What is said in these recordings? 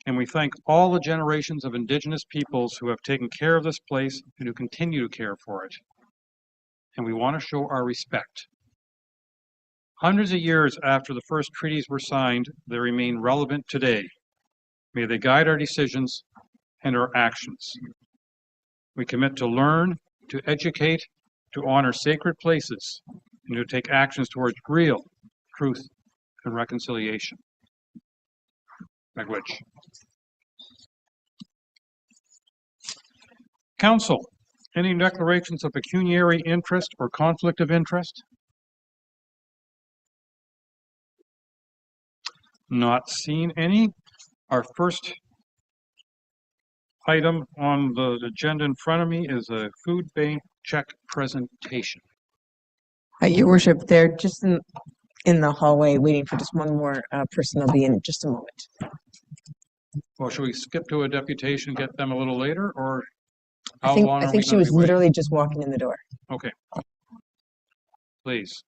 and we thank all the generations of Indigenous peoples who have taken care of this place and who continue to care for it. And we want to show our respect. Hundreds of years after the first treaties were signed, they remain relevant today. May they guide our decisions and our actions. We commit to learn, to educate, to honor sacred places, and to take actions towards real truth and reconciliation. Language. Council, any declarations of pecuniary interest or conflict of interest? Not seen any. Our first item on the agenda in front of me is a Foodbank check presentation. Your Worship, they're just in the hallway waiting for just one more person. They'll be in just a moment. Well, should we skip to a deputation, get them a little later, or how I long think she was literally just walking in the door. Okay. Please.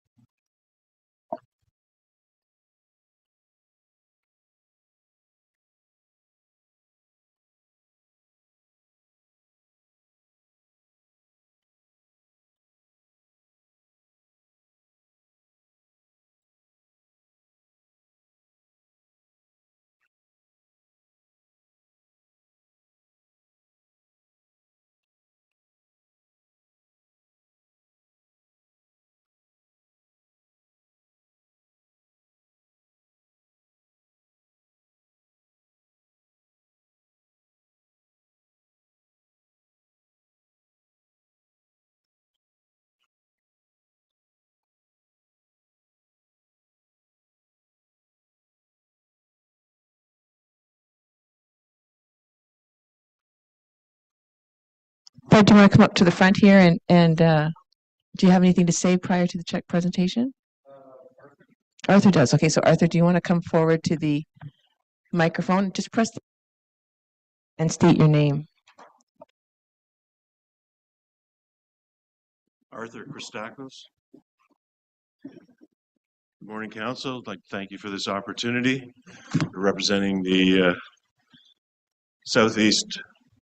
Fred, do you want to come up to the front here and do you have anything to say prior to the check presentation? Arthur does. Okay, so Arthur, do you want to come forward to the microphone? Just press and state your name. Arthur Christakos. Good morning, Council. I'd like to thank you for this opportunity. Representing the Southeast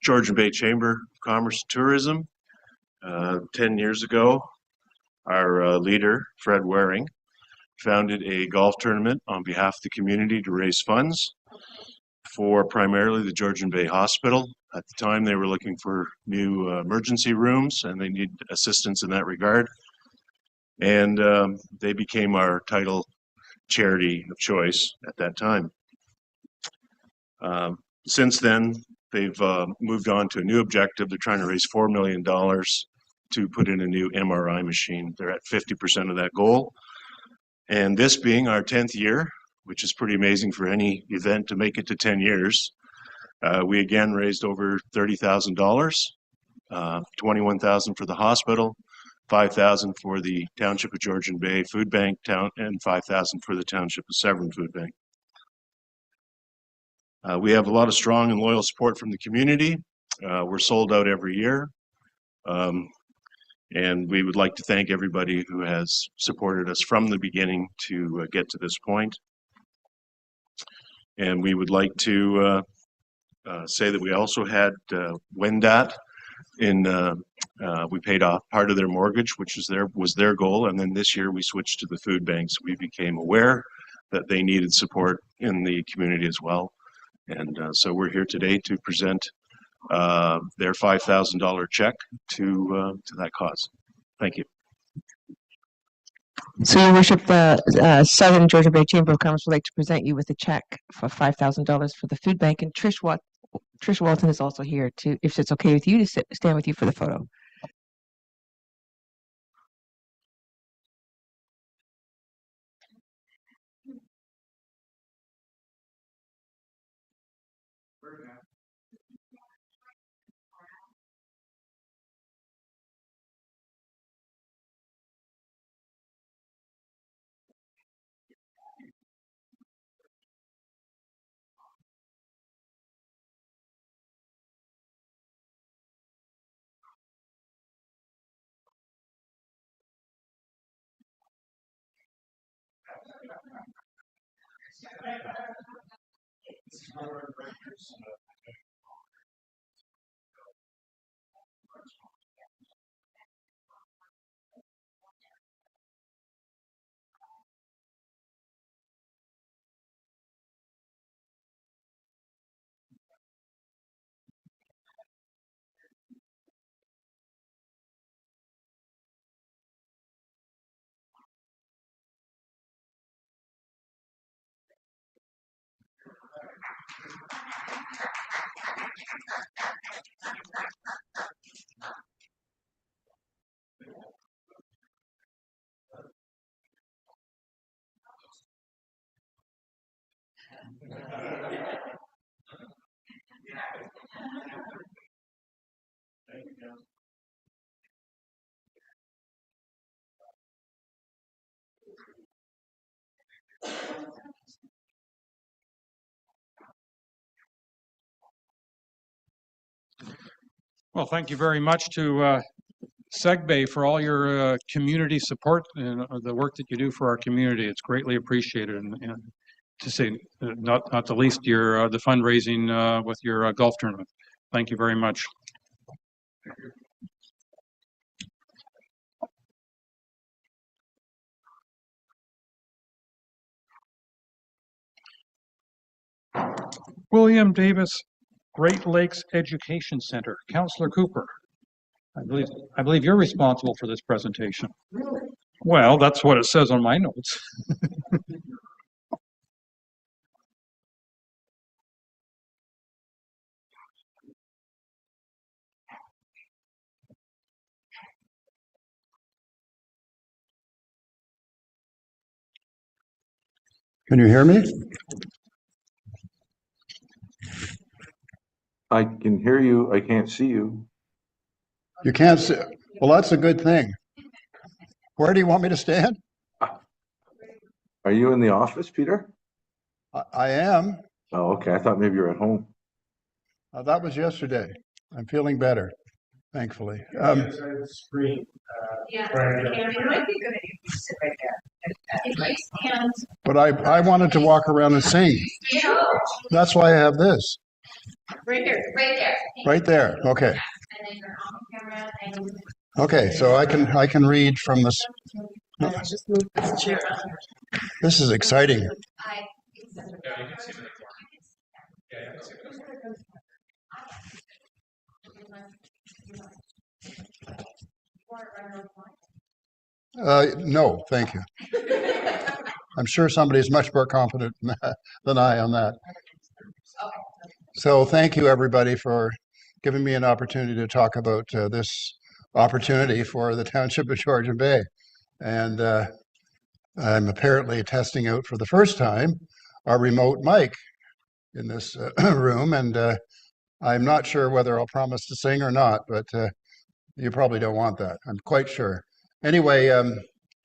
Georgian Bay Chamber of Commerce and Tourism. 10 years ago, our leader, Fred Wareing, founded a golf tournament on behalf of the community to raise funds for primarily the Georgian Bay Hospital. At the time, they were looking for new emergency rooms, and they need assistance in that regard. And they became our title charity of choice at that time. Since then, they've moved on to a new objective. They're trying to raise $4 million to put in a new MRI machine. They're at 50% of that goal. And this being our 10th year, which is pretty amazing for any event to make it to 10 years, we again raised over $30,000, $21,000 for the hospital, $5,000 for the Township of Georgian Bay Foodbank, and $5,000 for the Township of Severn Foodbank. We have a lot of strong and loyal support from the community. We're sold out every year. And we would like to thank everybody who has supported us from the beginning to get to this point. And we would like to say that we also had Wendat we paid off part of their mortgage, which was their goal. And then this year we switched to the food banks. We became aware that they needed support in the community as well. And so we're here today to present their $5,000 check to that cause. Thank you. So, Your Worship, the Southern Georgian Bay Chamber of Commerce would like to present you with a check for $5,000 for the food bank, and Trish Walton is also here to, if it's okay with you, to stand with you for the photo. Well, thank you very much to SEGBAY for all your community support and the work that you do for our community. It's greatly appreciated, and to say not the least, your the fundraising with your golf tournament. Thank you very much. William Davis Great Lakes Education Center. Councillor Cooper, I believe you're responsible for this presentation. Well, that's what it says on my notes. Can you hear me? I can hear you. I can't see you. You can't see. Well, that's a good thing. Where do you want me to stand? Are you in the office, Peter? I am. Oh, okay. I thought maybe you're at home. That was yesterday. I'm feeling better, thankfully. Screen. Yeah, it might be good if you sit right there. But I wanted to walk around and sing. That's why I have this. Right there, right there. Right there. Okay. And then you're on camera and. Okay, so I can read from this. Just move this chair. This is exciting. No, thank you. I'm sure somebody's much more competent than I on that. So thank you, everybody, for giving me an opportunity to talk about this opportunity for the Township of Georgian Bay. And I'm apparently testing out for the first time our remote mic in this room. And I'm not sure whether I'll promise to sing or not, but you probably don't want that, I'm quite sure. Anyway,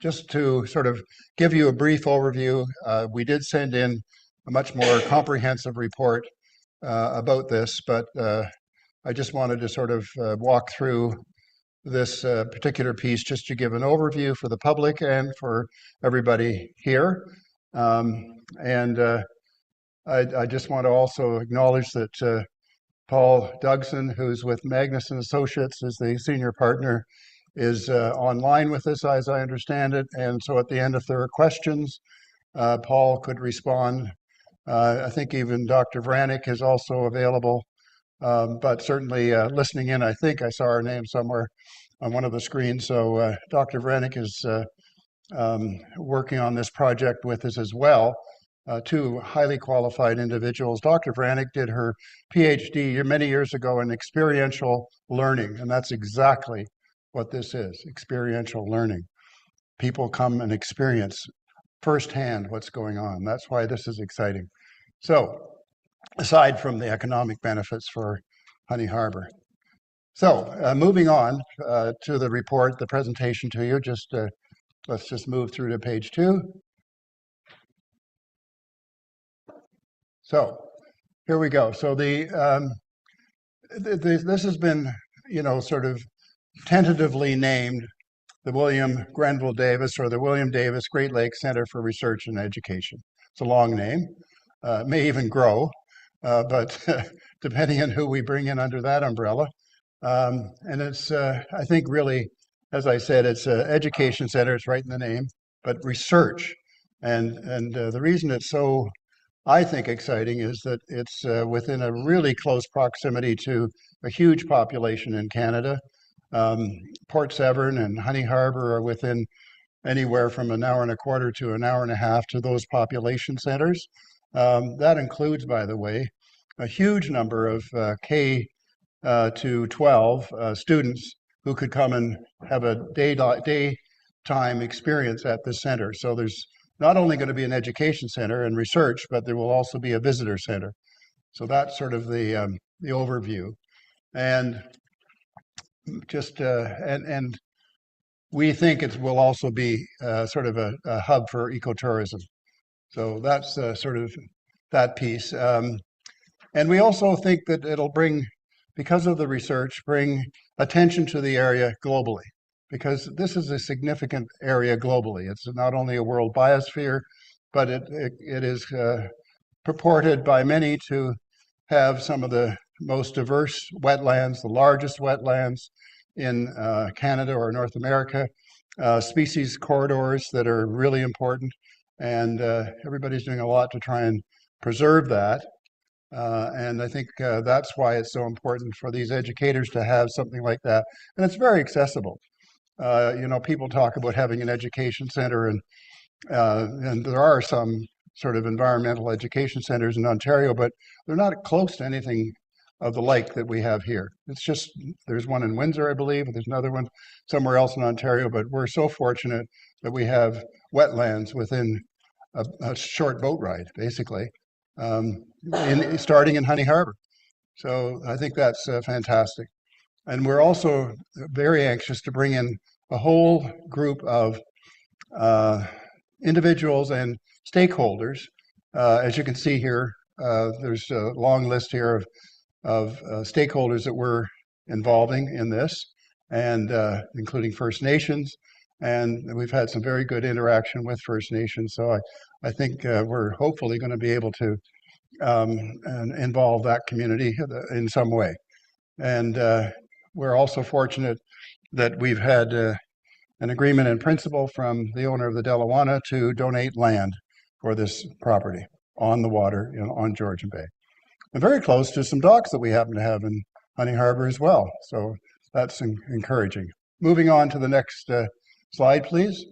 just to sort of give you a brief overview, we did send in a much more comprehensive report about this, but I just wanted to sort of walk through this particular piece just to give an overview for the public and for everybody here. I just want to also acknowledge that Paul Dugsin, who's with Magnus and Associates, is the senior partner, is online with us, as I understand it. And so at the end, if there are questions, Paul could respond. I think even Dr. Vranic is also available, but certainly listening in, I think I saw her name somewhere on one of the screens. So Dr. Vranic is working on this project with us as well. Two highly qualified individuals. Dr. Vranic did her PhD many years ago in experiential learning, and that's exactly what this is, experiential learning. People come and experience firsthand what's going on. That's why this is exciting. So, aside from the economic benefits for Honey Harbor. So, moving on to the report, the presentation to you, let's just move through to page 2. So, here we go. So this has been, sort of tentatively named the William Grenville Davis, or the William Davis Great Lakes Center for Research and Education. It's a long name. It may even grow. but depending on who we bring in under that umbrella. And it's, I think really, as I said, it's an education center, it's right in the name, but research. And the reason it's so, I think, exciting is that it's within a really close proximity to a huge population in Canada. Port Severn and Honey Harbor are within anywhere from an hour and a quarter to an hour and a half to those population centers. That includes, by the way, a huge number of K to 12 students who could come and have a daytime experience at this center. So there's not only going to be an education center and research, but there will also be a visitor center. So that's sort of the overview. And just and we think it will also be sort of a hub for ecotourism. So that's sort of that piece. And we also think that it'll bring, because of the research, bring attention to the area globally, because this is a significant area globally. It's not only a world biosphere, but it is purported by many to have some of the most diverse wetlands, the largest wetlands in Canada or North America, species corridors that are really important, and everybody's doing a lot to try and preserve that. And I think that's why it's so important for these educators to have something like that. And it's very accessible. You know, people talk about having an education center, and there are some sort of environmental education centers in Ontario, but they're not close to anything of the like that we have here. It's just, there's one in Windsor, I believe, and there's another one somewhere else in Ontario, but we're so fortunate that we have wetlands within a short boat ride, basically, starting in Honey Harbor. So I think that's fantastic. And we're also very anxious to bring in a whole group of individuals and stakeholders. As you can see here, there's a long list here of stakeholders that we're involving in this, and including First Nations. And we've had some very good interaction with First Nations. So I think we're hopefully going to be able to involve that community in some way. And we're also fortunate that we've had an agreement in principle from the owner of the Delawana to donate land for this property on the water on Georgian Bay. And very close to some docks that we happen to have in Honey Harbor as well. So that's encouraging. Moving on to the next slide, please.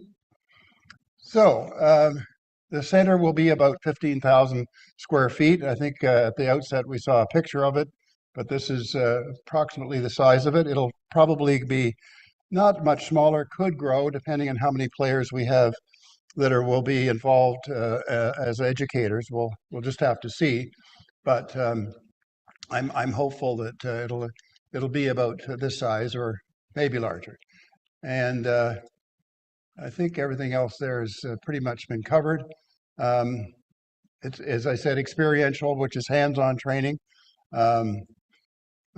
So the center will be about 15,000 square feet. I think at the outset we saw a picture of it, but this is approximately the size of it. It'll probably be not much smaller, could grow depending on how many players we have that will be involved as educators. We'll just have to see. But I'm hopeful that it'll be about this size or maybe larger. And I think everything else there has pretty much been covered. It's, as I said, experiential, which is hands-on training.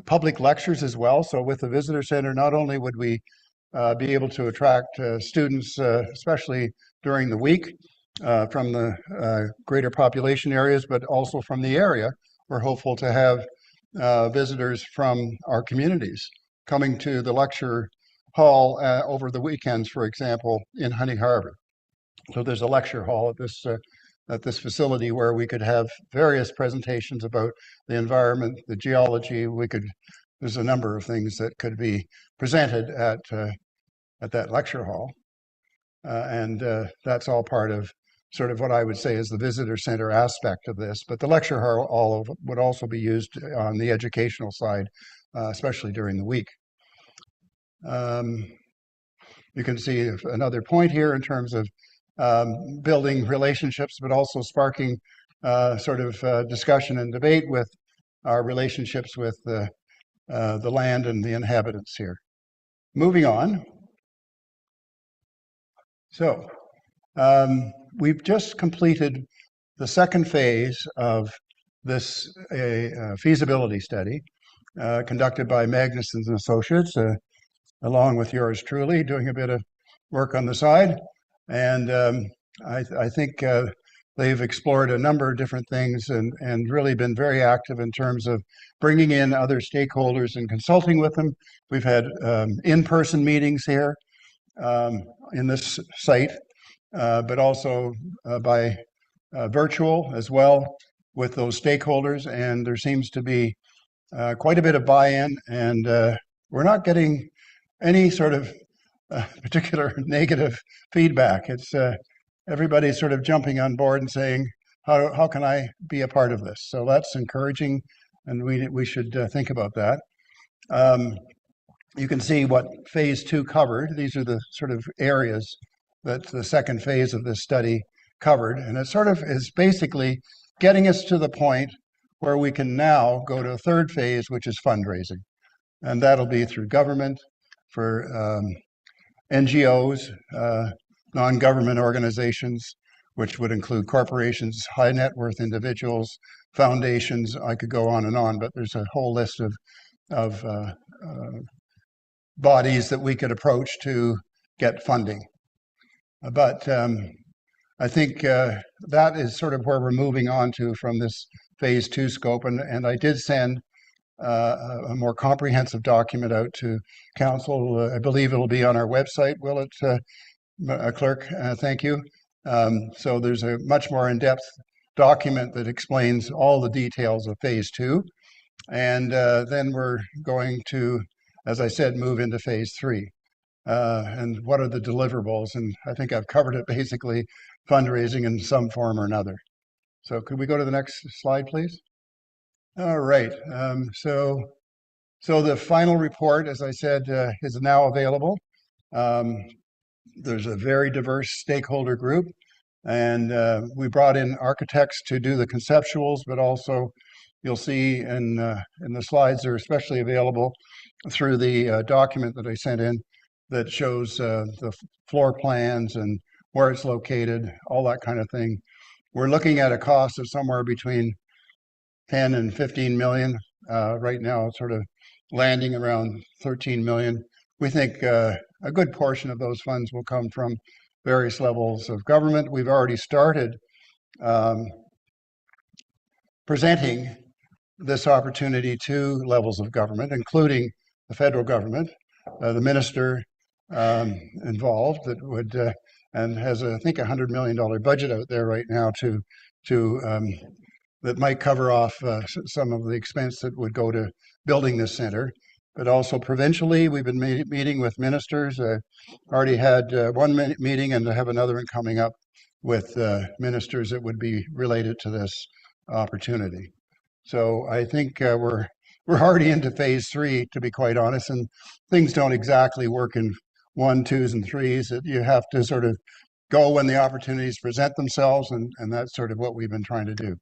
Public lectures as well. So with the visitor center, not only would we be able to attract students, especially during the week, from the greater population areas, but also from the area. We're hopeful to have visitors from our communities coming to the lecture hall over the weekends, for example, in Honey Harbor. So there's a lecture hall at this facility where we could have various presentations about the environment, the geology. There's a number of things that could be presented at that lecture hall. And that's all part of sort of what I would say is the visitor center aspect of this. But the lecture hall would also be used on the educational side, especially during the week. You can see another point here in terms of building relationships, but also sparking sort of discussion and debate with our relationships with the land and the inhabitants here. Moving on. So we've just completed the second phase of this feasibility study conducted by Magnus and Associates, along with yours truly, doing a bit of work on the side. And I think the they've explored a number of different things and really been very active in terms of bringing in other stakeholders and consulting with them. We've had in-person meetings here in this site, but also by virtual as well with those stakeholders. And there seems to be quite a bit of buy-in, and we're not getting any sort of particular negative feedback. It's everybody's sort of jumping on board and saying, how can I be a part of this? So that's encouraging, and we should think about that. You can see what phase 2 covered. These are the sort of areas that the second phase of this study covered, and it sort of is basically getting us to the point where we can now go to a third phase, which is fundraising. And that'll be through government, for NGOs, non-government organizations, which would include corporations, high net worth individuals, foundations. I could go on, but there's a whole list of bodies that we could approach to get funding. But I think that is sort of where we're moving on to from this phase 2 scope. And I did send a more comprehensive document out to council. I believe it'll be on our website, will it, clerk? Thank you. So there's a much more in-depth document that explains all the details of phase 2. And then we're going to, as I said, move into phase 3. And what are the deliverables? And I think I've covered it, basically fundraising in some form or another. So could we go to the next slide, please? All right. So the final report, as I said, is now available. There's a very diverse stakeholder group, and we brought in architects to do the conceptuals, but also you'll see in the slides are especially available through the document that I sent in that shows the floor plans and where it's located, all that kind of thing. We're looking at a cost of somewhere between 10 and 15 million. Right now, it's sort of landing around 13 million. We think a good portion of those funds will come from various levels of government. We've already started presenting this opportunity to levels of government, including the federal government, the minister involved that would and has I think $100 million budget out there right now to that might cover off some of the expense that would go to building this center. But also provincially, we've been meeting with ministers. Already had one meeting, and I have another one coming up with ministers that would be related to this opportunity. So I think we're already into phase 3, to be quite honest, and things don't exactly work in 1, 2s, and 3s. That you have to sort of go when the opportunities present themselves, and that's sort of what we've been trying to do.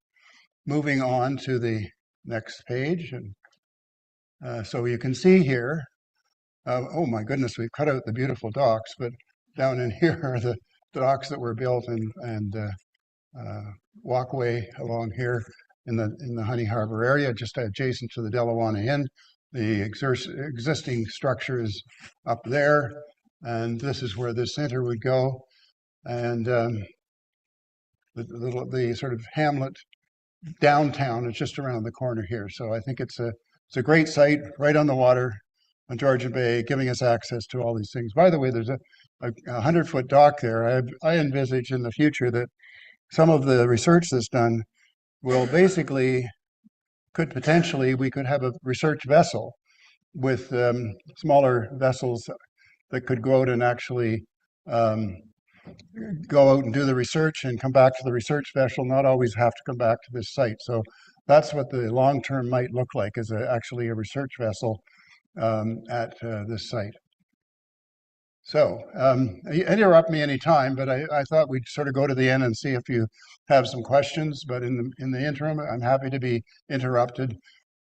Moving on to the next page, and so you can see here. Oh my goodness, we've cut out the beautiful docks, but down in here are the docks that were built and walkway along here in the Honey Harbor area, just adjacent to the Delawana Inn. The existing structure is up there, and this is where this center would go. And the sort of hamlet downtown is just around the corner here. So I think it's a great site right on the water on Georgian Bay, giving us access to all these things. By the way, there's a 100-foot dock there. I envisage in the future that some of the research that's done will basically, we could have a research vessel with smaller vessels that could go out and actually go out and do the research and come back to the research vessel, not always have to come back to this site. So that's what the long term might look like, is actually a research vessel at this site. So interrupt me anytime, but I thought we'd sort of go to the end and see if you have some questions. But in the interim, I'm happy to be interrupted.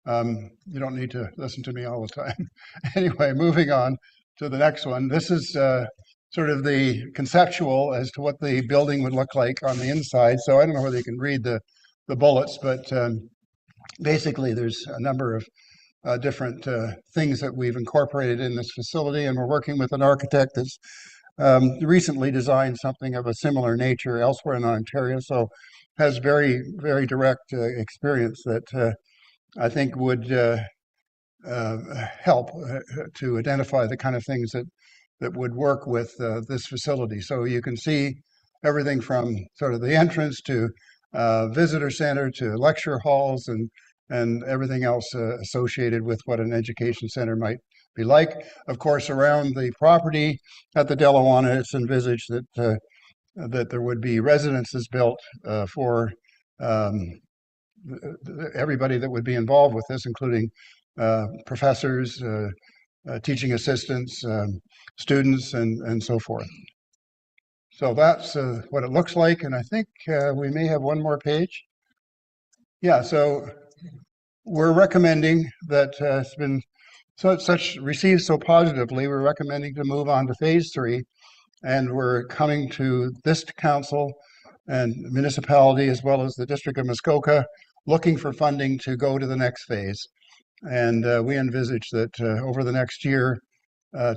You don't need to listen to me all the time. Anyway, moving on to the next one. This is sort of the conceptual as to what the building would look like on the inside. So I don't know whether you can read the bullets, but basically there's a number of different things that we've incorporated in this facility, and we're working with an architect that's recently designed something of a similar nature elsewhere in Ontario. So has very, very direct experience that I think would help to identify the kind of things that would work with this facility. So you can see everything from sort of the entrance to visitor center to lecture halls and everything else associated with what an education center might be like. Of course, around the property at the Delawana, it's envisaged that that there would be residences built for everybody that would be involved with this, including professors, teaching assistants, students, and so forth. So that's what it looks like, and I think we may have one more page. Yeah, so we're recommending that it's been received so positively, we're recommending to move on to phase 3, and we're coming to this council and municipality as well as the District of Muskoka looking for funding to go to the next phase. And we envisage that over the next year,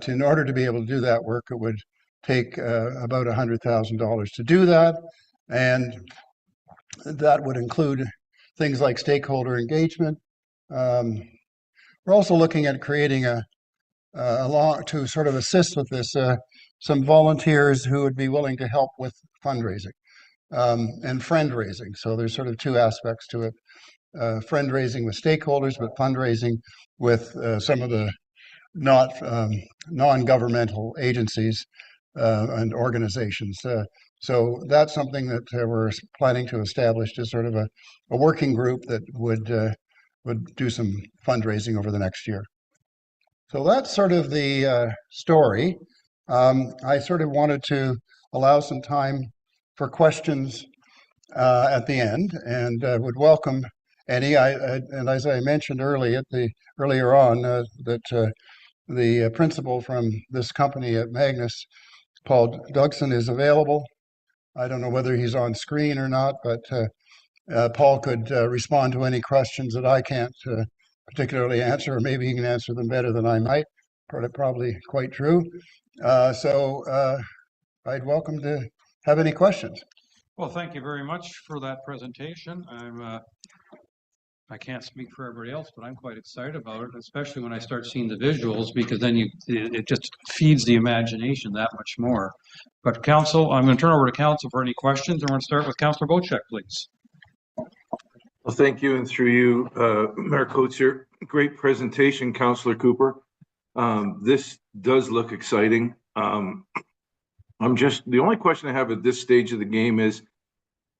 in order to be able to do that work, it would take about $100,000 to do that. And that would include things like stakeholder engagement. We're also looking at creating to sort of assist with this, some volunteers who would be willing to help with fundraising and friend raising. So there's sort of two aspects to it. Friend raising with stakeholders, but fundraising with some of the non-governmental agencies and organizations. So that's something that we're planning to establish as sort of a working group that would do some fundraising over the next year. So that's sort of the story. I sort of wanted to allow some time for questions at the end, and would welcome any. And as I mentioned earlier on, that the principal from this company at Magnus, Paul Dugsin, is available. I don't know whether he's on screen or not, but Paul could respond to any questions that I can't particularly answer, or maybe he can answer them better than I might. Probably quite true. So I'd welcome to have any questions. Well, thank you very much for that presentation. I can't speak for everybody else, but I'm quite excited about it, especially when I start seeing the visuals, because then it just feeds the imagination that much more. But Council, I'm going to turn over to Council for any questions. I'm going to start with Councillor Bocek, please. Well, thank you, and through you, Mayor Coatsier. Great presentation, Councillor Cooper. This does look exciting. The only question I have at this stage of the game is,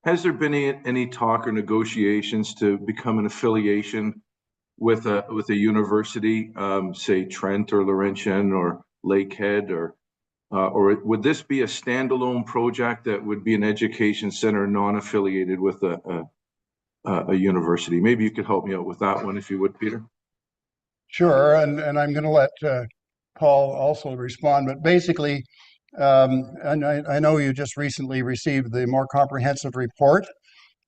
has there been any talk or negotiations to become an affiliation with a university, say Trent or Laurentian or Lakehead, or would this be a standalone project that would be an education center non-affiliated with a university? Maybe you could help me out with that one, if you would, Peter. Sure, and I'm going to let Paul also respond, but basically, and I know you just recently received the more comprehensive report,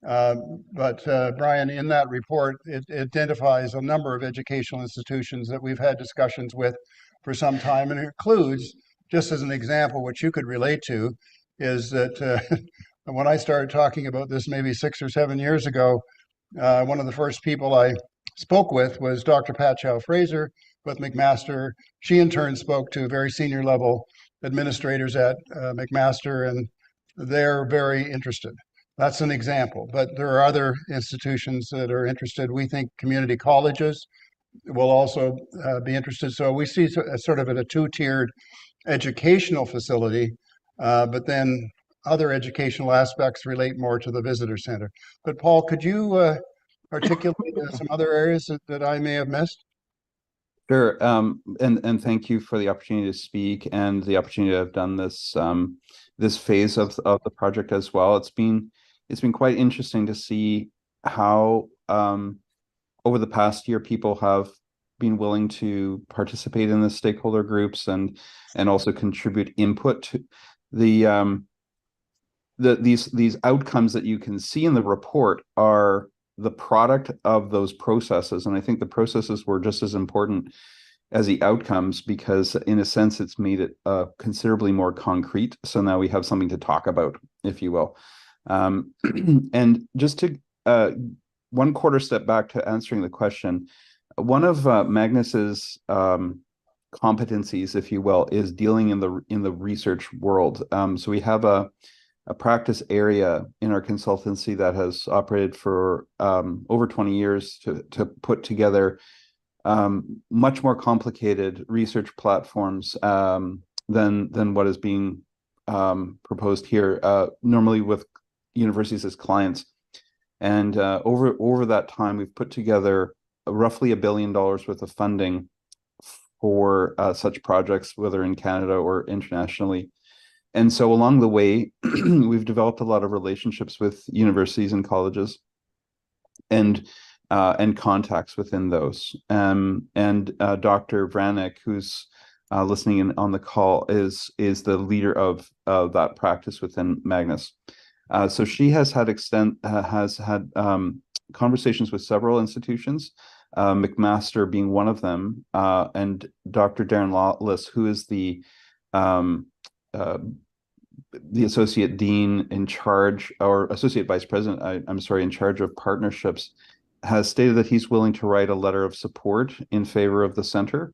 but Brian, in that report, it identifies a number of educational institutions that we've had discussions with for some time, and it includes, just as an example, what you could relate to, is that when I started talking about this maybe 6 or 7 years ago, one of the first people I spoke with was Dr. Pat Chow-Fraser with McMaster. She in turn spoke to very senior level administrators at McMaster, and they're very interested. That's an example, but there are other institutions that are interested. We think community colleges will also be interested. So we see sort of a two-tiered educational facility, but then other educational aspects relate more to the visitor center. But Paul, could you articulate some other areas that I may have missed? Sure, and thank you for the opportunity to speak and the opportunity to have done this this phase of the project as well. It's been quite interesting to see how over the past year people have been willing to participate in the stakeholder groups and also contribute input to these outcomes that you can see in the report are the product of those processes. And I think the processes were just as important as the outcomes, because in a sense, it's made it considerably more concrete. So now we have something to talk about, if you will. And just to one quarter step back to answering the question, one of Magnus's competencies, if you will, is dealing in the research world. So we have a practice area in our consultancy that has operated for over 20 years to put together much more complicated research platforms than what is being proposed here, normally with universities as clients. And over that time, we've put together roughly $1 billion worth of funding for such projects, whether in Canada or internationally. And so along the way, we've developed a lot of relationships with universities and colleges and contacts within those. And Dr. Vranic, who's listening in on the call, is the leader of that practice within Magnus. So she has had conversations with several institutions, McMaster being one of them, and Dr. Darren Lawless, who is the associate dean in charge, or associate vice president, I'm sorry, in charge of partnerships, has stated that he's willing to write a letter of support in favor of the center.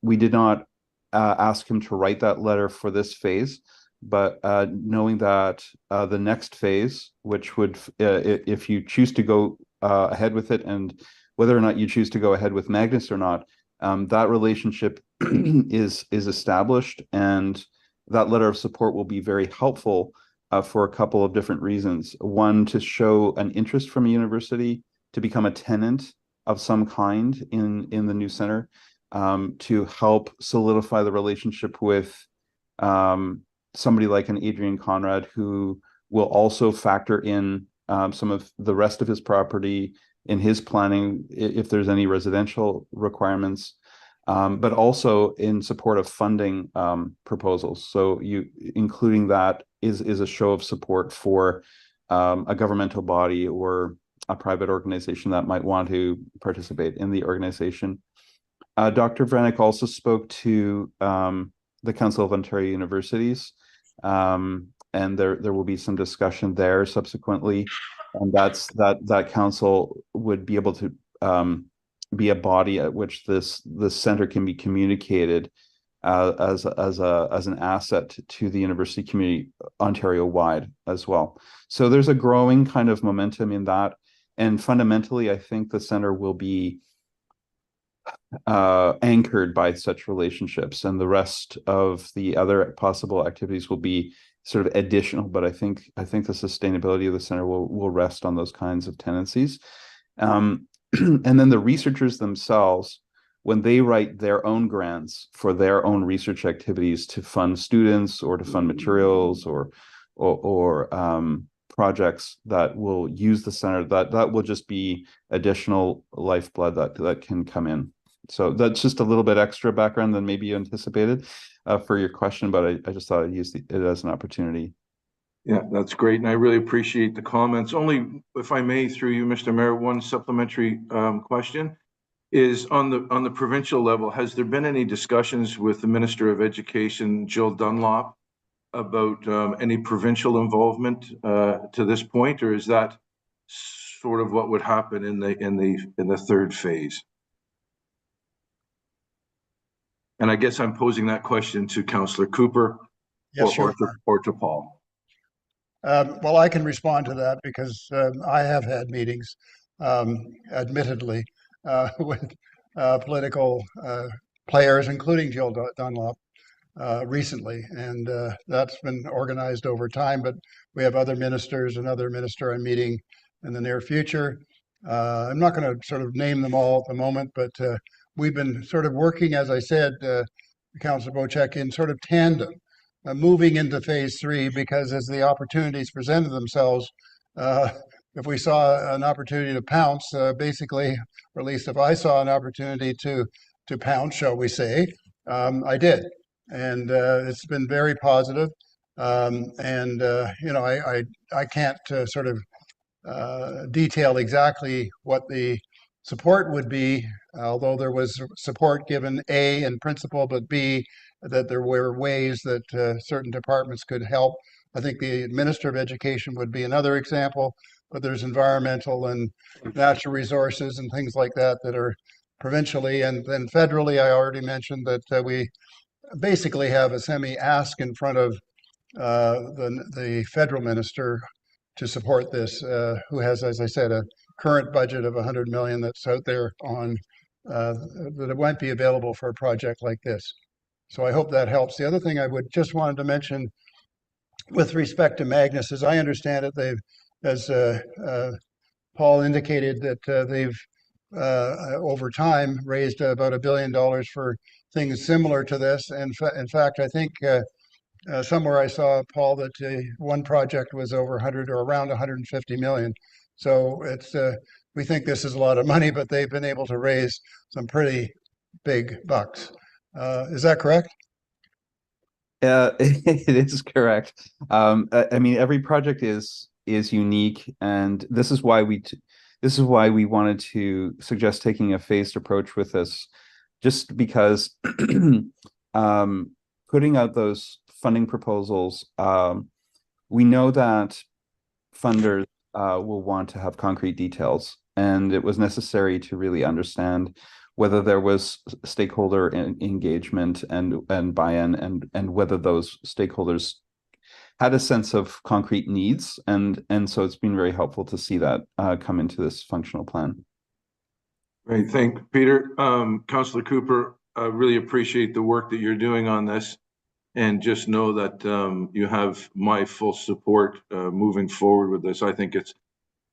We did not ask him to write that letter for this phase, but knowing that the next phase, which would, if you choose to go ahead with it, and whether or not you choose to go ahead with Magnus or not, that relationship is established, and that letter of support will be very helpful for a couple of different reasons. One, to show an interest from a university to become a tenant of some kind in the new center, to help solidify the relationship with somebody like an Adrian Conrad, who will also factor in some of the rest of his property in his planning, if there's any residential requirements, but also in support of funding proposals. So including that is a show of support for a governmental body or a private organization that might want to participate in the organization. Dr. Vranic also spoke to the Council of Ontario Universities, and there will be some discussion there subsequently, and that council would be able to be a body at which this center can be communicated as an asset to the university community Ontario wide as well. So there's a growing kind of momentum in that, and fundamentally, I think the center will be anchored by such relationships, and the rest of the other possible activities will be sort of additional. But I think the sustainability of the center will rest on those kinds of tendencies. And then the researchers themselves, when they write their own grants for their own research activities to fund students or to fund materials or projects that will use the center, that will just be additional lifeblood that can come in. So that's just a little bit extra background than maybe you anticipated for your question, but I just thought I'd use it as an opportunity. Yeah, that's great. And I really appreciate the comments. Only, if I may, through you, Mr. Mayor, one supplementary question is on the provincial level. Has there been any discussions with the Minister of Education, Jill Dunlop, about any provincial involvement to this point, or is that sort of what would happen in the third phase? And I guess I'm posing that question to Councillor Cooper, Yes, or to Paul. Well, I can respond to that because I have had meetings, admittedly, with political players, including Jill Dunlop, recently, and that's been organized over time. But we have other ministers, another minister I'm meeting in the near future. I'm not going to sort of name them all at the moment, but we've been sort of working, as I said, Councillor Bocek, in sort of tandem, moving into phase 3, because as the opportunities presented themselves, if we saw an opportunity to pounce, basically, or at least if I saw an opportunity to pounce, shall we say, I did. And it's been very positive. You know, I can't sort of detail exactly what the support would be, although there was support given A in principle, but B, that there were ways that certain departments could help I think the Minister of Education would be another example, but there's environmental and natural resources and things like that that are provincially, and then federally. I already mentioned that we basically have a semi-ask in front of the federal minister to support this, who has, as I said, a current budget of 100 million that's out there on that it won't be available for a project like this. So I hope that helps. The other thing I would just wanted to mention with respect to Magnus, as I understand it, they've, as Paul indicated, that they've over time raised about $1 billion for things similar to this. And in fact, I think somewhere I saw, Paul, that one project was over 100 or around 150 million. So it's we think this is a lot of money, but they've been able to raise some pretty big bucks. Is that correct? It is correct. I mean, every project is unique, and this is why we wanted to suggest taking a phased approach with this, just because putting out those funding proposals, we know that funders will want to have concrete details, and it was necessary to really understand whether there was stakeholder engagement and buy-in, and whether those stakeholders had a sense of concrete needs, and so it's been very helpful to see that come into this functional plan. Great, thank you, Peter. Councillor Cooper, I really appreciate the work that you're doing on this, and just know that you have my full support moving forward with this. I think it's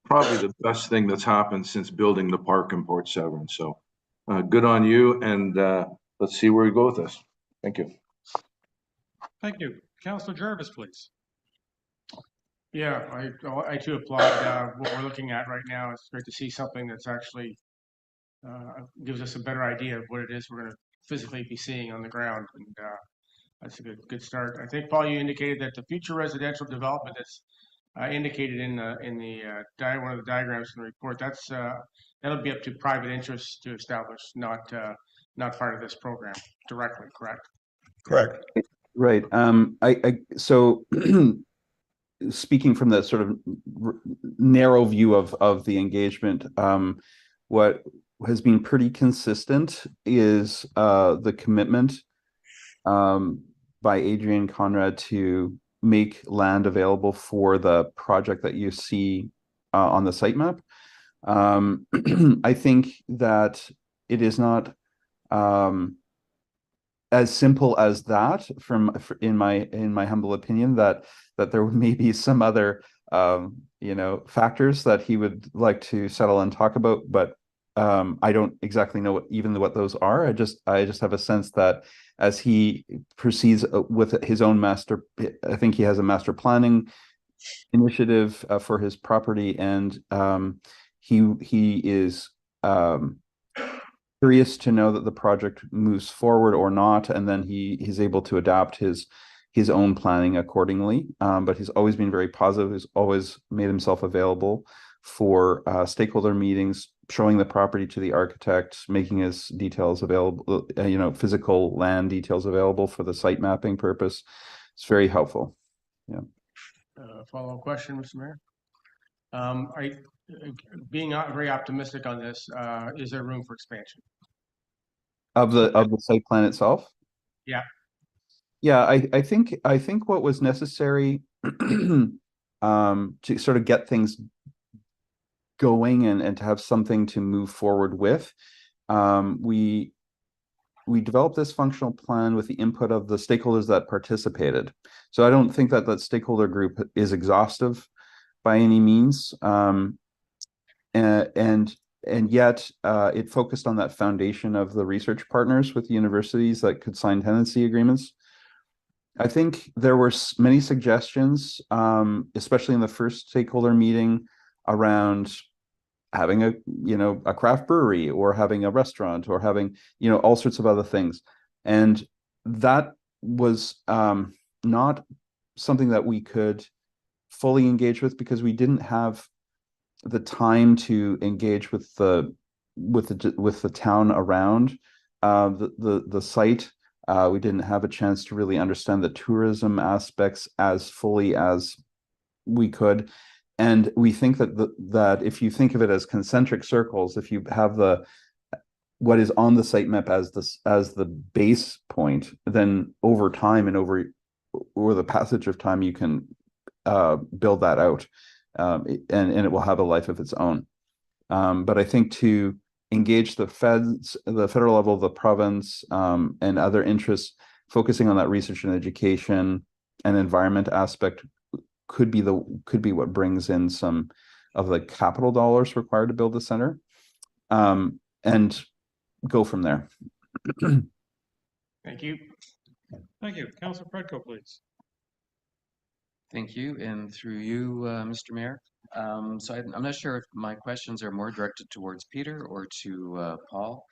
probably the best thing that's happened since building the park in Port Severn. So good on you, and let's see where we go with this. Thank you. Thank you. Councillor Jarvis, please. Yeah, I too applaud what we're looking at right now. It's great to see something that's actually gives us a better idea of what it is we're going to physically be seeing on the ground, and that's a good start. I think, Paul, you indicated that the future residential development that's indicated in one of the diagrams in the report, that's that'll be up to private interests to establish, not part of this program directly, correct? Correct. Right. So speaking from the sort of narrow view of the engagement, what has been pretty consistent is the commitment by Adrian Conrad to make land available for the project that you see on the site map. I think that it is not as simple as that, in my humble opinion, that there may be some other factors that he would like to settle and talk about, but I don't exactly know what those are. I just have a sense that as he proceeds with his own I think he has a master planning initiative for his property, and he is curious to know that the project moves forward or not, and then he's able to adapt his own planning accordingly. But he's always been very positive. He's always made himself available for stakeholder meetings, showing the property to the architect, making his details available, physical land details available for the site mapping purpose. It's very helpful. Yeah. Follow-up question, Mr. Mayor. Being very optimistic on this, is there room for expansion of the site plan itself? Yeah. Yeah, I think what was necessary to sort of get things going and to have something to move forward with, we developed this functional plan with the input of the stakeholders that participated. So I don't think that stakeholder group is exhaustive by any means, and yet it focused on that foundation of the research partners with universities that could sign tenancy agreements. I think there were many suggestions, especially in the first stakeholder meeting, around having a craft brewery, or having a restaurant, or having all sorts of other things, and that was not something that we could fully engage with, because we didn't have the time to engage with the town around the site. We didn't have a chance to really understand the tourism aspects as fully as we could. And we think that that if you think of it as concentric circles, if you have what is on the site map as the base point, then over time and over the passage of time, you can build that out, and it will have a life of its own. But I think to engage the federal level, the province, and other interests, focusing on that research and education and environment aspect could be what brings in some of the capital dollars required to build the center, and go from there. Thank you. Thank you. Councillor Fredko, please. Thank you, and through you, Mr. Mayor. So I'm not sure if my questions are more directed towards Peter or to Paul.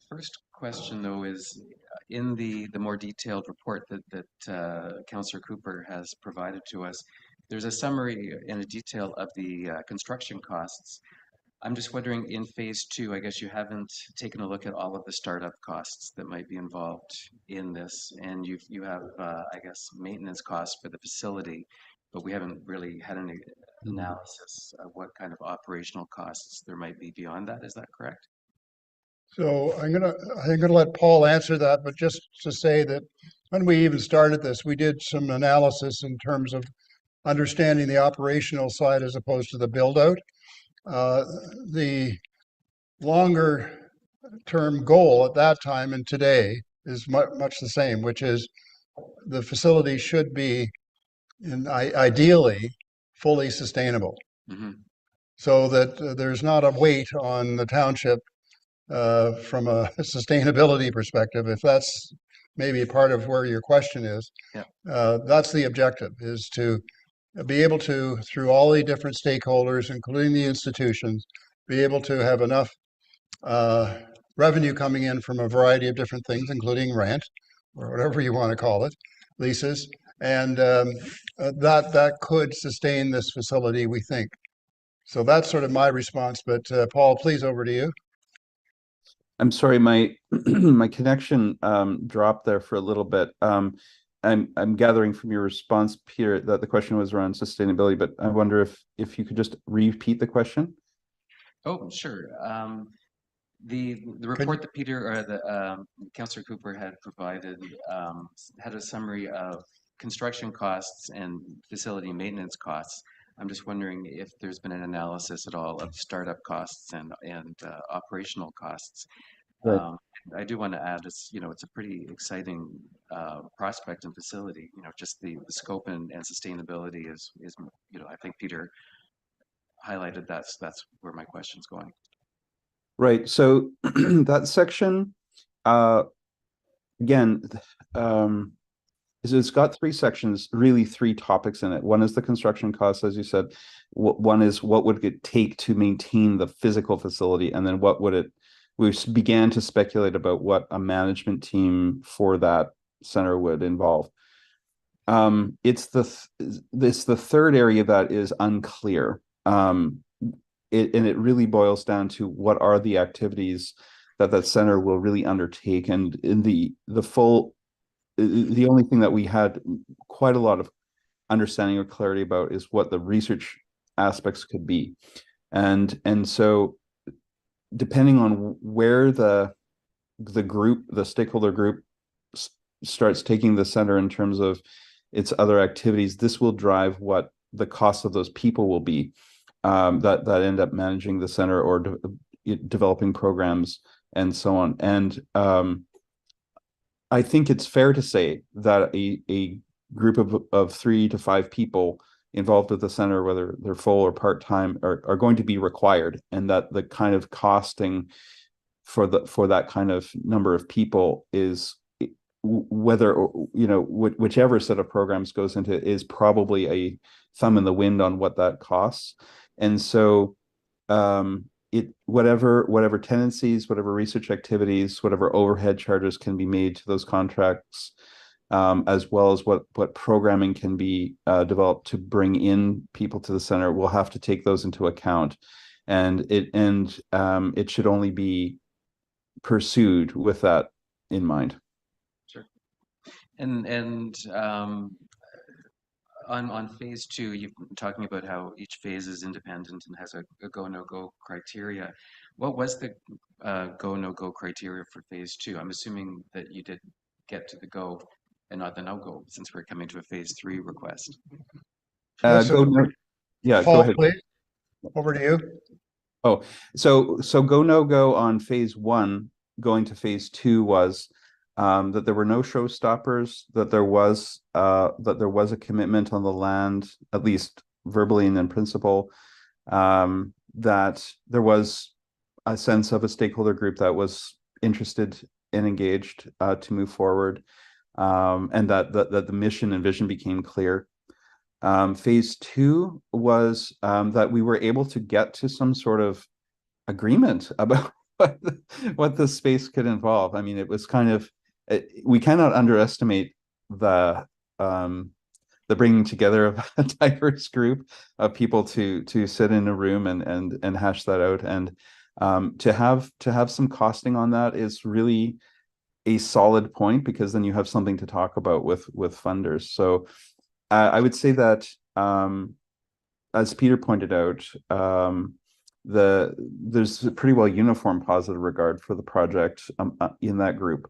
First question, though, is in the more detailed report that Councillor Cooper has provided to us, there's a summary and a detail of the construction costs. I'm just wondering, in phase 2, I guess you haven't taken a look at all of the startup costs that might be involved in this, and you have, I guess, maintenance costs for the facility, but we haven't really had any analysis of what kind of operational costs there might be beyond that. Is that correct? So I'm gonna let Paul answer that, but just to say that when we even started this, we did some analysis in terms of understanding the operational side as opposed to the build out. The longer term goal at that time and today is much the same, which is the facility should be ideally fully sustainable. Mm-hmm. So that there's not a weight on the township from a sustainability perspective, if that's maybe part of where your question is. Yeah. That's the objective, is to be able to, through all the different stakeholders, including the institutions, be able to have enough revenue coming in from a variety of different things, including rent, or whatever you want to call it, leases, and that could sustain this facility, we think. So that's sort of my response, but Paul, please, over to you. I'm sorry, my my connection dropped there for a little bit. I'm gathering from your response, Peter, that the question was around sustainability, but I wonder if you could just repeat the question. Oh, sure. The report that Peter or the Councillor Cooper had provided had a summary of construction costs and facility maintenance costs. I'm just wondering if there's been an analysis at all of startup costs and operational costs. Right. I do want to add, it's a pretty exciting prospect and facility. Just the scope and sustainability is I think Peter highlighted that's where my question's going. Right. So that section, again, it's got 3 sections, really 3 topics in it. One is the construction costs, as you said. One is what would it take to maintain the physical facility, and then we began to speculate about what a management team for that center would involve. It's the third area that is unclear. It really boils down to what are the activities that center will really undertake, and in the only thing that we had quite a lot of understanding or clarity about is what the research aspects could be, and so depending on where the stakeholder group starts taking the center in terms of its other activities, this will drive what the cost of those people will be that end up managing the center or developing programs and so on. And I think it's fair to say that a group of 3 to 5 people involved with the center, whether they're full or part-time, are going to be required, and that the kind of costing for that kind of number of people is, whether whichever set of programs goes into, is probably a thumb in the wind on what that costs. And so whatever tenancies, whatever research activities, whatever overhead charges can be made to those contracts, as well as what programming can be developed to bring in people to the center, we'll have to take those into account, and it should only be pursued with that in mind. Sure. And on phase 2, you've been talking about how each phase is independent and has a go no go criteria. What was the go no go criteria for phase 2? I'm assuming that you did get to the go and not the no go, since we're coming to a phase 3 request. Yeah, Paul, go ahead. please. Over to you. Oh, so go no go on phase 1, going to phase 2 was that there were no showstoppers, that there was a commitment on the land, at least verbally and in principle, that there was a sense of a stakeholder group that was interested and engaged to move forward, and that the mission and vision became clear. Phase 2 was that we were able to get to some sort of agreement about what the space could involve. I mean, it was kind of, we cannot underestimate the bringing together of a diverse group of people to sit in a room and hash that out, and to have some costing on that is really a solid point, because then you have something to talk about with funders. So I would say that, as Peter pointed out, there's a pretty well uniform positive regard for the project in that group.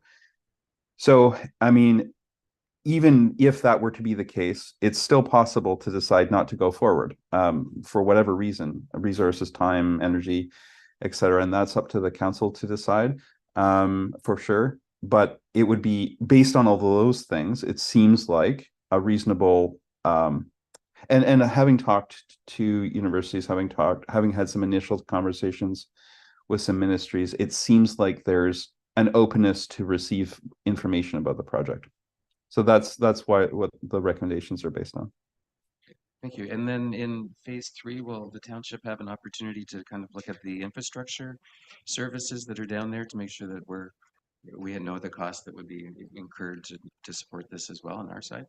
So, I mean, even if that were to be the case, it's still possible to decide not to go forward for whatever reason, resources, time, energy, etc. And that's up to the council to decide, for sure. But it would be based on all of those things. It seems like a reasonable, and having talked to universities, having had some initial conversations with some ministries, it seems like there's an openness to receive information about the project. So that's what the recommendations are based on. Thank you. And then in phase 3, will the township have an opportunity to kind of look at the infrastructure services that are down there to make sure that we know the cost that would be incurred to support this as well on our side?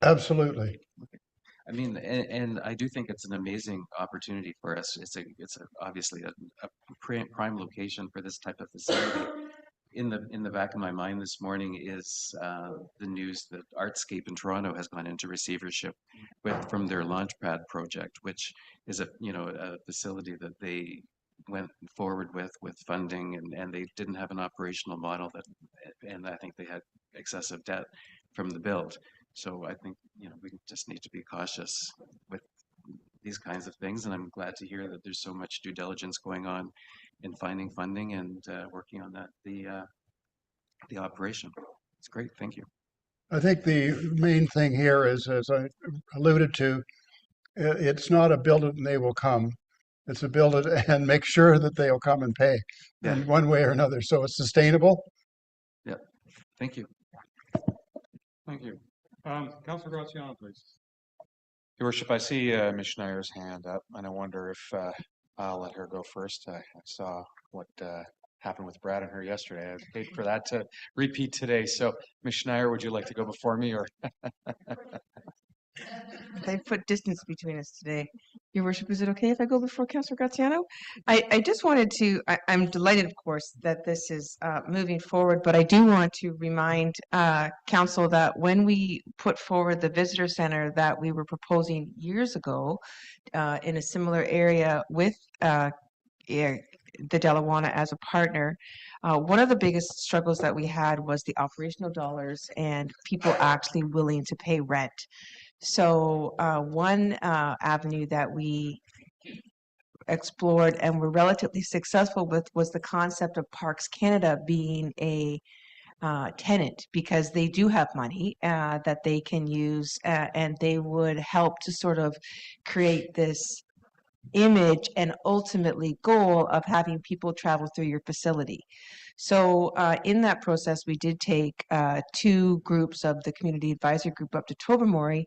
Absolutely. Okay. I mean, and I do think it's an amazing opportunity for us. It's obviously a prime location for this type of facility. In the back of my mind this morning is the news that Artscape in Toronto has gone into receivership from their Launchpad project, which is a facility that they went forward with funding, and they didn't have an operational model and I think they had excessive debt from the build. So I think we just need to be cautious with these kinds of things, and I'm glad to hear that there's so much due diligence going on in finding funding and working on the operation. It's great. Thank you. I think the main thing here is, as I alluded to, it's not a build it and they will come. It's a build it and make sure that they'll come and pay in one way or another. So it's sustainable. Yeah. Thank you. Thank you. Councillor Graziano, please. Your Worship, I see Ms. Schneier's hand up, and I wonder if I'll let her go first. I saw what happened with Brad and her yesterday. I hate for that to repeat today. So, Ms. Schneier, would you like to go before me, or? They put distance between us today. Your Worship, is it okay if I go before Councillor Graziano? I just wanted to, I'm delighted, of course, that this is moving forward, but I do want to remind Council that when we put forward the visitor center that we were proposing years ago in a similar area with the Delawana as a partner, one of the biggest struggles that we had was the operational dollars and people actually willing to pay rent. So one avenue that we explored and were relatively successful with was the concept of Parks Canada being a tenant, because they do have money that they can use, and they would help to sort of create this image and ultimately goal of having people travel through your facility. So in that process, we did take 2 groups of the community advisory group up to Tobermory,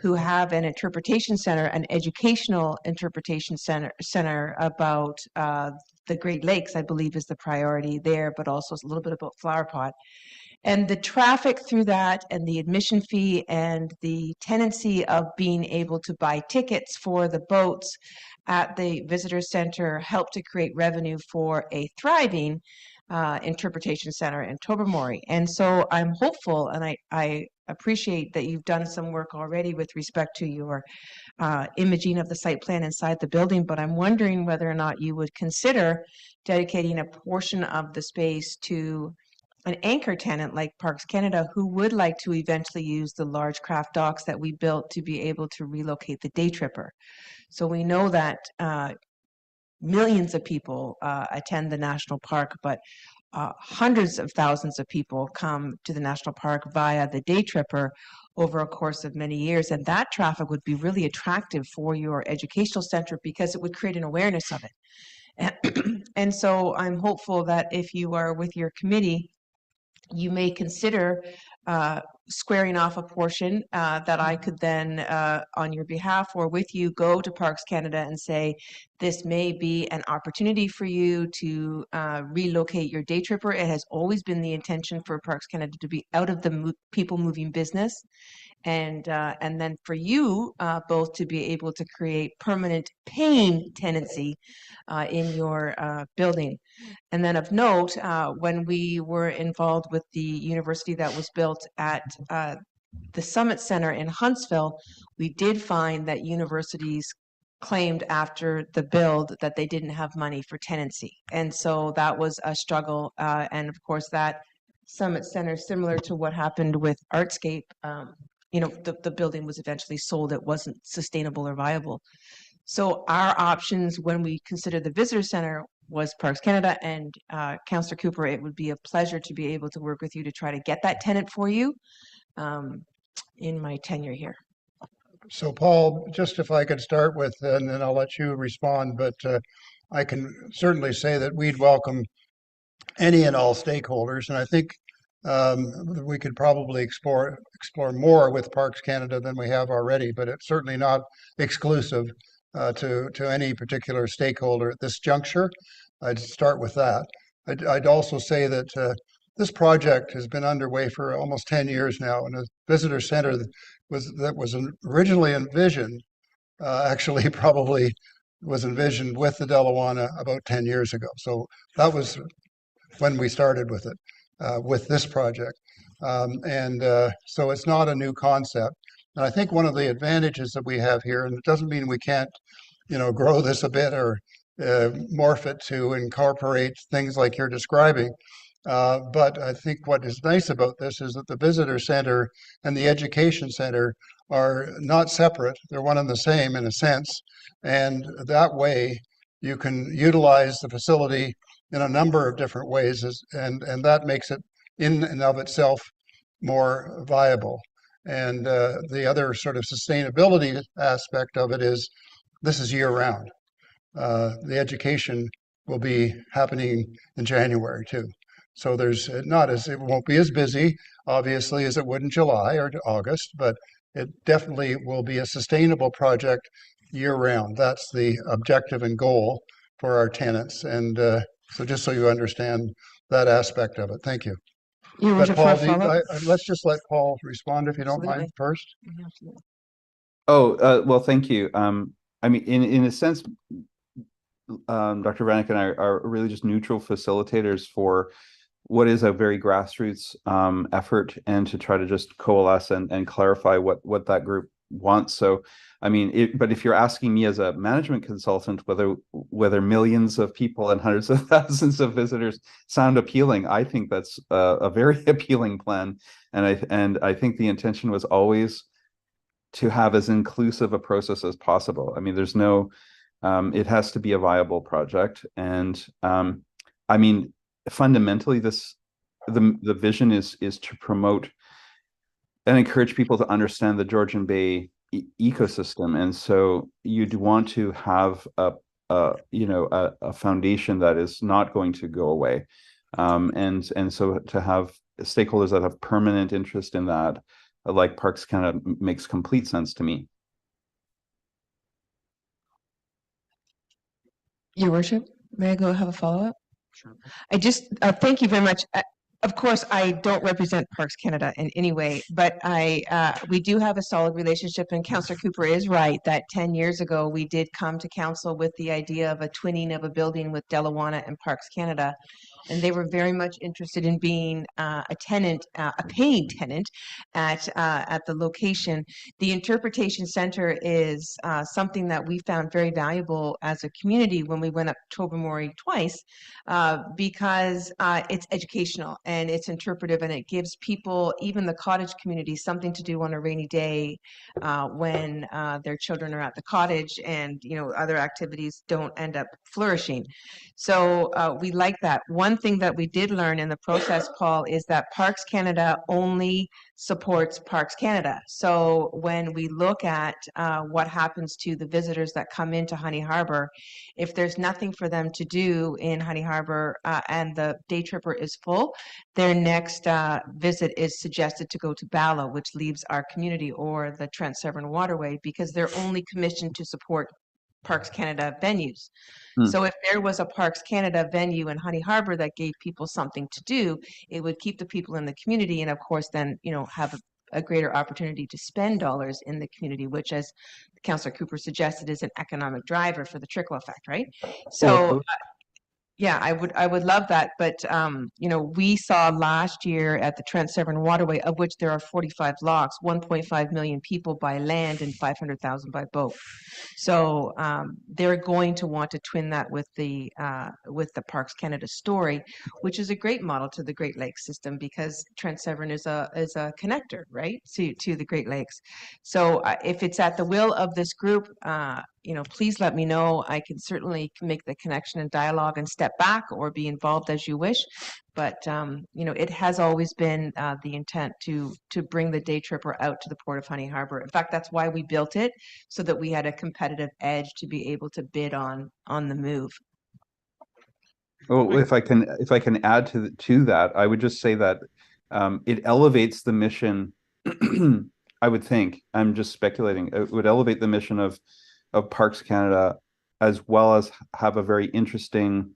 who have an interpretation center, an educational interpretation center about the Great Lakes, I believe is the priority there, but also a little bit about Flower Pot. And the traffic through that and the admission fee and the tendency of being able to buy tickets for the boats at the visitor center helped to create revenue for a thriving interpretation center in Tobermory. And so I'm hopeful, and I appreciate that you've done some work already with respect to your imaging of the site plan inside the building, but I'm wondering whether or not you would consider dedicating a portion of the space to an anchor tenant like Parks Canada, who would like to eventually use the large craft docks that we built to be able to relocate the day tripper. So we know that millions of people attend the national park, but hundreds of thousands of people come to the national park via the day tripper over a course of many years. And that traffic would be really attractive for your educational center because it would create an awareness of it. And so I'm hopeful that if you are with your committee, you may consider squaring off a portion that I could then, on your behalf or with you, go to Parks Canada and say, this may be an opportunity for you to relocate your day tripper. It has always been the intention for Parks Canada to be out of the people moving business. And then for you both to be able to create permanent paying tenancy in your building. And then of note, when we were involved with the university that was built at the Summit Center in Huntsville, we did find that universities claimed after the build that they didn't have money for tenancy. And so that was a struggle. And of course, that Summit Center, similar to what happened with Artscape, you know, the building was eventually sold. It wasn't sustainable or viable. So our options when we considered the visitor center was Parks Canada, and Councillor Cooper, it would be a pleasure to be able to work with you to try to get that tenant for you in my tenure here. So Paul, just if I could start with, and then I'll let you respond, but I can certainly say that we'd welcome any and all stakeholders, and I think we could probably explore more with Parks Canada than we have already, but it's certainly not exclusive to any particular stakeholder at this juncture. I'd start with that. I'd also say that this project has been underway for almost 10 years now, and a visitor center that was originally envisioned, actually probably was envisioned with the Delawana about 10 years ago. So that was when we started with it. With this project. So it's not a new concept. And I think one of the advantages that we have here, and it doesn't mean we can't, you know, grow this a bit or morph it to incorporate things like you're describing. But I think what is nice about this is that the visitor center and the education center are not separate. They're one and the same in a sense. And that way you can utilize the facility in a number of different ways, and that makes it in and of itself more viable. And the other sort of sustainability aspect of it is this is year round. The education will be happening in January too. So there's it won't be as busy, obviously, as it would in July or August, but it definitely will be a sustainable project year round. That's the objective and goal for our tenants. And so just so you understand that aspect of it. Thank you. But Paul, let's just let Paul respond if you don't mind first. Oh, well, thank you. I mean, in a sense, Dr. Vranic and I are really just neutral facilitators for what is a very grassroots effort, and to try to just coalesce and clarify what that group wants. So, I mean, but if you're asking me as a management consultant whether millions of people and hundreds of thousands of visitors sound appealing, I think that's a very appealing plan, and I think the intention was always to have as inclusive a process as possible. I mean, there's no, it has to be a viable project, and I mean, fundamentally, the vision is to promote and encourage people to understand the Georgian Bay ecosystem, and so you'd want to have a foundation that is not going to go away, and so to have stakeholders that have permanent interest in that, like Parks Canada, makes complete sense to me. Your Worship, may I go have a follow-up? Sure. I just thank you very much. Of course, I don't represent Parks Canada in any way, but we do have a solid relationship, and Councillor Cooper is right that 10 years ago we did come to council with the idea of a twinning of a building with Delawana and Parks Canada. and they were very much interested in being a tenant, a paying tenant at the location. The Interpretation Center is something that we found very valuable as a community when we went up Tobermory twice, because it's educational and it's interpretive, and it gives people, even the cottage community, something to do on a rainy day when their children are at the cottage and other activities don't end up flourishing. So we like that. One thing that we did learn in the process, Paul, is that Parks Canada only supports Parks Canada. So when we look at what happens to the visitors that come into Honey Harbor, if there's nothing for them to do in Honey Harbor and the day tripper is full, their next visit is suggested to go to Bala, which leaves our community, or the Trent Severn Waterway, because they're only commissioned to support Parks Canada venues. So if there was a Parks Canada venue in Honey Harbor that gave people something to do, it would keep the people in the community, and of course then have a greater opportunity to spend dollars in the community, which, as Councillor Cooper suggested, is an economic driver for the trickle effect, right? So yeah, I would love that. But, we saw last year at the Trent Severn Waterway, of which there are 45 locks, 1.5 million people by land and 500,000 by boat. So they're going to want to twin that with the Parks Canada story, which is a great model to the Great Lakes system, because Trent Severn is a connector, right, to the Great Lakes. So if it's at the will of this group, please let me know. I can certainly make the connection and dialogue and step back or be involved as you wish. But, it has always been the intent to bring the day tripper out to the Port of Honey Harbor. In fact, that's why we built it, so that we had a competitive edge to be able to bid on the move. Well, if I can add to that, I would just say that it elevates the mission. I would think, I'm just speculating, it would elevate the mission of Parks Canada, as well as have a very interesting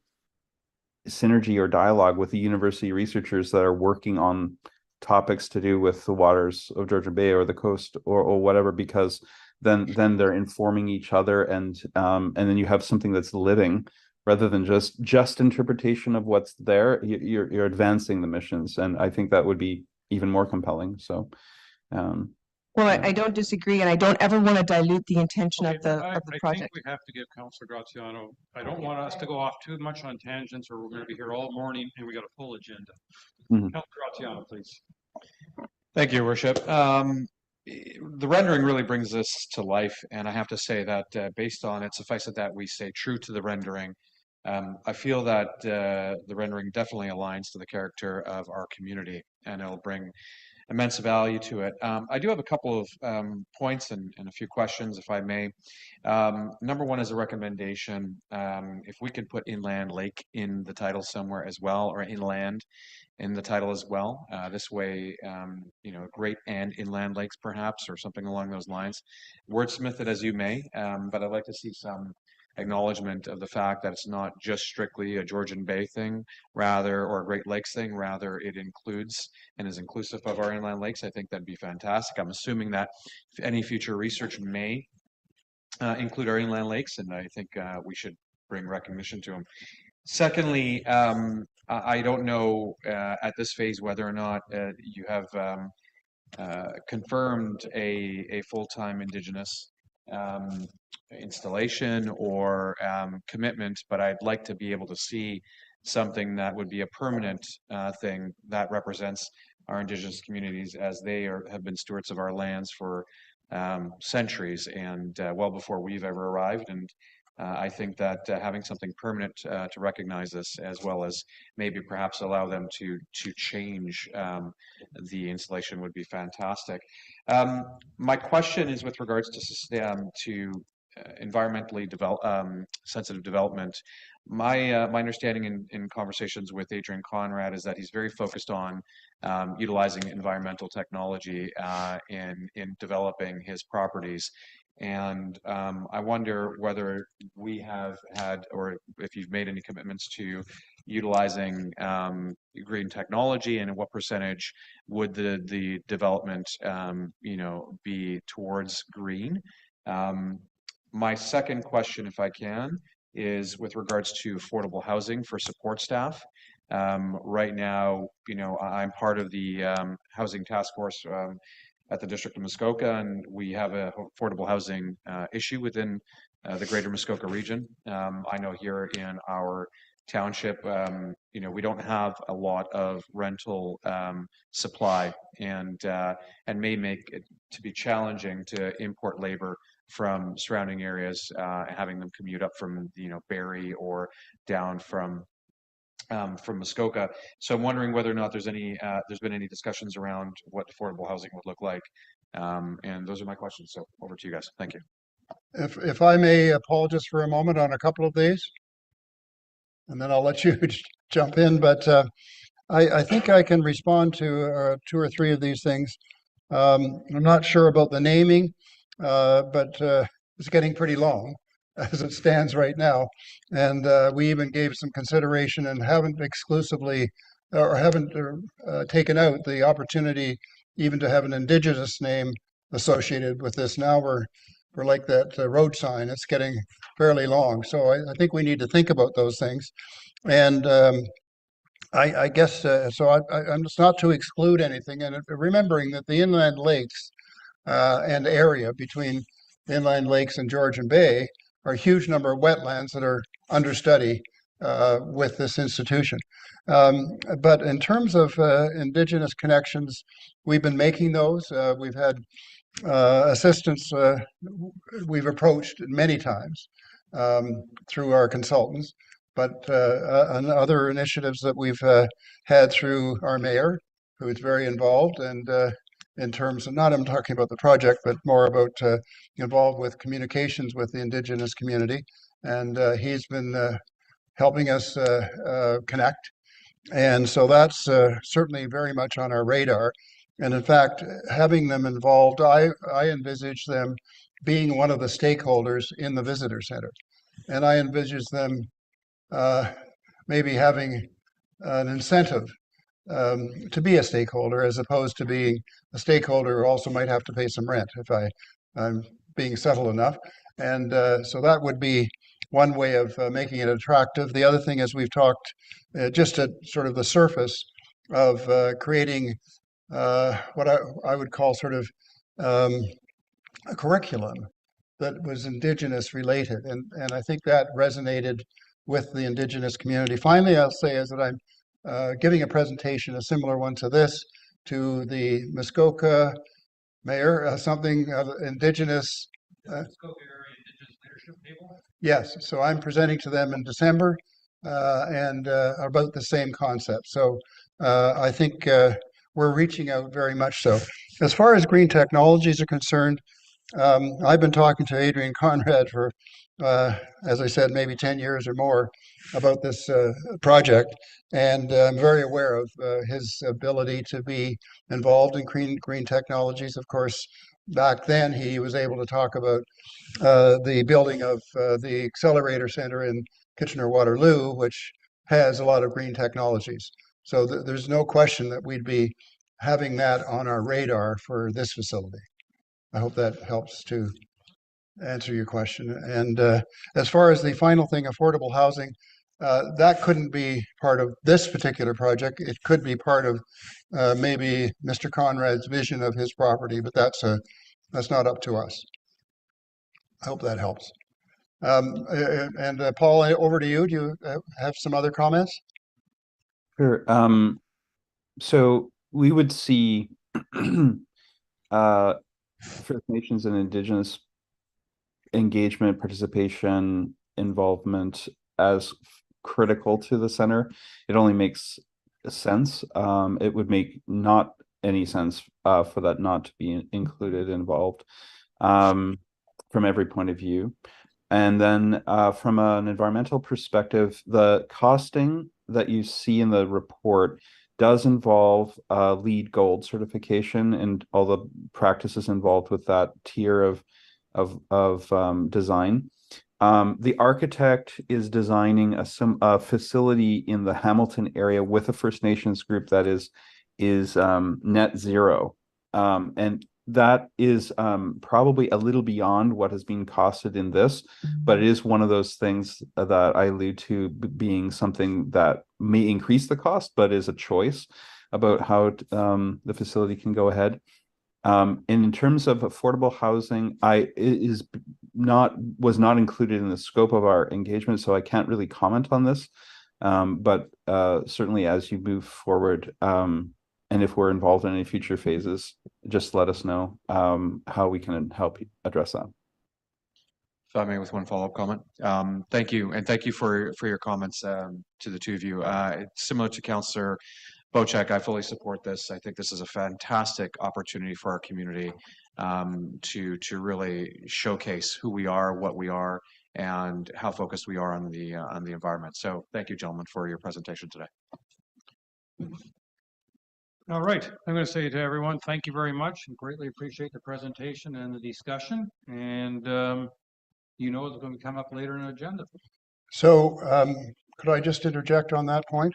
synergy or dialogue with the university researchers that are working on topics to do with the waters of Georgian Bay or the coast or whatever, because then they're informing each other, and then you have something that's living rather than just interpretation of what's there. You're advancing the missions, and I think that would be even more compelling. So well, I don't disagree, and I don't ever want to dilute the intention of the project. I think we have to give Councillor Graziano, I don't want us to go off too much on tangents, or we're going to be here all morning and we got a full agenda. Councillor Graziano, please. Thank you, Your Worship. The rendering really brings this to life, and I have to say that based on it, suffice it that we stay true to the rendering. I feel that the rendering definitely aligns to the character of our community, and it'll bring immense value to it. I do have a couple of points and a few questions, if I may. Number one is a recommendation. If we could put inland lake in the title somewhere as well, or inland in the title as well. This way, great and inland lakes perhaps, or something along those lines. Wordsmith it as you may, but I'd like to see some acknowledgement of the fact that it's not just strictly a Georgian Bay thing, rather, or a Great Lakes thing, rather it includes and is inclusive of our inland lakes. I think that'd be fantastic. I'm assuming that any future research may include our inland lakes, and I think we should bring recognition to them. Secondly, I don't know at this phase whether or not you have confirmed a full-time Indigenous installation or commitment, but I'd like to be able to see something that would be a permanent thing that represents our Indigenous communities, as they have been stewards of our lands for centuries and well before we've ever arrived. And I think that having something permanent to recognize this, as well as maybe perhaps allow them to change the installation, would be fantastic. My question is with regards to environmentally sensitive development. My understanding in conversations with Adrian Conrad is that he's very focused on utilizing environmental technology in developing his properties. And I wonder whether we have had, or if you've made any commitments to utilizing green technology, and what percentage would the development be towards green. My second question, if I can, is with regards to affordable housing for support staff. Right now, I'm part of the housing task force at the District of Muskoka, and we have a affordable housing issue within the greater Muskoka region. I know here in our township, we don't have a lot of rental supply, and may make it to be challenging to import labor from surrounding areas, having them commute up from Barrie or down from Muskoka. So I'm wondering whether or not there's been any discussions around what affordable housing would look like. And those are my questions. So over to you guys. Thank you. If I may, Paul, just for a moment on a couple of these, and then I'll let you jump in. But I think I can respond to 2 or 3 of these things. I'm not sure about the naming, but it's getting pretty long as it stands right now. And we even gave some consideration and haven't exclusively or haven't taken out the opportunity even to have an Indigenous name associated with this. Now we're like that road sign. It's getting fairly long. So I think we need to think about those things. And I guess, so I'm just not to exclude anything. And remembering that the inland lakes and area between inland lakes and Georgian Bay are a huge number of wetlands that are under study with this institution. But in terms of Indigenous connections, we've been making those. We've had assistance we've approached many times through our consultants, but on other initiatives that we've had through our mayor, who is very involved, and in terms of, not I'm talking about the project, but more about involved with communications with the Indigenous community. And he's been helping us connect. And so that's certainly very much on our radar. And in fact, having them involved, I envisage them being one of the stakeholders in the visitor center. And I envisage them maybe having an incentive to be a stakeholder, as opposed to being a stakeholder who also might have to pay some rent, if I'm being subtle enough. And so that would be one way of making it attractive. The other thing is, we've talked just at sort of the surface of creating what I would call sort of a curriculum that was Indigenous related. And I think that resonated with the Indigenous community. Finally, I'll say is that I'm giving a presentation, a similar one to this, to the Muskoka mayor, something Indigenous. Muskoka Area Indigenous Leadership Table? Yes, so I'm presenting to them in December and about the same concept. So I think we're reaching out very much so. As far as green technologies are concerned, I've been talking to Adrian Conrad for, as I said, maybe 10 years or more about this project. And I'm very aware of his ability to be involved in green technologies. Of course, back then he was able to talk about the building of the Accelerator Center in Kitchener-Waterloo, which has a lot of green technologies. So there's no question that we'd be having that on our radar for this facility. I hope that helps to answer your question. And as far as the final thing, affordable housing, that couldn't be part of this particular project. It could be part of maybe Mr. Conrad's vision of his property, but that's not up to us. I hope that helps. And Paul, over to you. Do you have some other comments? Sure. So we would see First Nations and Indigenous engagement, participation, involvement as critical to the center. It only makes sense. It would make not any sense for that not to be included, involved from every point of view. And then from an environmental perspective, the costing that you see in the report does involve LEED Gold certification and all the practices involved with that tier of design. The architect is designing a facility in the Hamilton area with a First Nations group that is net zero, and that is probably a little beyond what has been costed in this, but it is one of those things that I allude to being something that may increase the cost, but is a choice about how the facility can go ahead. And in terms of affordable housing, was not included in the scope of our engagement, so I can't really comment on this. But certainly as you move forward, and if we're involved in any future phases, just let us know how we can help address that. If I may, with one follow-up comment. Thank you, and thank you for your comments to the two of you. Similar to Councillor Bocek, I fully support this. I think this is a fantastic opportunity for our community to really showcase who we are, what we are, and how focused we are on the environment. So thank you, gentlemen, for your presentation today. All right, I'm going to say to everyone, thank you very much, and greatly appreciate the presentation and the discussion. And you know it's going to come up later in the agenda. So could I just interject on that point?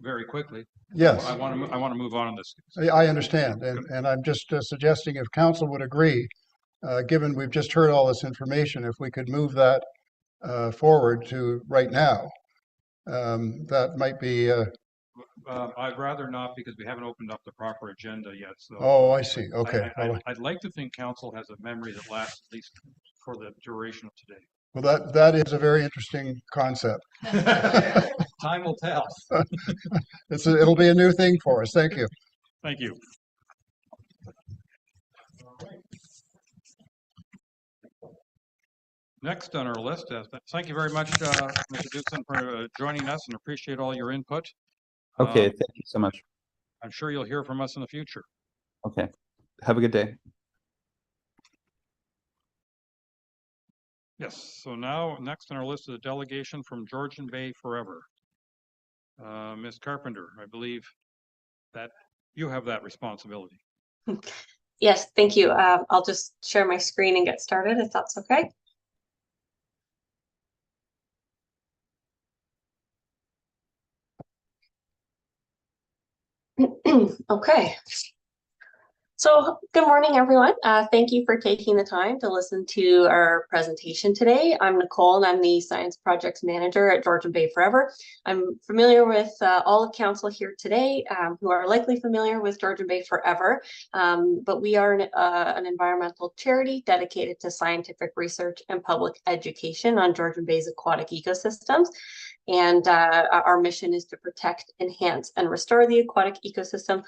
Very quickly. Yes. I want to move on this. I understand, and I'm just suggesting if council would agree, given we've just heard all this information, if we could move that forward to right now, that might be. I'd rather not, because we haven't opened up the proper agenda yet. So. Oh, I see. Okay. I'd like to think council has a memory that lasts at least for the duration of today. Well, that is a very interesting concept. Time will tell. It'll be a new thing for us. Thank you. Thank you. Next on our list, thank you very much, Mr. Dugsin, for joining us, and appreciate all your input. Okay, thank you so much. I'm sure you'll hear from us in the future. Okay, have a good day. Yes, so now next on our list is a delegation from Georgian Bay Forever. Ms. Carpenter, I believe that you have that responsibility. Yes, thank you. I'll just share my screen and get started if that's okay. Okay. So good morning, everyone. Thank you for taking the time to listen to our presentation today. I'm Nicole, and I'm the Science Projects Manager at Georgian Bay Forever. I'm familiar with all of council here today, who are likely familiar with Georgian Bay Forever, but we are an environmental charity dedicated to scientific research and public education on Georgian Bay's aquatic ecosystems. And our mission is to protect, enhance, and restore the aquatic ecosystem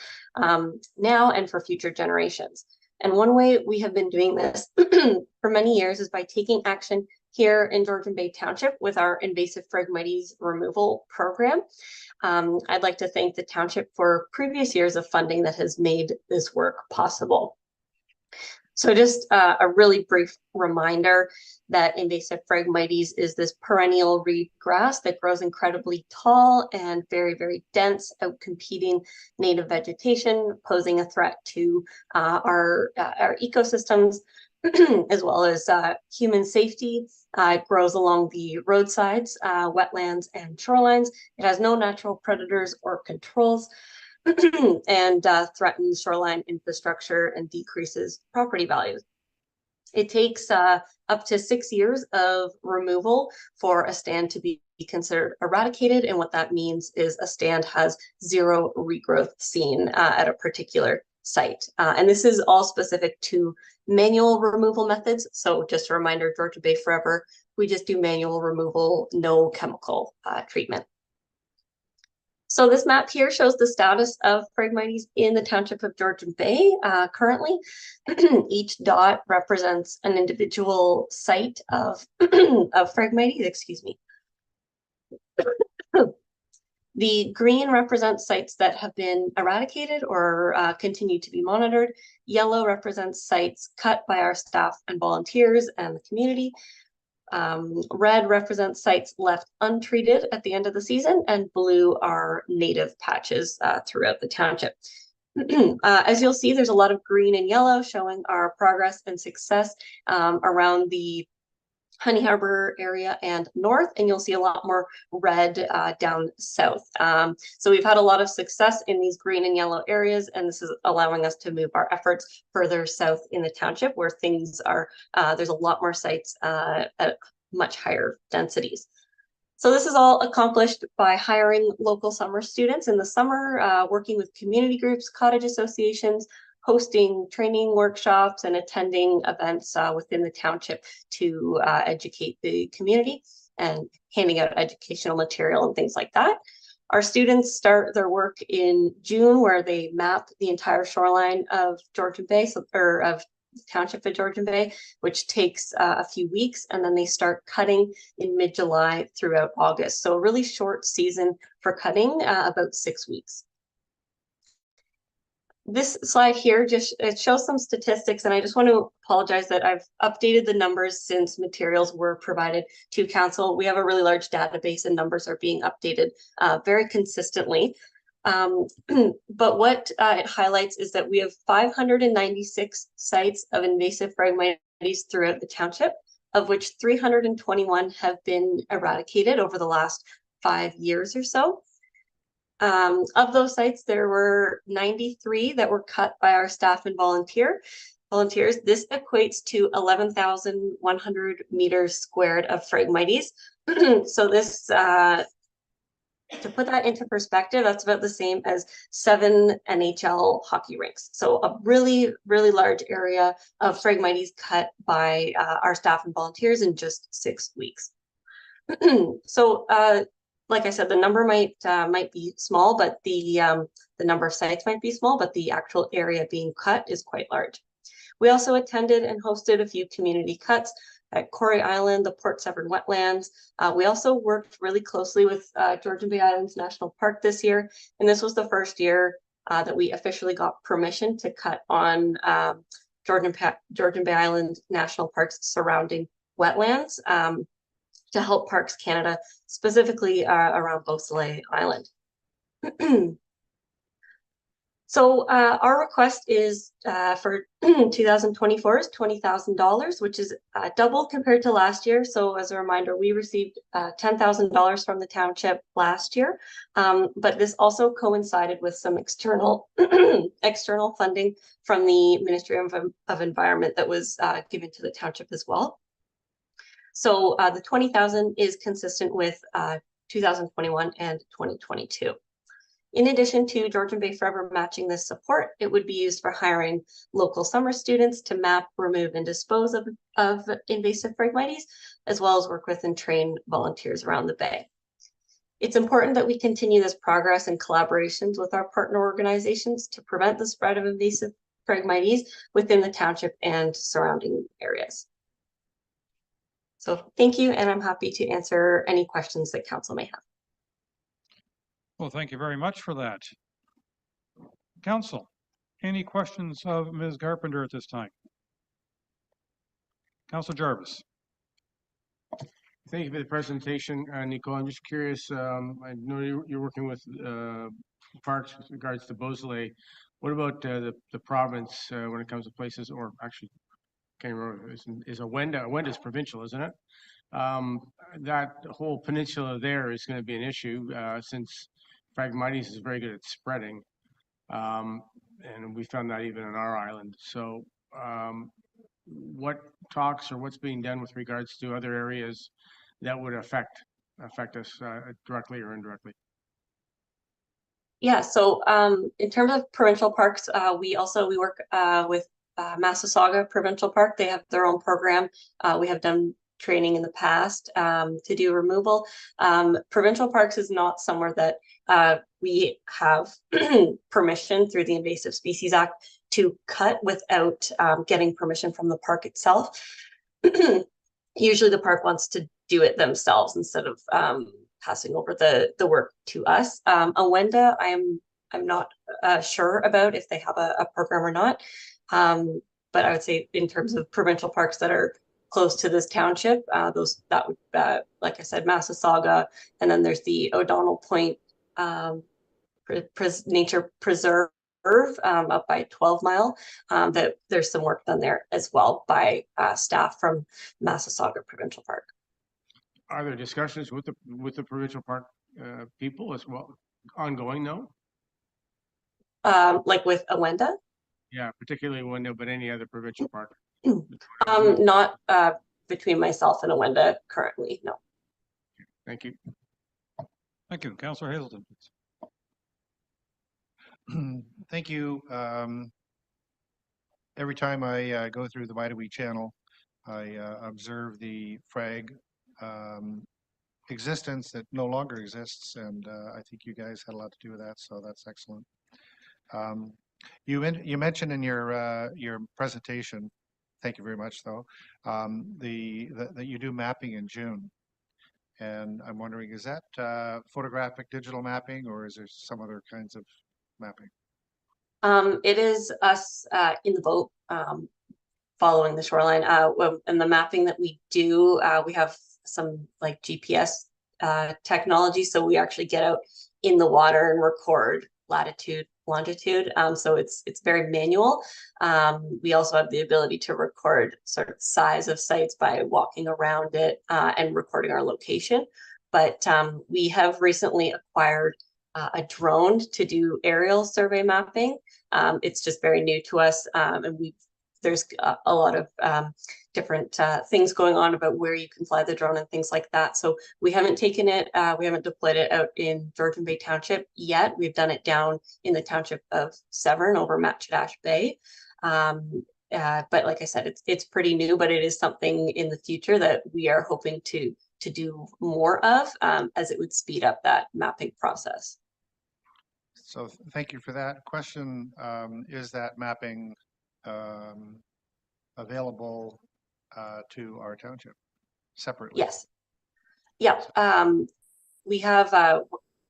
now and for future generations. And one way we have been doing this for many years is by taking action here in Georgian Bay Township with our invasive Phragmites removal program. I'd like to thank the township for previous years of funding that has made this work possible. So just a really brief reminder that invasive Phragmites is this perennial reed grass that grows incredibly tall and very, very dense, outcompeting native vegetation, posing a threat to our ecosystems, as well as human safety. It grows along the roadsides, wetlands, and shorelines. It has no natural predators or controls. And threatens shoreline infrastructure and decreases property values. It takes up to 6 years of removal for a stand to be considered eradicated, and what that means is a stand has zero regrowth seen at a particular site. And this is all specific to manual removal methods. So just a reminder, Georgian Bay Forever, we just do manual removal, no chemical treatment. So this map here shows the status of Phragmites in the township of Georgian Bay currently. Each dot represents an individual site of Phragmites, excuse me. The green represents sites that have been eradicated or continue to be monitored. Yellow represents sites cut by our staff and volunteers and the community. Red represents sites left untreated at the end of the season, and blue are native patches throughout the township. As you'll see, there's a lot of green and yellow showing our progress and success around the Honey Harbor area and north, and you'll see a lot more red down south. So we've had a lot of success in these green and yellow areas, and this is allowing us to move our efforts further south in the township where things are, there's a lot more sites at much higher densities. So this is all accomplished by hiring local summer students in the summer, working with community groups, cottage associations, hosting training workshops, and attending events within the township to educate the community and handing out educational material and things like that. Our students start their work in June, where they map the entire shoreline of Georgian Bay, or of the township of Georgian Bay, which takes a few weeks, and then they start cutting in mid-July throughout August. So a really short season for cutting, about 6 weeks. This slide here it shows some statistics, and I just want to apologize that I've updated the numbers since materials were provided to council. We have a really large database and numbers are being updated very consistently. But what it highlights is that we have 596 sites of invasive Phragmites throughout the township, of which 321 have been eradicated over the last 5 years or so. Of those sites, there were 93 that were cut by our staff and volunteers. This equates to 11,100 meters squared of Phragmites. So this, to put that into perspective, that's about the same as 7 NHL hockey rinks. So a really, really large area of Phragmites cut by our staff and volunteers in just 6 weeks. So, like I said, the number might be small, but the number of sites might be small, but the actual area being cut is quite large. We also attended and hosted a few community cuts at Corey Island, the Port Severn wetlands. We also worked really closely with Georgian Bay Islands National Park this year, and this was the first year that we officially got permission to cut on Georgian Bay Island National Park's surrounding wetlands. To help Parks Canada, specifically around Beausoleil Island. So our request is for 2024 is $20,000, which is double compared to last year. So as a reminder, we received $10,000 from the township last year, but this also coincided with some external external funding from the Ministry of Environment that was given to the township as well. So the 20,000 is consistent with 2021 and 2022. In addition to Georgian Bay Forever matching this support, it would be used for hiring local summer students to map, remove, and dispose of invasive Phragmites, as well as work with and train volunteers around the bay. It's important that we continue this progress and collaborations with our partner organizations to prevent the spread of invasive Phragmites within the township and surrounding areas. So thank you, and I'm happy to answer any questions that council may have. Well, thank you very much for that. Council, any questions of Ms. Carpenter at this time? Councilor Jarvis. Thank you for the presentation, Nicole. I'm just curious, I know you're working with parks with regards to Beausoleil. What about the province when it comes to places, or actually, can't remember, is Wenda's provincial, isn't it? That whole peninsula there is going to be an issue since Phragmites is very good at spreading, and we found that even on our island. So what talks or what's being done with regards to other areas that would affect us directly or indirectly? Yeah, so in terms of provincial parks, we work with Massasauga Provincial Park. They have their own program. We have done training in the past to do removal. Provincial parks is not somewhere that we have permission through the Invasive Species Act to cut without getting permission from the park itself. Usually the park wants to do it themselves instead of passing over the work to us. Wenda, I'm not sure about if they have a program or not. But I would say in terms of provincial parks that are close to this township, that would, like I said, Massasauga, and then there's the O'Donnell Point Nature Preserve up by 12 Mile. That there's some work done there as well by staff from Massasauga Provincial Park. Are there discussions with the provincial park people as well, ongoing though? Like with Wenda? Yeah, particularly Wenda, but any other provincial park? Not between myself and Wenda currently, no. Thank you. Thank you. Councillor Hazelton, please. Thank you. Every time I go through the Maidawee channel, I observe the frag existence that no longer exists, and I think you guys had a lot to do with that, so that's excellent. You mentioned in your presentation, thank you very much, though, that you do mapping in June, and I'm wondering, is that photographic digital mapping, or is there some other kinds of mapping? It is us in the boat following the shoreline. And the mapping that we do, we have some like GPS technology, so we actually get out in the water and record latitude, longitude. So it's very manual. We also have the ability to record sort of size of sites by walking around it and recording our location. But we have recently acquired a drone to do aerial survey mapping. It's just very new to us, and there's a lot of different things going on about where you can fly the drone and things like that. So we haven't taken it, we haven't deployed it out in Georgian Bay Township yet. We've done it down in the township of Severn over Matchedash Bay. But like I said, it's pretty new, but it is something in the future that we are hoping to do more of, as it would speed up that mapping process. So thank you for that question. Is that mapping available to our township separately? Yes. Yeah. We have,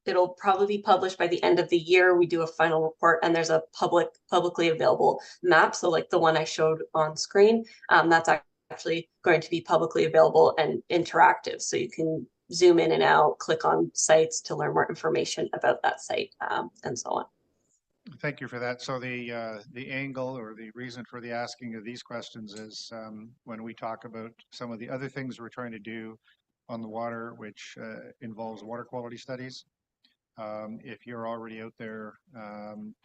it'll probably be published by the end of the year. We do a final report, and there's a publicly available map. So like the one I showed on screen, that's actually going to be publicly available and interactive. So you can zoom in and out, click on sites to learn more information about that site, and so on. Thank you for that. So the angle or the reason for the asking of these questions is when we talk about some of the other things we're trying to do on the water, which involves water quality studies. If you're already out there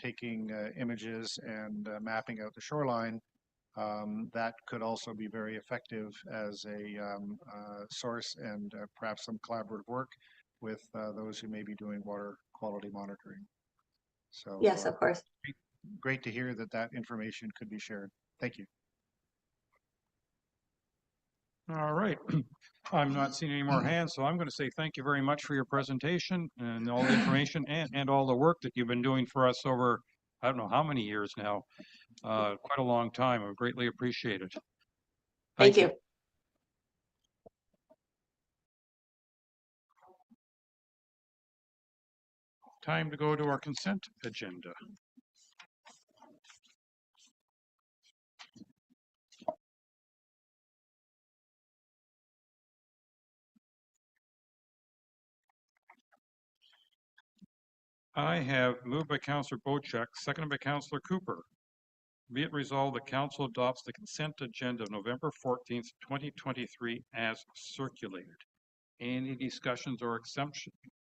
taking images and mapping out the shoreline, that could also be very effective as a source and perhaps some collaborative work with those who may be doing water quality monitoring. So yes, of course. Great to hear that information could be shared. Thank you. All right. I'm not seeing any more hands, so I'm going to say thank you very much for your presentation and all the information and all the work that you've been doing for us over, I don't know how many years now, quite a long time. I greatly appreciate it. Thank you. Time to go to our consent agenda. I have moved by Councillor Bochek, seconded by Councillor Cooper. Be it resolved that Council adopts the consent agenda of November 14th, 2023 as circulated. Any discussions or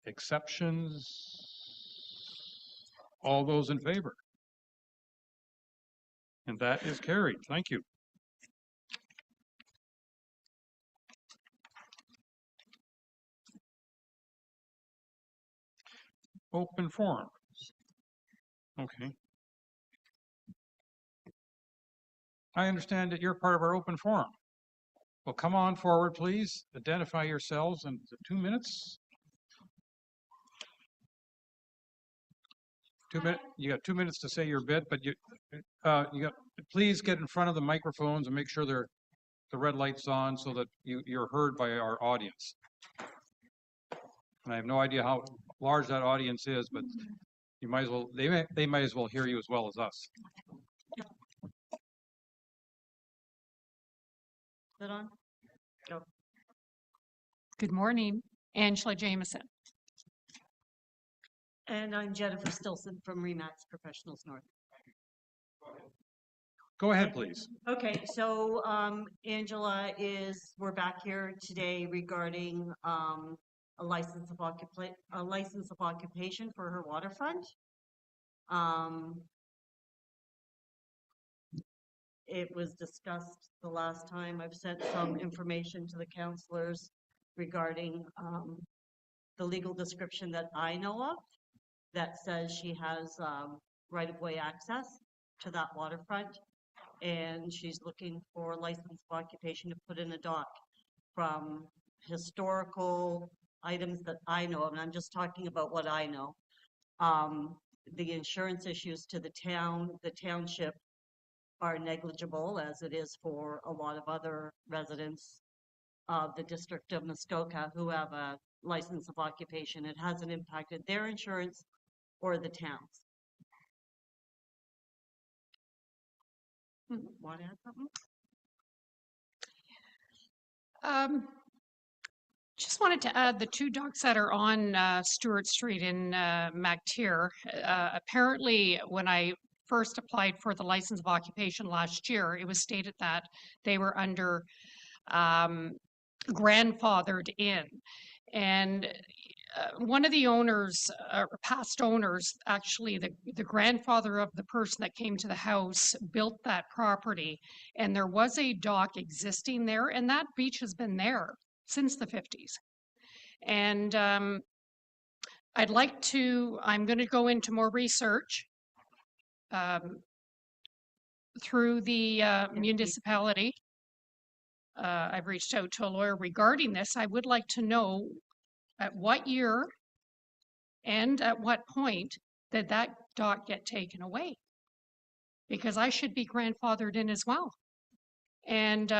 exceptions? All those in favor? And that is carried. Thank you. Open forum. Okay. I understand that you're part of our open forum. Well, come on forward, please. Identify yourselves in 2 minutes. 2 minutes. You got 2 minutes to say your bit, but you got. Please get in front of the microphones and make sure the red light's on so that you're heard by our audience. And I have no idea how large that audience is, but you might as well. They might as well hear you as well as us. Is it on? Go. Good morning, Angela Jameson. And I'm Jennifer Stilson from Remax Professionals North. Go ahead, please. Okay, so Angela we're back here today regarding a license of occupation for her waterfront. It was discussed the last time. I've sent some information to the councillors regarding the legal description that I know of that says she has right-of-way access to that waterfront. And she's looking for a license of occupation to put in a dock. From historical items that I know of, and I'm just talking about what I know. The insurance issues to the township are negligible, as it is for a lot of other residents of the district of Muskoka who have a license of occupation. It hasn't impacted their insurance or the town's. Want to add something? Just wanted to add the 2 docks that are on Stewart Street in Mactier. Apparently, when I first applied for the license of occupation last year, it was stated that they were under grandfathered in. And one of the owners, past owners, actually the grandfather of the person that came to the house built that property, and there was a dock existing there, and that beach has been there since the 50s. And I'm going to go into more research through the municipality. I've reached out to a lawyer regarding this. I would like to know at what year and at what point did that dock get taken away? Because I should be grandfathered in as well. And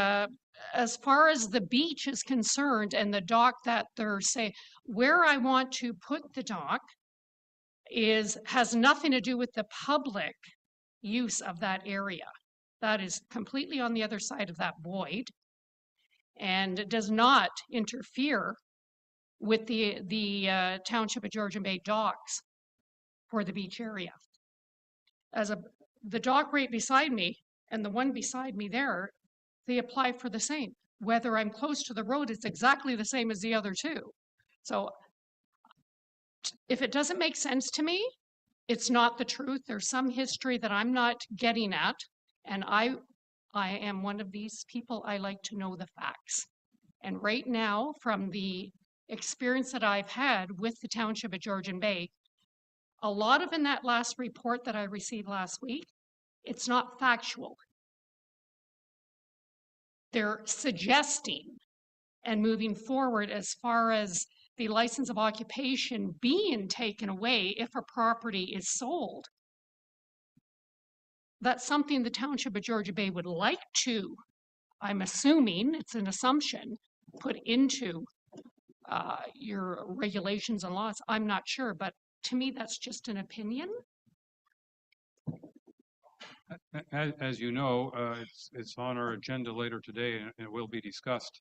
as far as the beach is concerned and the dock that they're saying, where I want to put the dock has nothing to do with the public use of that area. That is completely on the other side of that void, and it does not interfere with the Township of Georgian Bay docks for the beach area. The dock right beside me and the one beside me there, they apply for the same. Whether I'm close to the road, it's exactly the same as the other 2. So if it doesn't make sense to me, it's not the truth. There's some history that I'm not getting at, and I am one of these people. I like to know the facts. And right now, from the experience that I've had with the Township of Georgian Bay, a lot of in that last report that I received last week, it's not factual. They're suggesting and moving forward as far as the license of occupation being taken away if a property is sold. That's something the Township of Georgian Bay would like to, I'm assuming, it's an assumption, put into your regulations and laws. I'm not sure, but to me, that's just an opinion. As you know, it's on our agenda later today, and it will be discussed.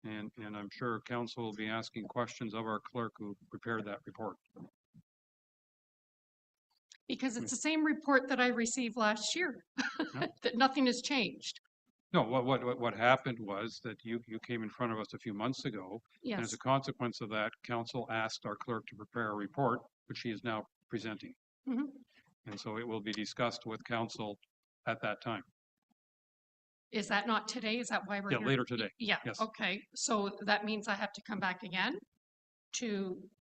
And I'm sure council will be asking questions of our clerk who prepared that report. Because it's the same report that I received last year, that nothing has changed. No, what happened was that you came in front of us a few months ago, Yes. and as a consequence of that, council asked our clerk to prepare a report, which she is now presenting. Mm-hmm. And so it will be discussed with council at that time. Is that not today? Is that why we're here? Later today. Yeah, Yes. okay. So that means I have to come back again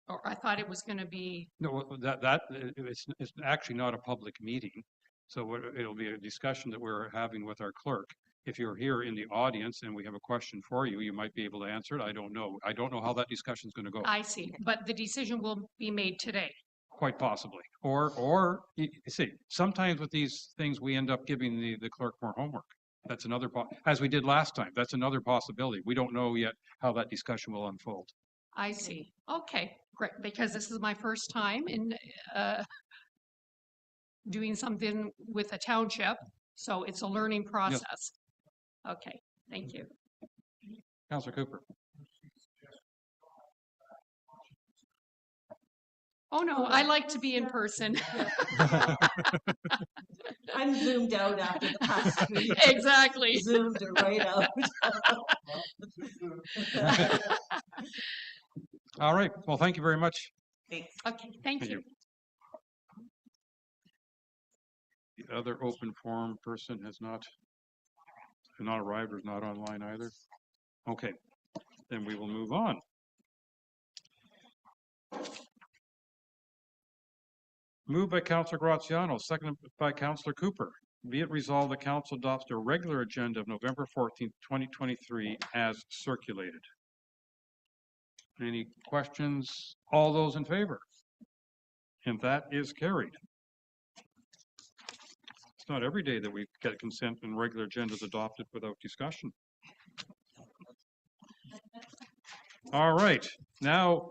or I thought it was going to be. No, it's actually not a public meeting. So it'll be a discussion that we're having with our clerk. If you're here in the audience and we have a question for you, you might be able to answer it. I don't know. I don't know how that discussion is going to go. I see, but the decision will be made today. Quite possibly. Or you see, sometimes with these things, we end up giving the clerk more homework. That's another, as we did last time, that's another possibility. We don't know yet how that discussion will unfold. I see. Okay, great. Because this is my first time in doing something with a township. So it's a learning process. Yes. Okay, thank you. Councillor Cooper. Oh, no, I like to be in person. I'm zoomed out after the past week. Exactly. Zoomed right out. All right. Well, thank you very much. Thanks. Okay, thank you. The other open forum person has not arrived or is not online either. Okay, then we will move on. Moved by Councillor Graziano, seconded by Councillor Cooper. Be it resolved, the council adopts the regular agenda of November 14th, 2023 as circulated. Any questions? All those in favor? And that is carried. It's not every day that we get consent and regular agendas adopted without discussion. All right, now,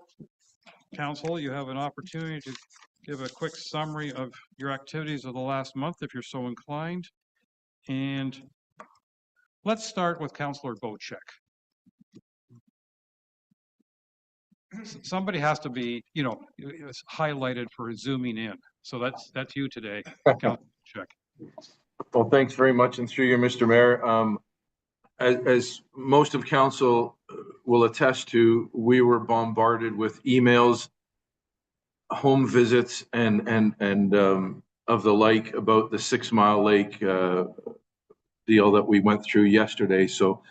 council, you have an opportunity to give a quick summary of your activities of the last month, if you're so inclined. And let's start with Councillor Bocek. Somebody has to be, you know, it's highlighted for zooming in. So that's you today, Councillor Bocek. Well, thanks very much, and through you, Mr. Mayor. As most of council will attest to, we were bombarded with emails, home visits, and of the like about the 6 Mile Lake deal that we went through yesterday. So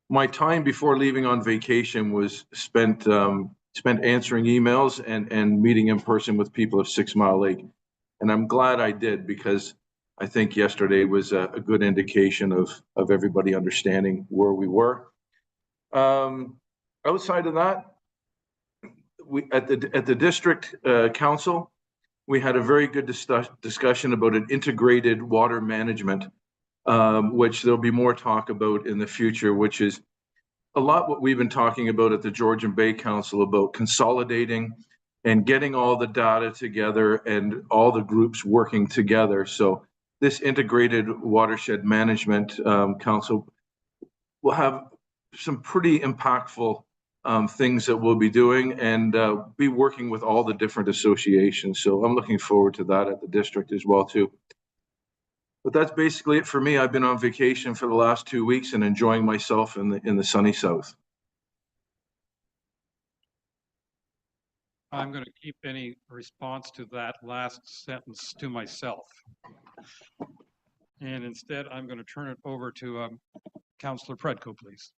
my time before leaving on vacation was spent answering emails and meeting in person with people of 6 Mile Lake, and I'm glad I did, because I think yesterday was a good indication of everybody understanding where we were. Outside of that, we at the district council, we had a very good discussion about an integrated water management, which there'll be more talk about in the future, which is a lot what we've been talking about at the Georgian Bay Council about consolidating and getting all the data together and all the groups working together. So this integrated watershed management council will have some pretty impactful things that we'll be doing, and be working with all the different associations. So I'm looking forward to that at the district as well too. But that's basically it for me. I've been on vacation for the last 2 weeks and enjoying myself in the sunny south. I'm going to keep any response to that last sentence to myself. And instead, I'm going to turn it over to Councillor Predko, please.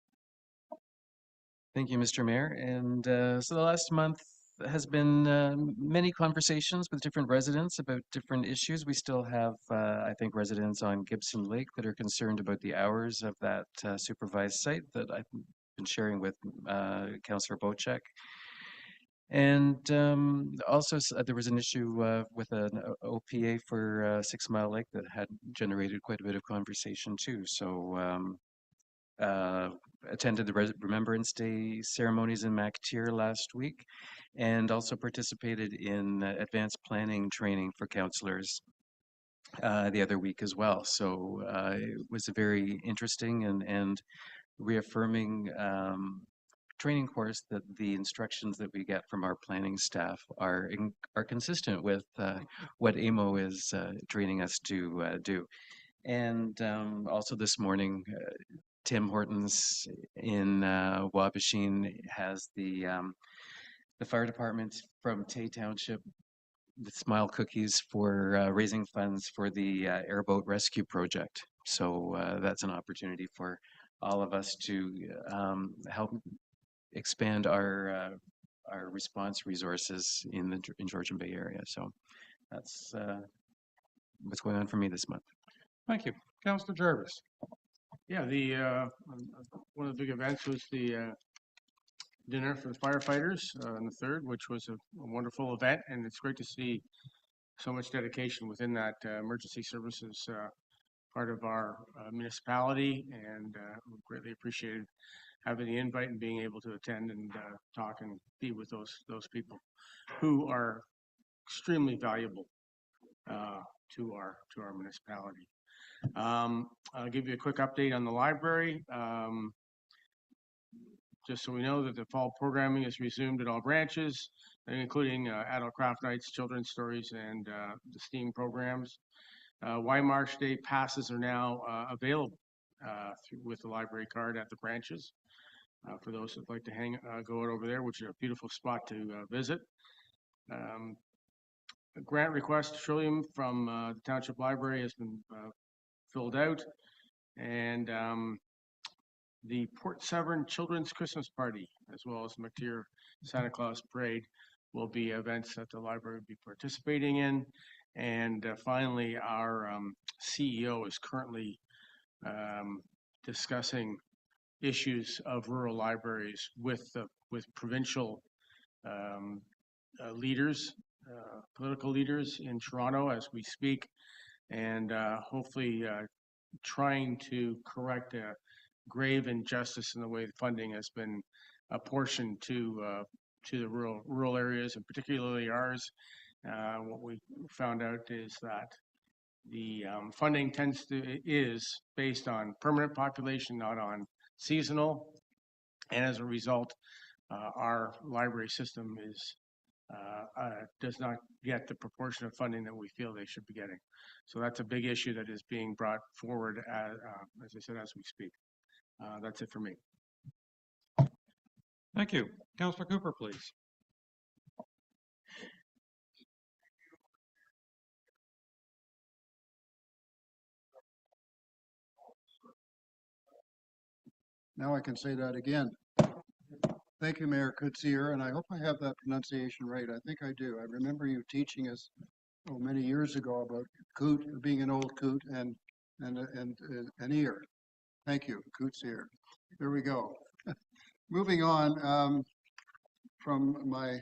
Thank you, Mr. Mayor. And so the last month has been many conversations with different residents about different issues. We still have, I think, residents on Gibson Lake that are concerned about the hours of that supervised site that I've been sharing with Councillor Bocek. And also there was an issue with an OPA for 6 Mile Lake that had generated quite a bit of conversation too. So attended the Remembrance Day ceremonies in MacTier last week, and also participated in advanced planning training for councillors the other week as well. So it was a very interesting and reaffirming training course that the instructions that we get from our planning staff are consistent with what AMO is training us to do. And also this morning, Tim Hortons in Wabashine has the fire department from Tay Township with Smile Cookies for raising funds for the airboat rescue project. So that's an opportunity for all of us to help expand our response resources in Georgian Bay area. So that's what's going on for me this month. Thank you. Councillor Jarvis. Yeah, one of the big events was the dinner for the firefighters on the 3rd, which was a wonderful event, and it's great to see so much dedication within that emergency services part of our municipality, and greatly appreciated having the invite and being able to attend and talk and be with those people who are extremely valuable to our municipality. I'll give you a quick update on the library. Just so we know that the fall programming is resumed at all branches, including adult craft nights, children's stories, and the STEAM programs. March Day passes are now available with the library card at the branches. For those that like to go out over there, which is a beautiful spot to visit. A grant request, Trillium, from the Township Library has been filled out, and the Port Severn Children's Christmas Party, as well as MacTier Santa Claus Parade, will be events that the library will be participating in. And finally, our CEO is currently discussing issues of rural libraries with provincial leaders, political leaders in Toronto as we speak, and hopefully trying to correct a grave injustice in the way the funding has been apportioned to the rural areas, and particularly ours. What we found out is that the funding is based on permanent population, not on seasonal, and as a result, our library system does not get the proportion of funding that we feel they should be getting. So that's a big issue that is being brought forward, as I said, as we speak. That's it for me. Thank you. Councillor Cooper, please. Now I can say that again. Thank you, Mayor Kutsier, and I hope I have that pronunciation right. I think I do. I remember you teaching us many years ago about coot, being an old coot, and an ear. Thank you, Kutsier. There we go. Moving on from my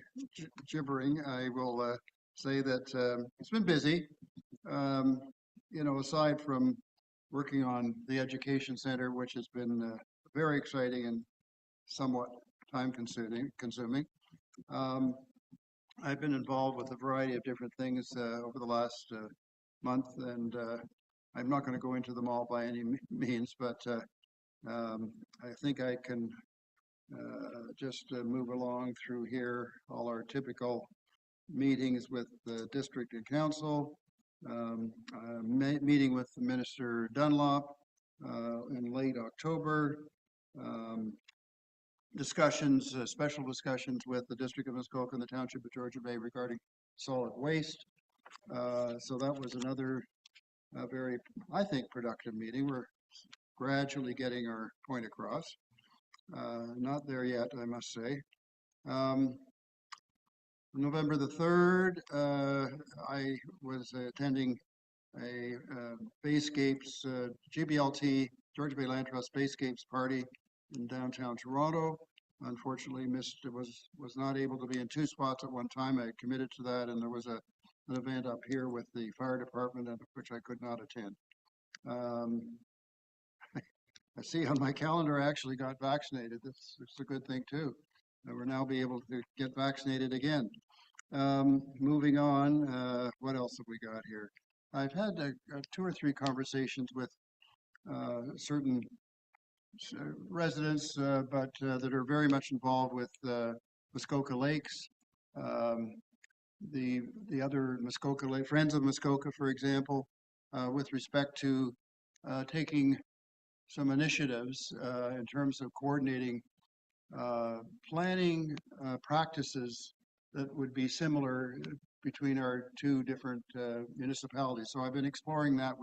gibbering, I will say that it's been busy. You know, aside from working on the Education Center, which has been very exciting and somewhat time consuming. I've been involved with a variety of different things over the last month, and I'm not going to go into them all by any means, but I think I can just move along through here. All our typical meetings with the district and council, meeting with Minister Dunlop in late October, discussions, special discussions with the District of Muskoka and the Township of Georgian Bay regarding solid waste. So that was another very, I think, productive meeting. We're gradually getting our point across. Not there yet, I must say. November the 3rd, I was attending a Bayscapes, GBLT, Georgian Bay Land Trust Bayscapes party in downtown Toronto. Unfortunately, was not able to be in two spots at one time. I committed to that, and there was an event up here with the fire department, which I could not attend. I see on my calendar I actually got vaccinated. It's a good thing too. We're now be able to get vaccinated again. Moving on, what else have we got here? I've had 2 or 3 conversations with certain residents, but that are very much involved with Muskoka Lakes. The other Muskoka Lake, Friends of Muskoka, for example, with respect to taking some initiatives in terms of coordinating planning practices that would be similar between our 2 different municipalities. So I've been exploring that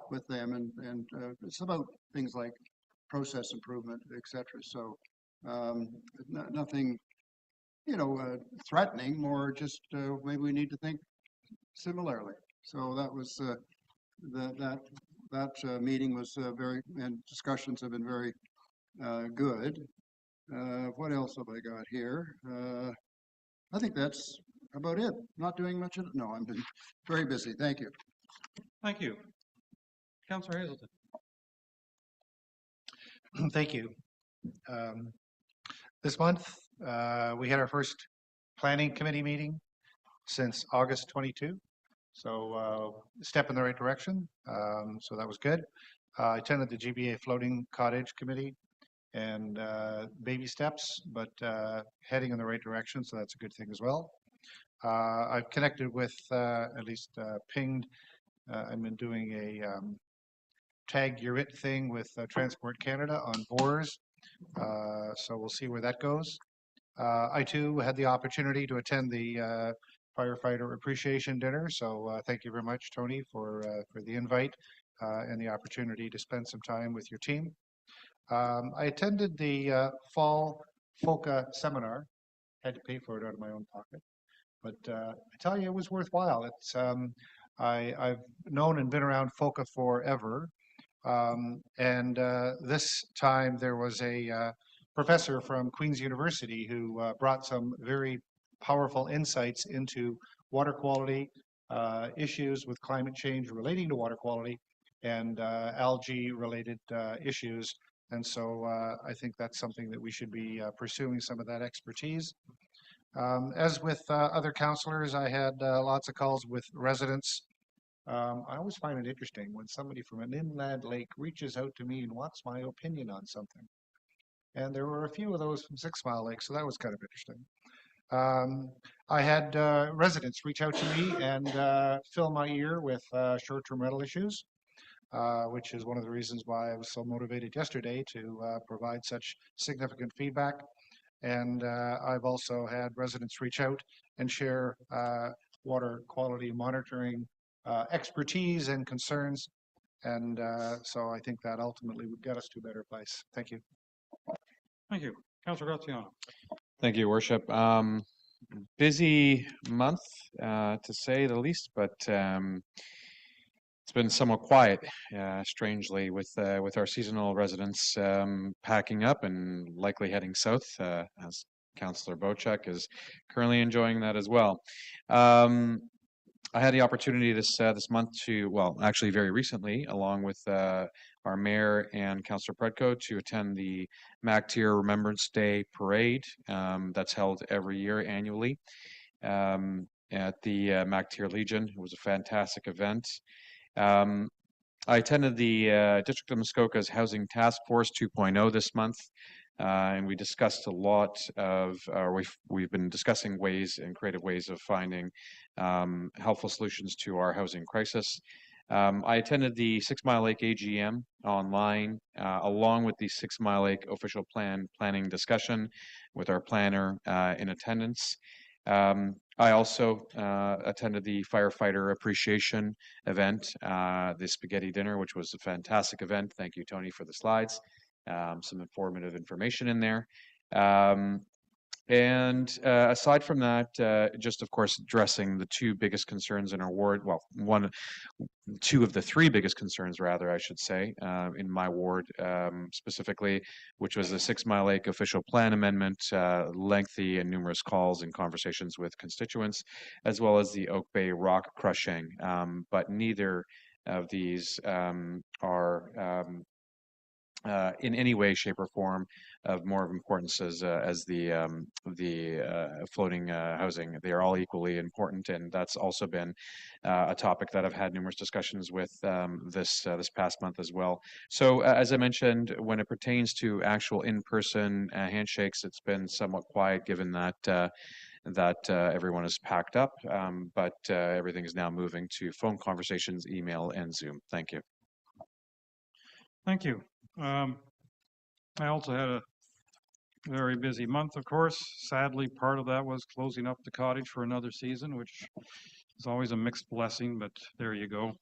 with them, and it's about things like process improvement, etc. So nothing, threatening, more just maybe we need to think similarly. So that was that meeting was very, and discussions have been very good. What else have I got here? I think that's about it. Not doing much of it. No, I've been very busy. Thank you. Thank you. Councillor Hazelton. Thank you. This month, we had our first planning committee meeting since August 22. So step in the right direction. So that was good. I attended the GBA floating cottage committee, and baby steps, but heading in the right direction. So that's a good thing as well. I've connected with, at least pinged, I've been doing a tag your it thing with Transport Canada on bores. So we'll see where that goes. I too had the opportunity to attend the firefighter appreciation dinner. So thank you very much, Tony, for the invite and the opportunity to spend some time with your team. I attended the fall FOCA seminar, had to pay for it out of my own pocket. But I tell you, it was worthwhile. I've known and been around FOCA forever. And this time there was a professor from Queen's University who brought some very powerful insights into water quality issues with climate change relating to water quality and algae related issues. And so I think that's something that we should be pursuing some of that expertise. As with other counselors, I had lots of calls with residents. I always find it interesting when somebody from an inland lake reaches out to me and wants my opinion on something. And there were a few of those from 6 Mile Lake, so that was kind of interesting. I had residents reach out to me and fill my ear with short-term rental issues, which is one of the reasons why I was so motivated yesterday to provide such significant feedback. And I've also had residents reach out and share water quality monitoring expertise and concerns. And so I think that ultimately would get us to a better place. Thank you. Thank you. Councillor Graziano. Thank you, Worship. Busy month, to say the least, but it's been somewhat quiet, strangely, with our seasonal residents packing up and likely heading south, as Councillor Bochek is currently enjoying that as well. I had the opportunity this month to, well, actually very recently, along with our mayor and Councillor Predko, to attend the MacTier Remembrance Day Parade that's held every year annually at the MacTier Legion. It was a fantastic event. I attended the District of Muskoka's Housing Task Force 2.0 this month. And we discussed a lot of, we've been discussing ways and creative ways of finding helpful solutions to our housing crisis. I attended the 6 Mile Lake AGM online, along with the 6 Mile Lake official planning discussion with our planner in attendance. I also attended the firefighter appreciation event, the spaghetti dinner, which was a fantastic event. Thank you, Tony, for the slides. Some informative information in there. And aside from that, just of course addressing the two biggest concerns in our ward, well, two of the three biggest concerns, rather, I should say, in my ward specifically, which was the 6 Mile Lake official plan amendment, lengthy and numerous calls and conversations with constituents, as well as the Oak Bay rock crushing. But neither of these are in any way, shape, or form of more of importance as the floating housing. They are all equally important, and that's also been a topic that I've had numerous discussions with this past month as well. So as I mentioned, when it pertains to actual in-person handshakes, it's been somewhat quiet given that everyone is packed up, but everything is now moving to phone conversations, email, and Zoom. Thank you. Thank you. I also had a very busy month, of course. Sadly, part of that was closing up the cottage for another season, which is always a mixed blessing, but there you go.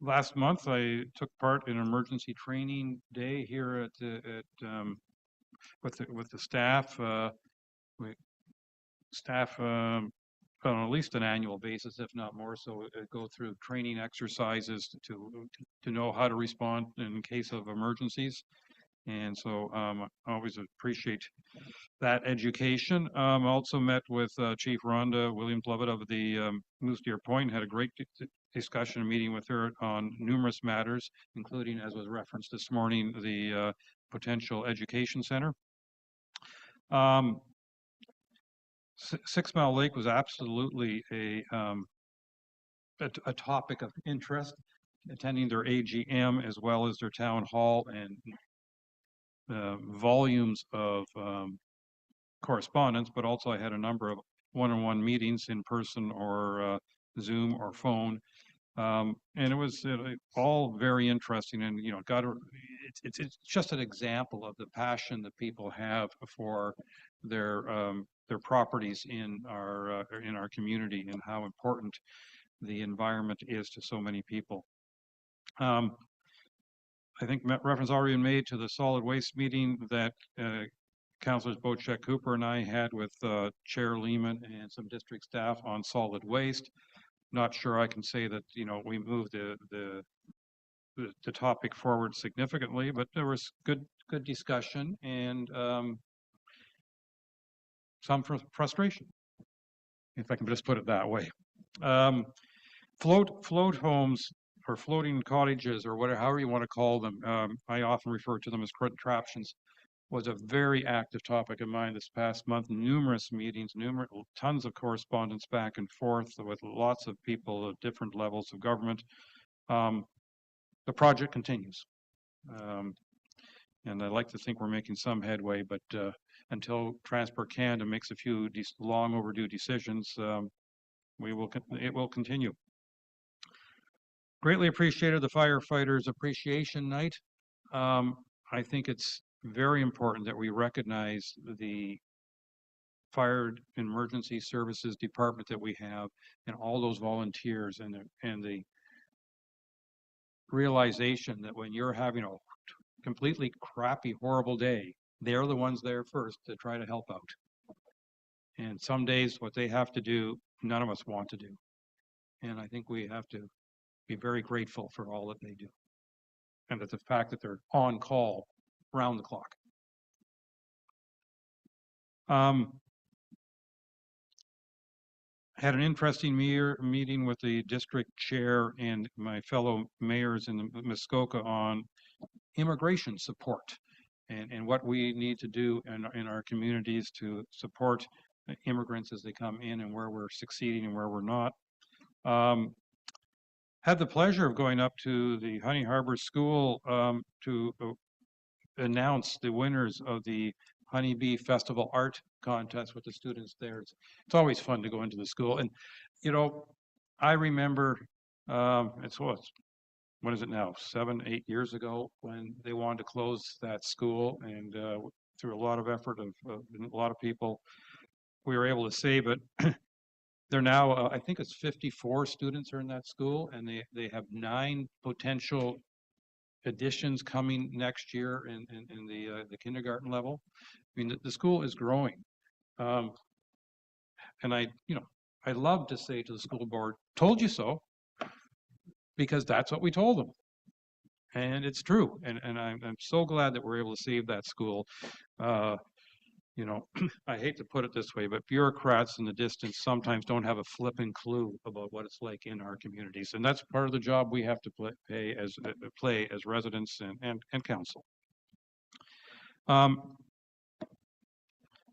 Last month, I took part in an emergency training day here with the staff. Staff on at least an annual basis, if not more so, go through training exercises to know how to respond in case of emergencies. And so I always appreciate that education. I also met with Chief Rhonda Williams Lovett of the Moose Deer Point, had a great discussion, meeting with her on numerous matters, including, as was referenced this morning, the potential education center. 6 Mile Lake was absolutely a topic of interest, attending their AGM as well as their town hall, and volumes of correspondence, but also I had a number of one-on-one meetings in person or Zoom or phone. And it was all very interesting, and it's just an example of the passion that people have for their properties in our community and how important the environment is to so many people. I think reference already been made to the solid waste meeting that Councilors Cheque Cooper and I had with Chair Lehman and some district staff on solid waste. Not sure I can say that, you know, we moved the topic forward significantly, but there was good discussion and some frustration, if I can just put it that way. Float homes or floating cottages or whatever, however you want to call them, I often refer to them as contraptions, was a very active topic of mine this past month. Numerous meetings, tons of correspondence back and forth with lots of people at different levels of government. The project continues. And I like to think we're making some headway, but until Transport Canada makes a few long overdue decisions, it will continue. Greatly appreciated the Firefighters Appreciation Night. I think it's very important that we recognize the fire emergency services department that we have and all those volunteers and the realization that when you're having a completely crappy, horrible day, they're the ones there first to try to help out. And some days what they have to do, none of us want to do. And I think we have to be very grateful for all that they do. And that the fact that they're on call round the clock. Had an interesting meeting with the district chair and my fellow mayors in Muskoka on immigration support and what we need to do in our communities to support immigrants as they come in and where we're succeeding and where we're not. Had the pleasure of going up to the Honey Harbor School to announce the winners of the Honeybee Festival Art Contest with the students there. It's always fun to go into the school. And, you know, I remember, what is it now, 7, 8 years ago when they wanted to close that school, and through a lot of effort of a lot of people, we were able to save it. They're now, I think it's 54 students are in that school, and they have 9 potential additions coming next year in the kindergarten level. I mean, the school is growing. And I love to say to the school board, told you so, because that's what we told them. And it's true. And I'm so glad that we're able to save that school. You know, I hate to put it this way, but bureaucrats in the distance sometimes don't have a flipping clue about what it's like in our communities. And that's part of the job we have to play as residents and council. I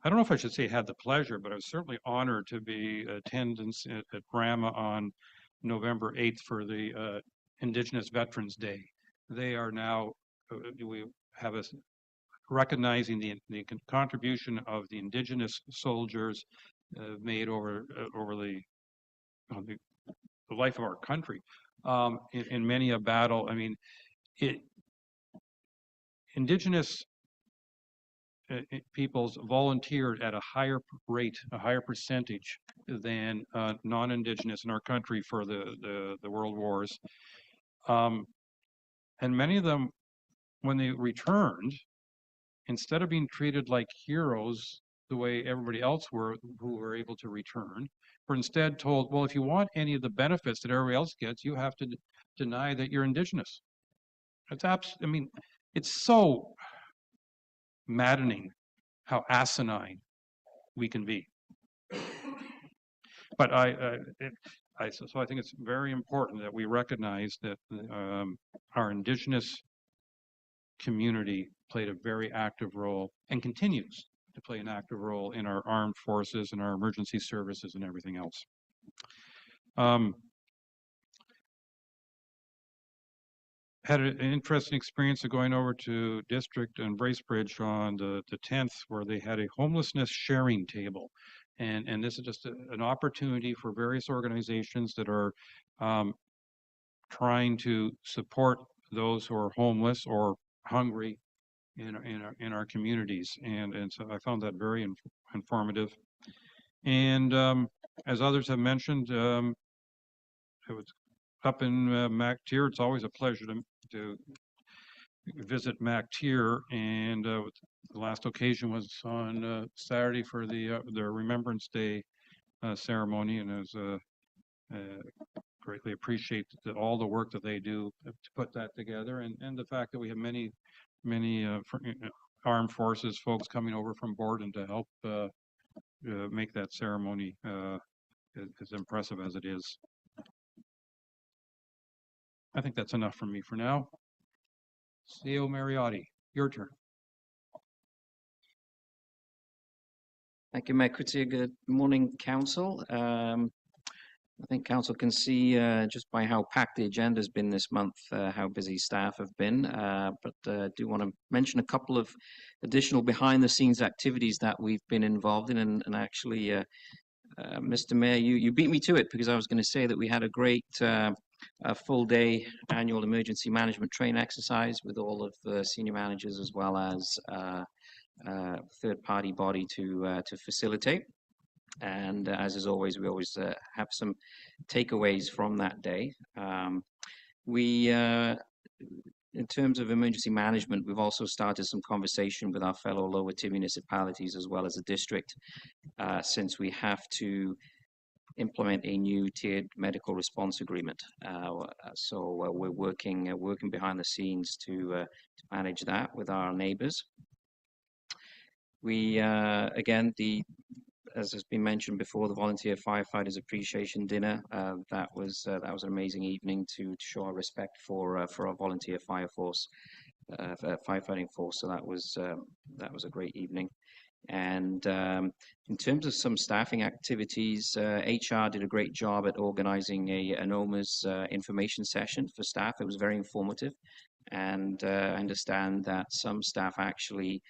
don't know if I should say had the pleasure, but I was certainly honored to be attendance at Brahma on November 8th for the Indigenous Veterans Day. They are now, we have a recognizing the contribution of the Indigenous soldiers made over the life of our country in many a battle. I mean, Indigenous peoples volunteered at a higher rate, a higher percentage than non-Indigenous in our country for the world wars. And many of them, when they returned, instead of being treated like heroes the way everybody else who were able to return, were instead told, well, if you want any of the benefits that everybody else gets, you have to deny that you're Indigenous. I mean, it's so maddening how asinine we can be. But so I think it's very important that we recognize that our Indigenous community played a very active role and continues to play an active role in our armed forces and our emergency services and everything else. Had an interesting experience of going over to District and Bracebridge on the 10th, where they had a homelessness sharing table. And this is just an opportunity for various organizations that are trying to support those who are homeless or hungry in our communities. And so I found that very informative. And as others have mentioned, it was up in MacTier. It's always a pleasure to visit MacTier, and The last occasion was on Saturday for their Remembrance Day ceremony, and it was greatly appreciate all the work that they do to put that together, and the fact that we have many armed forces folks coming over from Borden to help make that ceremony as impressive as it is. I think that's enough from me for now. CEO Mariotti, your turn. Thank you, Mayor Coutier. Good morning, Council. I think Council can see just by how packed the agenda has been this month, how busy staff have been. But I do want to mention a couple of additional behind-the-scenes activities that we've been involved in. And actually, Mr. Mayor, you beat me to it, because I was going to say that we had a great full-day annual emergency management training exercise with all of the senior managers as well as third-party body to facilitate. And as is always, we always have some takeaways from that day. In terms of emergency management, we've also started some conversation with our fellow lower tier municipalities as well as the district, since we have to implement a new tiered medical response agreement. So we're working behind the scenes to manage that with our neighbors. We again, as has been mentioned before, the Volunteer Firefighters Appreciation Dinner. That was an amazing evening to show our respect for our volunteer fire force, firefighting force. So that was a great evening. And in terms of some staffing activities, HR did a great job at organizing an OMA's information session for staff. It was very informative, and I understand that some staff actually,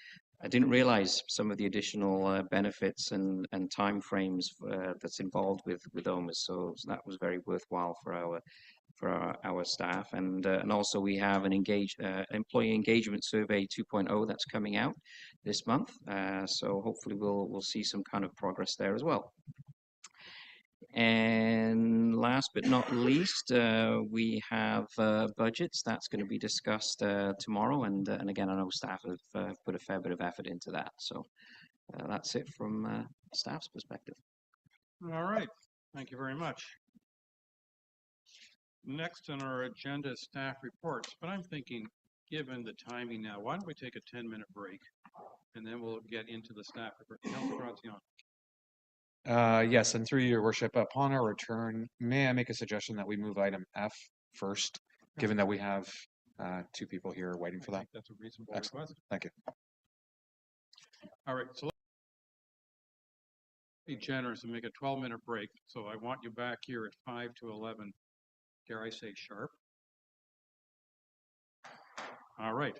I didn't realize some of the additional benefits and time frames that's involved with OMAs. So that was very worthwhile for our staff. And also we have an employee engagement survey 2.0 that's coming out this month. So hopefully we'll see some kind of progress there as well. And last but not least, we have budgets that's going to be discussed tomorrow, and again, I know staff have put a fair bit of effort into that. So that's it from staff's perspective. All right, thank you very much. Next on our agenda is staff reports, but I'm thinking, given the timing now, why don't we take a 10-minute break, and then we'll get into the staff report. Councilor Graziano. Yes, and through your worship, upon our return, may I make a suggestion that we move item F first, given that we have two people here waiting for that? That's a reasonable Excellent. request. Thank you. All right, so let's be generous and make a 12-minute break. So I want you back here at 5 to 11, dare I say sharp. All right.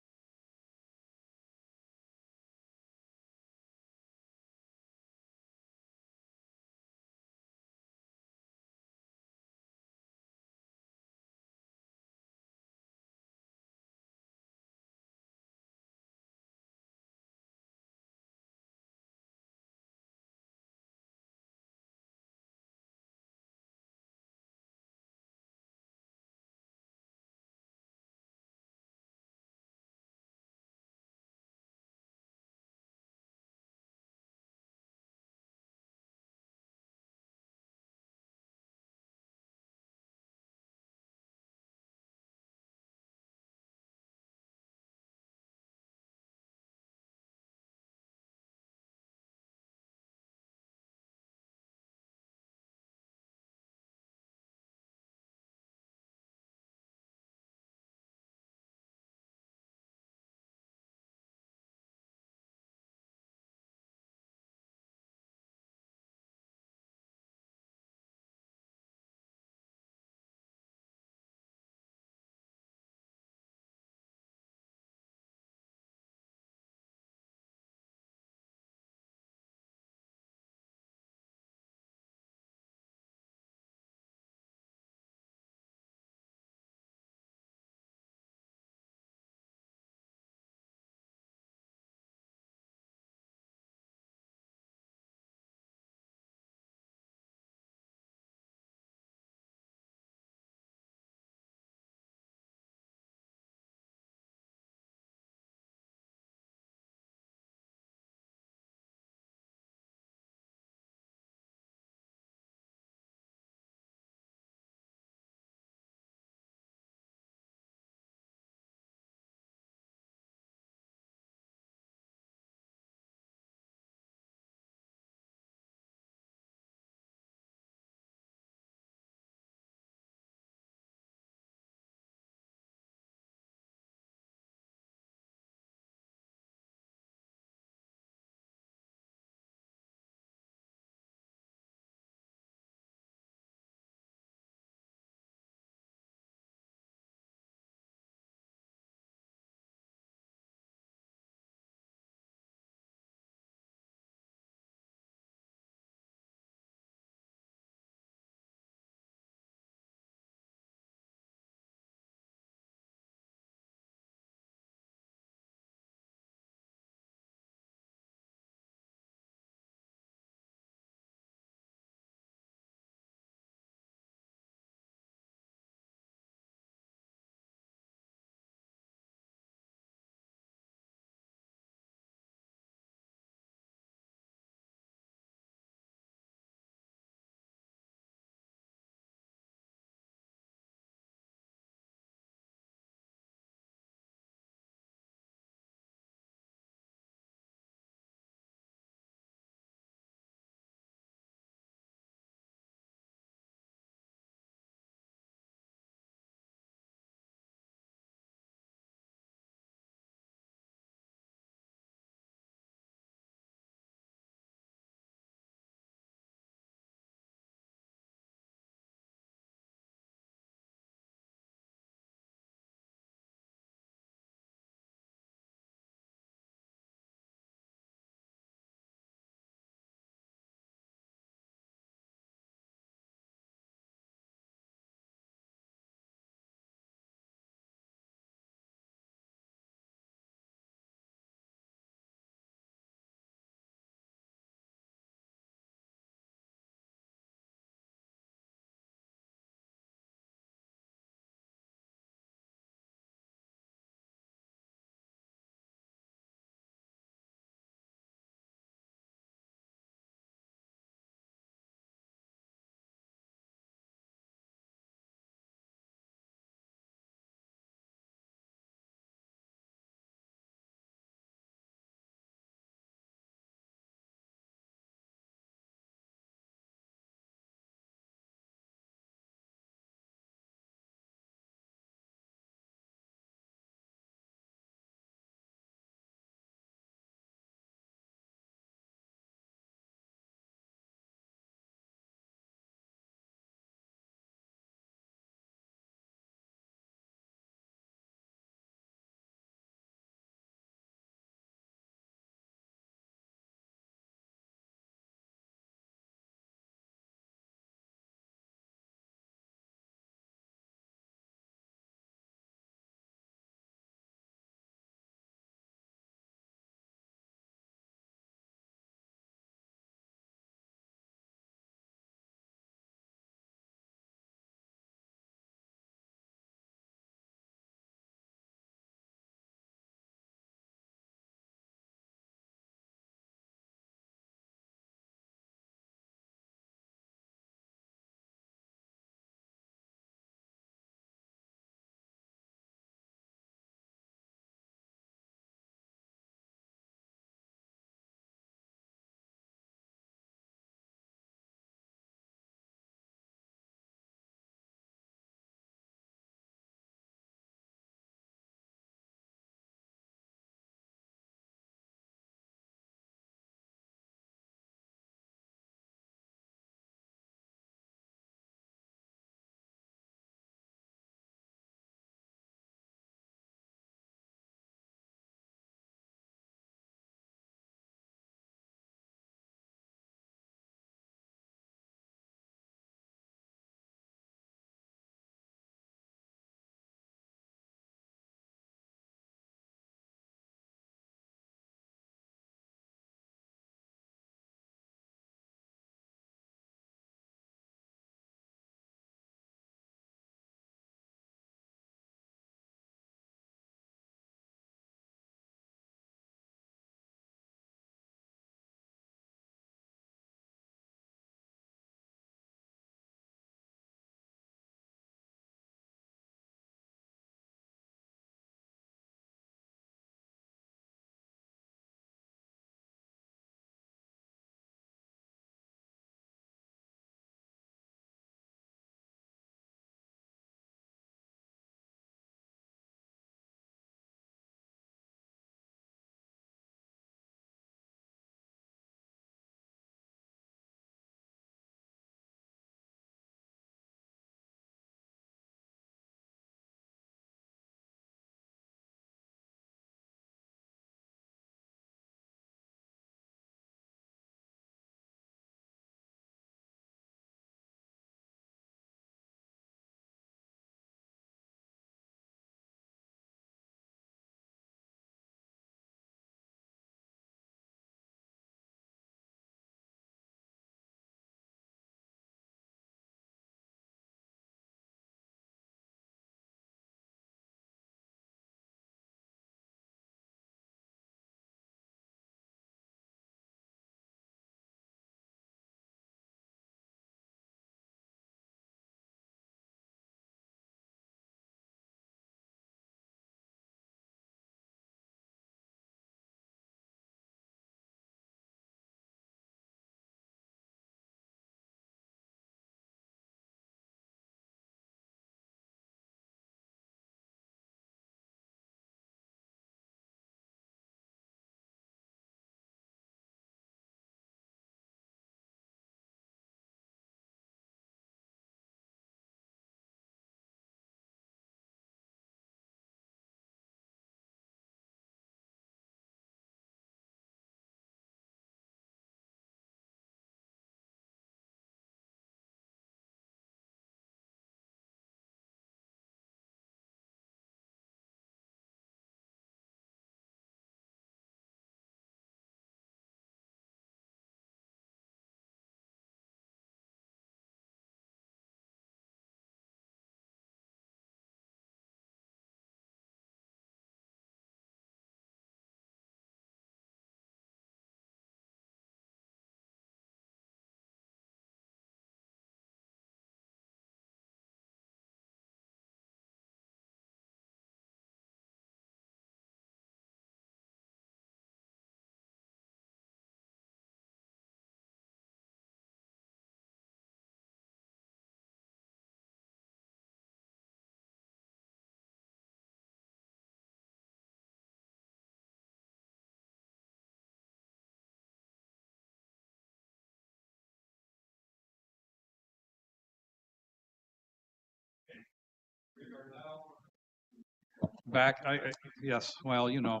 Yes, well, you know,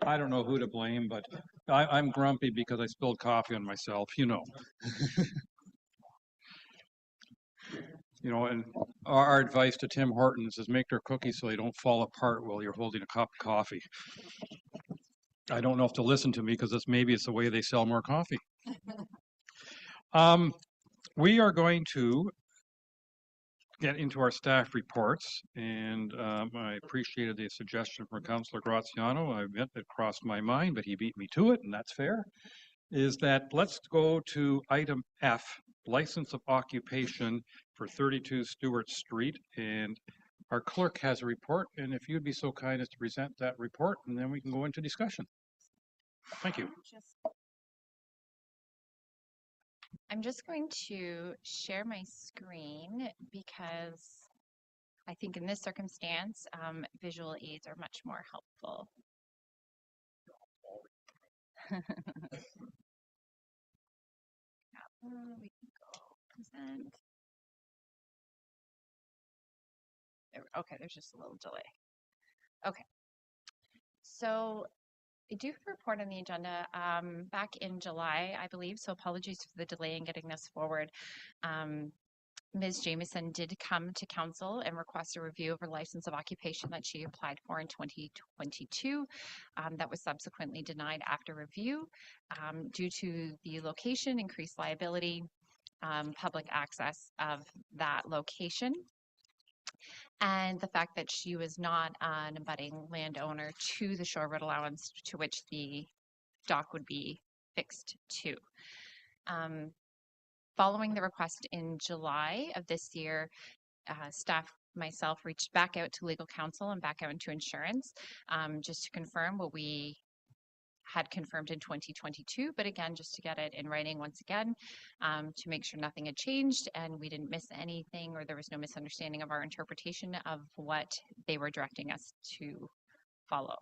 I don't know who to blame, but I'm grumpy because I spilled coffee on myself, you know. You know, and our advice to Tim Hortons is make their cookies so they don't fall apart while you're holding a cup of coffee. I don't know if to listen to me because maybe it's the way they sell more coffee. We are going to get into our staff reports, and I appreciated the suggestion from Councillor Graziano. I admit it crossed my mind, but he beat me to it, and that's fair. Is that let's go to item F, license of occupation for 32 Stewart Street, and our clerk has a report, and if you'd be so kind as to present that report, and then we can go into discussion. Thank you. I'm just going to share my screen because I think in this circumstance, visual aids are much more helpful. We can go present. Okay, there's just a little delay. Okay, so I do have a report on the agenda back in July, I believe, so apologies for the delay in getting this forward. Ms. Jameson did come to council and request a review of her license of occupation that she applied for in 2022. That was subsequently denied after review due to the location, increased liability, public access of that location, and the fact that she was not an abutting landowner to the shore road allowance to which the dock would be fixed to. Following the request in July of this year, staff myself reached back out to legal counsel and back out into insurance just to confirm what we had confirmed in 2022, but again, just to get it in writing once again, to make sure nothing had changed and we didn't miss anything or there was no misunderstanding of our interpretation of what they were directing us to follow.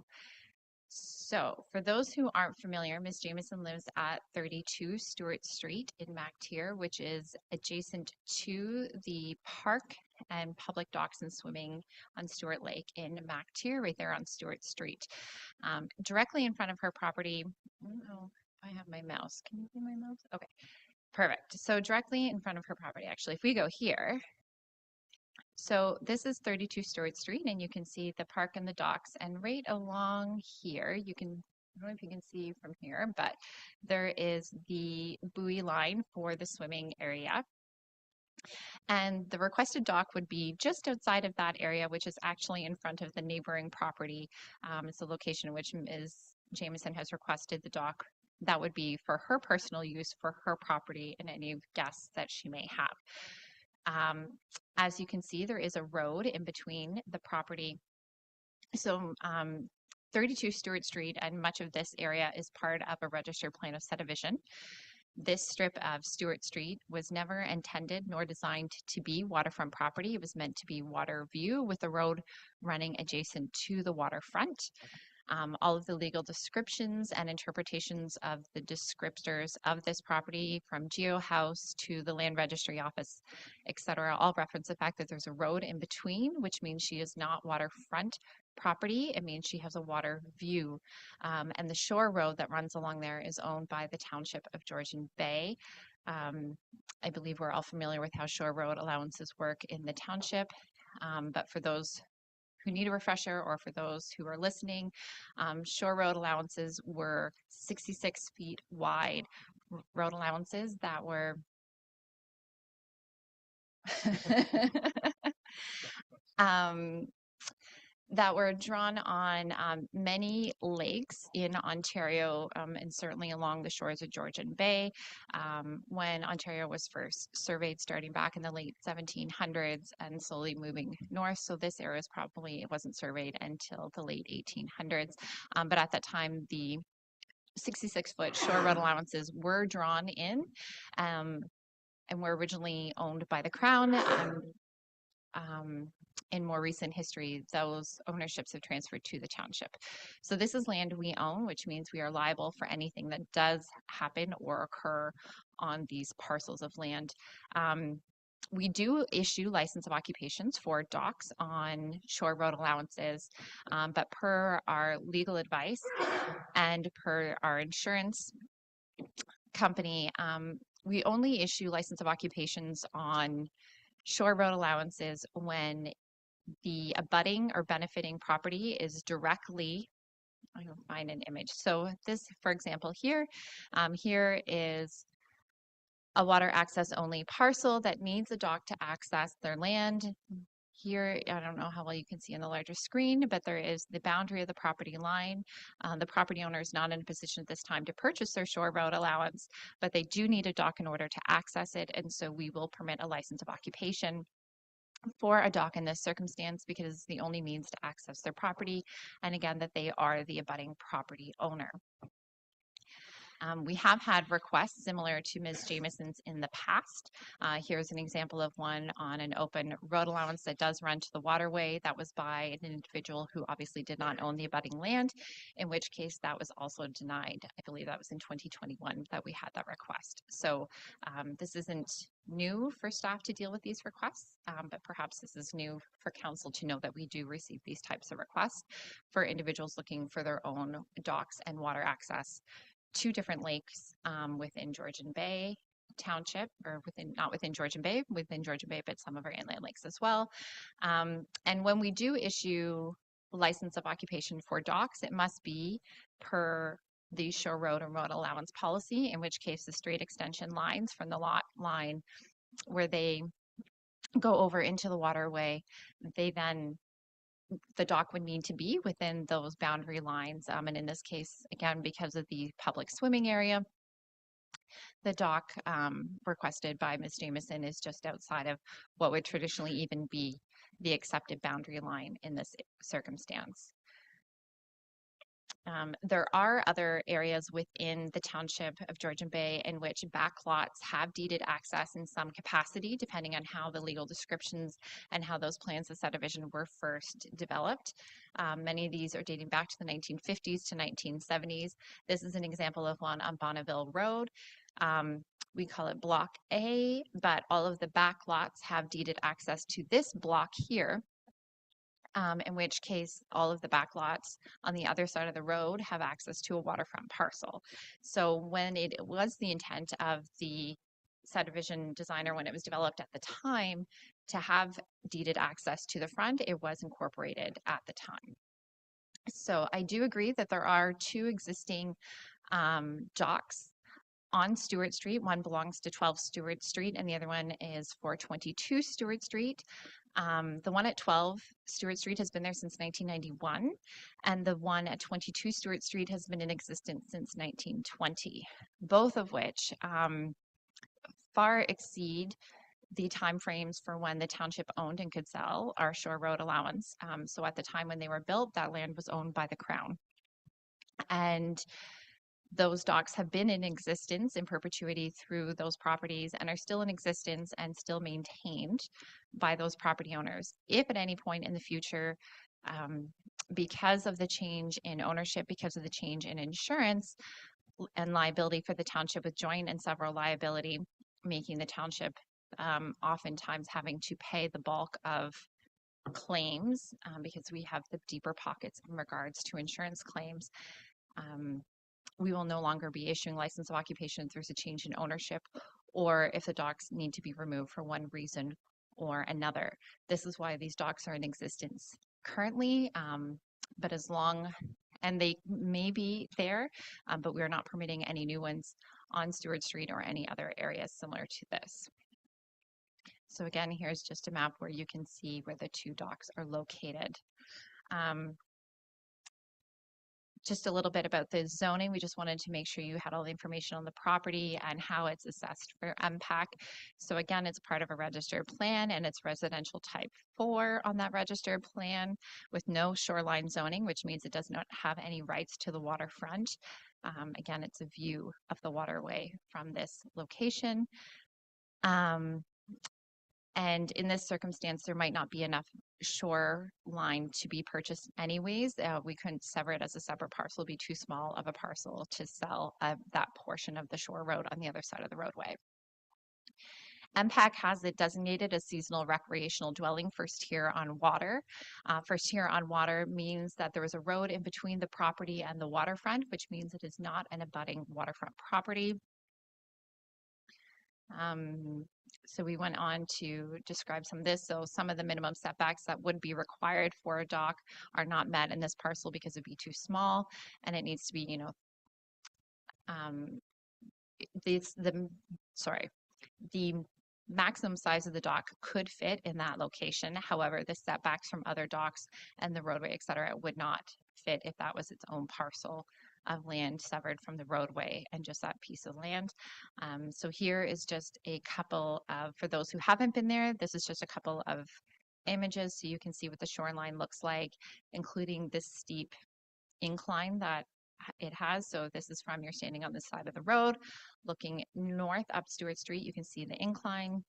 So for those who aren't familiar, Ms. Jameson lives at 32 Stewart Street in Mactier, which is adjacent to the park and public docks and swimming on Stewart Lake in Mactier, right there on Stewart Street. Directly in front of her property, I don't know if I have my mouse. Can you see my mouse? Okay, perfect. So directly in front of her property, actually, if we go here, so this is 32 Stewart Street, and you can see the park and the docks, and right along here, you can, I don't know if you can see from here, but there is the buoy line for the swimming area. And the requested dock would be just outside of that area, which is actually in front of the neighboring property. It's the location in which Ms. Jameson has requested the dock. That would be for her personal use for her property and any guests that she may have. As you can see, there is a road in between the property. So 32 Stewart Street and much of this area is part of a registered plan of subdivision. This strip of Stewart Street was never intended nor designed to be waterfront property. It was meant to be water view with the road running adjacent to the waterfront. All of the legal descriptions and interpretations of the descriptors of this property, from Geo House to the Land Registry Office, etc., all reference the fact that there's a road in between, which means she is not waterfront property. It means she has a water view. And the shore road that runs along there is owned by the Township of Georgian Bay. I believe we're all familiar with how shore road allowances work in the township, but for those who need a refresher or for those who are listening, shore road allowances were 66 feet wide road allowances that were that were drawn on many lakes in Ontario and certainly along the shores of Georgian Bay. When Ontario was first surveyed starting back in the late 1700s and slowly moving north. So this area is probably, it wasn't surveyed until the late 1800s. But at that time, the 66-foot shore road allowances were drawn in and were originally owned by the Crown. In more recent history, those ownerships have transferred to the township. So this is land we own, which means we are liable for anything that does happen or occur on these parcels of land. We do issue license of occupations for docks on shore road allowances, but per our legal advice and per our insurance company, we only issue license of occupations on shore road allowances when the abutting or benefiting property is directly, I will find an image. So this, for example, here is a water access only parcel that needs a dock to access their land. Here, I don't know how well you can see on the larger screen, but there is the boundary of the property line. The property owner is not in a position at this time to purchase their shore road allowance, but they do need a dock in order to access it. And so we will permit a license of occupation for a dock in this circumstance because it's the only means to access their property. And again, that they are the abutting property owner. We have had requests similar to Ms. Jameson's in the past. Here's an example of one on an open road allowance that does run to the waterway. That was by an individual who obviously did not own the abutting land, in which case that was also denied. I believe that was in 2021 that we had that request. So this isn't new for staff to deal with these requests, but perhaps this is new for council to know that we do receive these types of requests for individuals looking for their own docks and water access to different lakes within Georgian Bay Township, or not within Georgian Bay, but some of our inland lakes as well. And when we do issue license of occupation for docks, it must be per the shore road and road allowance policy, in which case the straight extension lines from the lot line where they go over into the waterway, the dock would need to be within those boundary lines. And in this case, again, because of the public swimming area, the dock requested by Ms. Jameson is just outside of what would traditionally even be the accepted boundary line in this circumstance. There are other areas within the township of Georgian Bay in which backlots have deeded access in some capacity, depending on how the legal descriptions and how those plans of subdivision were first developed. Many of these are dating back to the 1950s to 1970s. This is an example of one on Bonneville Road. We call it Block A, but all of the backlots have deeded access to this block here. In which case all of the backlots on the other side of the road have access to a waterfront parcel. So when it was the intent of the subdivision designer when it was developed at the time to have deeded access to the front, it was incorporated at the time. So I do agree that there are two existing docks on Stewart Street. One belongs to 12 Stewart Street and the other one is for 22 Stewart Street. The one at 12 Stewart Street has been there since 1991, and the one at 22 Stewart Street has been in existence since 1920, both of which far exceed the timeframes for when the township owned and could sell our shore road allowance. So at the time when they were built, that land was owned by the Crown. And those docks have been in existence in perpetuity through those properties and are still in existence and still maintained by those property owners. If at any point in the future, because of the change in ownership, because of the change in insurance and liability for the township with joint and several liability, making the township oftentimes having to pay the bulk of claims because we have the deeper pockets in regards to insurance claims, we will no longer be issuing license of occupation if there's a change in ownership or if the docks need to be removed for one reason or another. This is why these docks are in existence currently, but as long, and they may be there, but we're not permitting any new ones on Stewart Street or any other areas similar to this. So again, here's just a map where you can see where the two docks are located. Just a little bit about the zoning. We just wanted to make sure you had all the information on the property and how it's assessed for MPAC. So again, it's part of a registered plan and it's residential type 4 on that registered plan with no shoreline zoning, which means it does not have any rights to the waterfront. Again, it's a view of the waterway from this location. And in this circumstance, there might not be enough shoreline to be purchased anyways. We couldn't sever it as a separate parcel. It'd be too small of a parcel to sell that portion of the shore road on the other side of the roadway. MPAC has it designated as seasonal recreational dwelling first here on water. First here on water means that there is a road in between the property and the waterfront, which means it is not an abutting waterfront property. So we went on to describe some of this. So some of the minimum setbacks that would be required for a dock are not met in this parcel because it'd be too small, and it needs to be, you know, the maximum size of the dock could fit in that location. However, the setbacks from other docks and the roadway, et cetera, would not fit if that was its own parcel of land severed from the roadway and just that piece of land. So here is just a couple of, for those who haven't been there, this is just a couple of images so you can see what the shoreline looks like, including this steep incline that it has. So this is from, you're standing on the side of the road, looking north up Stewart Street, you can see the incline.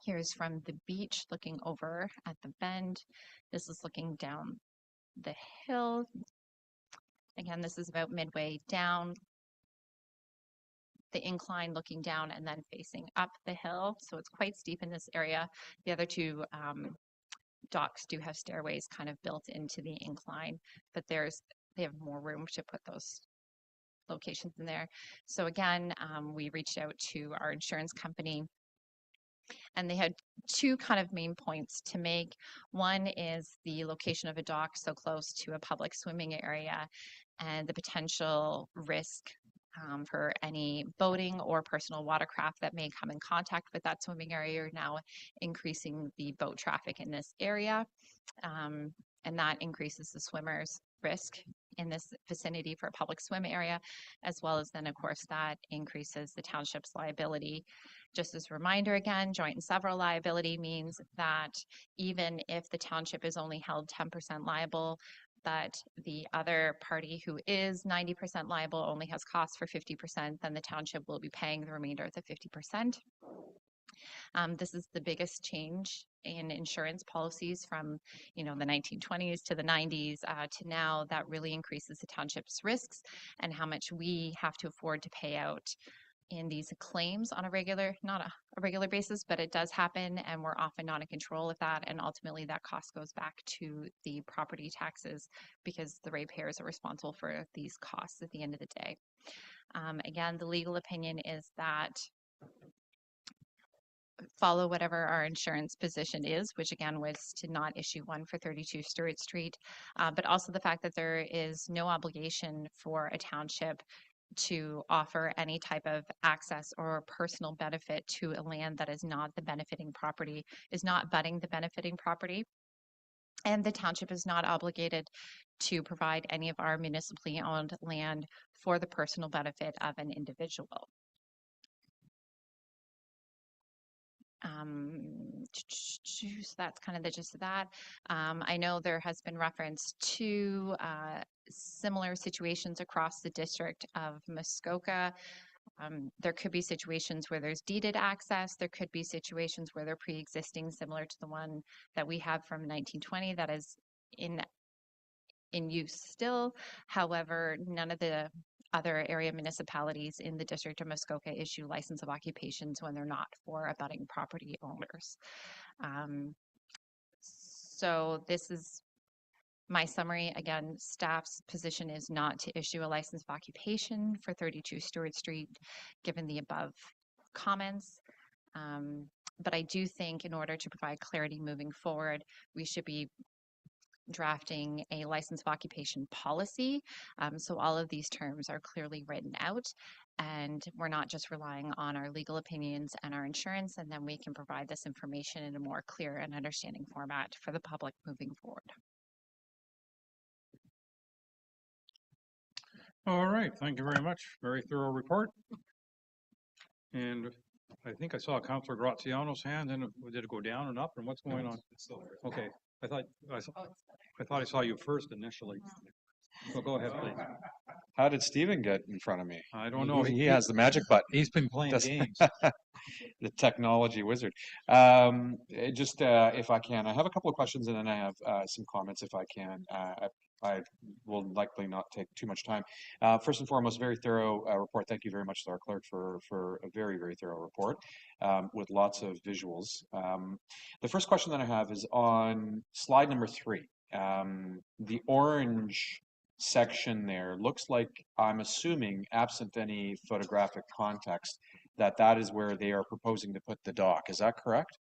Here's from the beach, looking over at the bend. This is looking down the hill. Again, this is about midway down the incline, looking down and then facing up the hill. So it's quite steep in this area. The other two docks do have stairways kind of built into the incline, but they have more room to put those locations in there. So again, we reached out to our insurance company, and they had two kind of main points to make. One is the location of a dock so close to a public swimming area and the potential risk for any boating or personal watercraft that may come in contact with that swimming area. Are now increasing the boat traffic in this area, and that increases the swimmers' risk in this vicinity for a public swim area, as well as then, of course, that increases the township's liability. Just as a reminder again, joint and several liability means that even if the township is only held 10% liable, but the other party who is 90% liable only has costs for 50%, then the township will be paying the remainder of the 50%. This is the biggest change in insurance policies from, you know, the 1920s to the 90s to now. That really increases the township's risks and how much we have to afford to pay out in these claims on a regular, not a regular basis, but it does happen, and we're often not in control of that. And ultimately that cost goes back to the property taxes because the ratepayers are responsible for these costs at the end of the day. Again, the legal opinion is that follow whatever our insurance position is, which again was to not issue one for 32 Stewart Street, but also the fact that there is no obligation for a township to offer any type of access or personal benefit to a land that is not the benefiting property, is not butting the benefiting property. And the township is not obligated to provide any of our municipally owned land for the personal benefit of an individual. So that's kind of the gist of that. I know there has been reference to similar situations across the district of Muskoka. There could be situations where there's deeded access. There could be situations where they're pre-existing, similar to the one that we have from 1920 that is in use still. However, none of the other area municipalities in the district of Muskoka issue license of occupations when they're not for abutting property owners. So this is my summary. Again, staff's position is not to issue a license of occupation for 32 Stewart Street, given the above comments. But I do think in order to provide clarity moving forward, we should be drafting a license of occupation policy. So all of these terms are clearly written out, and we're not just relying on our legal opinions and our insurance, and then we can provide this information in a more clear and understanding format for the public moving forward. All right, thank you very much. Very thorough report. And I think I saw Councillor Graziano's hand, and did it go down and up, and what's going on? Okay, I thought I saw you first initially. So go ahead, please. How did Steven get in front of me? I don't know. He has the magic button. He's been playing Does- games. The technology wizard. Just if I can, I have a couple of questions and then I have some comments if I can. I will likely not take too much time. First and foremost, very thorough report. Thank you very much to our clerk for a very, very thorough report with lots of visuals. The first question that I have is on slide number 3. The orange section there looks like, I'm assuming, absent any photographic context, that is where they are proposing to put the dock. Is that correct?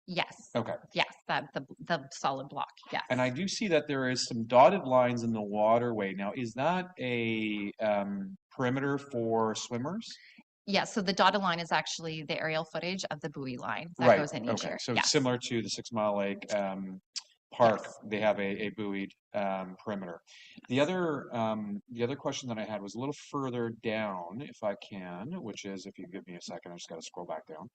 Yes. Okay. Yes, that the solid block. Yes. And I do see that there is some dotted lines in the waterway. Now, is that a perimeter for swimmers? Yeah, so the dotted line is actually the aerial footage of the buoy line that Right. goes in each Okay. year. So Yes. similar to the 6 Mile Lake park, Yes. they have a buoyed perimeter. The other question that I had was a little further down, if I can, which is, if you give me a second, I just got to scroll back down.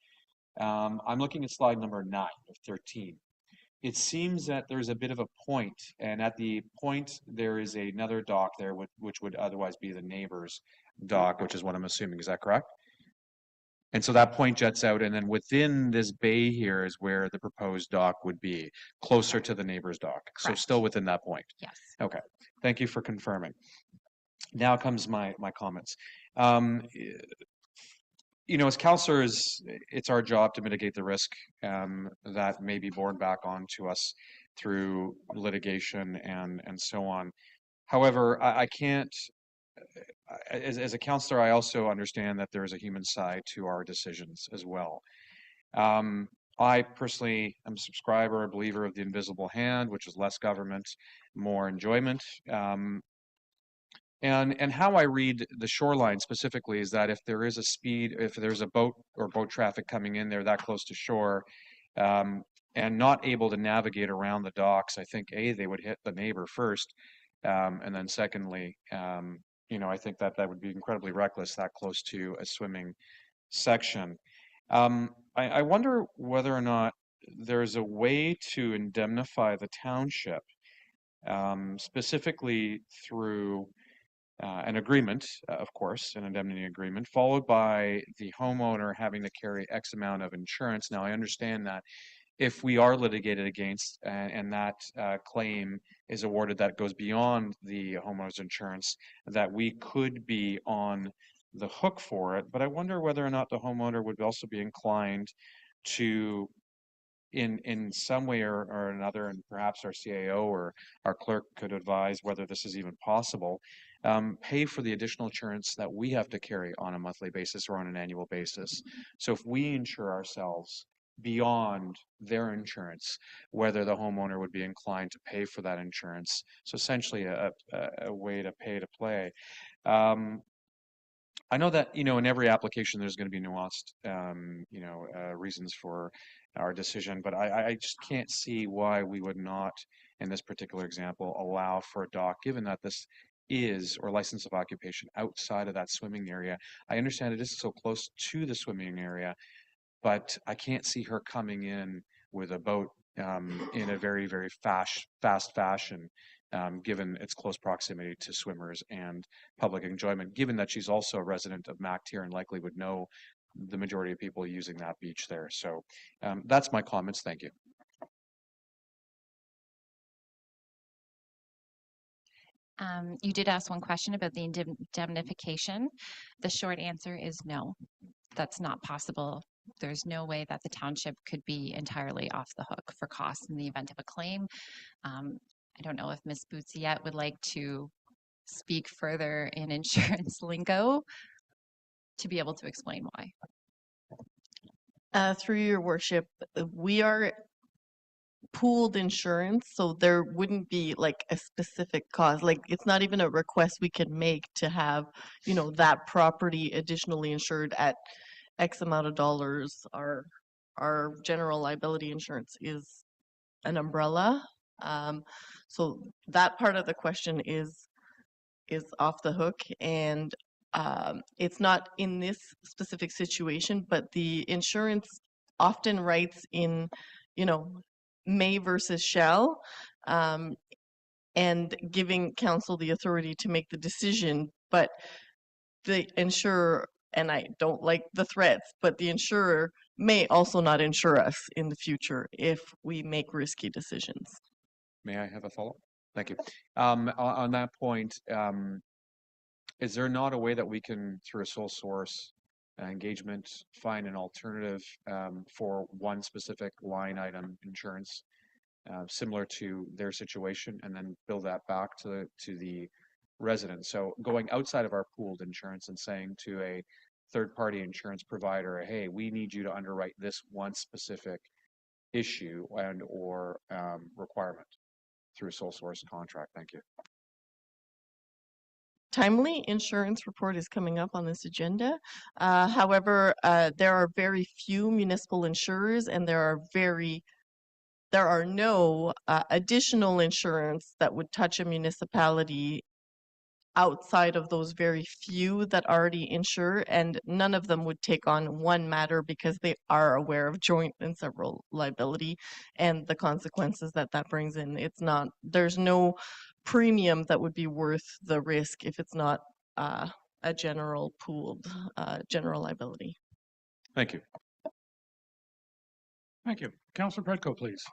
I'm looking at slide number 9 of 13. It seems that there's a bit of a point, and at the point there is another dock there, which would otherwise be the neighbor's dock, which is what I'm assuming. Is that correct? And so that point jets out, and then within this bay here is where the proposed dock would be, closer to the neighbor's dock. So Correct. still within that point. Yes. Okay. Thank you for confirming. Now comes my comments. As councillors, it's our job to mitigate the risk that may be borne back onto us through litigation and so on. However, I can't, as a councillor, I also understand that there is a human side to our decisions as well. I personally am a subscriber, a believer of the invisible hand, which is less government, more enjoyment. And how I read the shoreline specifically is that if there is if there's a boat or boat traffic coming in there that close to shore, and not able to navigate around the docks, I think they would hit the neighbor first, and then secondly, I think that would be incredibly reckless that close to a swimming section. I wonder whether or not there's a way to indemnify the township, specifically through an agreement, of course, an indemnity agreement, followed by the homeowner having to carry X amount of insurance. Now, I understand that if we are litigated against and that claim is awarded that goes beyond the homeowner's insurance, that we could be on the hook for it. But I wonder whether or not the homeowner would also be inclined to, in some way or another, and perhaps our CAO or our clerk could advise whether this is even possible, pay for the additional insurance that we have to carry on a monthly basis or on an annual basis. So if we insure ourselves beyond their insurance, whether the homeowner would be inclined to pay for that insurance. So essentially a way to pay to play. I know that, in every application there's going to be nuanced, reasons for our decision, but I just can't see why we would not, in this particular example, allow for a dock, given that this is, or license of occupation, outside of that swimming area. I understand it is so close to the swimming area, but I can't see her coming in with a boat in a very, very fast fashion, given its close proximity to swimmers and public enjoyment, given that she's also a resident of MacTier and likely would know the majority of people using that beach there. So that's my comments. Thank you. You did ask one question about the indemnification. The short answer is no, that's not possible. There's no way that the township could be entirely off the hook for costs in the event of a claim. I don't know if Ms. Bootsiet would like to speak further in insurance lingo to be able to explain why. Through your worship, we are pooled insurance, so there wouldn't be like a specific cost. Like it's not even a request we could make to have, that property additionally insured at X amount of dollars. Our general liability insurance is an umbrella. So that part of the question is off the hook, and it's not in this specific situation, but the insurance often writes in, may versus shall. and giving council the authority to make the decision, but the insurer, and I don't like the threats, but the insurer may also not insure us in the future if we make risky decisions. May I have a follow-up? Thank you. On that point, is there not a way that we can, through a sole source engagement, find an alternative for one specific line item insurance similar to their situation, and then bill that back to the resident? So going outside of our pooled insurance and saying to a third-party insurance provider, hey, we need you to underwrite this one specific issue and or requirement through a sole source contract. Thank you. Timely insurance report is coming up on this agenda. However, there are very few municipal insurers, and there are no additional insurance that would touch a municipality outside of those very few that already insure, and none of them would take on one matter because they are aware of joint and several liability and the consequences that that brings in. There's no premium that would be worth the risk if it's not a general pooled general liability. Thank you. Thank you. Councillor Predko, please.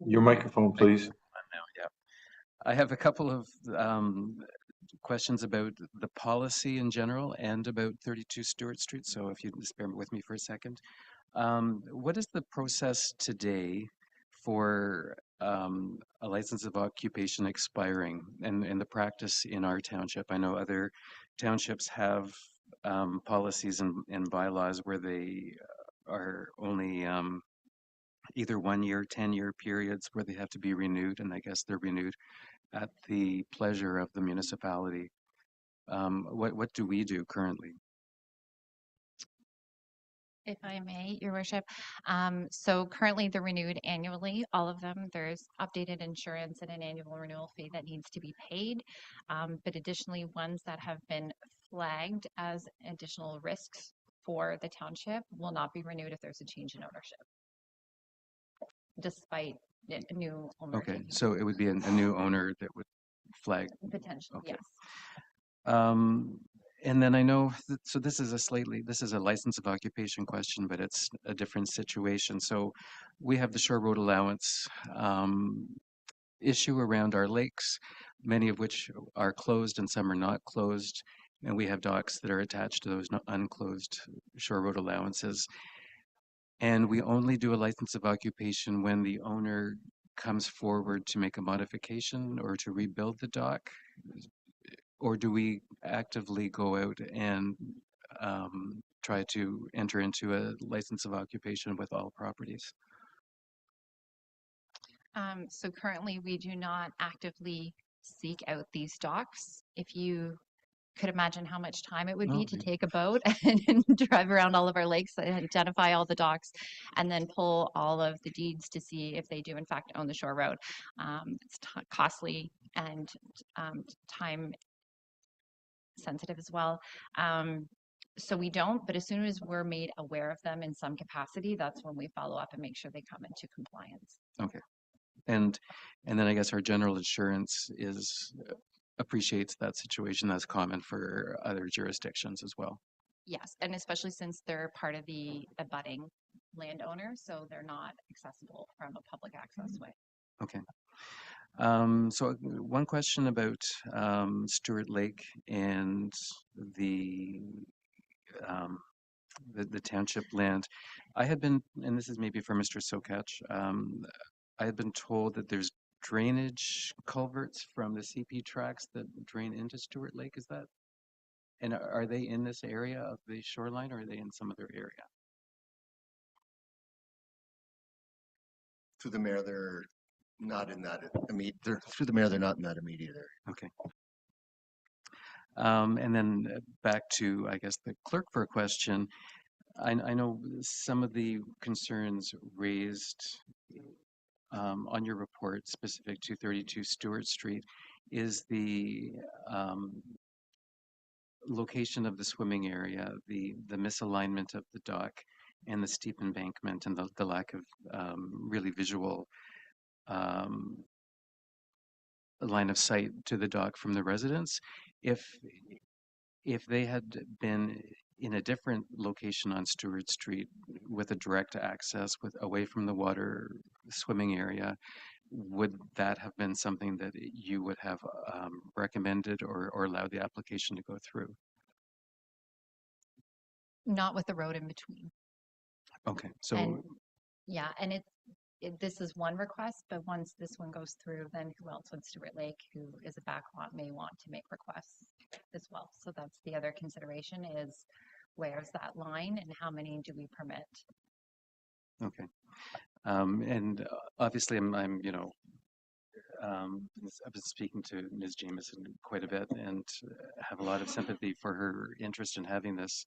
Your microphone, please. Yeah. I have a couple of questions about the policy in general and about 32 Stewart Street. So if you just bear with me for a second. What is the process today for a license of occupation expiring and the practice in our township? I know other townships have policies and bylaws where they are only either 1 year, 10-year periods where they have to be renewed, and I guess they're renewed at the pleasure of the municipality. What do we do currently? If I may, Your Worship. So currently they're renewed annually, all of them. There's updated insurance and an annual renewal fee that needs to be paid. But additionally, ones that have been flagged as additional risks for the township will not be renewed if there's a change in ownership, despite a new owner. Okay, so it would be a new owner that would flag. Potentially, Okay. yes. And then I know, so this is a license of occupation question, but it's a different situation. So we have the shore road allowance issue around our lakes, many of which are closed and some are not closed. And we have docks that are attached to those unclosed shore road allowances. And we only do a license of occupation when the owner comes forward to make a modification or to rebuild the dock. Or do we actively go out and try to enter into a license of occupation with all properties? So currently we do not actively seek out these docks. If you could imagine how much time it would be to take a boat and drive around all of our lakes and identify all the docks and then pull all of the deeds to see if they do in fact own the shore road. It's costly and time sensitive as well. So we don't, but as soon as we're made aware of them in some capacity, that's when we follow up and make sure they come into compliance. Okay. And then I guess our general insurance appreciates that situation. That's common for other jurisdictions as well. Yes, and especially since they're part of the abutting landowner, so they're not accessible from a public access way. Okay. So one question about Stewart Lake and the township land. I had been, and this is maybe for Mr. Sokach, I had been told that there's drainage culverts from the CP tracks that drain into Stewart Lake. Is that, and are they in this area of the shoreline, or are they in some other area? Through the mayor, they're not in that immediate. Through the mayor, they're not in that immediate area. Okay. And then back to, I guess, the clerk for a question. I know some of the concerns raised on your report specific to 32 Stewart Street is the location of the swimming area, the misalignment of the dock, and the steep embankment, and the lack of really visual line of sight to the dock from the residents. If they had been in a different location on Stewart Street with a direct access away from the water swimming area, would that have been something that you would have recommended or allowed the application to go through? Not with the road in between. Okay, so And yeah, and this is one request, but once this one goes through, then who else on Stewart Lake, who is a backlot, may want to make requests as well. So that's the other consideration, is where's that line and how many do we permit? okay, and obviously I'm I've been speaking to Ms. Jameson quite a bit and have a lot of sympathy for her interest in having this.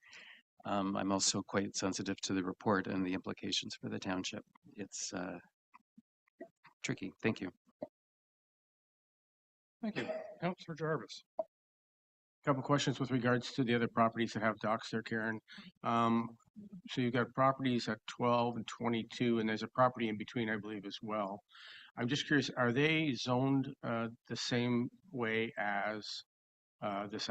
I'm also quite sensitive to the report and the implications for the township. It's tricky. Thank you. Thank you. Councillor Jarvis. Couple questions with regards to the other properties that have docks there, Karen. So you've got properties at 12 and 22, and there's a property in between, I believe, as well. I'm just curious, are they zoned the same way as this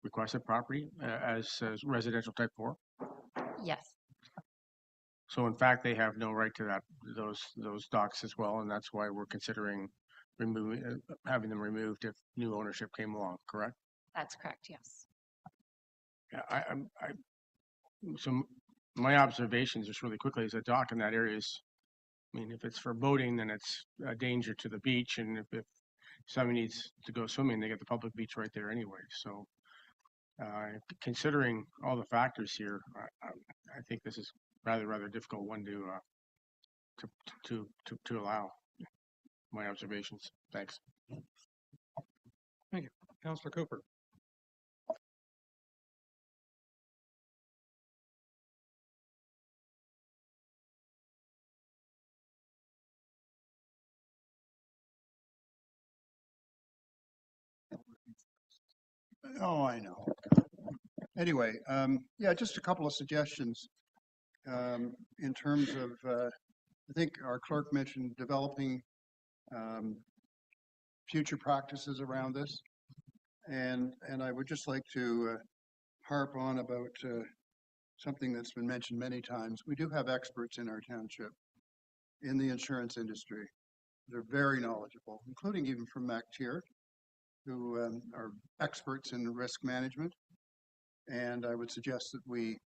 requested property as residential type 4? Yes. So in fact, they have no right to those docks as well, and that's why we're considering having them removed if new ownership came along, correct? That's correct, yes. Yeah, so my observations just really quickly is a dock in that area is, I mean, if it's for boating, then it's a danger to the beach, and if somebody needs to go swimming, they get the public beach right there anyway. So considering all the factors here, I think this is rather difficult one to allow. My observations. Thanks. Thank you. Councillor Cooper. Oh, I know. Anyway, yeah, just a couple of suggestions in terms of, I think our clerk mentioned developing future practices around this. And I would just like to harp on about something that's been mentioned many times. We do have experts in our township in the insurance industry. They're very knowledgeable, including even from MacTier, who are experts in risk management. And I would suggest that we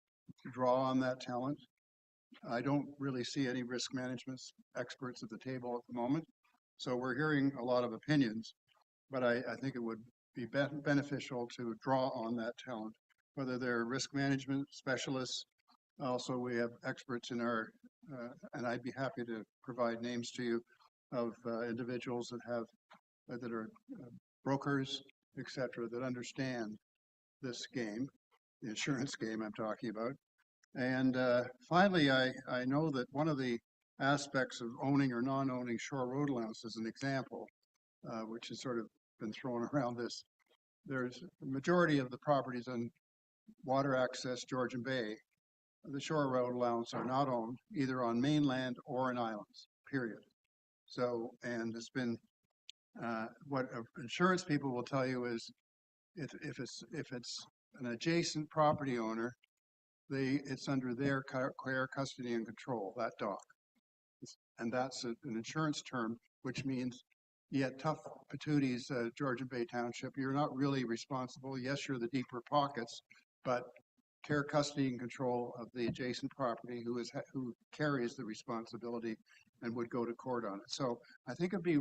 draw on that talent. I don't really see any risk management experts at the table at the moment. So we're hearing a lot of opinions, but I think it would be beneficial to draw on that talent, whether they're risk management specialists. Also, we have experts in our, and I'd be happy to provide names to you of individuals that have, that are brokers, etc., that understand this game, the insurance game I'm talking about. And finally, I know that one of the aspects of owning or non-owning shore road allowance is an example, which has sort of been thrown around this. There's a majority of the properties on water access Georgian Bay, the shore road allowance are not owned either on mainland or in islands, period. So, and it's been, what insurance people will tell you is if it's an adjacent property owner, it's under their care, custody, and control, that dock. And that's an insurance term, which means, yet tough patooties, Georgian Bay Township, you're not really responsible. Yes, you're the deeper pockets, but care, custody, and control of the adjacent property who carries the responsibility and would go to court on it. So I think it'd be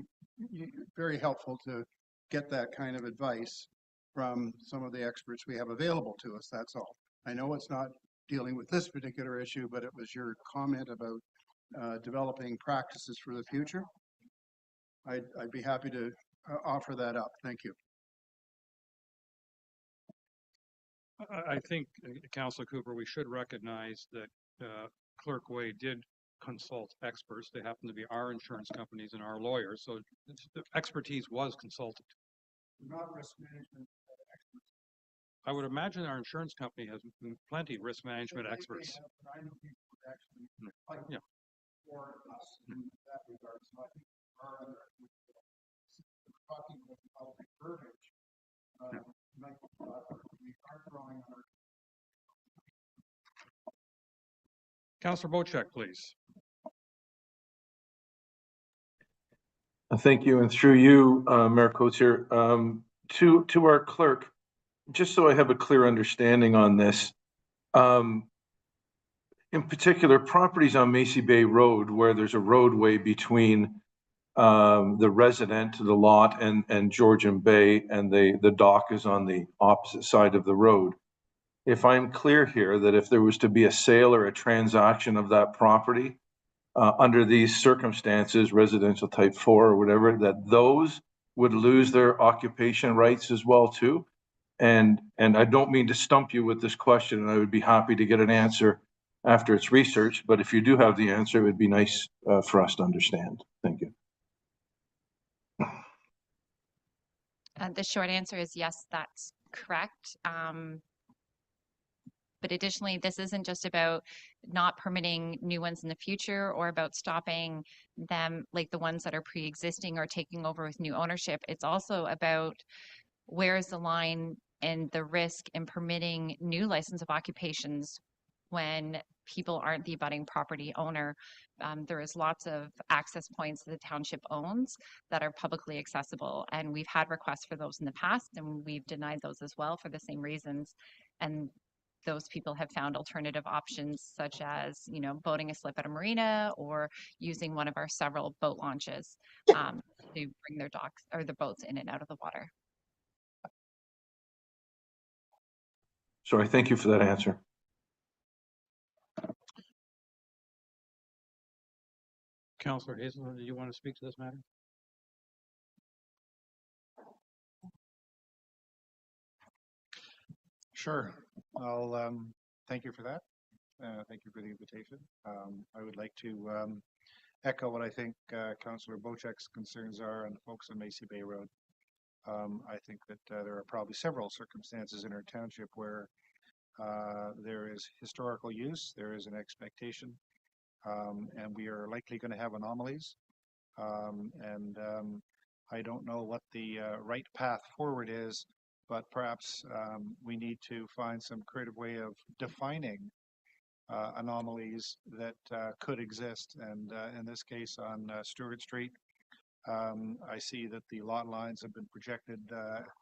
very helpful to get that kind of advice from some of the experts we have available to us, that's all. I know it's not dealing with this particular issue, but it was your comment about developing practices for the future. I'd be happy to offer that up. Thank you. I think, Councillor Cooper, we should recognize that Clerk Way did consult experts. They happen to be our insurance companies and our lawyers. So the expertise was consulted. Not risk management. I would imagine our insurance company has plenty of risk management experts. Yeah. For us in that regard. So I think our other talking about public verbiage, we are drawing on our. Councillor Bocek, please. Thank you, and through you, Mayor Coates-here, to our clerk, just so I have a clear understanding on this. In particular, properties on Macy Bay Road where there's a roadway between the resident, the lot, and Georgian Bay, and the dock is on the opposite side of the road. If I'm clear here that if there was to be a sale or a transaction of that property under these circumstances, residential type 4 or whatever, that those would lose their occupation rights as well too. And I don't mean to stump you with this question, and I would be happy to get an answer after it's researched, but if you do have the answer, it would be nice for us to understand. Thank you. The short answer is yes, that's correct. But additionally, this isn't just about not permitting new ones in the future or about stopping them, like the ones that are pre-existing or taking over with new ownership. It's also about where is the line and the risk in permitting new license of occupations when people aren't the abutting property owner. There is lots of access points that the township owns that are publicly accessible, and we've had requests for those in the past, and we've denied those as well for the same reasons. And those people have found alternative options, such as, you know, boating a slip at a marina or using one of our several boat launches to bring their docks or their boats in and out of the water. Sorry, thank you for that answer. Councillor Hazelton, do you want to speak to this matter? Sure. I'll thank you for that. Thank you for the invitation. I would like to echo what I think Councillor Bocek's concerns are on the folks on Macy Bay Road. I think that there are probably several circumstances in our township where there is historical use, there is an expectation, and we are likely going to have anomalies. I don't know what the right path forward is, but perhaps we need to find some creative way of defining anomalies that could exist. And in this case on Stewart Street, I see that the lot lines have been projected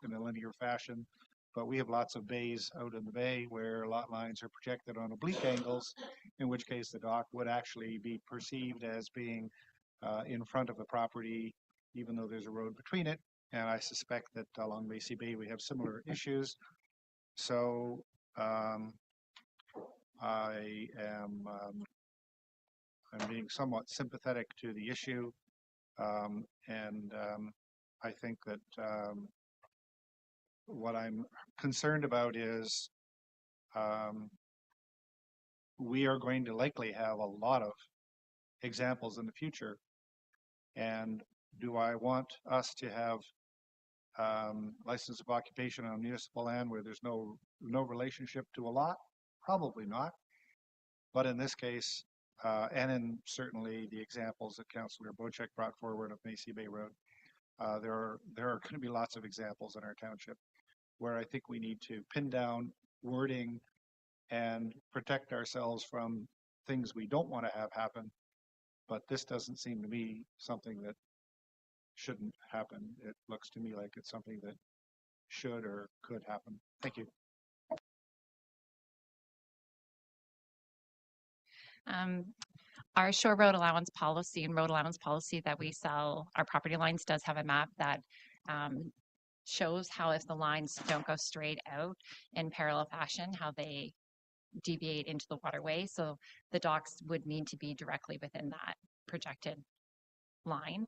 in a linear fashion, but we have lots of bays out in the bay where lot lines are projected on oblique angles, in which case the dock would actually be perceived as being in front of the property, even though there's a road between it. And I suspect that along Macy Bay we have similar issues. So I'm being somewhat sympathetic to the issue, and I think that what I'm concerned about is we are going to likely have a lot of examples in the future. And do I want us to have license of occupation on municipal land where there's no relationship to a lot? Probably not. But in this case, and in certainly the examples that Councillor Bocek brought forward of Macy Bay Road, there are going to be lots of examples in our township where I think we need to pin down wording and protect ourselves from things we don't want to have happen. But this doesn't seem to me something that shouldn't happen. It looks to me like it's something that should or could happen. Thank you. Our shore road allowance policy and road allowance policy that we sell our property lines does have a map that shows how, if the lines don't go straight out in parallel fashion, how they deviate into the waterway. So the docks would need to be directly within that projected line.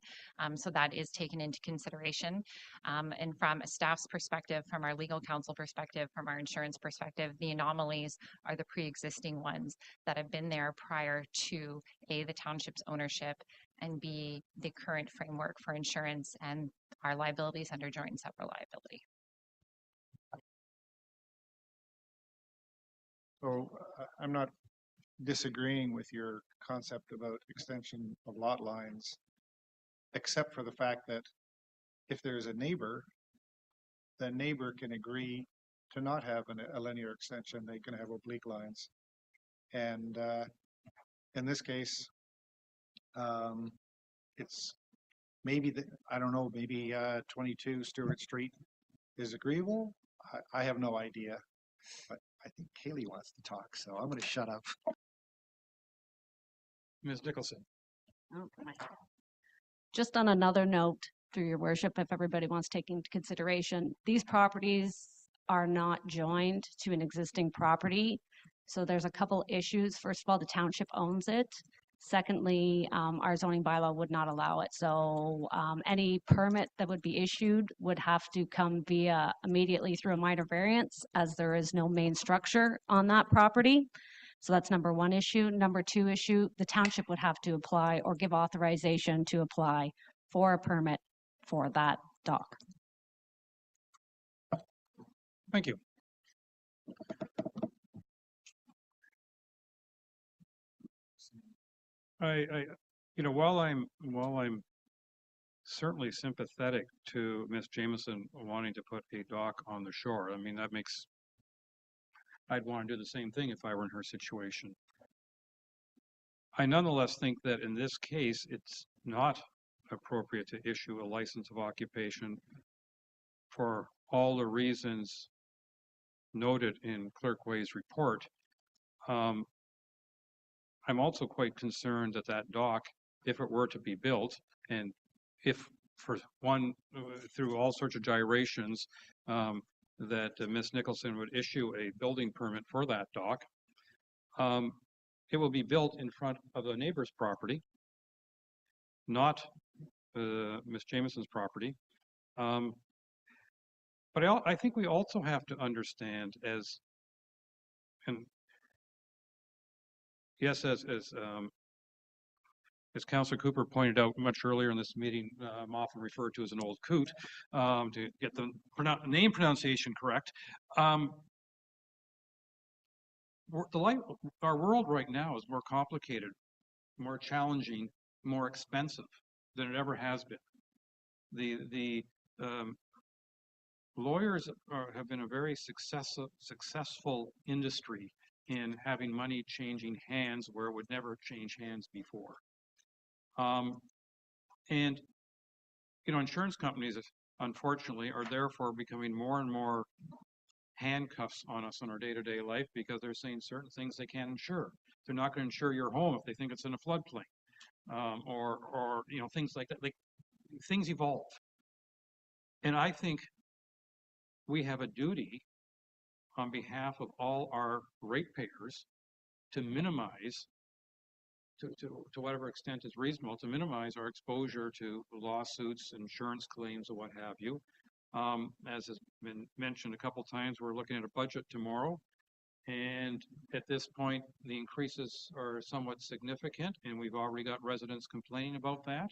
So that is taken into consideration. And from a staff's perspective, from our legal counsel perspective, from our insurance perspective, the anomalies are the pre-existing ones that have been there prior to A, the township's ownership, and B, the current framework for insurance and our liabilities under joint and several liability. So I'm not disagreeing with your concept about extension of lot lines, except for the fact that if there's a neighbor, the neighbor can agree to not have a linear extension. They can have oblique lines. And in this case, it's maybe, I don't know, maybe 22 Stewart Street is agreeable. I have no idea, but I think Kaylee wants to talk, so I'm going to shut up. Ms. Nicholson. Just on another note, through your worship, if everybody wants to take into consideration, these properties are not joined to an existing property. So there's a couple issues. First of all, the township owns it. Secondly, our zoning bylaw would not allow it. So any permit that would be issued would have to come via immediately through a minor variance, as there is no main structure on that property. So that's number one issue. Number two issue, the township would have to apply or give authorization to apply for a permit for that dock. Thank you. You know, while I'm certainly sympathetic to Ms. Jameson wanting to put a dock on the shore, I mean, I'd want to do the same thing if I were in her situation. I nonetheless think that in this case, it's not appropriate to issue a license of occupation for all the reasons noted in Clerk Way's report. I'm also quite concerned that that dock, if it were to be built, and if for one, through all sorts of gyrations, that Ms. Nicholson would issue a building permit for that dock, it will be built in front of the neighbor's property, not Ms. Jameson's property. But I think we also have to understand and yes, as Councillor Cooper pointed out much earlier in this meeting, I'm often referred to as an old coot, to get the name pronunciation correct. Our world right now is more complicated, more challenging, more expensive than it ever has been. The lawyers have been a very successful industry in having money changing hands where it would never change hands before. And, you know, insurance companies, unfortunately, are therefore becoming more and more handcuffs on us in our day-to-day life because they're saying certain things they can't insure. They're not going to insure your home if they think it's in a floodplain, or you know, things like that. Like, things evolve. And I think we have a duty on behalf of all our ratepayers to minimize, to whatever extent is reasonable, to minimize our exposure to lawsuits, insurance claims, or what have you. As has been mentioned a couple times, we're looking at a budget tomorrow, and at this point, the increases are somewhat significant, and we've already got residents complaining about that.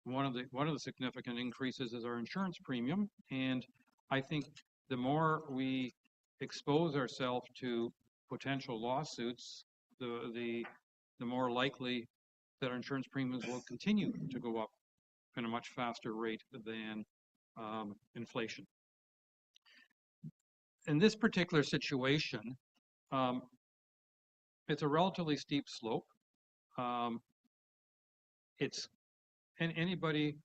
One of the significant increases is our insurance premium, and I think the more we expose ourselves to potential lawsuits, the more likely that our insurance premiums will continue to go up in a much faster rate than inflation. In this particular situation, it's a relatively steep slope. Anybody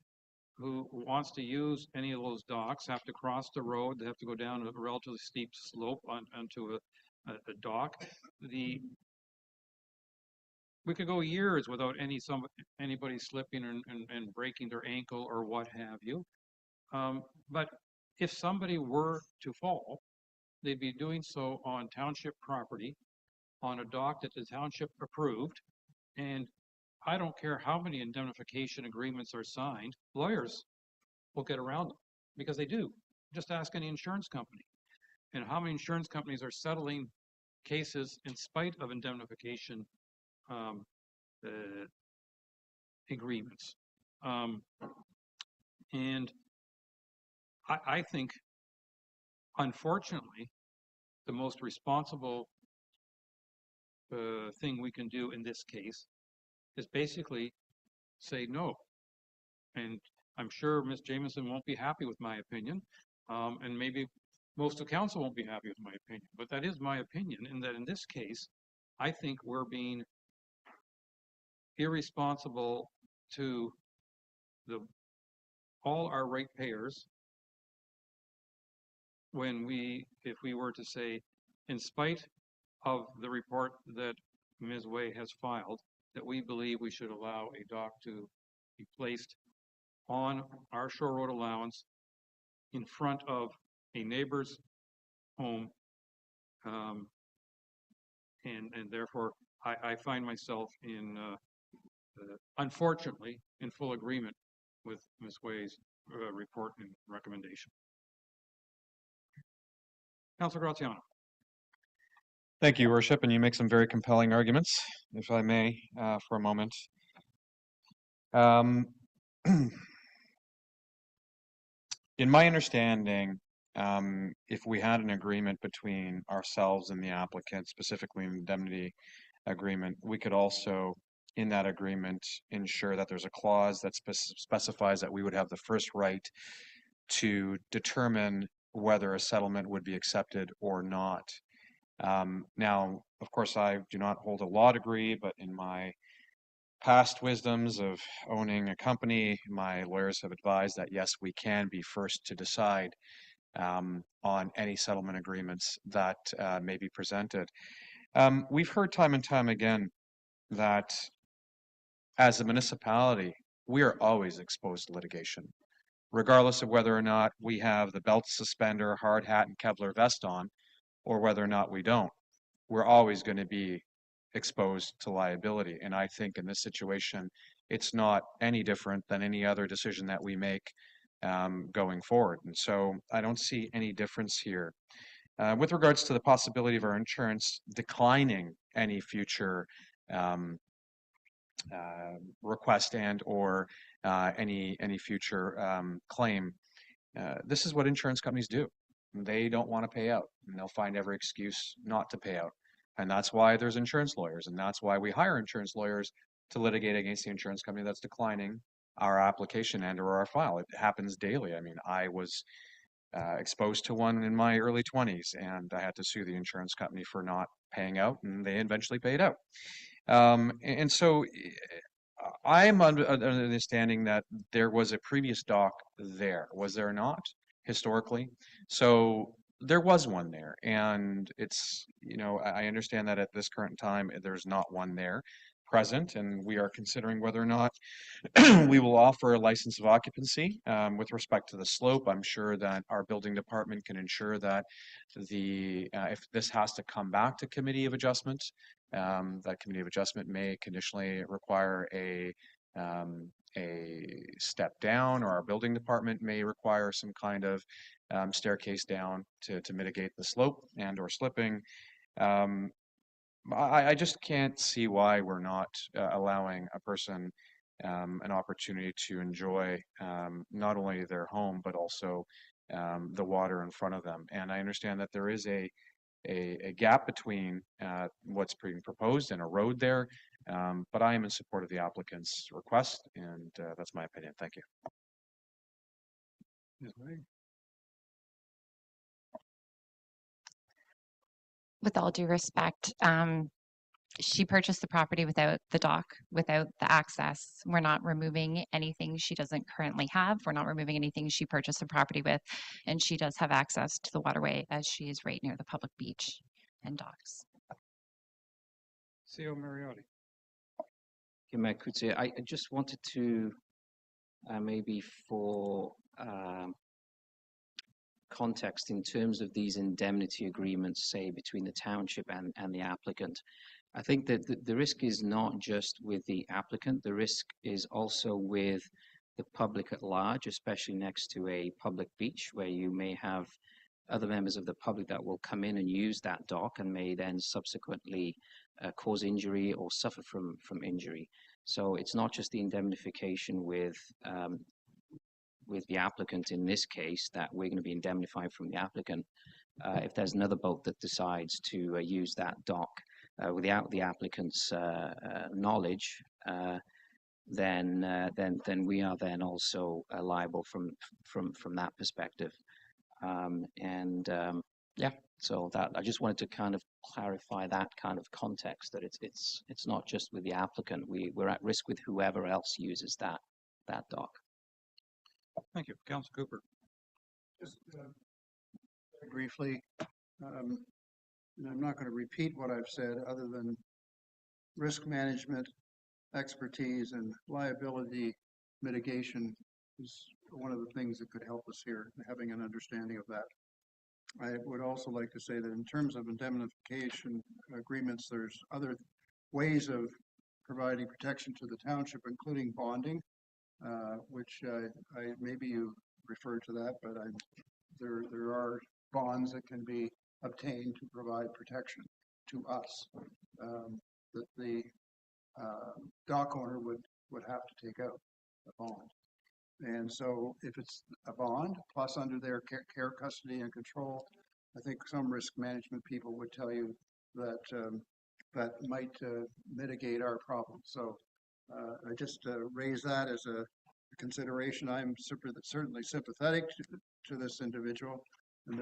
who wants to use any of those docks have to cross the road. They have to go down a relatively steep slope onto a dock. We could go years without anybody slipping and breaking their ankle or what have you. But if somebody were to fall, they'd be doing so on township property, on a dock that the township approved, and I don't care how many indemnification agreements are signed, lawyers will get around them because they do. Just ask any insurance company. And how many insurance companies are settling cases in spite of indemnification agreements? And I think, unfortunately, the most responsible thing we can do in this case is basically say no. And I'm sure Ms. Jameson won't be happy with my opinion, and maybe most of council won't be happy with my opinion, but that is my opinion, in that in this case, I think we're being irresponsible to all our ratepayers when if we were to say, in spite of the report that Ms. Way has filed, that we believe we should allow a dock to be placed on our shore road allowance in front of a neighbor's home, and therefore I find myself unfortunately in full agreement with Ms. Way's report and recommendation. Councilor Graziano. Thank you, Your Worship, and you make some very compelling arguments, if I may, for a moment. In my understanding, if we had an agreement between ourselves and the applicant, specifically an indemnity agreement, we could also, in that agreement, ensure that there's a clause that specifies that we would have the first right to determine whether a settlement would be accepted or not. Now, of course, I do not hold a law degree, but in my past wisdoms of owning a company, my lawyers have advised that yes, we can be first to decide on any settlement agreements that may be presented. We've heard time and time again that as a municipality, we are always exposed to litigation, regardless of whether or not we have the belt suspender, hard hat, and Kevlar vest on, or whether or not we don't. We're always going to be exposed to liability. And I think in this situation, it's not any different than any other decision that we make going forward. And so I don't see any difference here. With regards to the possibility of our insurance declining any future request and or any future claim, this is what insurance companies do. They don't want to pay out, and they'll find every excuse not to pay out. And that's why there's insurance lawyers, and that's why we hire insurance lawyers to litigate against the insurance company that's declining our application and or our file. It happens daily. I mean, I was exposed to one in my early 20s, and I had to sue the insurance company for not paying out, and they eventually paid out. And so I'm under the understanding that there was a previous dock there. Was there not, historically? So there was one there, and it's, I understand that at this current time, there's not one there present, and we are considering whether or not we will offer a license of occupancy with respect to the slope. I'm sure that our building department can ensure that if this has to come back to committee of adjustment, that committee of adjustment may conditionally require a step down, or our building department may require some kind of staircase down to mitigate the slope and or slipping. I just can't see why we're not allowing a person an opportunity to enjoy not only their home, but also the water in front of them. And I understand that there is a gap between what's being proposed and a road there, but I am in support of the applicant's request, and that's my opinion. Thank you. With all due respect, she purchased the property without the dock, without the access. We're not removing anything she doesn't currently have. We're not removing anything she purchased the property with, and she does have access to the waterway as she is right near the public beach and docks. C.O. Mariotti. I just wanted to maybe for context in terms of these indemnity agreements, say between the township and the applicant. I think that the risk is not just with the applicant, the risk is also with the public at large, especially next to a public beach where you may have other members of the public that will come in and use that dock and may then subsequently cause injury or suffer from injury. So it's not just the indemnification with the applicant in this case that we're going to be indemnified from the applicant. If there's another boat that decides to use that dock without the applicant's knowledge, then we are then also liable from that perspective. Yeah, so that I just wanted to kind of clarify that kind of context, that it's not just with the applicant. We're at risk with whoever else uses that dock. Thank you, Councillor Cooper. Just briefly, and I'm not going to repeat what I've said other than risk management, expertise, and liability mitigation is one of the things that could help us here, having an understanding of that. I would also like to say that in terms of indemnification agreements, there's other ways of providing protection to the township, including bonding, which maybe you referred to that, but there are bonds that can be obtained to provide protection to us that the dock owner would have to take out a bond. And so if it's a bond plus under their care, custody, and control, I think some risk management people would tell you that that might mitigate our problem. So I just raise that as a consideration. I'm certainly sympathetic to this individual,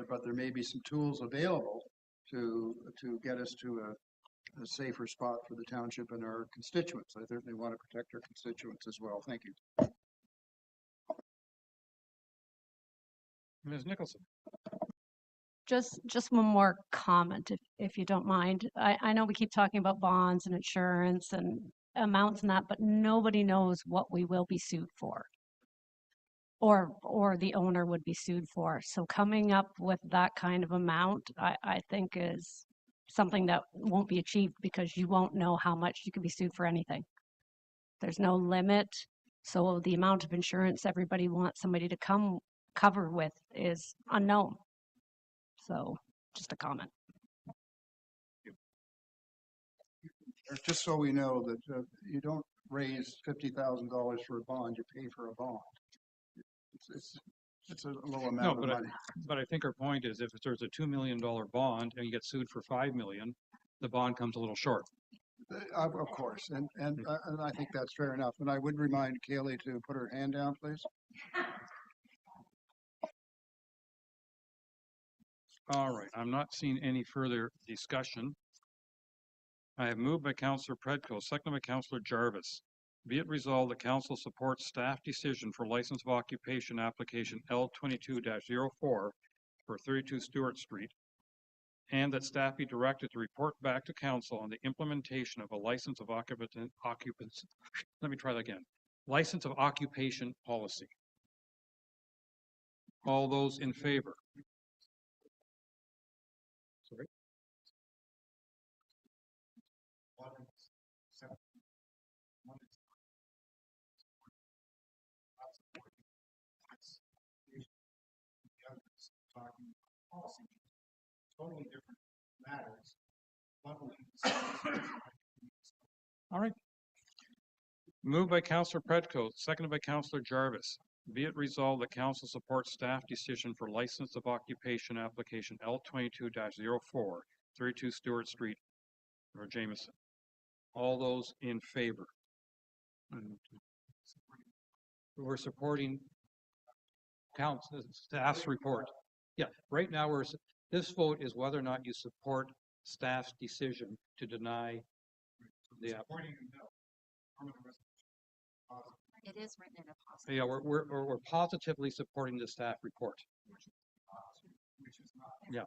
but there may be some tools available to get us to a safer spot for the township and our constituents. I certainly want to protect our constituents as well. Thank you. Ms. Nicholson. Just one more comment, if you don't mind. I know we keep talking about bonds and insurance and amounts and that, but nobody knows what we will be sued for, or the owner would be sued for. So coming up with that kind of amount, I think is something that won't be achieved, because you won't know how much you could be sued for anything. There's no limit. So the amount of insurance everybody wants somebody to come cover with is unknown. So just a comment. Just so we know that you don't raise $50,000 for a bond, you pay for a bond. It's a low amount of money. But I think our point is, if there's a $2 million bond and you get sued for $5 million, the bond comes a little short. Of course, and I think that's fair enough. And I would remind Kaylee to put her hand down, please. All right, I'm not seeing any further discussion. I have moved by Councillor Predko, seconded by Councillor Jarvis. Be it resolved that council supports staff decision for license of occupation application L22-04 for 32 Stewart Street, and that staff be directed to report back to council on the implementation of a license of occupation license of occupation policy. All those in favor? Sorry. Totally different matters. All right. Moved by Councillor Predko, seconded by Councillor Jarvis. Be it resolved that council supports staff decision for license of occupation application L22-04, 32 Stewart Street, or Jameson. All those in favor? We're supporting staff's report. Yeah, right now this vote is whether or not you support staff's decision to deny the application. It is written in a positive. Yeah, we're positively supporting the staff report. Yeah.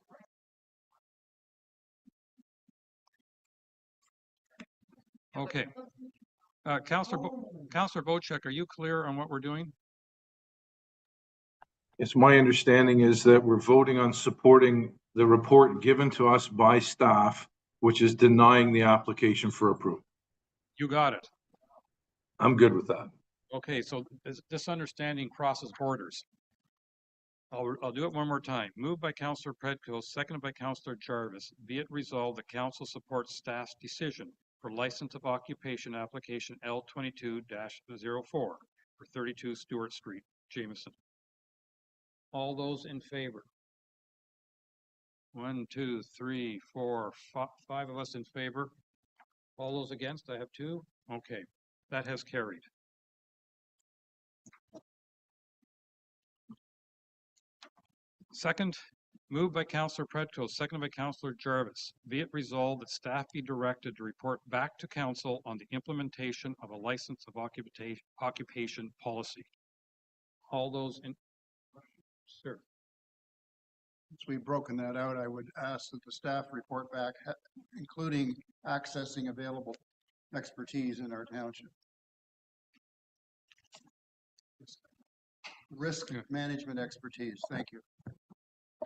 Okay. Councillor Bocek, are you clear on what we're doing? Yes, my understanding is that we're voting on supporting the report given to us by staff which is denying the application for approval. You got it. I'm good with that. Okay, so this understanding crosses borders. I'll do it one more time. Moved by Councillor Predko, seconded by Councillor Jarvis. Be it resolved, the council supports staff's decision for license of occupation application L22-04 for 32 Stewart Street, Jameson. All those in favor? 1, 2, 3, 4, 5 of us in favor. All those against? I have 2. Okay, that has carried. Second, moved by Councillor Predko, seconded by Councillor Jarvis. Be it resolved that staff be directed to report back to council on the implementation of a license of occupation policy. All those in, sir. Since we've broken that out, I would ask that the staff report back, including accessing available expertise in our township. Risk management expertise. Thank you.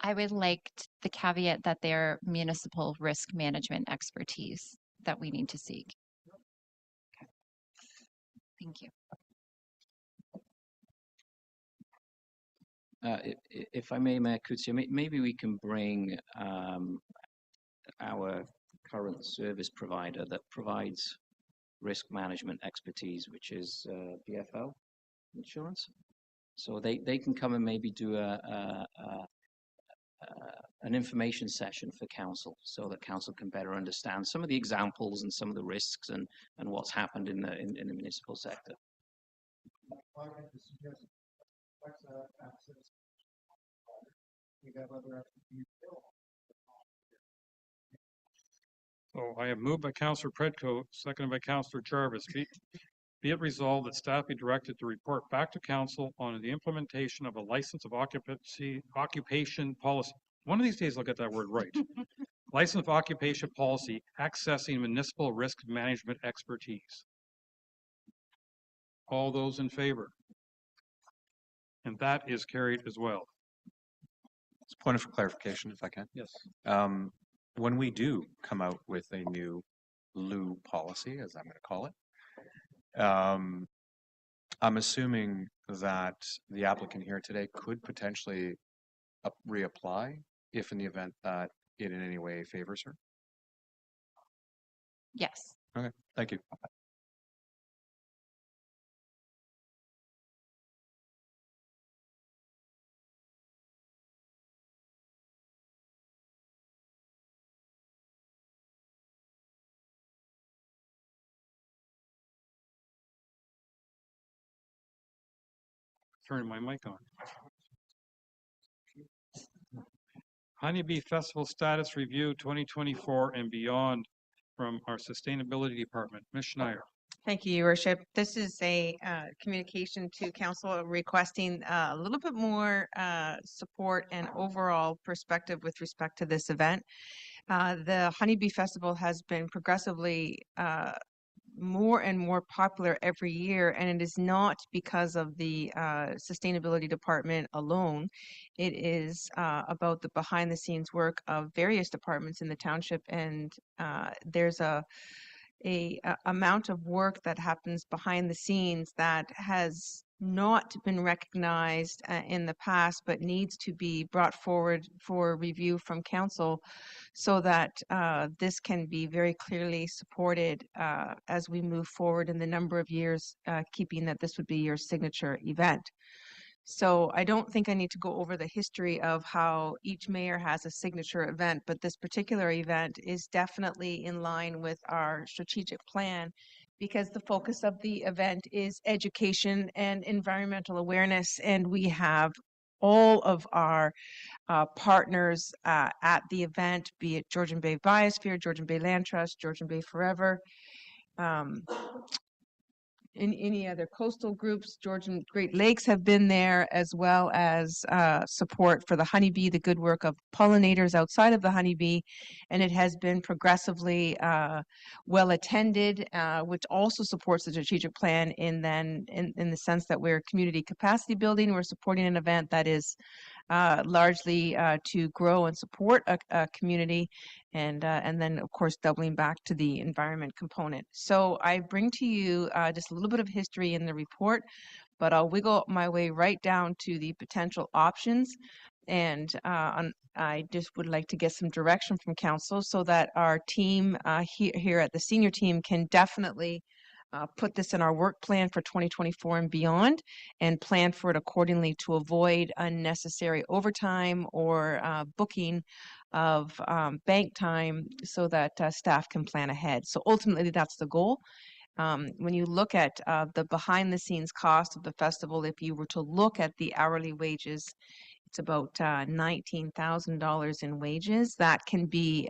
I would like the caveat that they're municipal risk management expertise that we need to seek. Okay. Thank you. If I may, Mayor Coetzee, maybe we can bring our current service provider that provides risk management expertise, which is BFL Insurance. So they can come and maybe do an information session for council, so that council can better understand some of the examples and some of the risks and what's happened in the municipal sector. So I have moved by Councillor Predko, seconded by Councillor Jarvis. Be it resolved that staff be directed to report back to council on the implementation of a license of occupation policy. One of these days I'll get that word right. License of occupation policy, accessing municipal risk management expertise. All those in favor? And that is carried as well. It's a point of clarification, if I can. Yes. When we do come out with a new LU policy, as I'm going to call it, I'm assuming that the applicant here today could potentially reapply if in the event that it in any way favors her? Yes. Okay, thank you. Turning my mic on. Honeybee Festival Status Review 2024 and beyond from our Sustainability Department. Ms. Schneier. Thank you, Your Worship. This is a communication to Council requesting a little bit more support and overall perspective with respect to this event. The Honeybee Festival has been progressively more and more popular every year, and it is not because of the Sustainability Department alone. It is about the behind the scenes work of various departments in the township, and there's a amount of work that happens behind the scenes that has not been recognized in the past, but needs to be brought forward for review from council so that this can be very clearly supported as we move forward in the number of years, keeping that this would be your signature event. So I don't think I need to go over the history of how each mayor has a signature event, but this particular event is definitely in line with our strategic plan because the focus of the event is education and environmental awareness, and we have all of our partners at the event, be it Georgian Bay Biosphere, Georgian Bay Land Trust, Georgian Bay Forever, in any other coastal groups. Georgian Great Lakes have been there, as well as support for the honeybee, the good work of pollinators outside of the honeybee, and it has been progressively well attended, which also supports the strategic plan in the sense that we're community capacity building. We're supporting an event that is largely to grow and support a community, and then of course doubling back to the environment component. So I bring to you just a little bit of history in the report, but I'll wiggle my way right down to the potential options. And I just would like to get some direction from council so that our team here at the senior team can definitely put this in our work plan for 2024 and beyond, and plan for it accordingly to avoid unnecessary overtime or booking of bank time, so that staff can plan ahead. So ultimately, that's the goal. When you look at the behind the scenes cost of the festival, if you were to look at the hourly wages, it's about $19,000 in wages that can be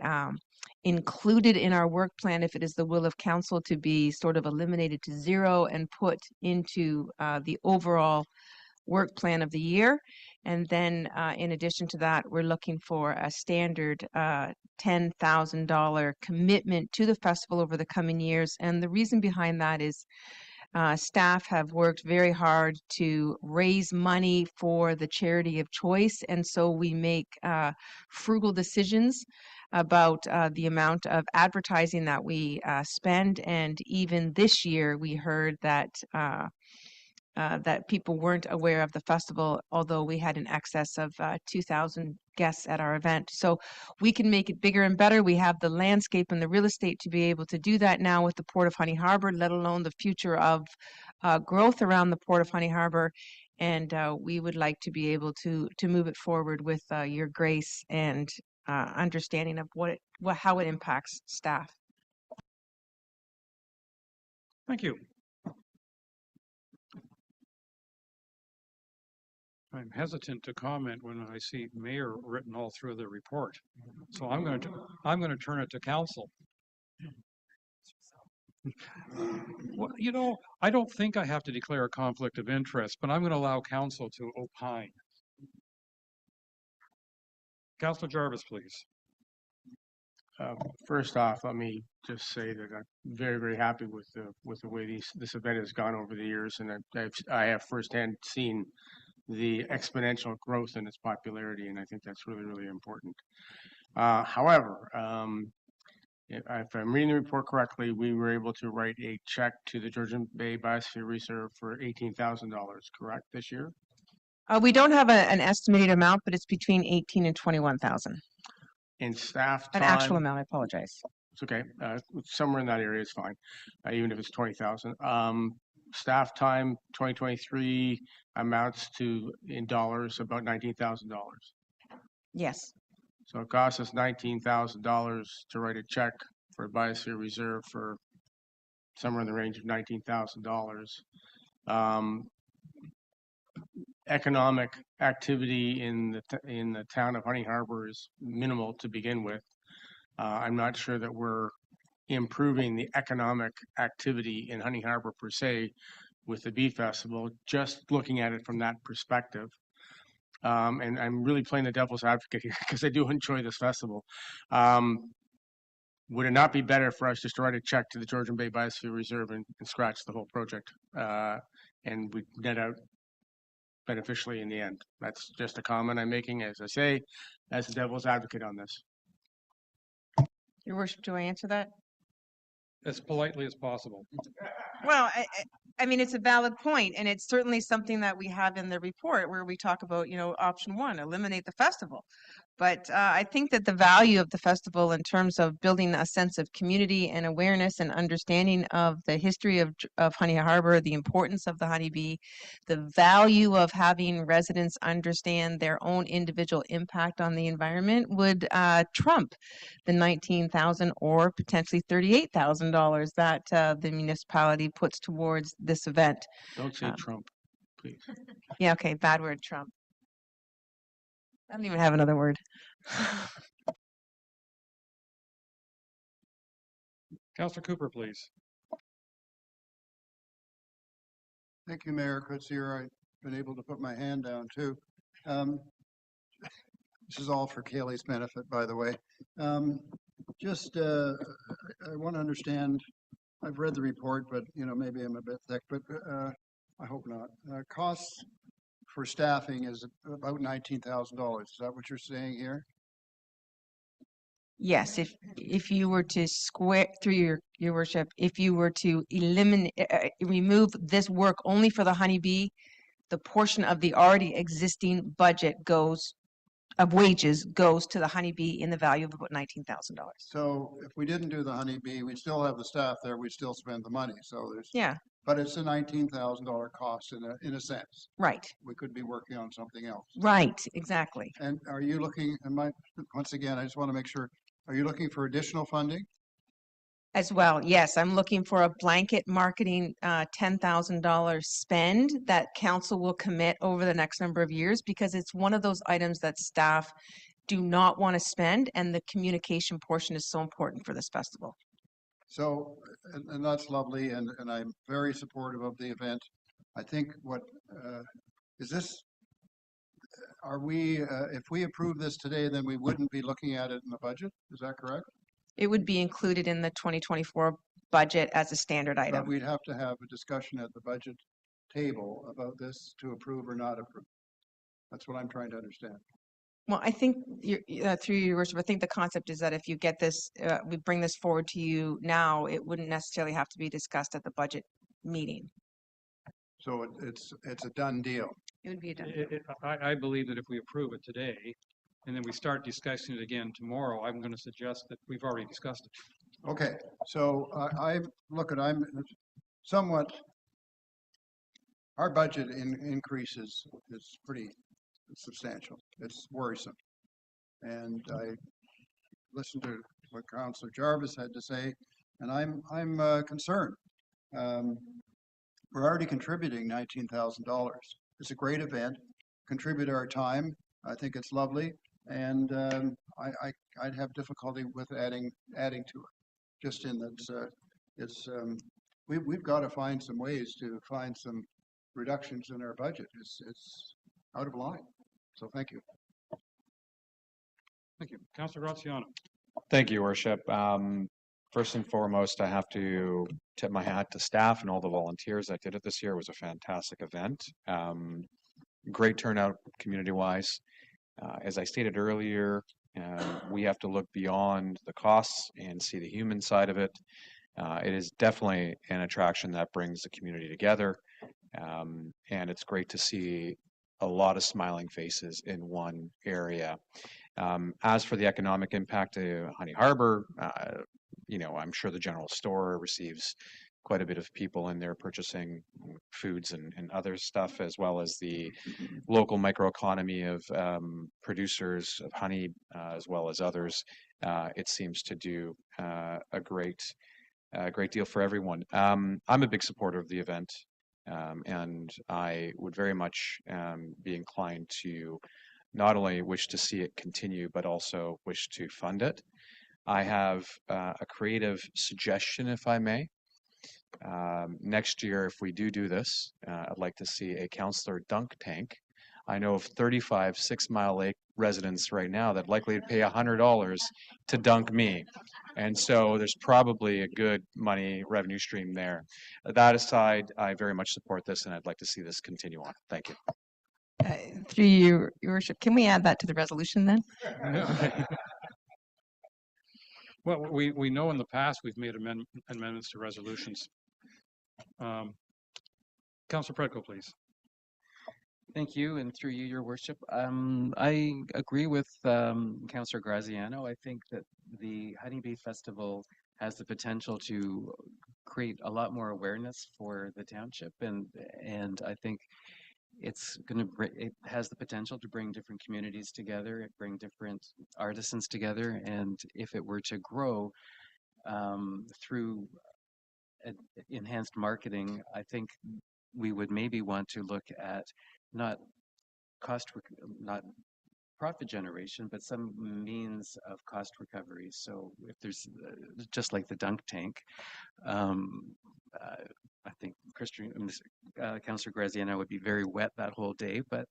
included in our work plan if it is the will of council to be sort of eliminated to zero and put into the overall work plan of the year. And then in addition to that, we're looking for a standard $10,000 commitment to the festival over the coming years. And the reason behind that is staff have worked very hard to raise money for the charity of choice, and so we make frugal decisions about the amount of advertising that we spend. And even this year, we heard that that people weren't aware of the festival, although we had an excess of 2,000 guests at our event. So we can make it bigger and better. We have the landscape and the real estate to be able to do that now with the Port of Honey Harbor, let alone the future of growth around the Port of Honey Harbor. And we would like to be able to move it forward with your grace and understanding of how it impacts staff. Thank you. I'm hesitant to comment when I see mayor written all through the report. So I'm going to turn it to council. Well, you know, I don't think I have to declare a conflict of interest, but I'm going to allow council to opine. Councilor Jarvis, please. First off, let me just say that I'm very, very happy with the way this event has gone over the years, and I have firsthand seen the exponential growth in its popularity, and I think that's really, really important. However, if I'm reading the report correctly, we were able to write a check to the Georgian Bay Biosphere Reserve for $18,000, correct, this year? We don't have an estimated amount, but it's between 18 and 21,000. In staff time? An actual amount, I apologize. It's okay. Somewhere in that area is fine, even if it's 20,000. Staff time 2023 amounts to, in dollars, about $19,000. Yes. So it costs us $19,000 to write a check for a biosphere reserve for somewhere in the range of $19,000. Economic activity in the town of Honey Harbor is minimal to begin with. I'm not sure that we're improving the economic activity in Honey Harbor per se with the Bee Festival, just looking at it from that perspective. And I'm really playing the devil's advocate here because I do enjoy this festival. Would it not be better for us just to write a check to the Georgian Bay Biosphere Reserve and scratch the whole project, and we net out beneficially in the end? That's just a comment I'm making, as I say, as the devil's advocate on this. Your worship, do I answer that? As politely as possible. Well, I mean, it's a valid point, and it's certainly something that we have in the report where we talk about, option one, eliminate the festival. But I think that the value of the festival in terms of building a sense of community and awareness and understanding of the history of Honey Harbor, the importance of the honeybee, the value of having residents understand their own individual impact on the environment would trump the $19,000 or potentially $38,000 that the municipality puts towards this event. Don't say Trump, please. Yeah, okay, bad word, Trump. I don't even have another word. Councilor Cooper, please. Thank you, Mayor Kutzier. I've been able to put my hand down too. This is all for Kaylee's benefit, by the way. I want to understand, I've read the report, but maybe I'm a bit thick, but I hope not. Costs for staffing is about $19,000. Is that what you're saying here? Yes, if you were to square through your worship, if you were to eliminate remove this work only for the honeybee, the portion of the already existing budget of wages goes to the honeybee in the value of about $19,000. So if we didn't do the honeybee, we'd still have the staff there, we'd still spend the money. So there's, Yeah, but it's a $19,000 cost in a sense. right, We could be working on something else. right, exactly. And are you looking, once again, I just want to make sure, are you looking for additional funding? As well, yes, I'm looking for a blanket marketing $10,000 spend that council will commit over the next number of years, because it's one of those items that staff do not want to spend, and the communication portion is so important for this festival. So, and that's lovely, and I'm very supportive of the event. I think what, is this, are we, if we approve this today, then we wouldn't be looking at it in the budget, is that correct? It would be included in the 2024 budget as a standard But item. we'd have to have a discussion at the budget table about this to approve or not approve. That's what I'm trying to understand. Well, I think through your worship, I think the concept is that if you get this, we bring this forward to you now, it wouldn't necessarily have to be discussed at the budget meeting. So it's a done deal. It would be a done deal. I believe that if we approve it today, and then we start discussing it again tomorrow, I'm going to suggest that we've already discussed it. Okay, so I'm somewhat, our budget increase is pretty substantial. It's worrisome. And I listened to what Councillor Jarvis had to say, and I'm concerned. We're already contributing $19,000. It's a great event. Contribute our time. I think it's lovely, and I'd have difficulty with adding to it. Just in that we've got to find some ways to find some reductions in our budget. It's out of line. So thank you. Thank you. Councillor Graziano. Thank you, Worship. First and foremost, I have to tip my hat to staff and all the volunteers that did it this year. It was a fantastic event. Great turnout community-wise. As I stated earlier, we have to look beyond the costs and see the human side of it. It is definitely an attraction that brings the community together, and it's great to see a lot of smiling faces in one area. As for the economic impact to Honey Harbor, I'm sure the general store receives quite a bit of people in there purchasing foods and other stuff, as well as the local microeconomy of producers of honey, as well as others. It seems to do a great deal for everyone. I'm a big supporter of the event, and I would very much be inclined to not only wish to see it continue, but also wish to fund it. I have a creative suggestion, if I may. Next year, if we do this, I'd like to see a councillor dunk tank. I know of 35 6 Mile Lake residents right now that likely to pay $100 to dunk me. And so there's probably a good money revenue stream there. That aside, I very much support this, and I'd like to see this continue on. Thank you. Through your worship, can we add that to the resolution then? Well, we know in the past we've made amendments to resolutions. Councillor Predko, please. Thank you, and through you, Your Worship. I agree with Councillor Graziano. I think that the Honeybee Festival has the potential to create a lot more awareness for the township, and I think it has the potential to bring different communities together, bring different artisans together, and if it were to grow through enhanced marketing, I think we would maybe want to look at not profit generation, but some means of cost recovery. So if there's just like the dunk tank, I think Councillor Graziano would be very wet that whole day, but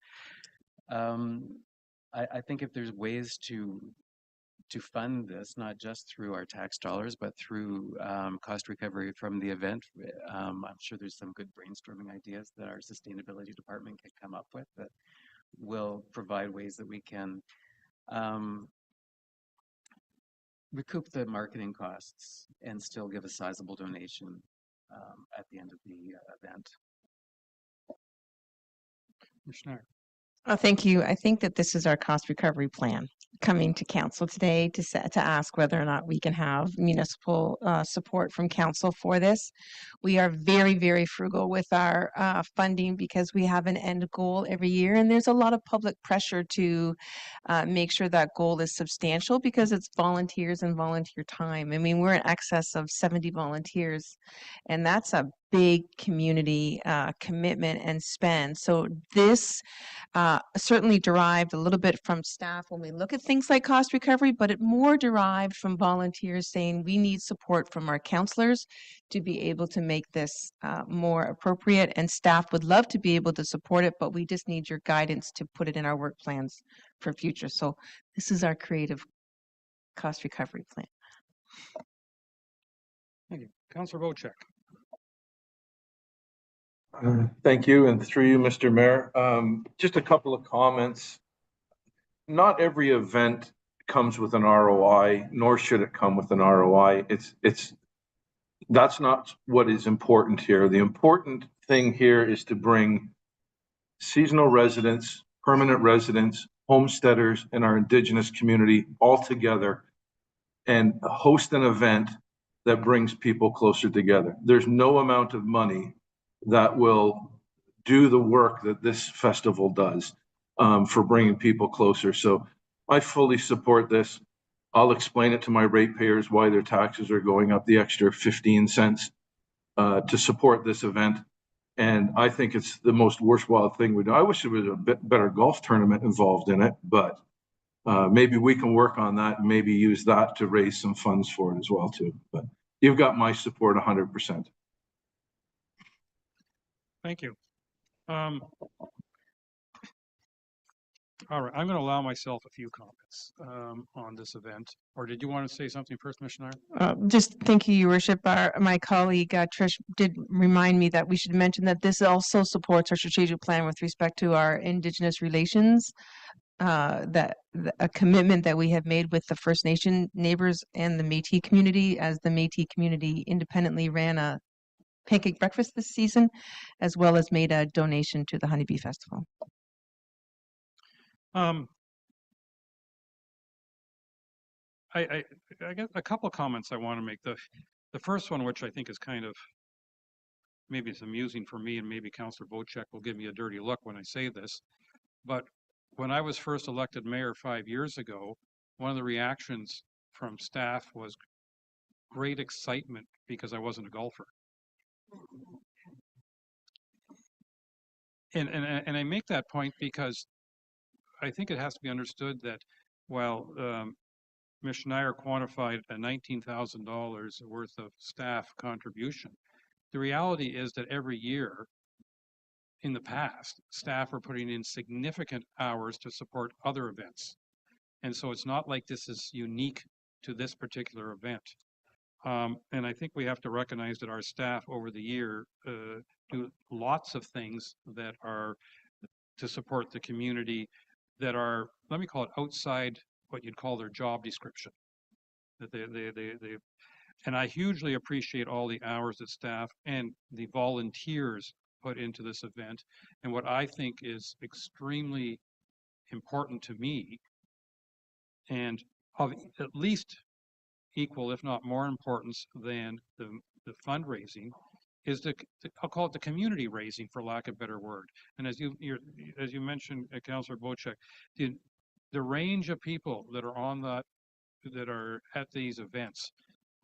I think if there's ways to to fund this, not just through our tax dollars, but through cost recovery from the event. I'm sure there's some good brainstorming ideas that our sustainability department can come up with that will provide ways that we can recoup the marketing costs and still give a sizable donation at the end of the event. Commissioner. Thank you. I think that this is our cost recovery plan coming to council today to ask whether or not we can have municipal support from council for this. We are very, very frugal with our funding because we have an end goal every year, and there's a lot of public pressure to make sure that goal is substantial because it's volunteers and volunteer time. I mean, we're in excess of 70 volunteers, and that's a big community commitment and spend. So this certainly derived a little bit from staff when we look at things like cost recovery, but it more derived from volunteers saying we need support from our counselors to be able to make this more appropriate, and staff would love to be able to support it, but we just need your guidance to put it in our work plans for future. So this is our creative cost recovery plan. Thank you. Councillor Wojcik. Thank you, and through you, Mr. Mayor. Just a couple of comments. Not every event comes with an ROI, nor should it come with an ROI. That's not what is important here. The important thing here is to bring seasonal residents, permanent residents, homesteaders, and our Indigenous community all together and host an event that brings people closer together. There's no amount of money that will do the work that this festival does for bringing people closer. So I fully support this. I'll explain it to my ratepayers why their taxes are going up the extra 15 cents to support this event. And I think it's the most worthwhile thing we do. I wish there was a bit better golf tournament involved in it, but maybe we can work on that and maybe use that to raise some funds for it as well too. But you've got my support 100%. Thank you. All right, I'm going to allow myself a few comments on this event. Or did you want to say something first, Commissioner? Just thank you, Your Worship. My colleague Trish did remind me that we should mention that this also supports our strategic plan with respect to our Indigenous relations. A commitment that we have made with the First Nation neighbors and the Métis community, as the Métis community independently ran a pancake breakfast this season, as well as made a donation to the Honeybee Festival. I got a couple of comments I want to make. The first one, which I think is kind of, maybe it's amusing for me, and maybe Councillor Wojcik will give me a dirty look when I say this, but when I was first elected mayor 5 years ago, one of the reactions from staff was great excitement because I wasn't a golfer. And I make that point because I think it has to be understood that while Ms. Schneier quantified a $19,000 worth of staff contribution, the reality is that every year in the past, staff are putting in significant hours to support other events. And so it's not like this is unique to this particular event. And I think we have to recognize that our staff over the year do lots of things that are to support the community that are, let me call it, outside what you'd call their job description. That and I hugely appreciate all the hours that staff and the volunteers put into this event. And what I think is extremely important to me, and of at least equal, if not more importance than the fundraising, is I'll call it the community raising, for lack of a better word. And as you mentioned, Councillor Wojcik, the range of people that are on that are at these events.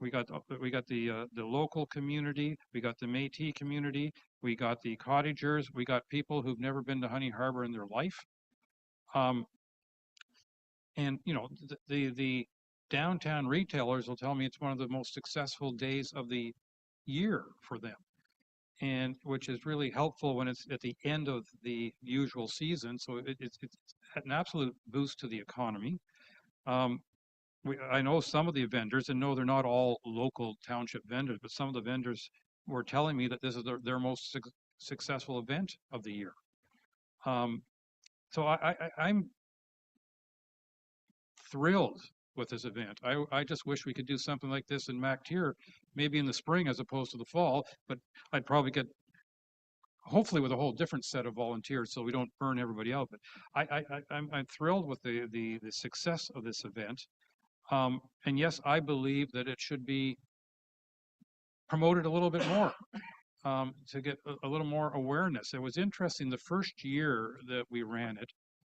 We got the local community, we got the Métis community, we got the cottagers, we got people who've never been to Honey Harbor in their life. And you know, the downtown retailers will tell me it's one of the most successful days of the year for them, and which is really helpful when it's at the end of the usual season. So it's an absolute boost to the economy. I know some of the vendors, and no, they're not all local township vendors, but some of the vendors were telling me that this is their most successful event of the year. So I'm thrilled with this event. I just wish we could do something like this in MacTier, maybe in the spring as opposed to the fall, but I'd probably get, hopefully with a whole different set of volunteers so we don't burn everybody out. But I'm thrilled with the success of this event. And yes, I believe that it should be promoted a little bit more to get a little more awareness. It was interesting, the first year that we ran it,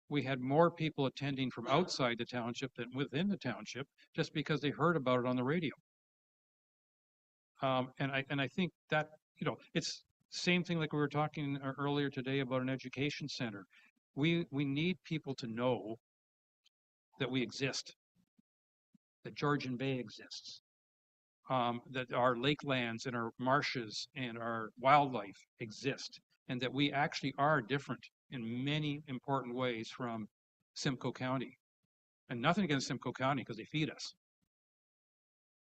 we had more people attending from outside the township than within the township, just because they heard about it on the radio. And I think that, you know, it's same thing like we were talking earlier today about an education center. We need people to know that we exist, that Georgian Bay exists, that our lakelands and our marshes and our wildlife exist, and that we actually are different in many important ways from Simcoe County. And nothing against Simcoe County, because they feed us.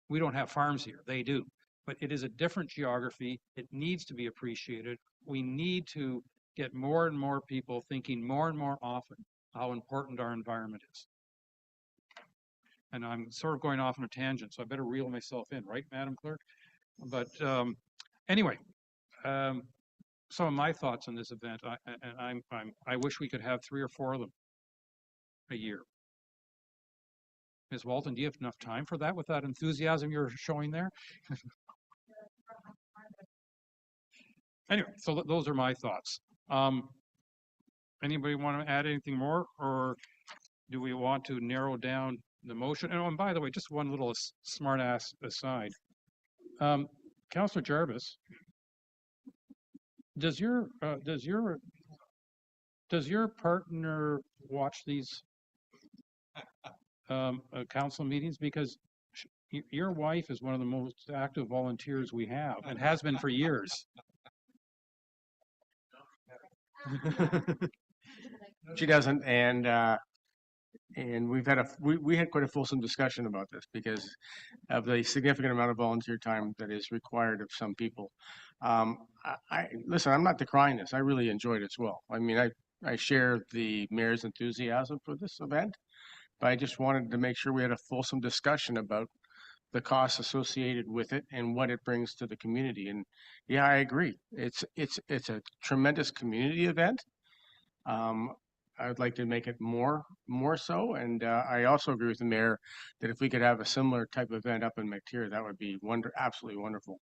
We don't have farms here, they do. But it is a different geography. It needs to be appreciated. We need to get more and more people thinking more and more often how important our environment is. And I'm sort of going off on a tangent, so I better reel myself in, right, Madam Clerk? But anyway, some of my thoughts on this event, I wish we could have 3 or 4 of them a year. Ms. Walton, do you have enough time for that with that enthusiasm you're showing there? Anyway, so those are my thoughts. Anybody want to add anything more, or do we want to narrow down the motion? And by the way, just one little smart ass aside. Councillor Jarvis, does your partner watch these council meetings? Because your wife is one of the most active volunteers we have, and has been for years. She doesn't, and we've had we had quite a fulsome discussion about this because of the significant amount of volunteer time that is required of some people. Listen, I'm not decrying this. I really enjoyed it as well. I mean, I share the mayor's enthusiasm for this event, but I just wanted to make sure we had a fulsome discussion about the costs associated with it and what it brings to the community. And yeah, I agree. It's a tremendous community event. I would like to make it more so. And I also agree with the mayor that if we could have a similar type of event up in MacTier, that would be absolutely wonderful.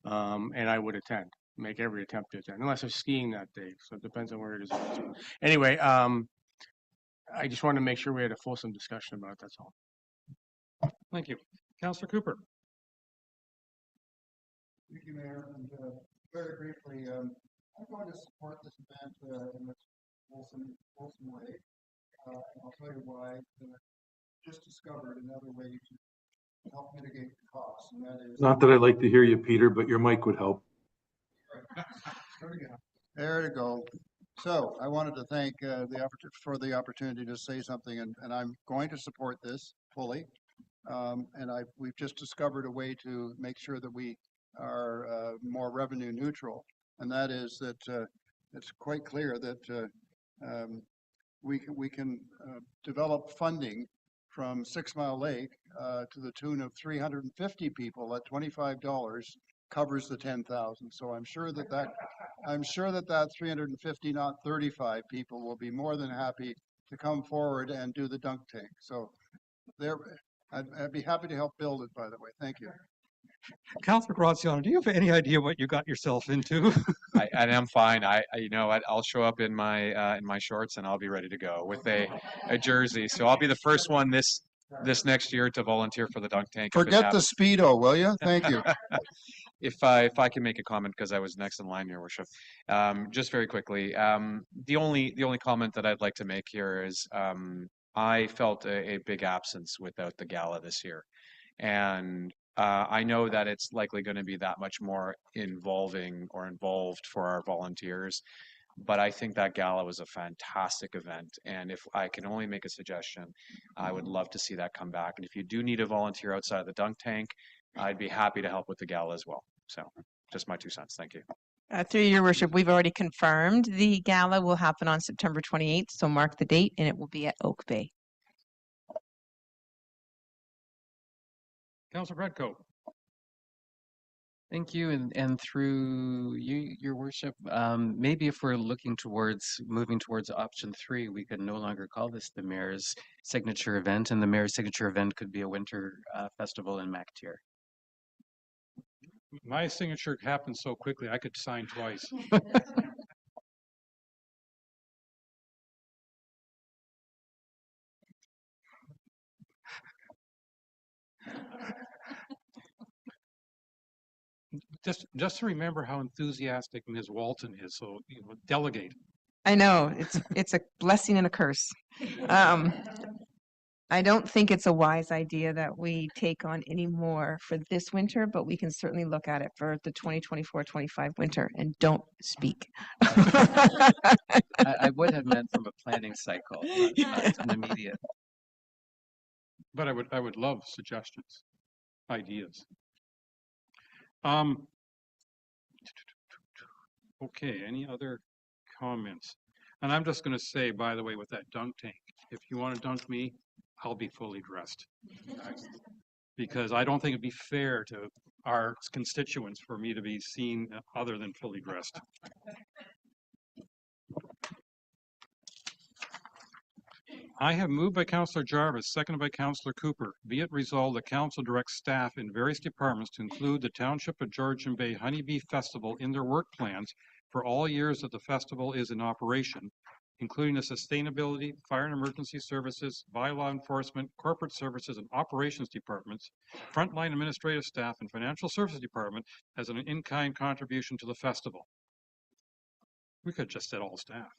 And I would attend, make every attempt to attend, unless I'm skiing that day. So it depends on where it is. Anyway, I just wanted to make sure we had a fulsome discussion about it. That's all. Thank you. Councillor Cooper. Thank you, Mayor. And very briefly, I'm going to support this event in this wholesome way. And I'll tell you why. Just discovered another way to help mitigate the costs, and that is. Not that I like to hear you, Peter, but your mic would help. There we go. So I wanted to thank for the opportunity to say something, and I'm going to support this fully. And we've just discovered a way to make sure that we are more revenue neutral, and that is that it's quite clear that we can develop funding from 6 Mile Lake to the tune of 350 people at $25 covers the 10,000. So I'm sure that 350, not 35 people, will be more than happy to come forward and do the dunk tank. So there. I'd be happy to help build it, by the way. Thank you. Councillor Graziano, do you have any idea what you got yourself into? I'm fine. You know what? I'll show up in my shorts and I'll be ready to go with a jersey. So I'll be the first one this next year to volunteer for the dunk tank. Forget the Speedo, will you? Thank you. If I can make a comment, because I was next in line, Your Worship, just very quickly. The only comment that I'd like to make here is I felt a big absence without the gala this year, and I know that it's likely going to be that much more involved for our volunteers. But I think that gala was a fantastic event. And if I can only make a suggestion, I would love to see that come back. And if you do need a volunteer outside of the dunk tank, I'd be happy to help with the gala as well. So just my 2 cents. Thank you. Through your worship, we've already confirmed the gala will happen on September 28th. So mark the date and it will be at Oak Bay. Councillor Redcoat. Thank you, and through you, Your Worship, maybe if we're looking towards moving towards option 3, we could no longer call this the mayor's signature event, and the mayor's signature event could be a winter festival in MacTier. My signature happened so quickly, I could sign twice. Just to remember how enthusiastic Ms. Walton is, so delegate. I know it's a blessing and a curse. I don't think it's a wise idea that we take on any more for this winter, but we can certainly look at it for the 2024-25 winter. And don't speak. I would have meant from a planning cycle, not an immediate. But I would love suggestions, ideas. Okay, any other comments? And I'm just going to say, by the way, with that dunk tank, if you want to dunk me, I'll be fully dressed. Because I don't think it'd be fair to our constituents for me to be seen other than fully dressed. I have moved by Councillor Jarvis, seconded by Councillor Cooper. Be it resolved that Council directs staff in various departments to include the Township of Georgian Bay Honeybee Festival in their work plans for all years that the festival is in operation, including the sustainability, fire and emergency services, bylaw enforcement, corporate services and operations departments, frontline administrative staff, and financial services department as an in-kind contribution to the festival. We could have just said all staff.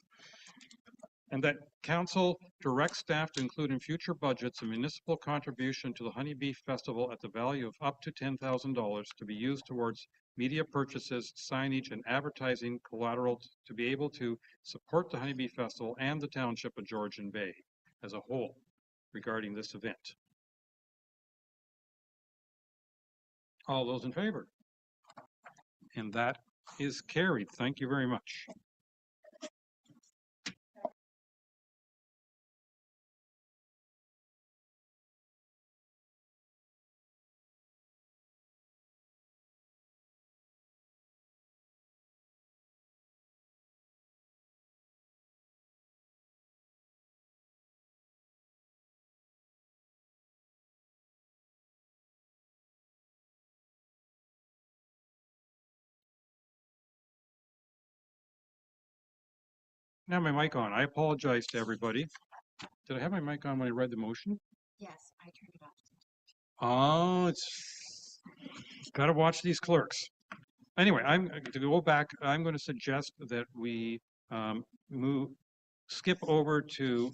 And that Council directs staff to include in future budgets a municipal contribution to the Honeybee Festival at the value of up to $10,000 to be used towards media purchases, signage, and advertising collateral to be able to support the Honeybee Festival and the Township of Georgian Bay as a whole regarding this event. All those in favor? And that is carried. Thank you very much. Now my mic on. I apologize to everybody. Did I have my mic on when I read the motion? Yes, I turned it off. Oh, it's got to watch these clerks. Anyway, I'm to go back. I'm going to suggest that we skip over to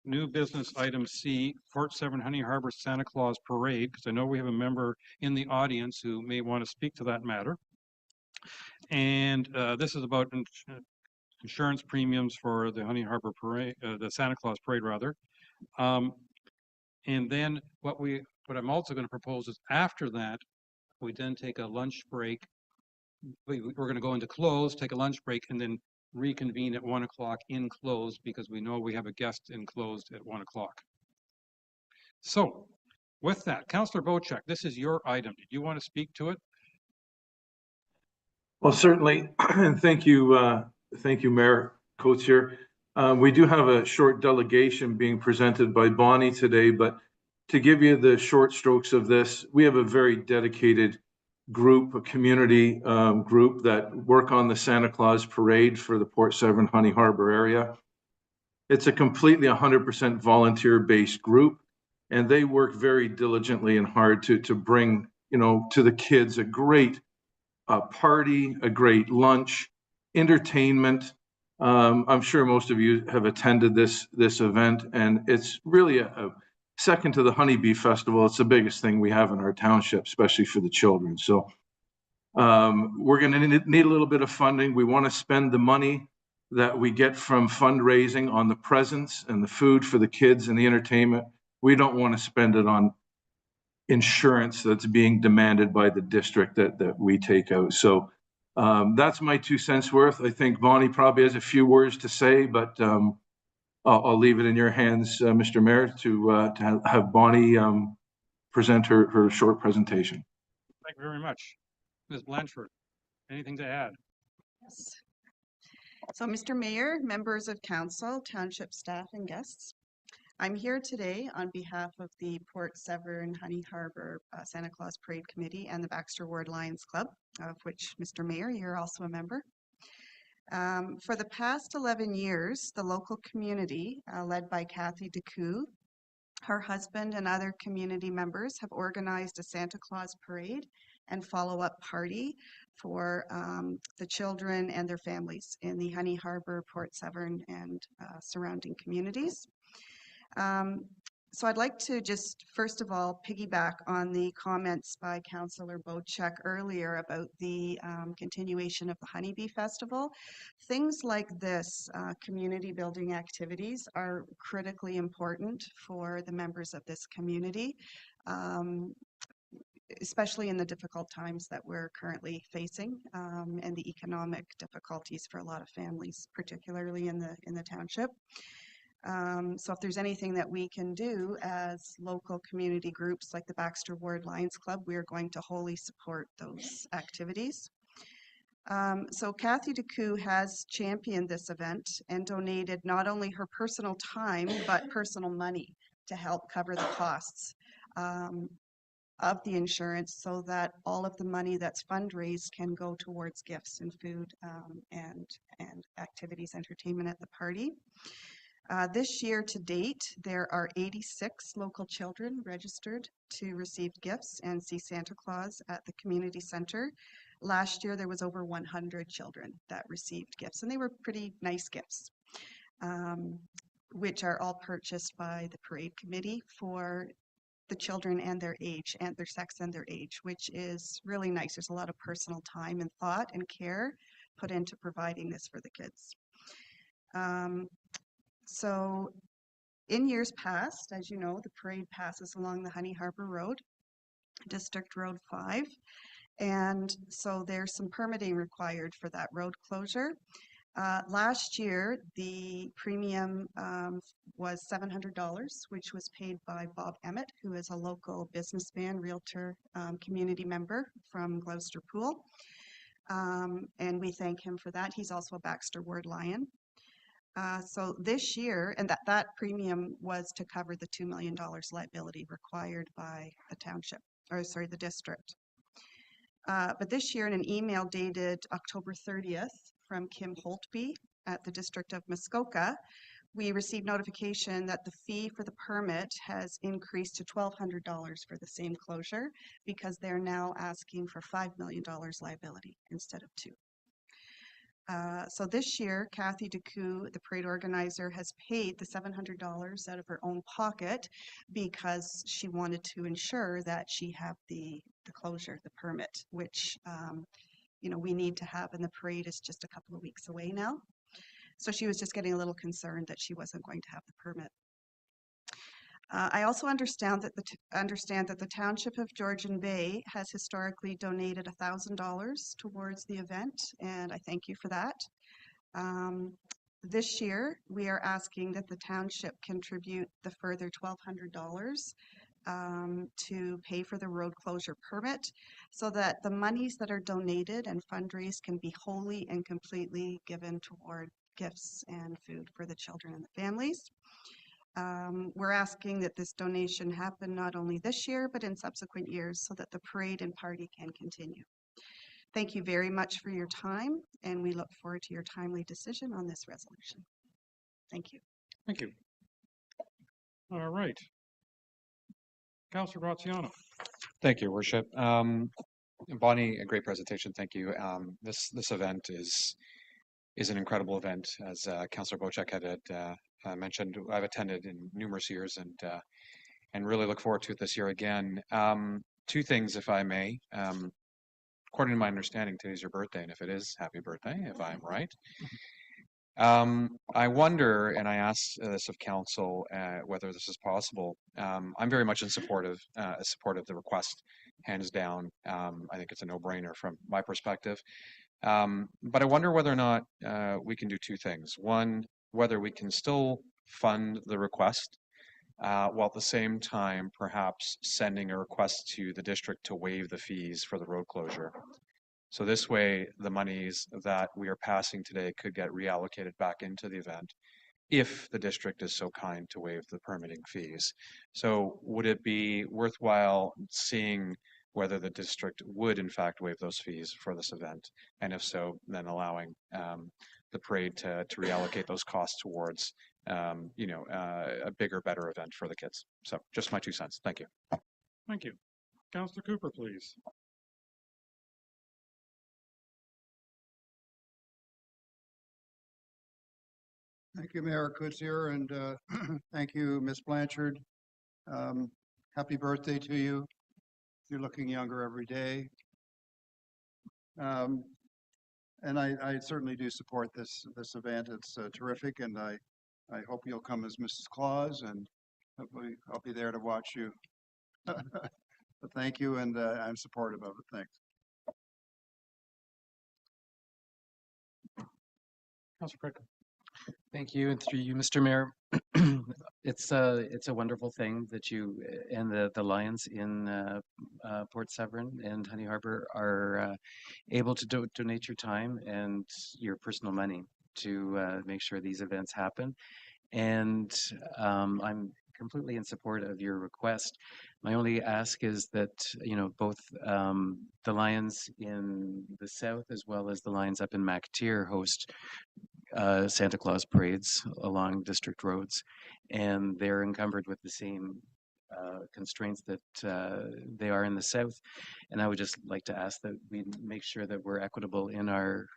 new business item C, Port 7 Honey Harbor Santa Claus Parade, because I know we have a member in the audience who may want to speak to that matter. And this is about insurance premiums for the Honey Harbor Parade, the Santa Claus Parade, rather. And then what I'm also going to propose is after that, we then take a lunch break. We're going to go into close, take a lunch break, and then reconvene at 1 o'clock in close because we know we have a guest in closed at 1 o'clock. So with that, Councillor Bochek, this is your item. Did you want to speak to it? Well, certainly, and thank you, Mayor Coates here. We do have a short delegation being presented by Bonnie today, but to give you the short strokes of this, we have a very dedicated group, a community group that work on the Santa Claus Parade for the Port 7 Honey Harbor area. It's a completely 100% volunteer-based group, and they work very diligently and hard to bring, to the kids a great party, a great lunch, entertainment. I'm sure most of you have attended this event, and it's really a second to the Honeybee Festival. It's the biggest thing we have in our township, especially for the children. So we're going to need a little bit of funding. We want to spend the money that we get from fundraising on the presents and the food for the kids and the entertainment, we don't want to spend it on insurance that's being demanded by the district that we take out. So that's my 2 cents worth. I think Bonnie probably has a few words to say, but I'll leave it in your hands, Mr. Mayor, to have Bonnie present her short presentation. Thank you very much. Ms. Blanchford, anything to add? Yes. So, Mr. Mayor, members of council, township staff, and guests, I'm here today on behalf of the Port Severn Honey Harbor Santa Claus Parade Committee and the Baxter Ward Lions Club, of which, Mr. Mayor, you're also a member. For the past 11 years, the local community, led by Kathy DeCoo, her husband and other community members have organized a Santa Claus parade and follow-up party for the children and their families in the Honey Harbor, Port Severn, and surrounding communities. So I'd like to just first of all piggyback on the comments by Councillor Bochek earlier about the continuation of the Honeybee Festival. Things like this, community building activities, are critically important for the members of this community, especially in the difficult times that we're currently facing, and the economic difficulties for a lot of families, particularly in the township. So if there's anything that we can do as local community groups like the Baxter Ward Lions Club, we are going to wholly support those activities. So Kathy DeCoo has championed this event and donated not only her personal time, but personal money to help cover the costs of the insurance, so that all of the money that's fundraised can go towards gifts and food and activities, entertainment at the party. This year to date, there are 86 local children registered to receive gifts and see Santa Claus at the community center. Last year, there was over 100 children that received gifts, and they were pretty nice gifts, which are all purchased by the parade committee for the children and their age, and their sex and their age, which is really nice. There's a lot of personal time and thought and care put into providing this for the kids. So in years past, as you know, the parade passes along the Honey Harbor Road, District Road 5. And so there's some permitting required for that road closure. Last year, the premium was $700, which was paid by Bob Emmett, who is a local businessman, realtor, community member from Gloucester Pool. And we thank him for that. He's also a Baxter Ward Lion. So this year, and that premium was to cover the $2 million liability required by the township, or sorry, the district. But this year, in an email dated October 30th from Kim Holtby at the District of Muskoka, we received notification that the fee for the permit has increased to $1,200 for the same closure, because they're now asking for $5 million liability instead of $2 million. So this year, Kathy DeCoo, the parade organizer, has paid the $700 out of her own pocket because she wanted to ensure that she have the closure, the permit, which you know, we need to have, and the parade is just a couple of weeks away now. So she was just getting a little concerned that she wasn't going to have the permit. I also understand that the Township of Georgian Bay has historically donated $1,000 towards the event, and I thank you for that. This year, we are asking that the township contribute the further $1,200 to pay for the road closure permit, so that the monies that are donated and fundraised can be wholly and completely given toward gifts and food for the children and the families. We're asking that this donation happen not only this year, but in subsequent years, so that the parade and party can continue. Thank you very much for your time, and we look forward to your timely decision on this resolution. Thank you. Thank you. All right. Councillor Graziano. Thank you, Worship. Bonnie, a great presentation. Thank you. This event is an incredible event, as Councillor Bochek had mentioned. I've attended in numerous years, and really look forward to it this year again. Two things, if I may. According to my understanding, today's your birthday, and if it is, happy birthday, if I'm right. I wonder, and I asked this of council, whether this is possible. I'm very much in support of the request, hands down. I think it's a no-brainer from my perspective. But I wonder whether or not we can do two things. One, whether we can still fund the request, while at the same time perhaps sending a request to the district to waive the fees for the road closure. So this way, the monies that we are passing today could get reallocated back into the event if the district is so kind to waive the permitting fees. So would it be worthwhile seeing whether the district would in fact waive those fees for this event? And if so, then allowing the parade to reallocate those costs towards a bigger, better event for the kids. So just my 2 cents. Thank you. Thank you. Councillor Cooper, please. Thank you, Mayor Kutsier, and thank you, Ms. Blanchard. Happy birthday to you. You're looking younger every day. And I certainly do support this event. It's terrific, and I hope you'll come as Mrs. Claus, and hopefully I'll be there to watch you. But thank you, and I'm supportive of it. Thanks. Councillor Prickle. Thank you, and through you, Mr. Mayor. It's a wonderful thing that you and the Lions in Port Severn and Honey Harbor are able to donate your time and your personal money to make sure these events happen. And I'm completely in support of your request. My only ask is that, both the Lions in the south as well as the Lions up in MacTier host Santa Claus parades along district roads, and they're encumbered with the same constraints that they are in the south. And I would just like to ask that we make sure that we're equitable in our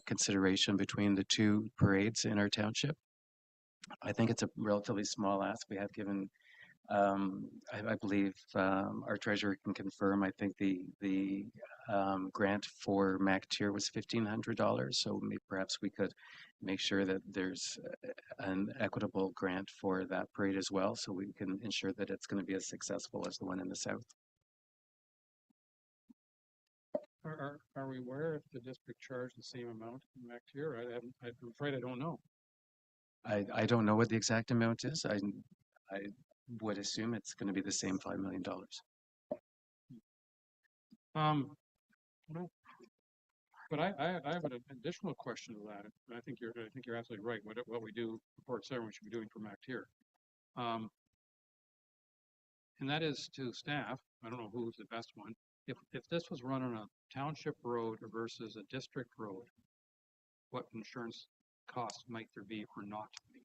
consideration between the two parades in our township. I think it's a relatively small ask. We have given, I believe our treasurer can confirm, I think the grant for MacTier was $1,500. So maybe perhaps we could make sure that there's an equitable grant for that parade as well, so we can ensure that it's going to be as successful as the one in the south. Are we aware if the district charged the same amount in MacTier? I'm afraid I don't know. I don't know what the exact amount is. I would assume it's going to be the same $5 million. But I have an additional question to that. I think you're absolutely right. What we do for Port Severn, we should be doing for MacTier. And that is to staff. I don't know who's the best one. If this was run on a township road versus a district road, what insurance costs might there be or not be?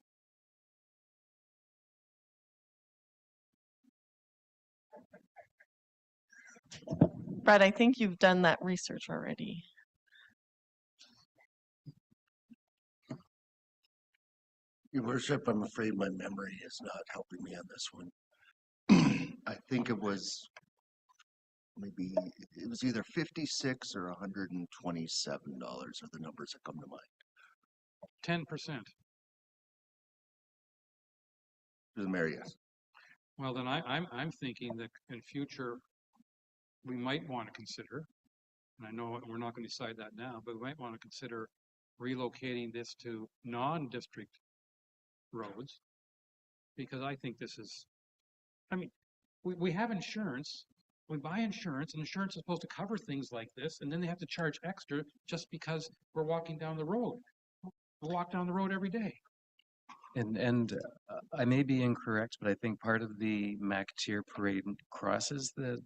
Brad, I think you've done that research already. Your Worship, I'm afraid my memory is not helping me on this one. I think it was either 56 or $127 are the numbers that come to mind. 10%. To the mayor, yes. Well, then I'm thinking that in future we might want to consider, and I know we're not going to decide that now, but we might want to consider relocating this to non-district roads, because I think this is, I mean, we have insurance, we buy insurance, and insurance is supposed to cover things like this, and then they have to charge extra just because we're walking down the road. We walk down the road every day. And I may be incorrect, but I think part of the MacTier parade crosses the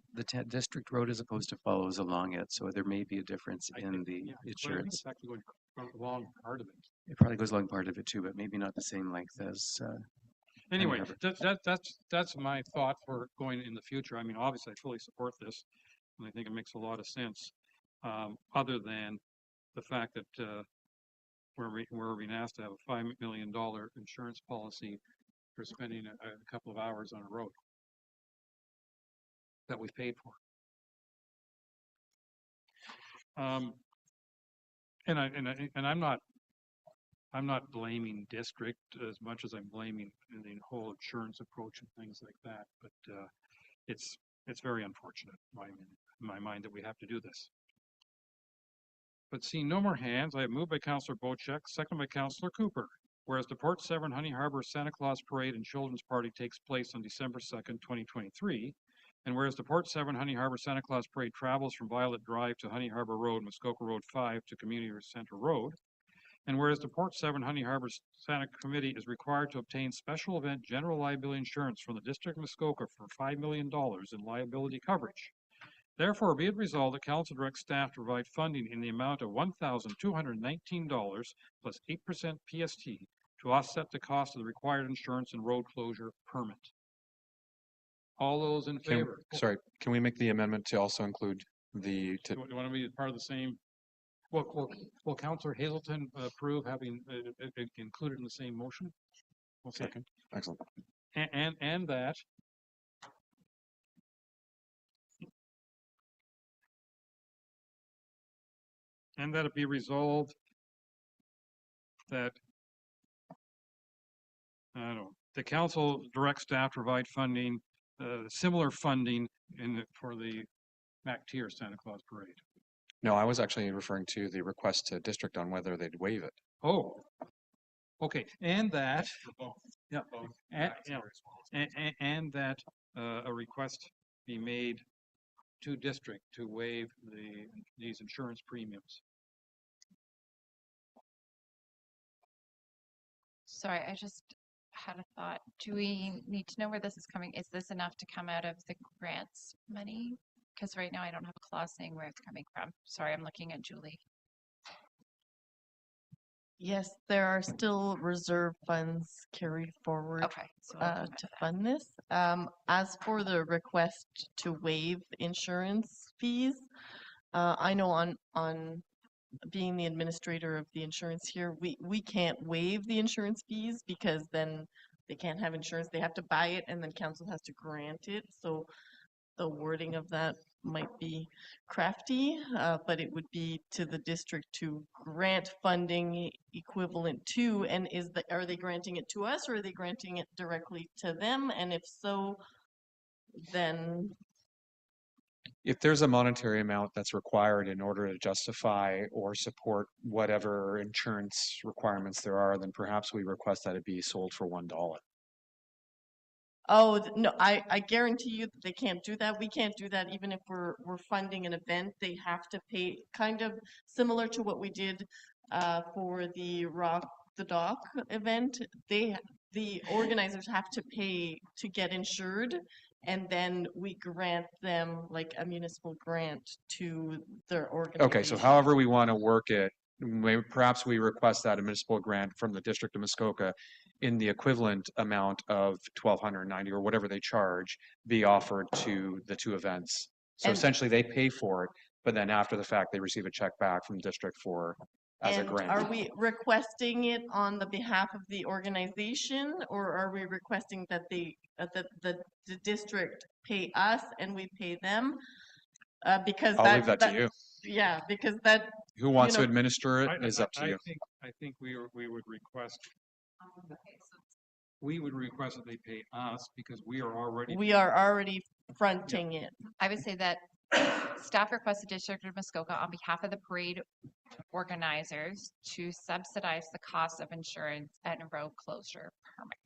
district road as opposed to follows along it. So there may be a difference in the insurance. It's actually going along part of it. It probably goes along part of it too, but maybe not the same length as. Anyway, that's my thought for going in the future. I mean, obviously, I fully support this, and I think it makes a lot of sense. Other than the fact that we're being asked to have a $5 million insurance policy for spending a couple of hours on a road that we paid for. And I'm not I'm not blaming district as much as I'm blaming the whole insurance approach and things like that, but it's very unfortunate in my mind that we have to do this. But seeing no more hands, I have moved by Councillor Bocek, second by Councillor Cooper. Whereas the Port Severn Honey Harbour Santa Claus Parade and Children's Party takes place on December 2nd, 2023, and whereas the Port Severn Honey Harbour Santa Claus Parade travels from Violet Drive to Honey Harbour Road, Muskoka Road 5 to Community Centre Road, and whereas the Port Severn Honey Harbour Santa Committee is required to obtain special event general liability insurance from the District of Muskoka for $5 million in liability coverage. Therefore, be it resolved that Council directs staff to provide funding in the amount of $1,219 plus 8% PST to offset the cost of the required insurance and road closure permit. All those in favor? Sorry, can we make the amendment to also include the? Do you want to be part of the same? Will Councillor Hazelton approve having it included in the same motion? Okay. Second. Excellent. And that. And that it be resolved that the council directs staff to provide funding, similar funding for the MacTier Santa Claus Parade. No, I was actually referring to the request to district on whether they'd waive it. Oh, okay. And that, yeah, and that a request be made to district to waive these insurance premiums. Sorry, I just had a thought. Do we need to know where this is coming? Is this enough to come out of the grants money? Because right now I don't have a clause saying where it's coming from. Sorry, I'm looking at Julie. Yes, there are still reserve funds carried forward to fund this. As for the request to waive insurance fees, I know on being the administrator of the insurance here, we can't waive the insurance fees because then they can't have insurance. They have to buy it and then council has to grant it. So the wording of that might be crafty, but it would be to the district to grant funding equivalent to, and are they granting it to us or are they granting it directly to them? And if so, then If there's a monetary amount that's required in order to justify or support whatever insurance requirements there are, then perhaps we request that it be sold for $1. oh, no, I guarantee you that they can't do that. We can't do that even if we're funding an event. They have to pay, kind of similar to what we did for the Rock the Dock event. The organizers have to pay to get insured, and then we grant them like a municipal grant to their organization. Okay, so however we want to work it, perhaps we request that a municipal grant from the District of Muskoka in the equivalent amount of $1,290 or whatever they charge be offered to the two events. So essentially they pay for it, but then after the fact, they receive a check back from the district as a grant. Are we requesting it on the behalf of the organization, or are we requesting that the district pay us and we pay them? Because I'll leave that to you. Yeah, because that. Who wants to administer it is up to you. I think we would request. We would request that they pay us because we are already fronting it. I would say that staff requests the District of Muskoka on behalf of the parade organizers to subsidize the cost of insurance and road closure permits.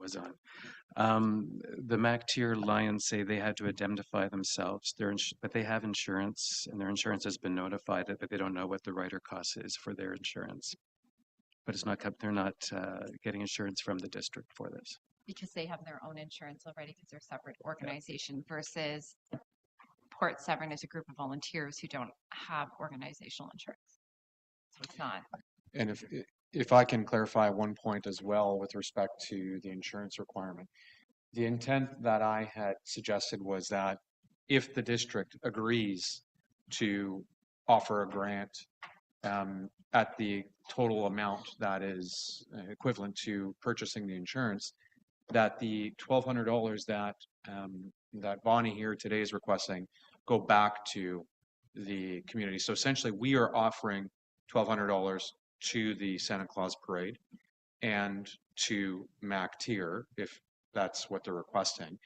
Was on. The MacTier Lions say they had to indemnify themselves. But they have insurance, and their insurance has been notified, but they don't know what the rider cost is for their insurance. But it's not. They're not getting insurance from the district for this. Because they have their own insurance already, because they're a separate organization versus Port Severn is a group of volunteers who don't have organizational insurance. So it's not. And if I can clarify one point as well with respect to the insurance requirement, the intent that I had suggested was that if the district agrees to offer a grant at the total amount that is equivalent to purchasing the insurance, that the $1,200 that that Bonnie here today is requesting go back to the community. So essentially, we are offering $1,200 to the Santa Claus Parade and to Mac Tier, if that's what they're requesting.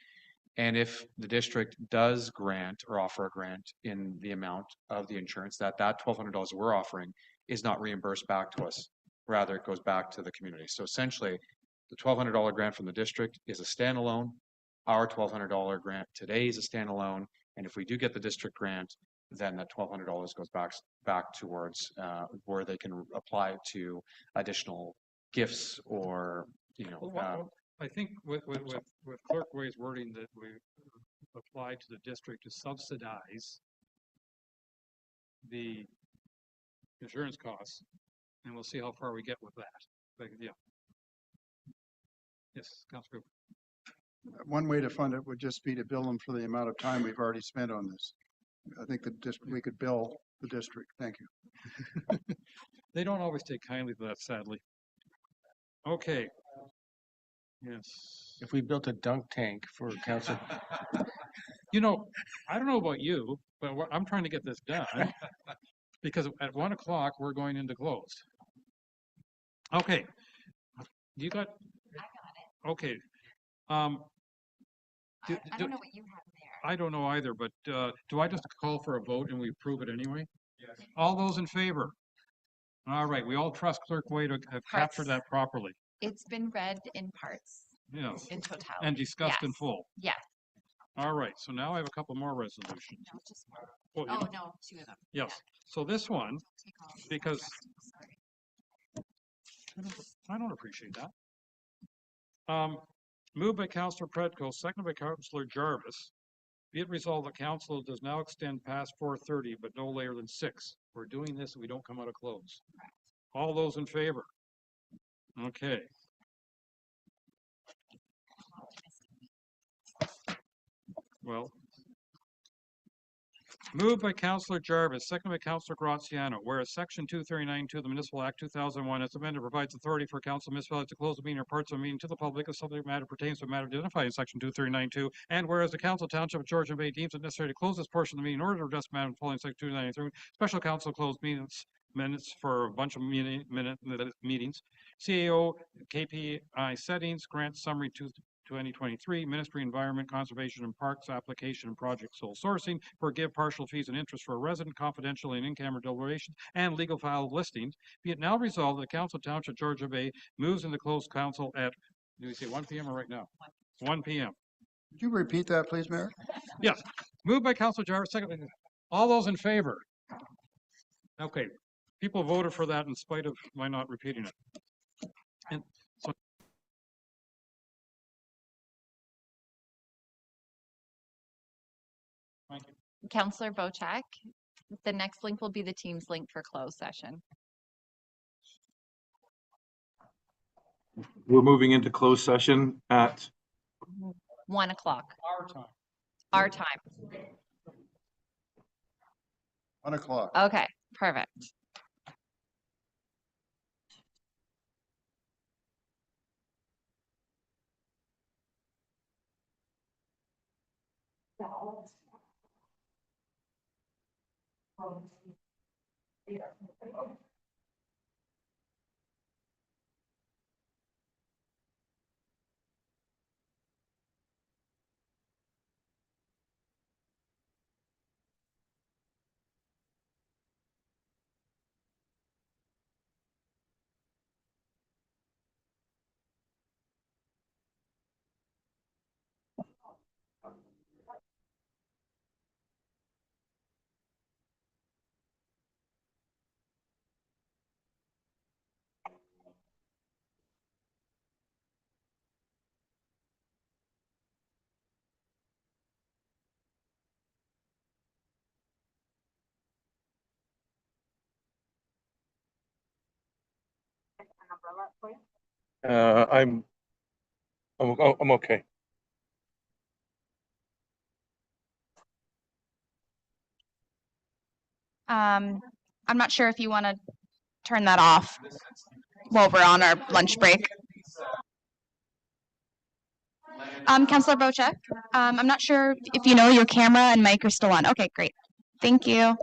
And if the district does grant or offer a grant in the amount of the insurance, that $1,200 we're offering is not reimbursed back to us. Rather, it goes back to the community. So essentially, the $1,200 grant from the district is a standalone. Our $1,200 grant today is a standalone. And if we do get the district grant, then that $1,200 goes back towards where they can apply it to additional gifts or, I think with Clerk Way's wording that we applied to the district to subsidize the insurance costs, and we'll see how far we get with that. But, yeah. Yes, Councilor Cooper. One way to fund it would just be to bill them for the amount of time we've already spent on this. I think we could bill the district. Thank you. They don't always take kindly to that, sadly. Okay. Yes. If we built a dunk tank for council. You know, I don't know about you, but I'm trying to get this done because at 1 o'clock we're going into closed. Okay. You got? I got it. Okay. I don't know what you have there. I don't know either, but do I just call for a vote and we approve it anyway? Yes. All those in favor? All right. We all trust Clerk Way to have captured that properly. It's been read in parts. Yes. In totality. And discussed in full. Yes. All right. So now I have a couple more resolutions. No, just one. Well, no, 2 of them. Yes. Yeah. So this one, because I don't appreciate that. Moved by Councillor Predko, seconded by Councillor Jarvis. Be it resolved that council does now extend past 4:30, but no later than 6. We're doing this so we don't come out of close. Correct. All those in favor? Okay. Well, moved by Councillor Jarvis, seconded by Councillor Graziano, whereas Section 239(2) of the Municipal Act 2001 as amended provides authority for council municipalities to close a meeting or parts of a meeting to the public if subject matter pertains to a matter identified in Section 239(2), and whereas the Council Township of Georgian Bay deems it necessary to close this portion of the meeting in order to address matters following Section 293, special council closed minutes for a bunch of meetings. CAO KPI settings, grant summary 2023, Ministry Environment, Conservation and Parks application and project sole sourcing, forgive partial fees and interest for resident, confidential and in-camera deliberations, and legal file listings. Be it now resolved that the Council Township Georgia Bay moves into closed council at, do we say 1 p.m. or right now? 1 p.m. Could you repeat that, please, Mayor? Yes. Moved by Councilor Jarvis, second. All those in favor? Okay. People voted for that in spite of my not repeating it. And so thank you. Councillor Bochak, the next link will be the Teams link for closed session. We're moving into closed session at 1 o'clock. Our time. Our time. 1 o'clock. Okay, perfect. I'm okay. I'm not sure if you want to turn that off while we're on our lunch break. Councillor Bocha, I'm not sure if you know your camera and mic are still on. Okay, great. Thank you.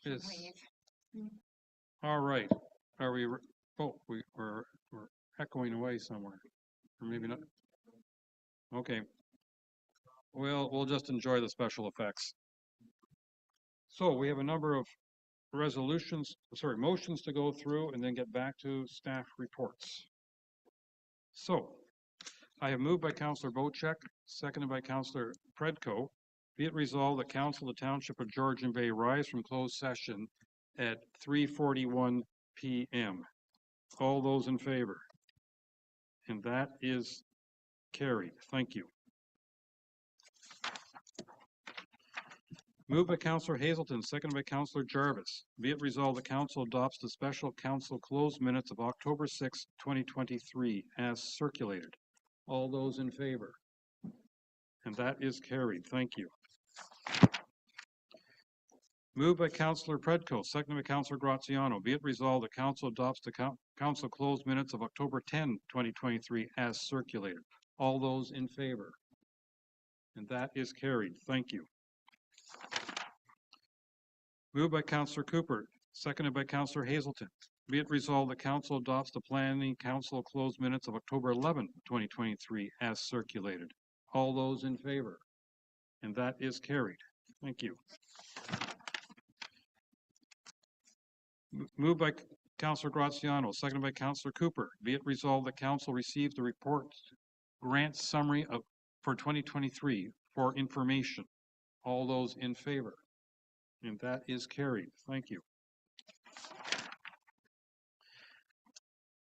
Is, all right. Are we, oh, we're echoing away somewhere. Or maybe not. Okay. We'll just enjoy the special effects. So we have a number of motions to go through and then get back to staff reports. So I have moved by Councillor Bocek, seconded by Councillor Predko. Be it resolved that Council of the Township of Georgian Bay rise from closed session at 3:41 p.m. All those in favor? And that is carried. Thank you. Moved by Councillor Hazelton, seconded by Councillor Jarvis. Be it resolved the Council adopts the special Council closed minutes of October 6, 2023 as circulated. All those in favor? And that is carried. Thank you. Moved by Councillor Predko, seconded by Councillor Graziano. Be it resolved the Council adopts the Council closed minutes of October 10, 2023 as circulated. All those in favor? And that is carried. Thank you. Moved by Councillor Cooper, seconded by Councillor Hazelton. Be it resolved the Council adopts the Planning Council closed minutes of October 11, 2023 as circulated. All those in favor? And that is carried. Thank you. Moved by Councillor Graziano, seconded by Councillor Cooper. Be it resolved the Council received the report grant summary for 2023 for information. All those in favor? And that is carried. Thank you.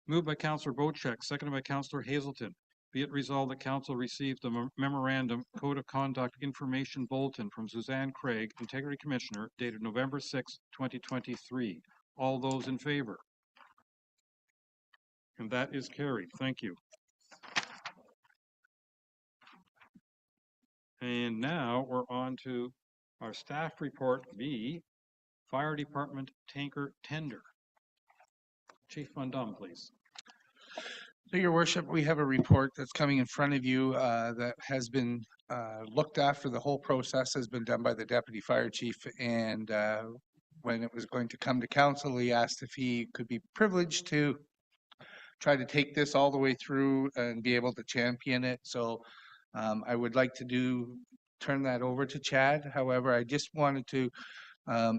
Moved by Councillor Bocek, seconded by Councillor Hazelton. Be it resolved the Council received the Memorandum Code of Conduct Information Bulletin from Suzanne Craig, Integrity Commissioner, dated November 6, 2023. All those in favor? And that is carried. Thank you. And now we're on to our staff report B, Fire Department Tanker Tender. Chief Van Dam, please. So, Your Worship, we have a report that's coming in front of you that has been looked after. The whole process has been done by the Deputy Fire Chief, and when it was going to come to Council, he asked if he could be privileged to try to take this all the way through and be able to champion it. So I would like to turn that over to Chad. However, I just wanted to,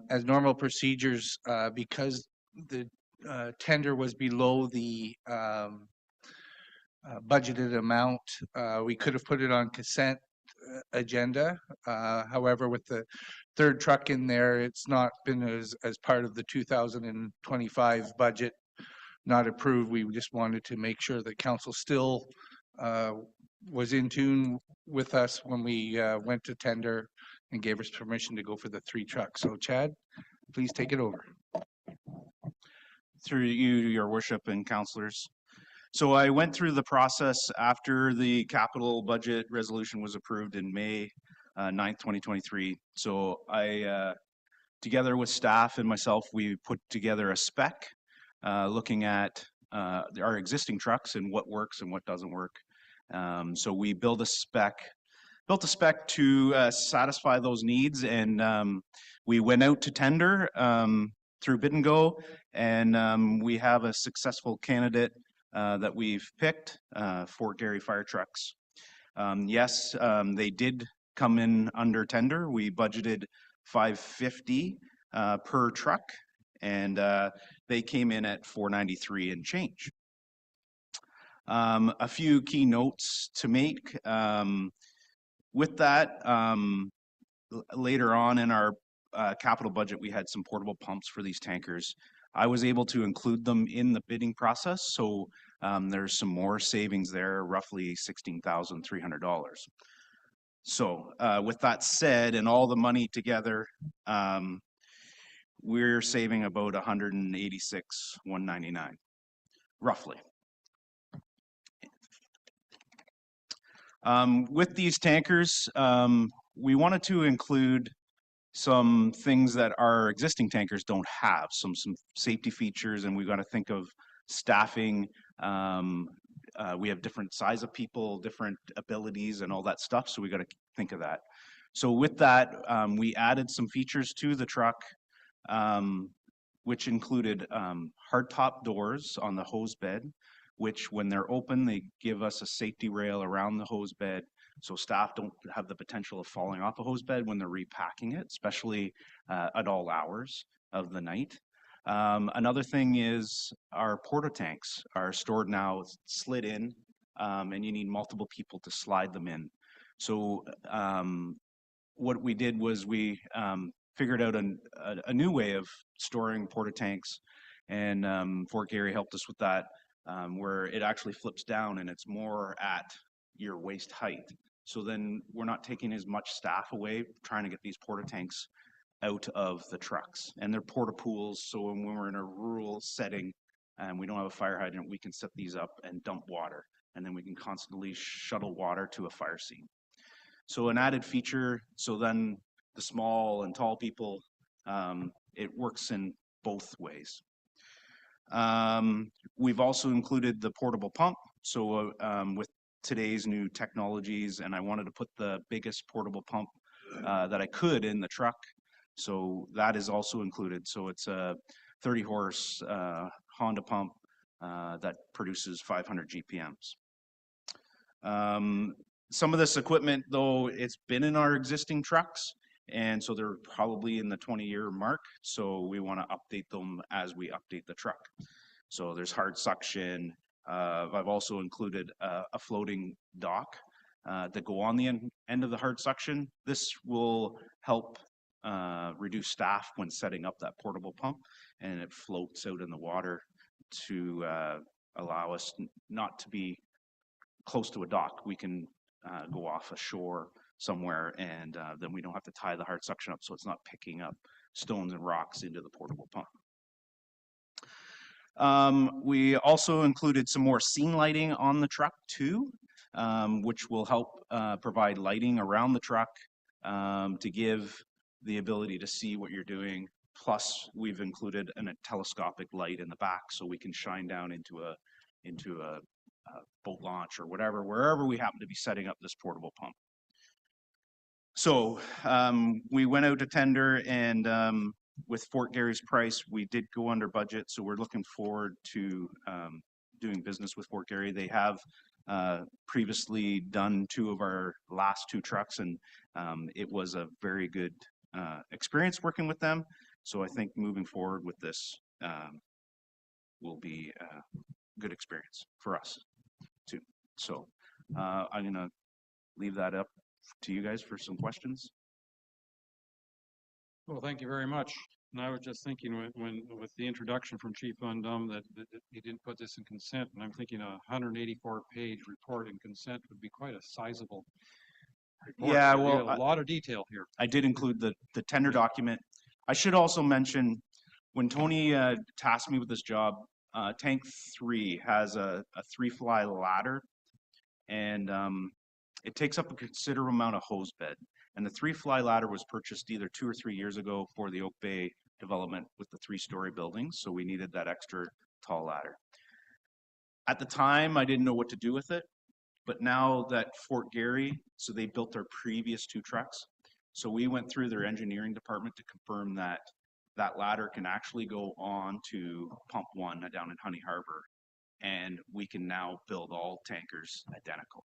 as normal procedures, because the tender was below the budgeted amount, we could have put it on consent agenda. However, with the third truck in there, it's not been as part of the 2025 budget, not approved. We just wanted to make sure that Council still was in tune with us when we went to tender and gave us permission to go for the 3 trucks. So Chad, please take it over. Through you, Your Worship and councillors. So I went through the process after the capital budget resolution was approved in May 9th, 2023. So I, together with staff and myself, we put together a spec looking at our existing trucks and what works and what doesn't work. So we built a spec to satisfy those needs, and we went out to tender through Bid and Go, and we have a successful candidate that we've picked, Fort Garry Fire Trucks. Yes, they did come in under tender. We budgeted $550 per truck, and they came in at $493 and change. A few key notes to make. With that, later on in our capital budget, we had some portable pumps for these tankers. I was able to include them in the bidding process, so there's some more savings there, roughly $16,300. So with that said, and all the money together, we're saving about $186,199, roughly. With these tankers, we wanted to include some things that our existing tankers don't have, some safety features, and we got to think of staffing. We have different size of people, different abilities, and all that stuff, so we got to think of that. So with that, we added some features to the truck, which included hardtop doors on the hose bed, which when they're open, they give us a safety rail around the hose bed so staff don't have the potential of falling off a hose bed when they're repacking it, especially at all hours of the night. Another thing is our porta tanks are stored now slid in, and you need multiple people to slide them in. So what we did was we figured out a new way of storing porta tanks, and Fort Garry helped us with that, where it actually flips down and it's more at your waist height. So then we're not taking as much staff away trying to get these porta tanks out of the trucks. And they're porta pools, so when we're in a rural setting and we don't have a fire hydrant, we can set these up and dump water, and then we can constantly shuttle water to a fire scene. So an added feature, so then the small and tall people, it works in both ways. We've also included the portable pump. So with today's new technologies, and I wanted to put the biggest portable pump that I could in the truck. So that is also included. So it's a 30 horse Honda pump that produces 500 GPMs. Some of this equipment, though, it's been in our existing trucks, and so they're probably in the 20-year mark. So we want to update them as we update the truck. So there's hard suction. I've also included a floating dock that go on the end of the hard suction. This will help reduce staff when setting up that portable pump, and it floats out in the water to allow us not to be close to a dock. We can go off ashore somewhere, and then we don't have to tie the hard suction up so it's not picking up stones and rocks into the portable pump. We also included some more scene lighting on the truck too, which will help provide lighting around the truck to give the ability to see what you're doing. Plus, we've included a telescopic light in the back so we can shine down into a boat launch or whatever, wherever we happen to be setting up this portable pump. So we went out to tender, and with Fort Garry's price, we did go under budget. So we're looking forward to doing business with Fort Garry. They have previously done two of our last two trucks, and it was a very good experience working with them. So I think moving forward with this will be a good experience for us too. So I'm gonna leave that up to you guys for some questions. Well, thank you very much. And I was just thinking when with the introduction from Chief Van Dam that he didn't put this in consent, and I'm thinking a 184-page report in consent would be quite a sizable report. Yeah, So well, a lot of detail here. I did include the tender document. I should also mention, when Tony tasked me with this job, Tank 3 has a 3-fly ladder, and it takes up a considerable amount of hose bed. And the 3-fly ladder was purchased either 2 or 3 years ago for the Oak Bay development with the 3-story buildings, so we needed that extra tall ladder. At the time, I didn't know what to do with it, but now that Fort Garry, so they built their previous 2 trucks, so we went through their engineering department to confirm that that ladder can actually go on to Pump 1 down in Honey Harbor, and we can now build all tankers identical.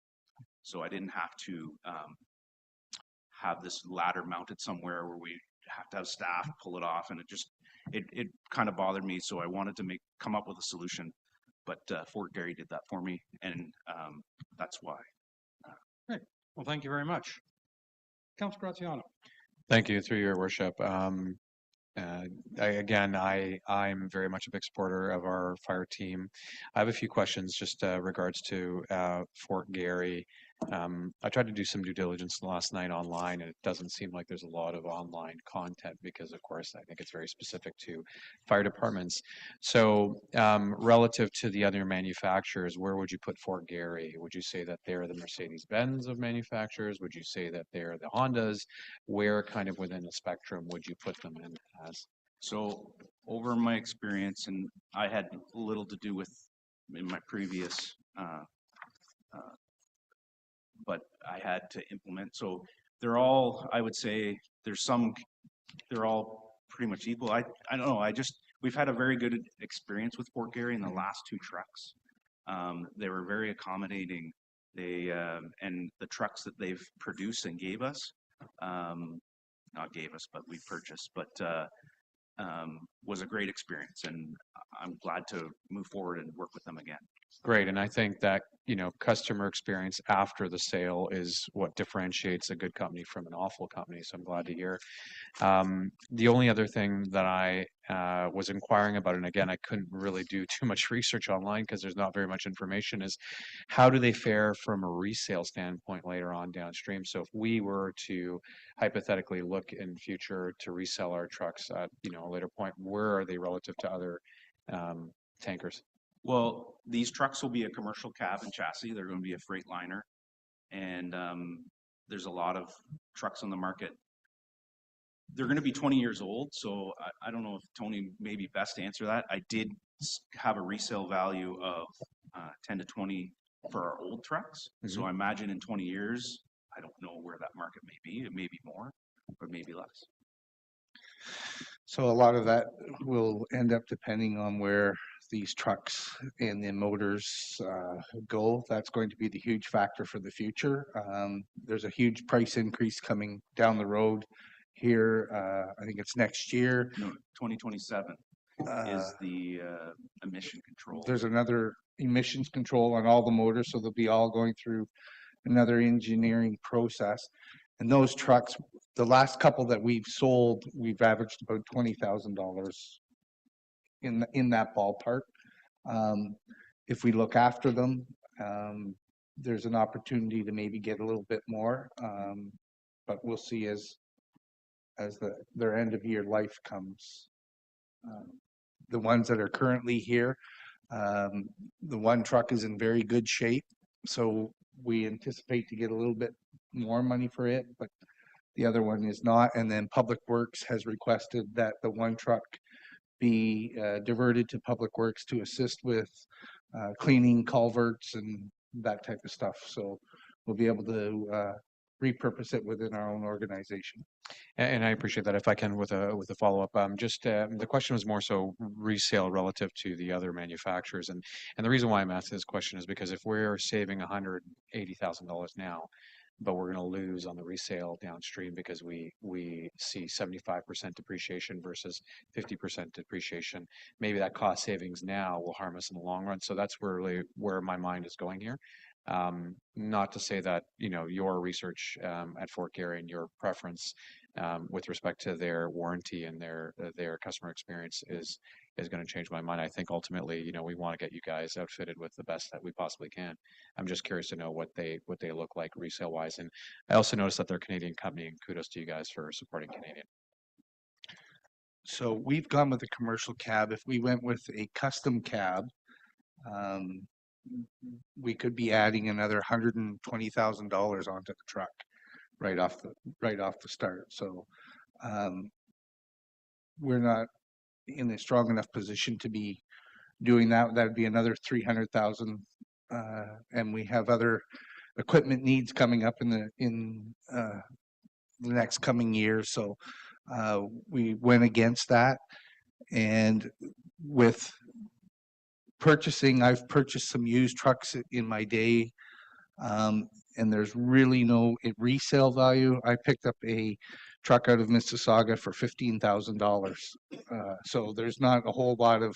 So I didn't have to have this ladder mounted somewhere where we have to have staff pull it off, and it kind of bothered me. So I wanted to come up with a solution, but Fort Garry did that for me, and that's why. Great. Well, thank you very much. Councilor Graziano. Thank you, through your worship. I'm very much a big supporter of our fire team. I have a few questions just regards to Fort Garry. I tried to do some due diligence last night online, and it doesn't seem like there's a lot of online content because, of course, I think it's very specific to fire departments. So relative to the other manufacturers, where would you put Fort Garry? Would you say that they're the Mercedes-Benz of manufacturers? Would you say that they're the Hondas? Where kind of within the spectrum would you put them in as? So over my experience, and I had little to do with in my previous but I had to implement. So they're all, I would say, they're all pretty much equal. I don't know. We've had a very good experience with Fort Garry in the last 2 trucks. They were very accommodating. And the trucks that they've produced and gave us, not gave us, but we purchased, but was a great experience, and I'm glad to move forward and work with them again. Great, and I think that, customer experience after the sale is what differentiates a good company from an awful company, so I'm glad to hear. The only other thing that I was inquiring about, and again, I couldn't really do too much research online because there's not very much information, is how do they fare from a resale standpoint later on downstream? So if we were to hypothetically look in future to resell our trucks at, a later point, where are they relative to other tankers? Well, these trucks will be a commercial cab and chassis. They're going to be a freight liner. And there's a lot of trucks on the market. They're going to be 20 years old. So I don't know if Tony may be best to answer that. I did have a resale value of 10 to 20 for our old trucks. So I imagine in 20 years, I don't know where that market may be. It may be more or maybe less. So a lot of that will end up depending on where these trucks and the motors go. That's going to be the huge factor for the future. There's a huge price increase coming down the road here. I think it's next year. No, 2027 is the emission control. There's another emissions control on all the motors, so they'll be all going through another engineering process. And those trucks, the last couple that we've sold, we've averaged about $20,000 in that ballpark. If we look after them, there's an opportunity to maybe get a little bit more, but we'll see as their end of year life comes. The ones that are currently here, the one truck is in very good shape, so we anticipate to get a little bit more money for it, but the other one is not. And then Public Works has requested that the one truck be diverted to Public Works to assist with cleaning culverts and that type of stuff. So we'll be able to repurpose it within our own organization. And I appreciate that. If I can, with a follow-up, the question was more so resale relative to the other manufacturers, and the reason why I'm asking this question is because if we're saving $180,000 now, but we're going to lose on the resale downstream because we see 75% depreciation versus 50% depreciation, maybe that cost savings now will harm us in the long run. So that's really where my mind is going here. Not to say that your research at Fort Garry and your preference with respect to their warranty and their customer experience is going to change my mind. I think ultimately, we want to get you guys outfitted with the best that we possibly can. I'm just curious to know what they look like resale wise. And I also noticed that they're a Canadian company, and kudos to you guys for supporting Canadian. So we've gone with a commercial cab. If we went with a custom cab, we could be adding another $120,000 onto the truck right off the start. So we're not in a strong enough position to be doing that. That'd be another $300,000, and we have other equipment needs coming up in the next coming years. So we went against that, and with purchasing, I've purchased some used trucks in my day, and there's really no resale value. I picked up a truck out of Mississauga for $15,000. So there's not a whole lot of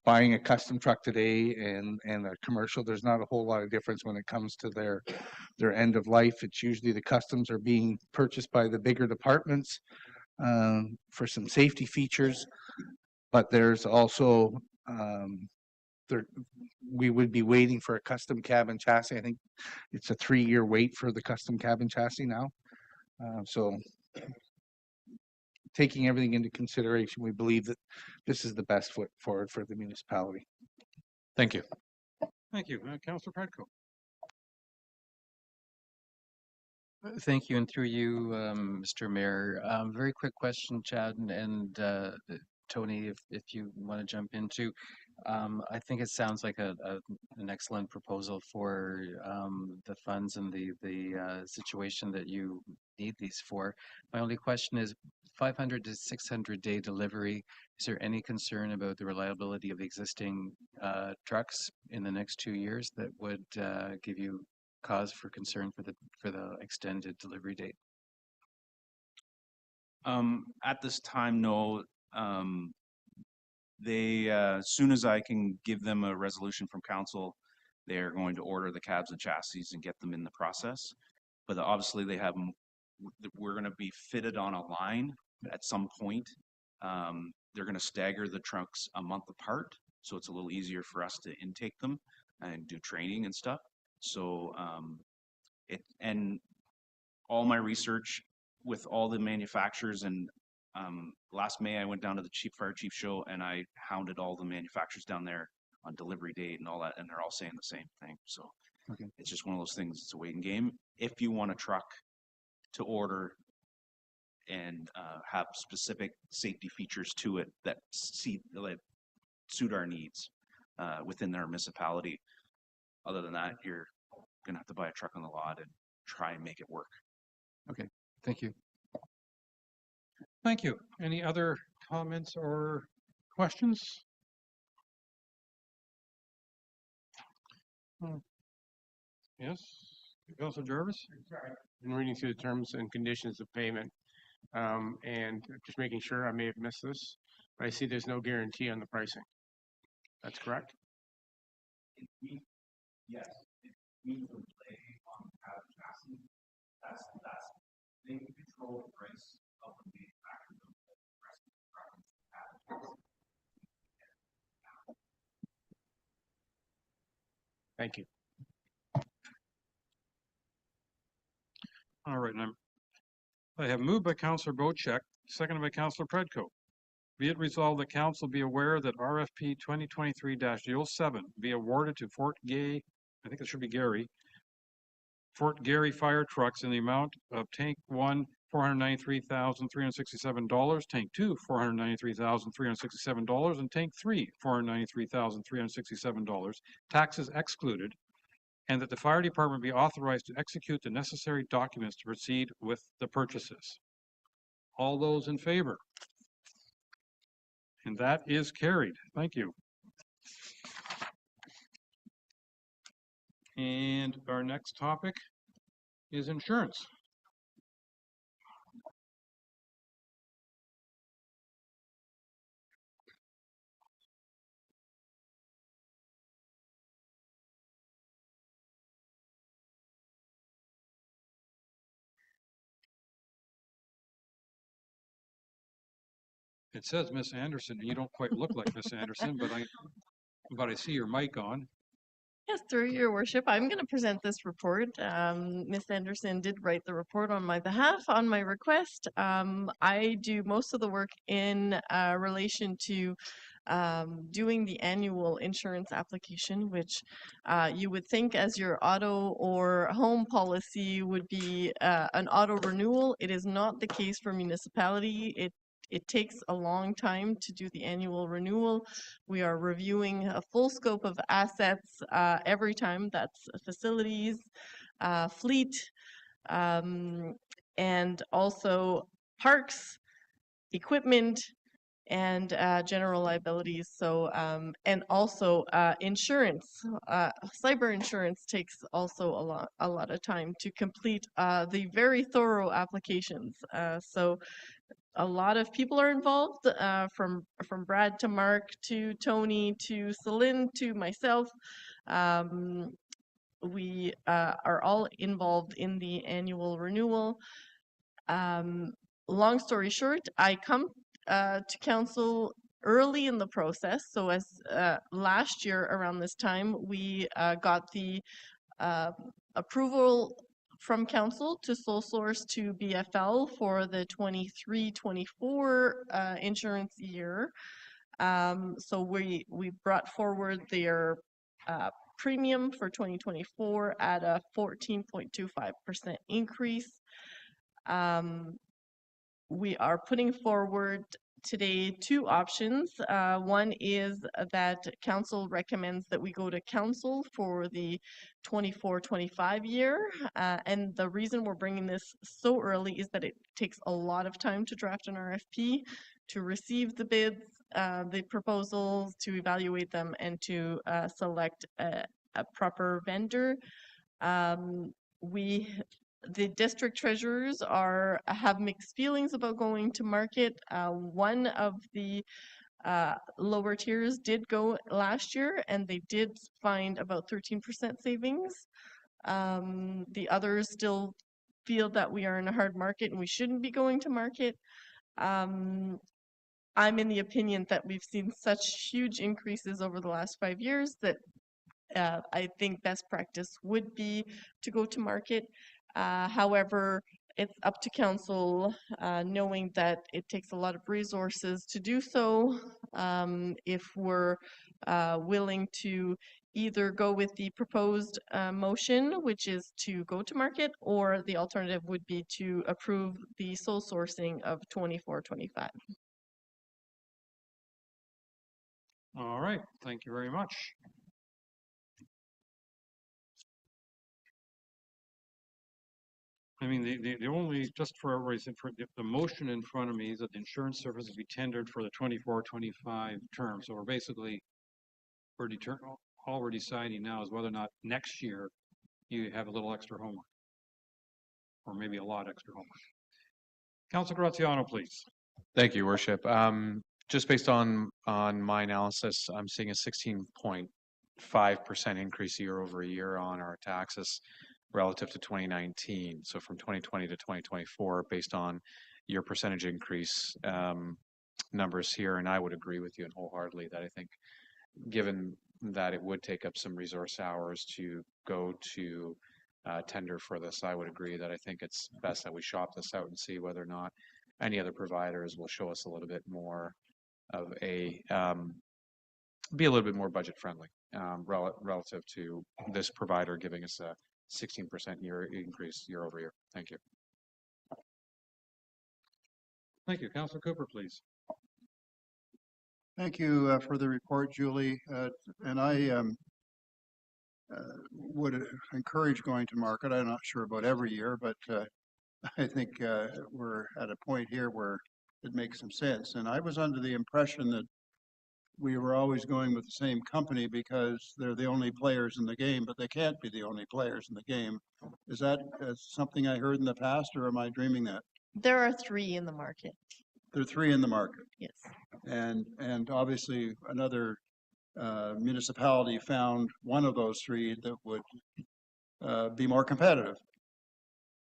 buying a custom truck today and a commercial. There's not a whole lot of difference when it comes to their end of life. It's usually the customs are being purchased by the bigger departments for some safety features, but there's also we would be waiting for a custom cab and chassis. I think it's a 3-year wait for the custom cab and chassis now. So taking everything into consideration, we believe that this is the best foot forward for the municipality. Thank you. Thank you. Councillor Pradko. Thank you, and through you, Mr. Mayor. Very quick question, Chad and Tony, if you want to jump into. I think it sounds like an excellent proposal for the funds and the situation that you need these for. My only question is 500 to 600 day delivery. Is there any concern about the reliability of existing trucks in the next 2 years that would give you cause for concern for the extended delivery date? At this time, no. They, as soon as I can give them a resolution from council, they're going to order the cabs and chassis and get them in the process. But obviously they have, we're going to be fitted on a line at some point. They're going to stagger the trucks a month apart, so it's a little easier for us to intake them and do training and stuff. So and all my research with all the manufacturers, and last May I went down to the Fire Chief show and I hounded all the manufacturers down there on delivery date and all that, and they're all saying the same thing. So okay. It's just one of those things. It's a waiting game. If you want a truck to order and have specific safety features to it that suit our needs within our municipality, other than that, you're gonna have to buy a truck on the lot and try and make it work. Okay, thank you. Thank you. Any other comments or questions? Yes, Councilor Jarvis? I'm reading through the terms and conditions of payment, and just making sure, I may have missed this, but I see there's no guarantee on the pricing. That's correct? Yes, we can play on the cab chassis. That's they can control the price of the manufacturer. Thank you. All right, and I have moved by Councilor Bocheck, seconded by Councilor Predko. Be it resolved that council be aware that RFP 2023-07 be awarded to Fort Gay, I think it should be Gary, Fort Gary fire trucks in the amount of tank 1, $493,367, tank 2, $493,367, and tank 3, $493,367, taxes excluded, and that the fire department be authorized to execute the necessary documents to proceed with the purchases. All those in favor? And that is carried. Thank you. And our next topic is insurance. It says Miss Anderson, and you don't quite look like Miss Anderson, but I see your mic on. Yes, through your worship, I'm going to present this report. Ms. Anderson did write the report on my behalf on my request. I do most of the work in relation to doing the annual insurance application, which you would think as your auto or home policy would be an auto renewal. It is not the case for municipality. It takes a long time to do the annual renewal. We are reviewing a full scope of assets every time. That's facilities, fleet, and also parks, equipment, and general liabilities. So, and also insurance. Cyber insurance takes also a lot of time to complete the very thorough applications. So a lot of people are involved, from Brad to Mark to Tony to Celine to myself. We are all involved in the annual renewal. Long story short, I come to council early in the process. So as last year around this time, we got the approval from council to sole source to BFL for the 23-24 insurance year. So we brought forward their premium for 2024 at a 14.25% increase. We are putting forward today two options. One is that council recommends that we go to council for the 24-25 year. And the reason we're bringing this so early is that it takes a lot of time to draft an RFP, to receive the bids, the proposals, to evaluate them, and to select a proper vendor. The district treasurers have mixed feelings about going to market. One of the lower tiers did go last year, and they did find about 13% savings. The others still feel that we are in a hard market and we shouldn't be going to market. I'm in the opinion that we've seen such huge increases over the last 5 years that I think best practice would be to go to market. However, it's up to council, knowing that it takes a lot of resources to do so. If we're willing to either go with the proposed motion, which is to go to market, or the alternative would be to approve the sole sourcing of 24-25. All right, thank you very much. I mean, the only, just for everybody's the motion in front of me is that the insurance services be tendered for the 24-25 term. So we're basically, all we're deciding now is whether or not next year you have a little extra homework, or maybe a lot extra homework. Councilor Graziano, please. Thank you, Worship. Just based on my analysis, I'm seeing a 16.5% increase year over year on our taxes relative to 2019. So from 2020 to 2024, based on your percentage increase numbers here, and I would agree with you wholeheartedly that I think, given that it would take up some resource hours to go to tender for this, I would agree that I think it's best that we shop this out and see whether or not any other providers will show us a little bit more of a, be a little bit more budget friendly relative to this provider giving us a 16% increase year over year. Thank you. Thank you. Councilor Cooper, please. Thank you for the report, Julie. And I would encourage going to market. I'm not sure about every year, but I think we're at a point here where it makes some sense. And I was under the impression that we were always going with the same company because they're the only players in the game, but they can't be the only players in the game. Is that something I heard in the past, or am I dreaming that? There are 3 in the market. There are 3 in the market. Yes. And obviously another municipality found one of those 3 that would be more competitive.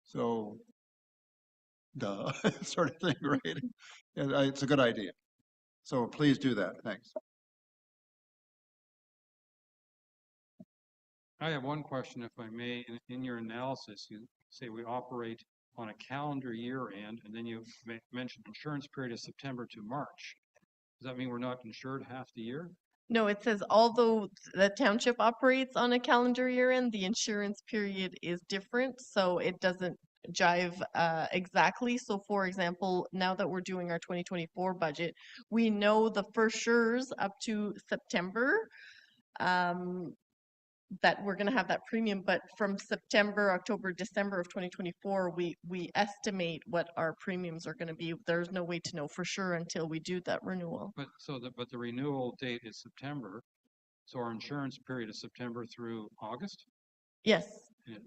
So, duh, sort of thing, right? It's a good idea. So please do that. Thanks. I have one question, if I may. In your analysis, you say we operate on a calendar year end, and then you mentioned insurance period is September to March. Does that mean we're not insured half the year? No, it says although the township operates on a calendar year end, the insurance period is different, so it doesn't jive exactly. So for example, now that we're doing our 2024 budget, we know the for sure's up to September that we're going to have that premium, but from September, October, December of 2024, we estimate what our premiums are going to be. There's no way to know for sure until we do that renewal. But the renewal date is September, so our insurance period is September through August? Yes.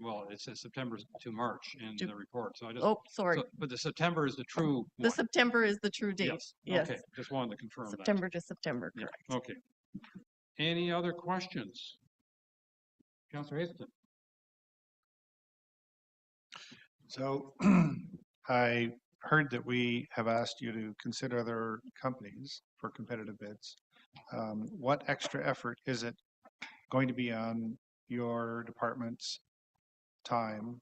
Well, it says September to March in the report. So I just. Oh, sorry. So, but the September is the true. The September is the true date. Yes. Yes. Okay. Just wanted to confirm September that. to September. Correct. Yeah. Okay. Any other questions? Councillor Hazelton. So I heard that we have asked you to consider other companies for competitive bids. What extra effort is it going to be on your department's time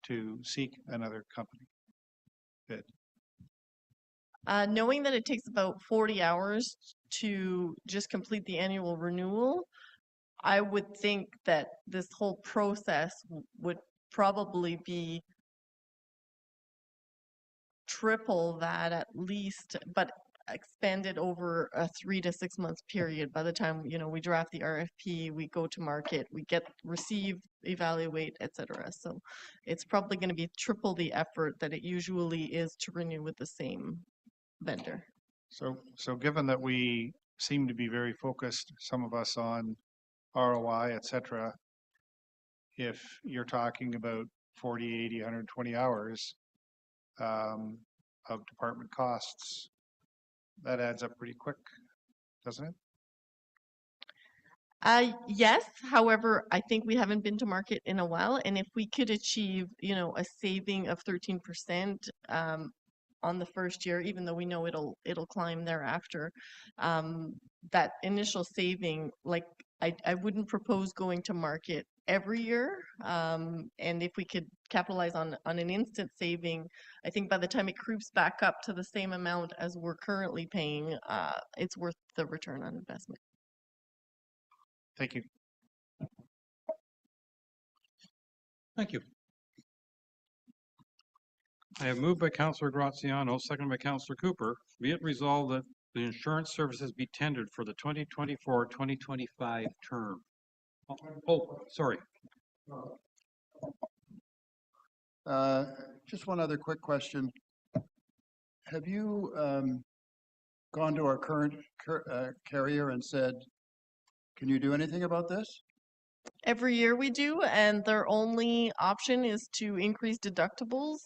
to seek another company bid? Knowing that it takes about 40 hours to just complete the annual renewal, I would think that this whole process would probably be triple that at least, but expanded over a 3 to 6 months period. By the time, we draft the RFP, we go to market, we receive, evaluate, etc. So it's probably going to be triple the effort that it usually is to renew with the same vendor. So given that we seem to be very focused, some of us, on ROI, et cetera, if you're talking about 40, 80, 120 hours of department costs, that adds up pretty quick, doesn't it? Yes, however, I think we haven't been to market in a while, and if we could achieve, a saving of 13% on the first year, even though we know it'll climb thereafter, that initial saving, like I wouldn't propose going to market every year, and if we could capitalize on an instant saving, I think by the time it creeps back up to the same amount as we're currently paying, it's worth the return on investment. Thank you. Thank you. I have moved by Councillor Graziano, seconded by Councillor Cooper. Be it resolved that the insurance services be tendered for the 2024-2025 term. Oh, sorry. Just one other quick question. Have you gone to our current carrier and said, can you do anything about this? Every year we do, and their only option is to increase deductibles.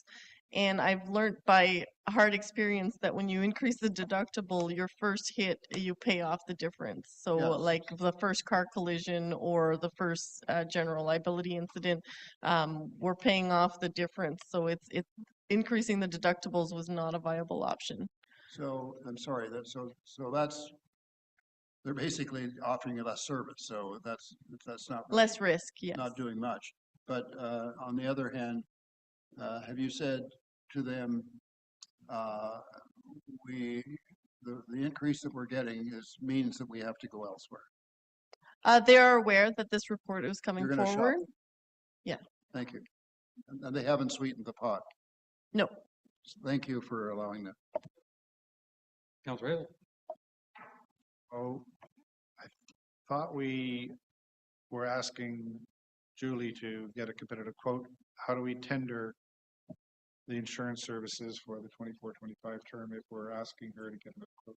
And I've learned by hard experience that when you increase the deductible, your first hit, you pay off the difference. So Yes. like the first car collision or the first general liability incident, we're paying off the difference. So it's increasing the deductibles was not a viable option. So I'm sorry, they're basically offering you less service. So that's not Less risk, yes. not doing much. But on the other hand, have you said to them, the increase that we're getting means that we have to go elsewhere? They are aware that this report is coming You're gonna forward. shop. Yeah. Thank you. And they haven't sweetened the pot. No. Thank you for allowing that. Councillor Hazel. Oh, I thought we were asking Julie to get a competitive quote. How do we tender the insurance services for the 24-25 term if we're asking her to get a quote?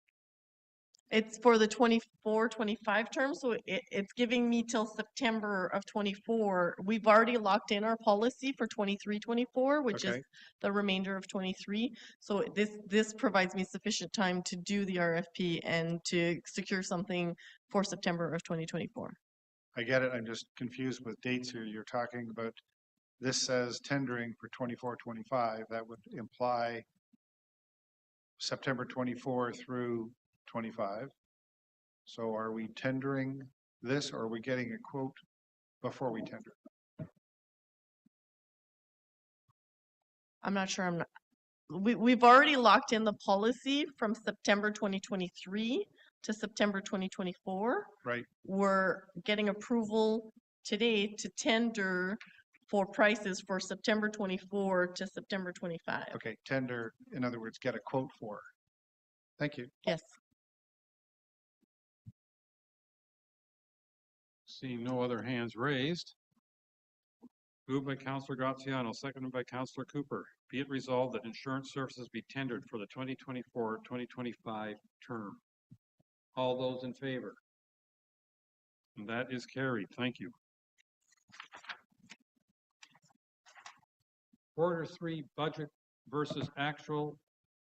It's for the 24-25 term, so it's giving me till September of 24. We've already locked in our policy for 23-24, which is Okay. the remainder of 23. So this provides me sufficient time to do the RFP and to secure something for September of 2024. I get it. I'm just confused with dates here. You're talking about, this says tendering for 24-25. That would imply September 24 through 25. So are we tendering this, or are we getting a quote before we tender? I'm not sure. We've already locked in the policy from September 2023 to September 2024. Right. We're getting approval today to tender for prices for September 24 to September 25. Okay, tender, in other words, get a quote for. Thank you. Yes. Seeing no other hands raised. Moved by Councillor Graziano, seconded by Councillor Cooper. Be it resolved that insurance services be tendered for the 2024-2025 term. All those in favor? And that is carried. Thank you. Quarter 3 budget versus actual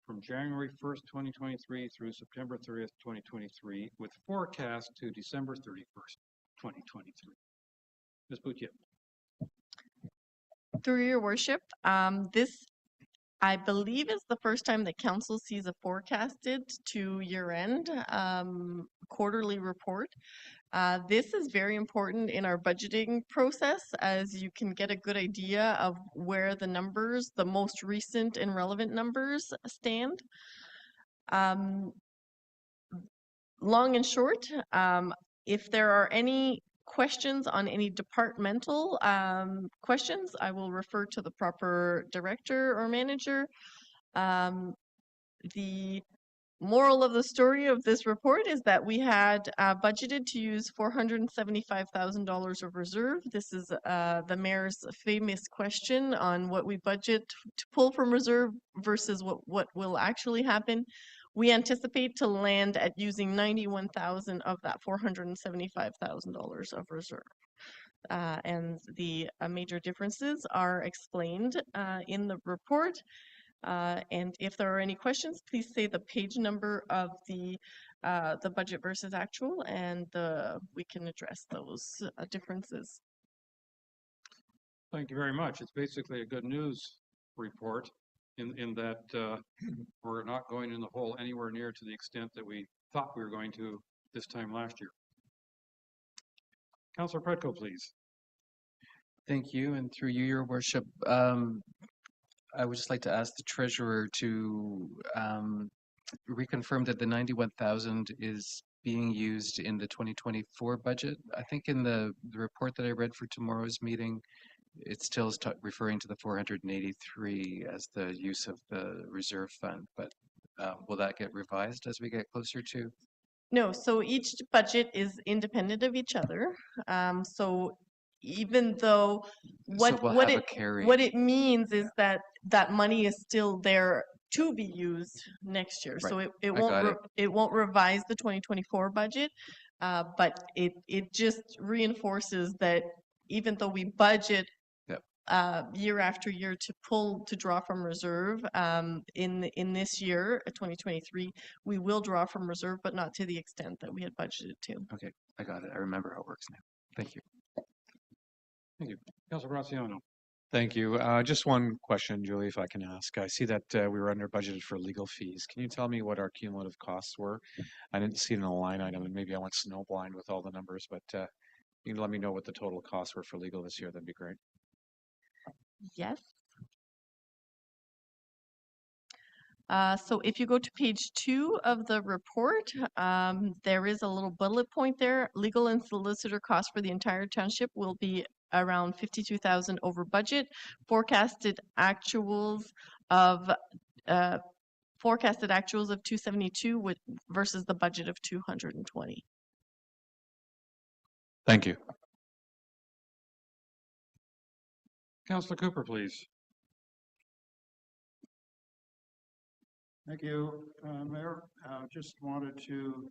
from January 1st, 2023 through September 30th, 2023, with forecast to December 31st, 2023. Ms. Boutier. Through your worship, this, I believe, is the first time that council sees a forecasted to year-end quarterly report. This is very important in our budgeting process, as you can get a good idea of where the numbers, the most recent and relevant numbers, stand. Long and short, if there are any questions on any departmental questions, I will refer to the proper director or manager. The moral of the story of this report is that we had budgeted to use $475,000 of reserve. This is the mayor's famous question on what we budget to pull from reserve versus what will actually happen. We anticipate to land at using 91,000 of that $475,000 of reserve. And the major differences are explained in the report. And if there are any questions, please say the page number of the budget versus actual, and we can address those differences. Thank you very much. It's basically a good news report in that we're not going in the hole anywhere near to the extent that we thought we were going to this time last year. Councillor Predko, please. Thank you, and through you, Your Worship, I would just like to ask the treasurer to reconfirm that the 91,000 is being used in the 2024 budget. I think in the report that I read for tomorrow's meeting, it still is referring to the 483 as the use of the reserve fund, but will that get revised as we get closer to? No, so each budget is independent of each other. So even though what it means is that that money is still there to be used next year. So it won't revise the 2024 budget, but it just reinforces that even though we budget year after year to draw from reserve, in this year 2023 we will draw from reserve, but not to the extent that we had budgeted to. Okay, I got it. I remember how it works now. Thank you. Thank you. Councilor Graziano. Thank you. Just one question, Julie, if I can ask. I see that we were under budgeted for legal fees. Can you tell me what our cumulative costs were? I didn't see it in a line item, and maybe I went snowblind with all the numbers, but you can let me know what the total costs were for legal this year. That'd be great. Yes. So if you go to page 2 of the report, there is a little bullet point there. Legal and solicitor costs for the entire township will be around 52,000 over budget. Forecasted actuals of 272 versus the budget of 220. Thank you. Councillor Cooper, please. Thank you, Mayor. Just wanted to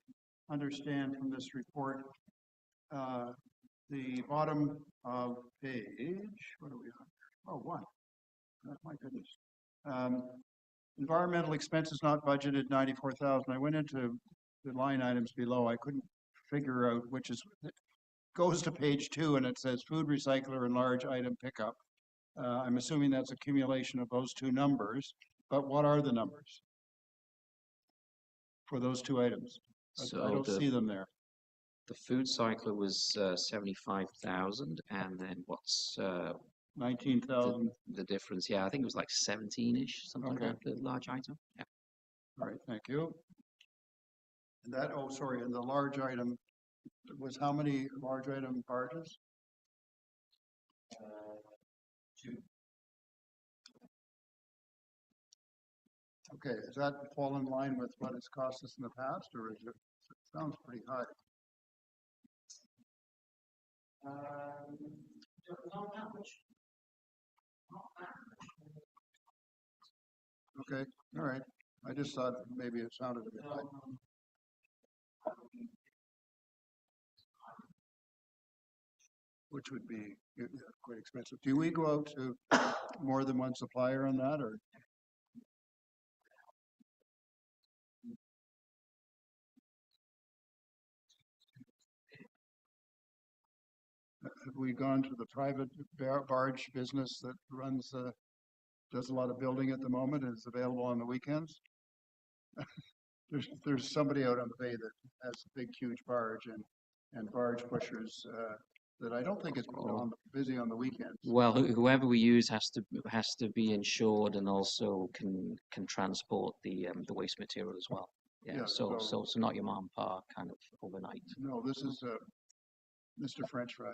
understand from this report, the bottom of page, what are we on? Oh, 1. Oh, my goodness. Environmental expenses not budgeted, 94,000. I went into the line items below. I couldn't figure out which is, it goes to page 2 and it says food recycler and large item pickup. I'm assuming that's accumulation of those two numbers, but what are the numbers for those two items? So I don't see them there. The food cycler was 75,000, and then what's 19,000? The difference, yeah, I think it was like 17-ish, something like that, the large item. Yeah. All right, thank you. And that, oh, sorry, and the large item was how many large item barges? 2. Okay, does that fall in line with what it's cost us in the past, or is it sounds pretty high? Not that much. Okay, all right. I just thought maybe it sounded a bit high. Which would be quite expensive. Do we go out to more than one supplier on that, or? Have we gone to the private barge business that runs, does a lot of building at the moment and is available on the weekends? There's somebody out on the bay that has a big, huge barge and barge pushers that I don't think is busy on the weekends. Well, whoever we use has to be insured and also can transport the waste material as well. Yeah. So not your mom and pa kind of overnight. No, this is Mr. French Fry.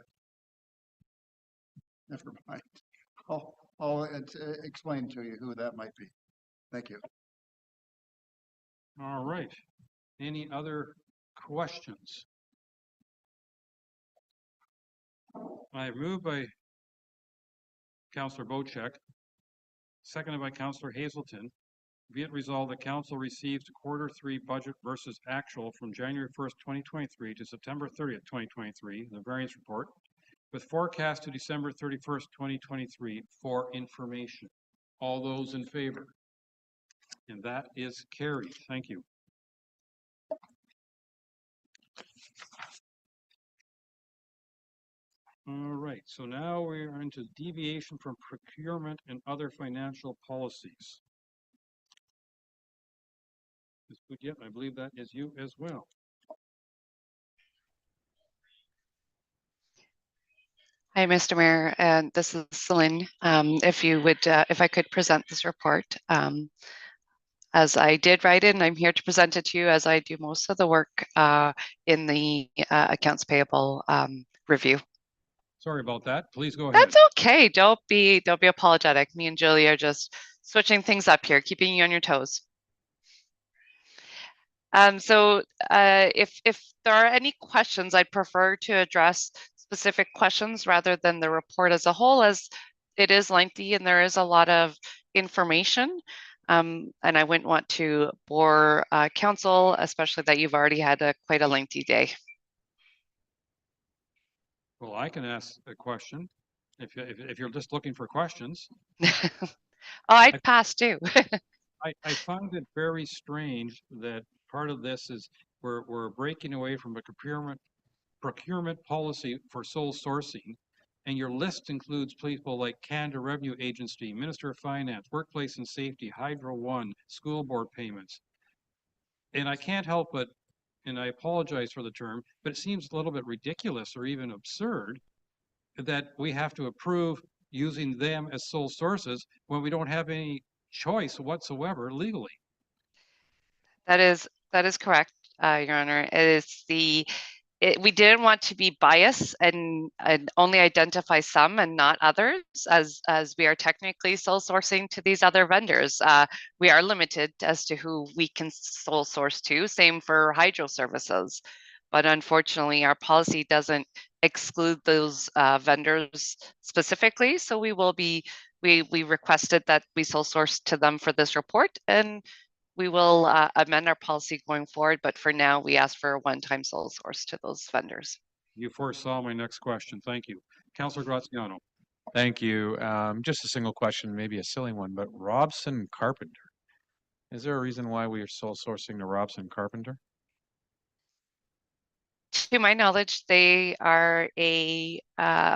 Never mind. I'll explain to you who that might be. Thank you. All right. Any other questions? I have moved by Councillor Bocek, seconded by Councillor Hazelton. Be it resolved that Council received Q3 budget versus actual from January 1st, 2023 to September 30th, 2023, the variance report, with forecast to December 31st, 2023 for information. All those in favor? And that is carried. Thank you. All right, so now we are into deviation from procurement and other financial policies. Yep, I believe that is you as well. Hi, Mr. Mayor, and this is Celine. If I could present this report, as I did write it, and I'm here to present it to you as I do most of the work in the accounts payable review. Sorry about that. Please go ahead. That's okay. Don't be apologetic. Me and Julie are just switching things up here, keeping you on your toes. If there are any questions, I'd prefer to address specific questions rather than the report as a whole, as it is lengthy and there is a lot of information. And I wouldn't want to bore council, especially that you've already had quite a lengthy day. Well, I can ask a question if you're just looking for questions. Oh, I'd pass too. I find it very strange that part of this is we're breaking away from a procurement policy for sole sourcing, and your list includes people like Canada Revenue Agency, Minister of Finance, Workplace and Safety, Hydro One, school board payments. And I can't help but, and I apologize for the term, but it seems a little bit ridiculous or even absurd that we have to approve using them as sole sources when we don't have any choice whatsoever legally. That is correct, Your Honor. We didn't want to be biased and only identify some and not others, as we are technically sole sourcing to these other vendors. We are limited as to who we can sole source to. Same for hydro services, but unfortunately, our policy doesn't exclude those vendors specifically. So we requested that we sole source to them for this report, and we will amend our policy going forward, but for now, we ask for a one-time sole source to those vendors. You foresaw my next question. Thank you. Councillor Graziano. Thank you. Just a single question, maybe a silly one, but Robson Carpenter. Is there a reason why we are sole sourcing to Robson Carpenter? To my knowledge, they are a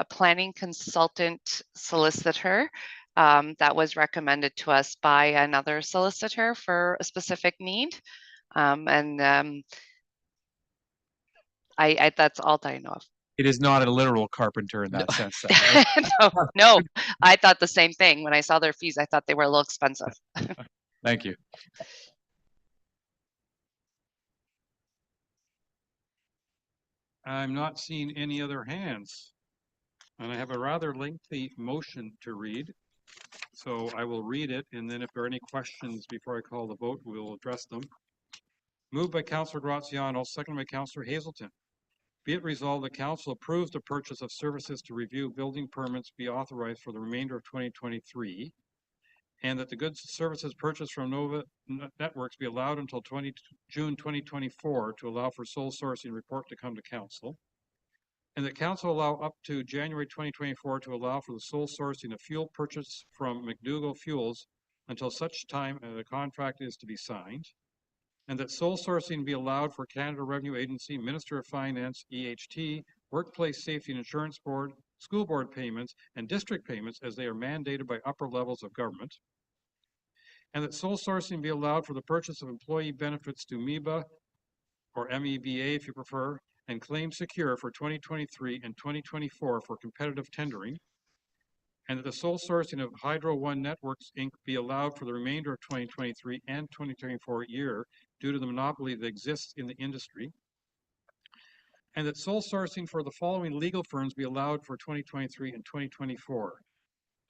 planning consultant solicitor that was recommended to us by another solicitor for a specific need. That's all that I know of. It is not a literal carpenter in that sense. No, I thought the same thing. When I saw their fees, I thought they were a little expensive. Thank you. I'm not seeing any other hands, and I have a rather lengthy motion to read. So I will read it, and then if there are any questions before I call the vote, we'll address them. Moved by Councillor Graziano, seconded by Councillor Hazelton. Be it resolved that Council approves the purchase of services to review building permits be authorized for the remainder of 2023, and that the goods and services purchased from Nova Networks be allowed until June 2024 to allow for sole sourcing report to come to Council, and that Council allow up to January 2024 to allow for the sole sourcing of fuel purchase from McDougall Fuels until such time as a contract is to be signed, and that sole sourcing be allowed for Canada Revenue Agency, Minister of Finance, EHT, Workplace Safety and Insurance Board, school board payments, and district payments as they are mandated by upper levels of government, and that sole sourcing be allowed for the purchase of employee benefits to MEBA, or MEBA if you prefer, and claim secure for 2023 and 2024 for competitive tendering, and that the sole sourcing of Hydro One Networks Inc. be allowed for the remainder of 2023 and 2024 year due to the monopoly that exists in the industry, and that sole sourcing for the following legal firms be allowed for 2023 and 2024.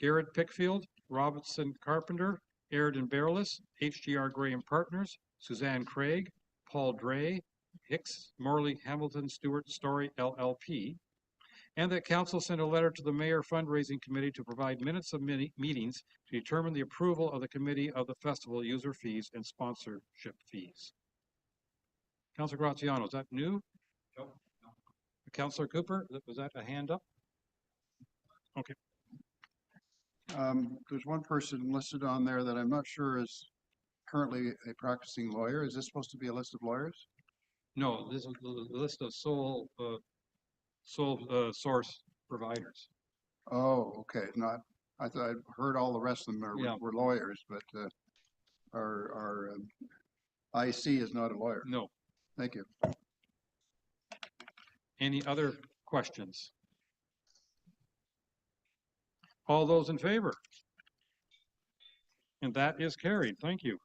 Garrett Pickfield, Robinson Carpenter, Airden Bearless, HGR Gray and Partners, Suzanne Craig, Paul Dre, Hicks, Morley, Hamilton, Stewart, Story, LLP, and that council send a letter to the Mayor Fundraising Committee to provide minutes of meetings to determine the approval of the committee of the festival user fees and sponsorship fees. Councilor Graziano, is that new? No. Councilor Cooper, was that a hand up? Okay. There's one person listed on there that I'm not sure is currently a practicing lawyer. Is this supposed to be a list of lawyers? No, this is the list of sole source providers. Oh, okay. Not, I thought I'd heard all the rest of them were lawyers, but our IC is not a lawyer. No. Thank you. Any other questions? All those in favor? And that is carried. Thank you.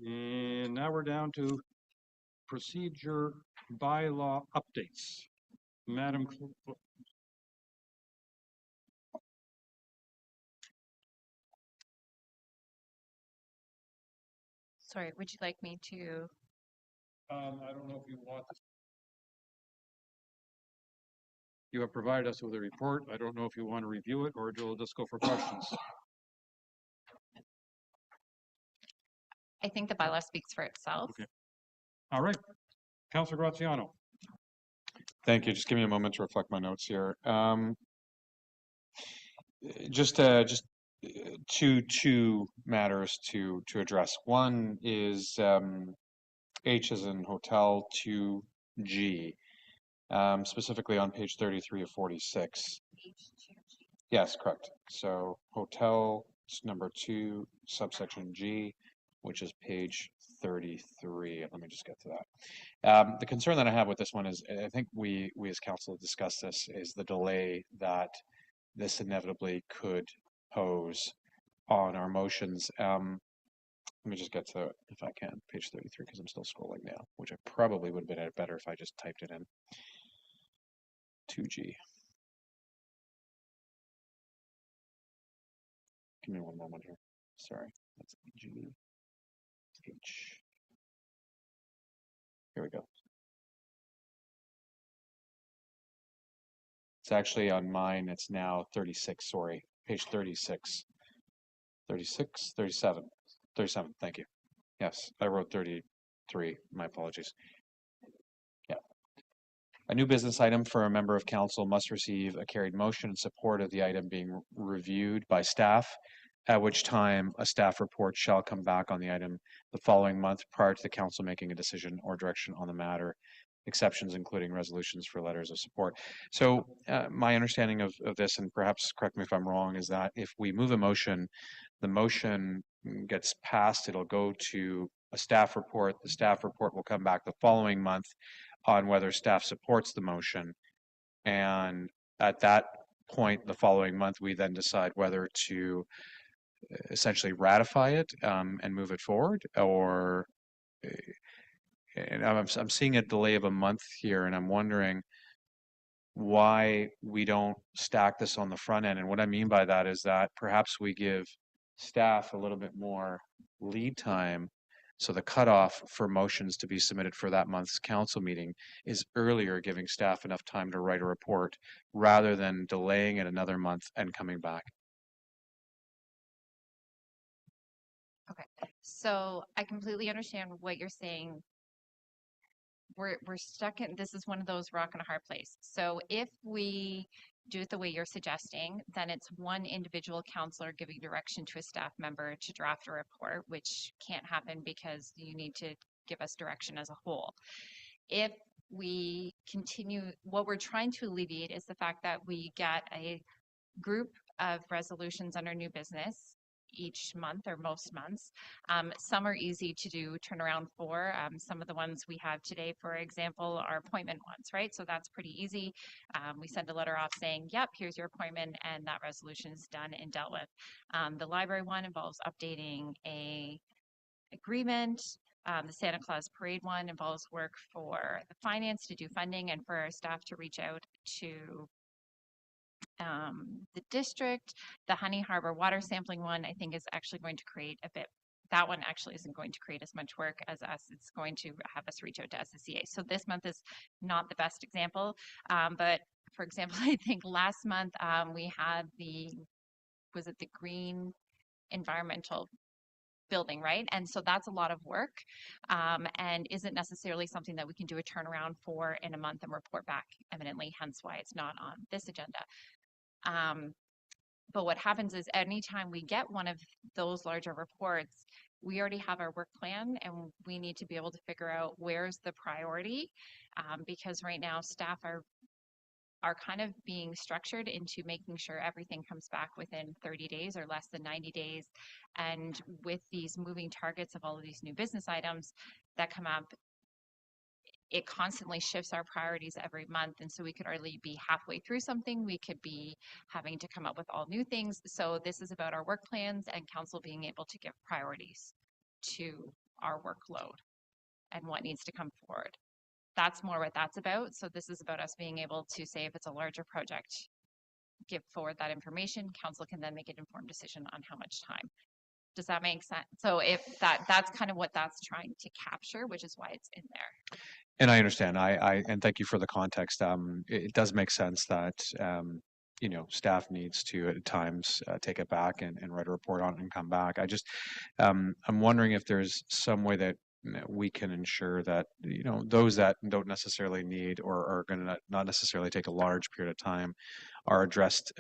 And now we're down to procedure bylaw updates. Madam Sorry, would you like me to? I don't know if you want this. You have provided us with a report. I don't know if you want to review it or we'll just go for questions. I think the bylaw speaks for itself. Okay. All right. Councilor Graziano. Thank you. Just give me a moment to reflect my notes here. Just two matters to address. One is H as in hotel, 2G, specifically on page 33 of 46. Yes, correct. So hotel number 2, subsection G, which is page 33. Let me just get to that. The concern that I have with this one is, I think we as council discussed this, is the delay that this inevitably could pose on our motions. Let me just get to, if I can, page 33, because I'm still scrolling now, which I probably would have been better if I just typed it in. 2G. Give me one moment here. Sorry, that's G, H. Here we go. It's actually on mine, it's now 36, sorry, page 36. 36, 37, 37, thank you. Yes, I wrote 33, my apologies. Yeah. A new business item for a member of council must receive a carried motion in support of the item being reviewed by staff, at which time a staff report shall come back on the item the following month prior to the council making a decision or direction on the matter, exceptions including resolutions for letters of support. So my understanding of this, and perhaps correct me if I'm wrong, is that if we move a motion, the motion gets passed, it'll go to a staff report. The staff report will come back the following month on whether staff supports the motion. And at that point, the following month, we then decide whether to essentially ratify it and move it forward, or and I'm seeing a delay of a month here, and I'm wondering why we don't stack this on the front end. And what I mean by that is that perhaps we give staff a little bit more lead time, so the cutoff for motions to be submitted for that month's council meeting is earlier, giving staff enough time to write a report rather than delaying it another month and coming back. Okay, so I completely understand what you're saying. We're stuck in, this is one of those rock and a hard place. So if we do it the way you're suggesting, then it's one individual counselor giving direction to a staff member to draft a report, which can't happen because you need to give us direction as a whole. If we continue, what we're trying to alleviate is the fact that we get a group of resolutions under new business each month or most months. Some are easy to do turnaround for. Some of the ones we have today, for example, are appointment ones, right? So that's pretty easy. We send a letter off saying, yep, here's your appointment, and that resolution is done and dealt with. The library one involves updating a agreement. The Santa Claus Parade one involves work for the finance to do funding and for our staff to reach out to the district. The Honey Harbor water sampling one, I think, is actually going to create a bit. That one actually isn't going to create as much work as us. It's going to have us reach out to SSCA. So this month is not the best example. But for example, I think last month we had was it the green environmental building, right? And so that's a lot of work and isn't necessarily something that we can do a turnaround for in a month and report back eminently, hence why it's not on this agenda. But what happens is anytime we get one of those larger reports, we already have our work plan and we need to be able to figure out where's the priority because right now staff are kind of being structured into making sure everything comes back within 30 days or less than 90 days. And with these moving targets of all of these new business items that come up, it constantly shifts our priorities every month. And so we could already be halfway through something. We could be having to come up with all new things. So this is about our work plans and council being able to give priorities to our workload and what needs to come forward. That's more what that's about. So this is about us being able to say if it's a larger project, give forward that information. Council can then make an informed decision on how much time. Does that make sense? So if that's kind of what that's trying to capture, which is why it's in there. And I understand. And thank you for the context. It does make sense that you know, staff needs to at times take it back and write a report on it and come back. I'm wondering if there's some way that we can ensure that, you know, those that don't necessarily need or are going to not necessarily take a large period of time are addressed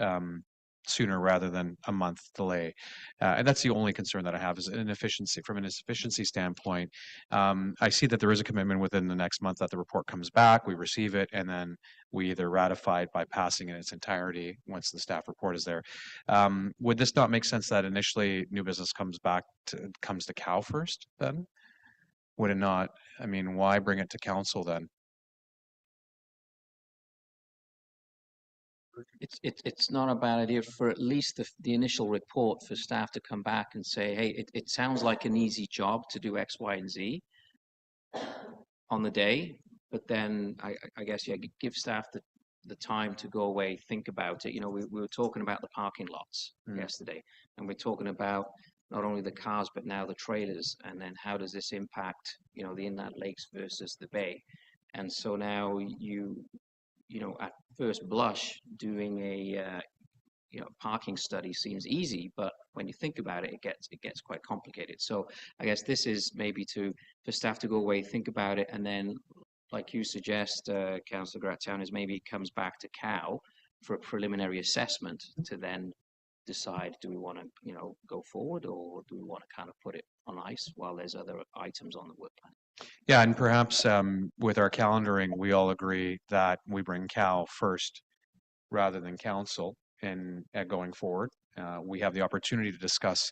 sooner rather than a month delay. And that's the only concern that I have is an efficiency. From an efficiency standpoint, I see that there is a commitment within the next month that the report comes back, we receive it, and then we either ratify it by passing in its entirety once the staff report is there. Would this not make sense that initially new business comes to Cal first then? Would it not? I mean, why bring it to council then? It's not a bad idea for at least the initial report for staff to come back and say, hey, it sounds like an easy job to do X, Y, and Z on the day, but then I guess, yeah, give staff the time to go away, think about it. You know, we were talking about the parking lots yesterday, and we're talking about not only the cars, but now the trailers, and then how does this impact, you know, the inland lakes versus the bay? And so now you know, at first blush, doing a you know, parking study seems easy, but when you think about it, it gets quite complicated. So I guess this is maybe for staff to go away, think about it, and then, like you suggest, Councillor Gratian, is maybe it comes back to Cal for a preliminary assessment to then decide, do we want to, you know, go forward, or do we want to kind of put it on ice while there's other items on the work plan? Yeah, and perhaps with our calendaring, we all agree that we bring Cal first rather than council in going forward. We have the opportunity to discuss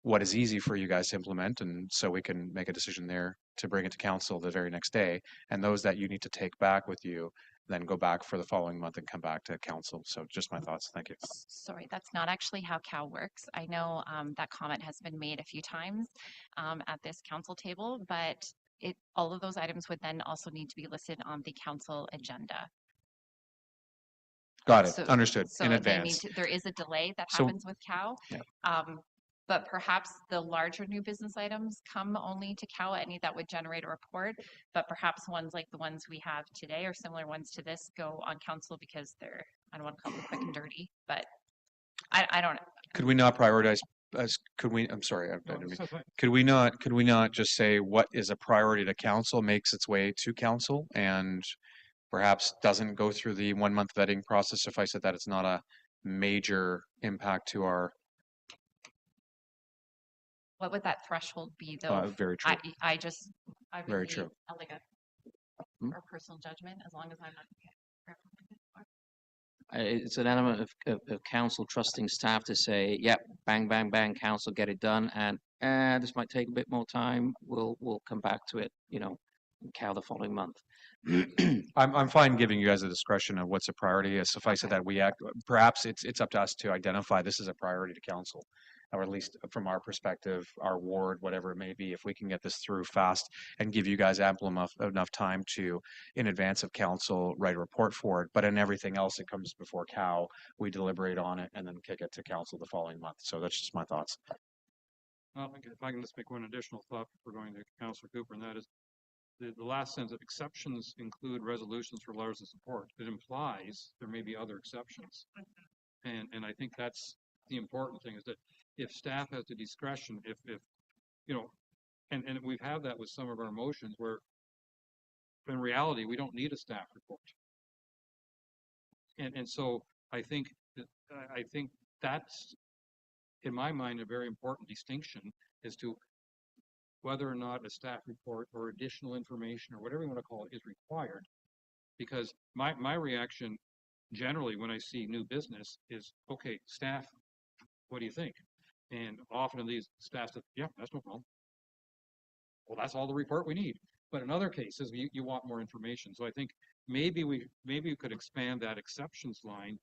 what is easy for you guys to implement, and so we can make a decision there to bring it to council the very next day. And those that you need to take back with you, then go back for the following month and come back to council. So just my thoughts. Thank you. Sorry, that's not actually how Cal works. I know that comment has been made a few times at this council table, but all of those items would then also need to be listed on the council agenda. Got it. Understood. So in advance. there is a delay that So- happens with Cal. Yeah. But perhaps the larger new business items come only to Cal, any that would generate a report, but perhaps ones like the ones we have today or similar ones to this go on council because they're, I don't want to call them quick and dirty, but I don't know. Could we not prioritize I'm sorry, could we not just say what is a priority to council makes its way to council and perhaps doesn't go through the 1 month vetting process, suffice it that it's not a major impact to our. What would that threshold be though? Very true. I Very really, true. like a personal judgment, as long as I'm not. It's an element of council trusting staff to say, yep, bang, bang, bang, council, get it done, and this might take a bit more time. We'll come back to it, you know, COW the following month. I'm fine giving you guys the discretion of what's a priority. Suffice it that we act, perhaps it's up to us to identify this as a priority to council, or at least from our perspective, our ward, whatever it may be, if we can get this through fast and give you guys ample enough time to, in advance of council, write a report for it. But in everything else that comes before COW, we deliberate on it and then kick it to council the following month. So that's just my thoughts. Well, if I can just make one additional thought before going to Councillor Cooper, and that is the last sentence of exceptions include resolutions for letters of support. It implies there may be other exceptions. And I think that's the important thing, is that if staff has the discretion, if you know, and we've had that with some of our motions where in reality we don't need a staff report. And so I think that's, in my mind, a very important distinction as to whether or not a staff report or additional information or whatever you want to call it is required. Because my reaction generally when I see new business is, okay, staff, what do you think? And often in these staff said, yeah, that's no problem. Well, that's all the report we need. But in other cases, you want more information. So I think maybe we could expand that exceptions line.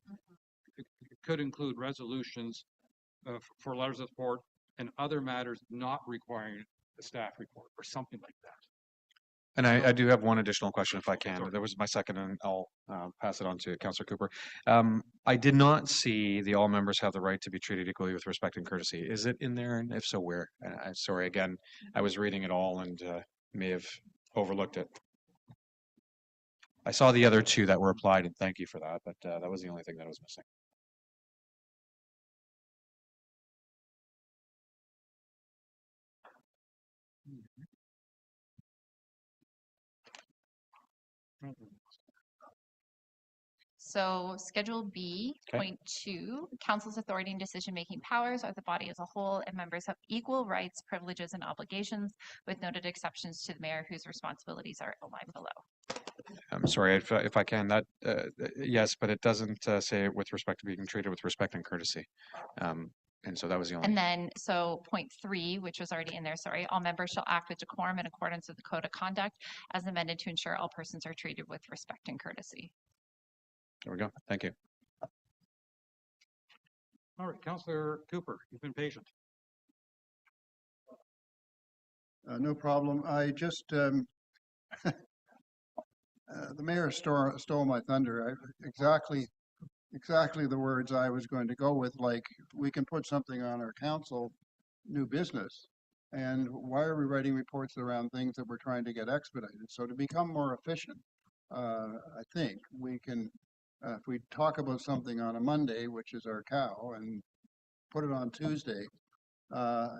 It could include resolutions for letters of support and other matters not requiring a staff report or something like that. And I do have one additional question, if I can. There was my second, and I'll pass it on to Councillor Cooper. I did not see the all members have the right to be treated equally with respect and courtesy. Is it in there? And if so, where? I'm sorry, again, I was reading it all and may have overlooked it. I saw the other two that were applied, and thank you for that, but that was the only thing that was missing. So Schedule B, point 2, Council's authority and decision-making powers are the body as a whole, and members have equal rights, privileges, and obligations, with noted exceptions to the mayor, whose responsibilities are outlined below. I'm sorry, if I can, that yes, but it doesn't say with respect to being treated with respect and courtesy. And so that was the only. And then, so point 3, which was already in there, sorry, all members shall act with decorum in accordance with the code of conduct as amended to ensure all persons are treated with respect and courtesy. There we go. Thank you. All right, Councillor Cooper, you've been patient. No problem. I just, the mayor stole my thunder. Exactly the words I was going to go with, like, we can put something on our council, new business. And why are we writing reports around things that we're trying to get expedited? So to become more efficient, I think we can, if we talk about something on a Monday, which is our cow, and put it on Tuesday,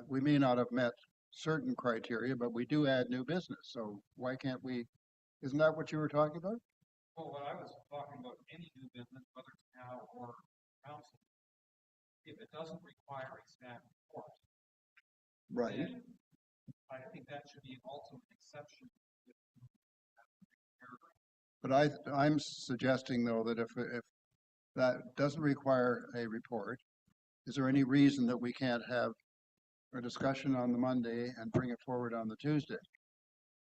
we may not have met certain criteria, but we do add new business. So why can't we, isn't that what you were talking about? Well, what I was talking about, any new business, whether it's now or council, if it doesn't require a staff report, right? Then I think that should be also an exception. But I'm suggesting though that if that doesn't require a report, is there any reason that we can't have a discussion on the Monday and bring it forward on the Tuesday?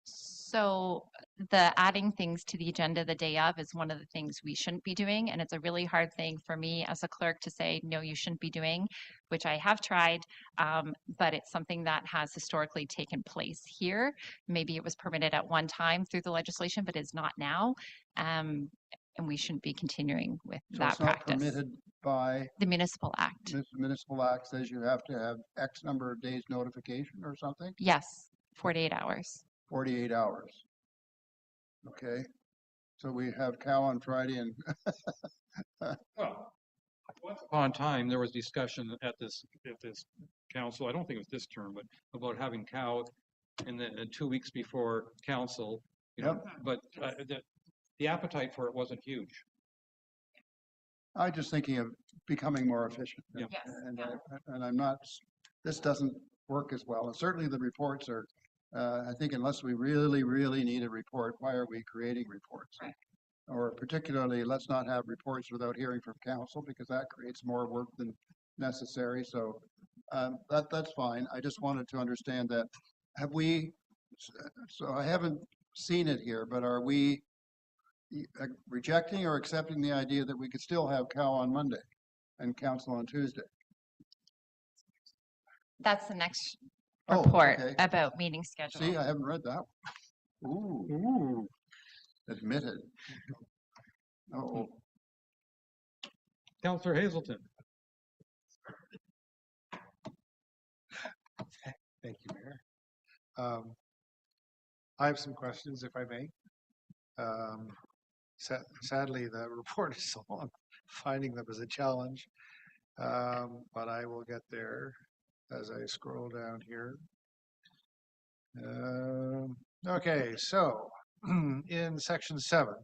So the adding things to the agenda the day of is one of the things we shouldn't be doing. And it's a really hard thing for me as a clerk to say, no, you shouldn't be doing, which I have tried. But it's something that has historically taken place here. Maybe it was permitted at one time through the legislation, but is not now. And we shouldn't be continuing with that practice. It's not permitted by the Municipal Act. The Municipal Act says you have to have X number of days notification or something? Yes, 48 hours. 48 hours. Okay. So we have cow on Friday and well, once upon a time there was discussion at this council, I don't think it was this term, but about having cow in the 2 weeks before council, you know, but the appetite for it wasn't huge. I'm just thinking of becoming more efficient. Yeah. And I'm not, this doesn't work as well. And certainly the reports are, I think unless we really need a report, why are we creating reports? Right. Or particularly, let's not have reports without hearing from council, because that creates more work than necessary. So that's fine. I just wanted to understand that. Have we, so I haven't seen it here, but are we rejecting or accepting the idea that we could still have Cal on Monday and council on Tuesday? That's the next Oh, report okay. about meeting schedule. See, I haven't read that one. Ooh. Admitted. Oh. Councillor Hazelton. Thank you, Mayor. I have some questions, if I may. Sadly, the report is so long, finding them is a challenge, but I will get there as I scroll down here. Okay, so in section 7,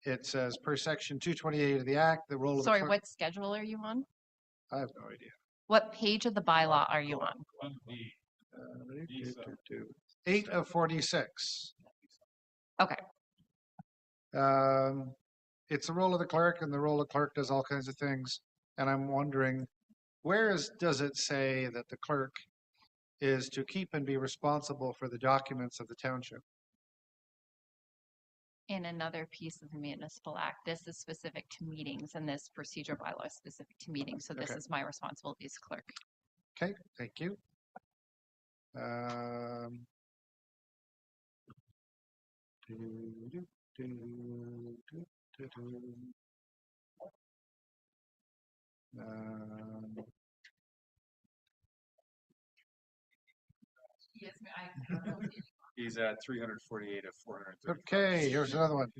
it says per section 228 of the Act, the role of the Sorry, clerk. what schedule are you on? I have no idea. What page of the bylaw are you on? 8 of 46. Okay. It's the role of the clerk, and the role of clerk does all kinds of things. And I'm wondering, does it say that the clerk is to keep and be responsible for the documents of the township? In another piece of the municipal act, this is specific to meetings, and this procedure bylaw is specific to meetings. So this Okay. is my responsibility as clerk. Okay, thank you. He's at 348 of 430. Okay, here's another one.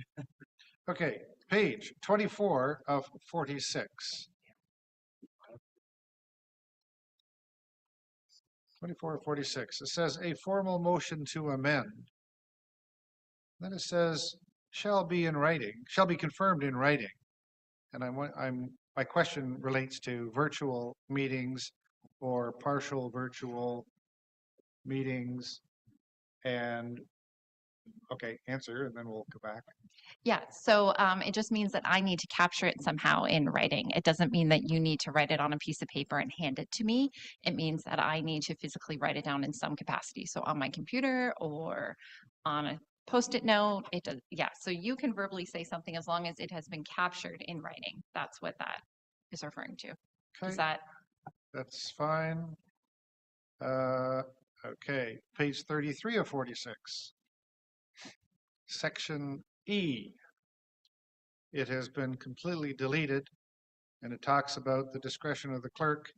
Okay, page 24 of 46. 24 of 46. It says a formal motion to amend. Then it says shall be in writing, shall be confirmed in writing. And my question relates to virtual meetings or partial virtual meetings. And okay, answer, and then we'll go back. Yeah, so it just means that I need to capture it somehow in writing. It doesn't mean that you need to write it on a piece of paper and hand it to me. It means that I need to physically write it down in some capacity. So on my computer or on a Post-it note, it does, yeah. So you can verbally say something as long as it has been captured in writing. That's what that is referring to. Okay. Is that? That's fine. Okay, page 33 of 46. Section E. It has been completely deleted, and it talks about the discretion of the clerk.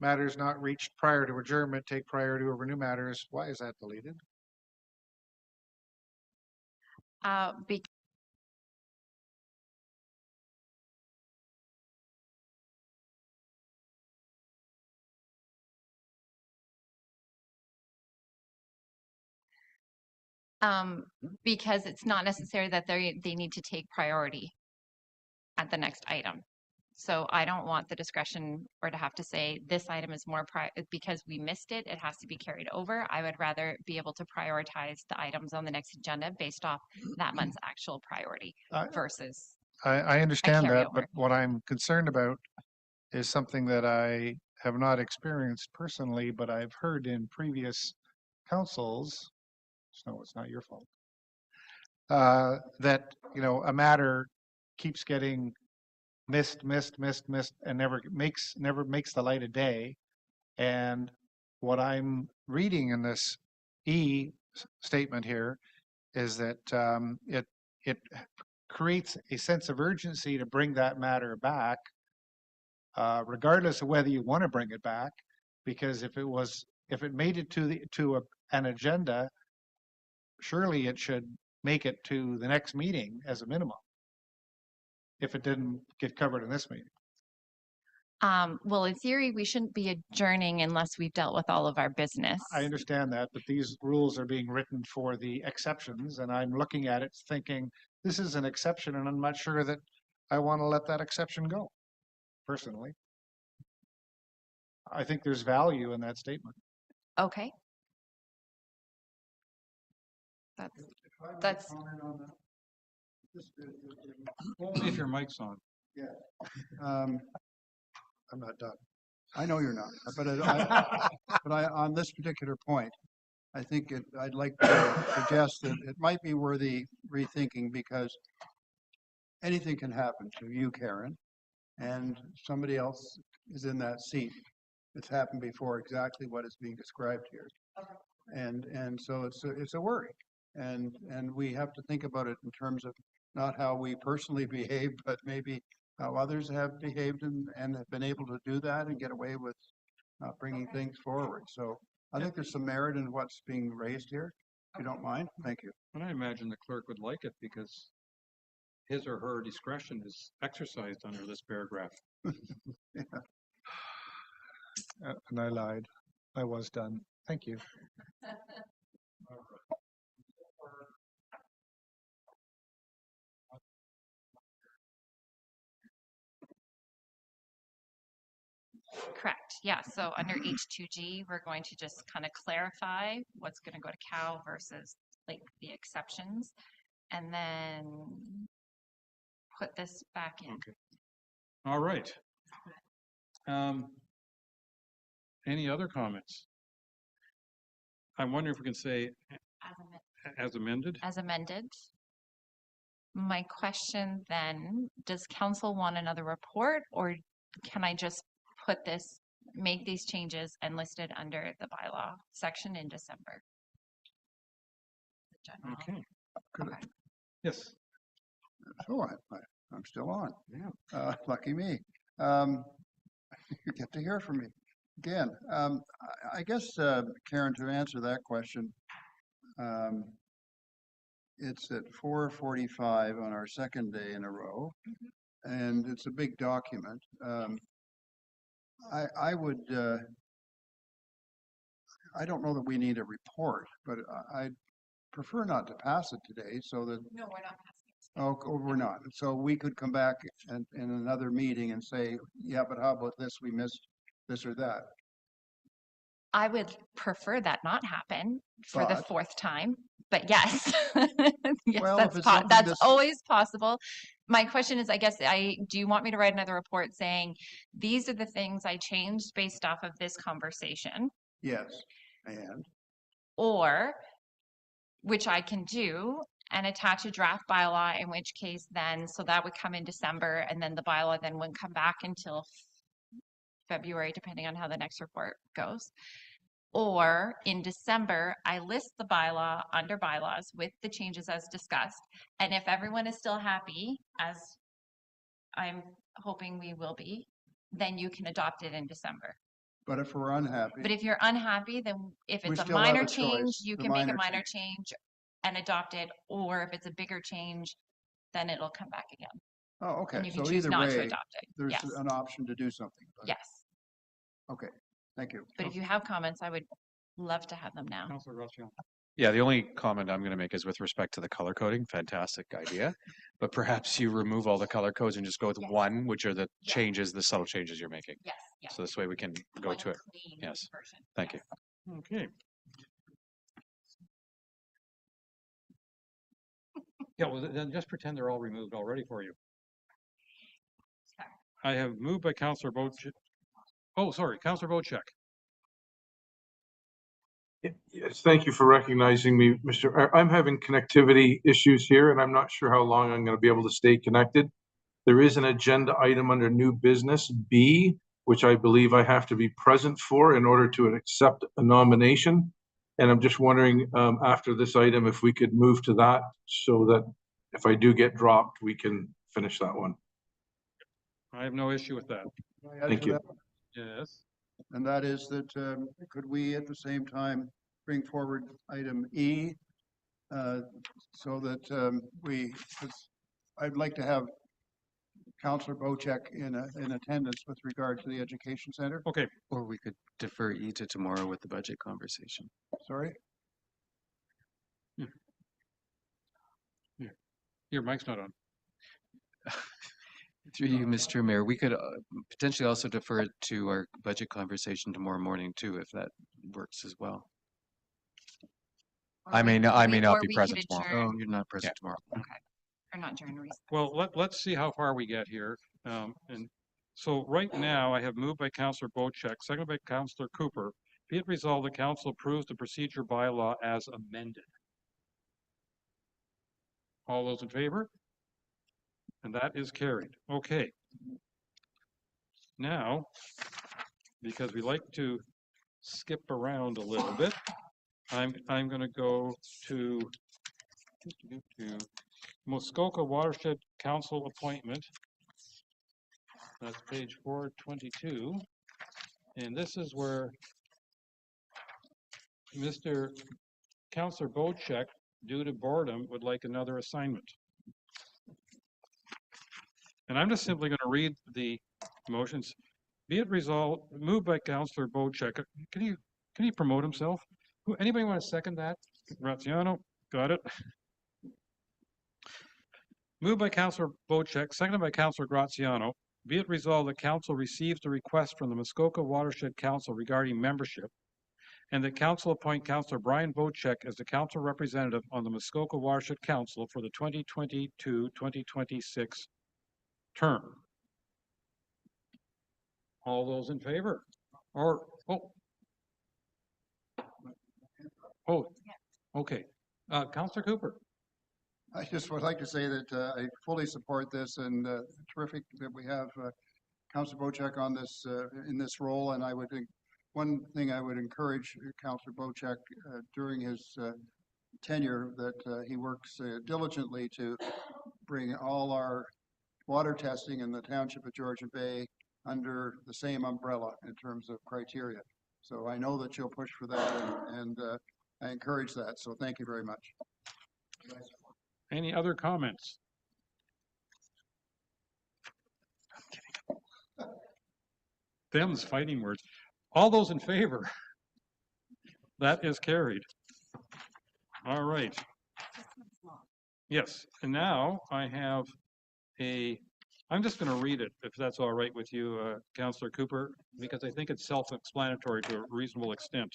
Matters not reached prior to adjournment take priority over new matters. Why is that deleted? Because it's not necessary that they need to take priority at the next item. So I don't want the discretion or to have to say this item is more because we missed it, it has to be carried over. I would rather be able to prioritize the items on the next agenda based off that month's actual priority versus. I understand that, carryover. but what I'm concerned about is something that I have not experienced personally, but I've heard in previous councils. So it's not your fault. That, you know, a matter keeps getting missed, and never makes the light of day. And what I'm reading in this E statement here is that it creates a sense of urgency to bring that matter back, regardless of whether you want to bring it back, because if it made it to an agenda, surely it should make it to the next meeting as a minimum, if it didn't get covered in this meeting. Well, in theory, we shouldn't be adjourning unless we've dealt with all of our business. I understand that, but these rules are being written for the exceptions, and I'm looking at it thinking, this is an exception, and I'm not sure that I want to let that exception go, personally. I think there's value in that statement. Okay. That's. Only if your mic's on. Yeah. I'm not done. I know you're not, but on this particular point, I think I'd like to suggest that it might be worthy rethinking because anything can happen to you, Karen, and somebody else is in that seat. It's happened before, exactly what is being described here. And so it's a worry. And we have to think about it in terms of not how we personally behave, but maybe how others have behaved and have been able to do that and get away with bringing things forward. So I think there's some merit in what's being raised here. If you don't mind, thank you. And I imagine the clerk would like it because his or her discretion is exercised under this paragraph. Yeah. And I lied. I was done. Thank you. Correct. Yeah. So under H2G, we're going to just kind of clarify what's going to go to cow versus like the exceptions, and then put this back in. Okay. All right. Any other comments? I'm wondering if we can say as amended. As amended. My question then, does council want another report, or can I just put this, make these changes and list it under the bylaw section in December? Okay. Good. Yes. So I'm still on. Yeah. Lucky me. You get to hear from me again. I guess, Karen, to answer that question, it's at 4:45 on our second day in a row, and it's a big document. I would, I don't know that we need a report, but I'd prefer not to pass it today so that. No, we're not passing. Oh, we're not. So we could come back in another meeting and say, yeah, but how about this? We missed this or that. I would prefer that not happen for the But- fourth time, but yes, yes, Well, if that's it's something that's that's- always possible. My question is, I guess, do you want me to write another report saying these are the things I changed based off of this conversation, Yes, and or which I can do and attach a draft bylaw, in which case then, so that would come in December, and then the bylaw then wouldn't come back until February, depending on how the next report goes. Or in December, I list the bylaw under bylaws with the changes as discussed. And if everyone is still happy, as I'm hoping we will be, then you can adopt it in December. but if we're unhappy. But if you're unhappy, then if We it's a still have minor a change, choice, you the can make a minor minor change and adopt it. Or if it's a bigger change, then it'll come back again. Oh, okay. And you can So choose either not to way, adopt it. there's Yes. an option to do something. but- Yes. Okay, thank you. But if you have comments, I would love to have them now. Councilor Rothschild. Yeah, the only comment I'm going to make is with respect to the color coding. Fantastic idea. But perhaps you remove all the color codes and just go with one, which are the changes, the subtle changes you're making. Yes. Yes. So this way we can go One to it. clean Yes. version. Thank Yes. you. Okay. Yeah, well, then just pretend they're all removed already for you. I have moved by Councillor Boche. Oh, sorry, Councillor Bochek. Yes, thank you for recognizing me, Mr. I'm having connectivity issues here, and I'm not sure how long I'm going to be able to stay connected. There is an agenda item under new business B, which I believe I have to be present for in order to accept a nomination. And I'm just wondering, after this item, if we could move to that so that if I do get dropped, we can finish that one. I have no issue with that. Can I add Thank to you. that? Yes. And that is that, could we at the same time bring forward item E? So that 'cause I'd like to have Councillor Bochek in attendance with regard to the education center. Okay. Or we could defer E to tomorrow with the budget conversation. Sorry? Your mic's not on. Through you, Mr. Mayor, we could potentially also defer it to our budget conversation tomorrow morning too, if that works as well. I may not Or be we present could tomorrow. adjourn. Oh, you're not present tomorrow. Okay. Or not during recess. Well, let's see how far we get here. And so right now I have moved by Councillor Bochek, seconded by Councillor Cooper, Be it resolved, the council approves the procedure bylaw as amended. All those in favor? And that is carried. Okay. Now, because we like to skip around a little bit, I'm going to go to Muskoka Watershed Council appointment. That's page 422. And this is where Mr. Councillor Bocek, due to boredom, would like another assignment. And I'm just simply going to read the motions. Be it resolved, moved by Councillor Bocek. Can he promote himself? Anybody want to second that? Graziano, got it. Moved by Councillor Bocek, seconded by Councillor Graziano. Be it resolved, the council receives the request from the Muskoka Watershed Council regarding membership, and the council appoint Councillor Brian Bocek as the council representative on the Muskoka Watershed Council for the 2022-2026 term. All those in favor? Or, okay. Councillor Cooper. I just would like to say that I fully support this, and terrific that we have Councillor Bocek on this in this role. And one thing I would encourage Councillor Bocek during his tenure, that he works diligently to bring all our water testing in the Township of Georgian Bay under the same umbrella in terms of criteria. So I know that you'll push for that, and I encourage that. So thank you very much. Any other comments? Them's fighting words. All those in favor? That is carried. All right. Yes, and now I have I'm just going to read it, if that's all right with you, Councillor Cooper, because I think it's self-explanatory to a reasonable extent.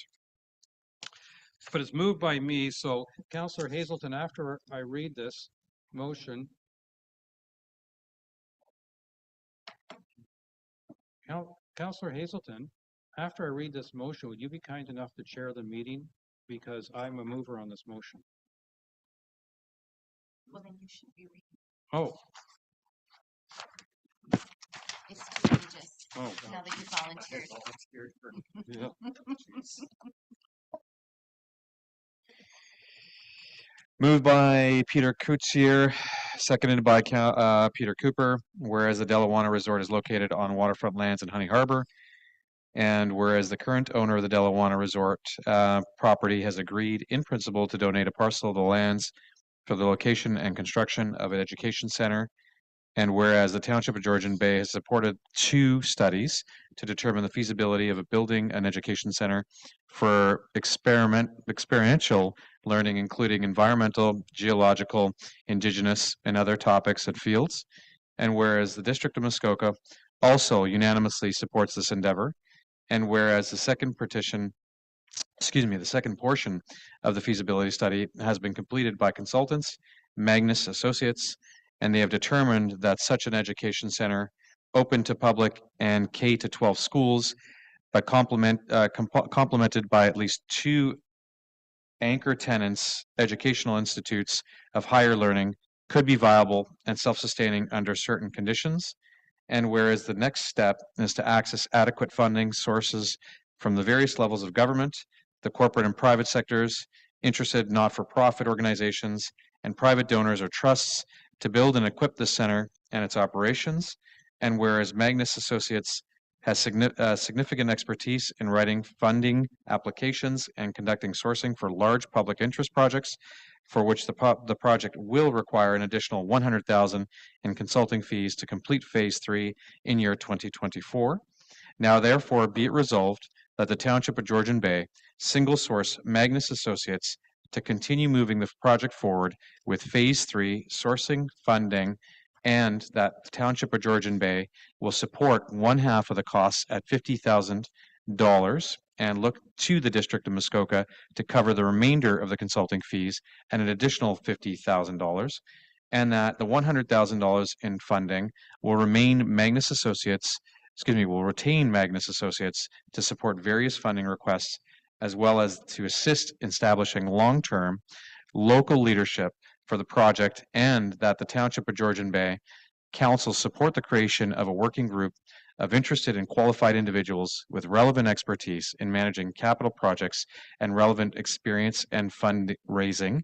But it's moved by me, so Councillor Hazelton, after I read this motion, Councillor Hazelton, after I read this motion, would you be kind enough to chair the meeting? Because I'm a mover on this motion. Well, then you should be reading. Oh. It's too pages. Oh. Now that you volunteered. Yeah. Moved by Peter Coutier, seconded by Peter Cooper, whereas the Delawana Resort is located on waterfront lands in Honey Harbor, and whereas the current owner of the Delawana Resort property has agreed in principle to donate a parcel of the lands for the location and construction of an education center, and whereas the Township of Georgian Bay has supported 2 studies to determine the feasibility of building an education center for experiential learning, including environmental, geological, indigenous, and other topics and fields, and whereas the District of Muskoka also unanimously supports this endeavor, and whereas the second portion of the feasibility study has been completed by consultants, Magnus Associates, and they have determined that such an education center open to public and K-12 schools, but complemented by at least 2 anchor tenants, educational institutes of higher learning, could be viable and self-sustaining under certain conditions. And whereas the next step is to access adequate funding sources from the various levels of government, the corporate and private sectors, interested not-for-profit organizations, and private donors or trusts to build and equip the center and its operations. And whereas Magnus Associates has significant expertise in writing funding applications and conducting sourcing for large public interest projects, for which the project will require an additional $100,000 in consulting fees to complete phase 3 in year 2024. Now therefore be it resolved that the Township of Georgian Bay single source Magnus Associates to continue moving the project forward with phase 3 sourcing, funding, and that the Township of Georgian Bay will support 1/2 of the costs at $50,000 and look to the District of Muskoka to cover the remainder of the consulting fees and an additional $50,000, and that the $100,000 in funding will remain Magnus Associates will retain Magnus Associates to support various funding requests, as well as to assist in establishing long-term local leadership for the project, and that the Township of Georgian Bay Council support the creation of a working group of interested and qualified individuals with relevant expertise in managing capital projects and relevant experience and fundraising,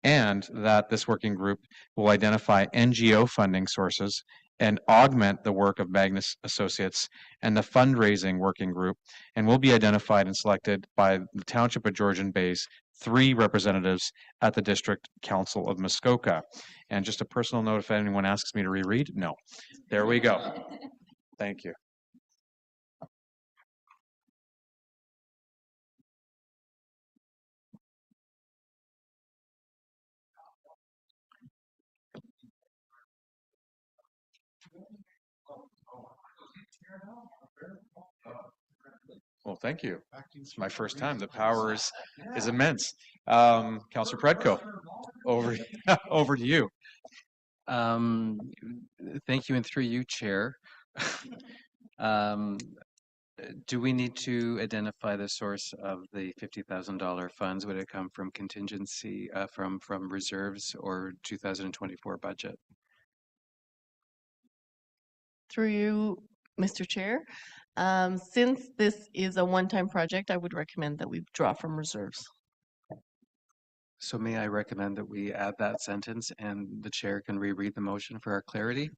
and that this working group will identify NGO funding sources and augment the work of Magnus Associates and the fundraising working group, and will be identified and selected by the Township of Georgian Bay's 3 representatives at the District Council of Muskoka. And just a personal note, if anyone asks me to reread, no. There we go. Thank you. Well, thank you. It's my first time. The power is immense. Councillor Predko, over to you. Thank you, and through you, Chair. Do we need to identify the source of the $50,000 funds? Would it come from contingency, from reserves, or 2024 budget? Through you, Mr. Chair. Since this is a one-time project, I would recommend that we draw from reserves. So may I recommend that we add that sentence and the chair can reread the motion for our clarity?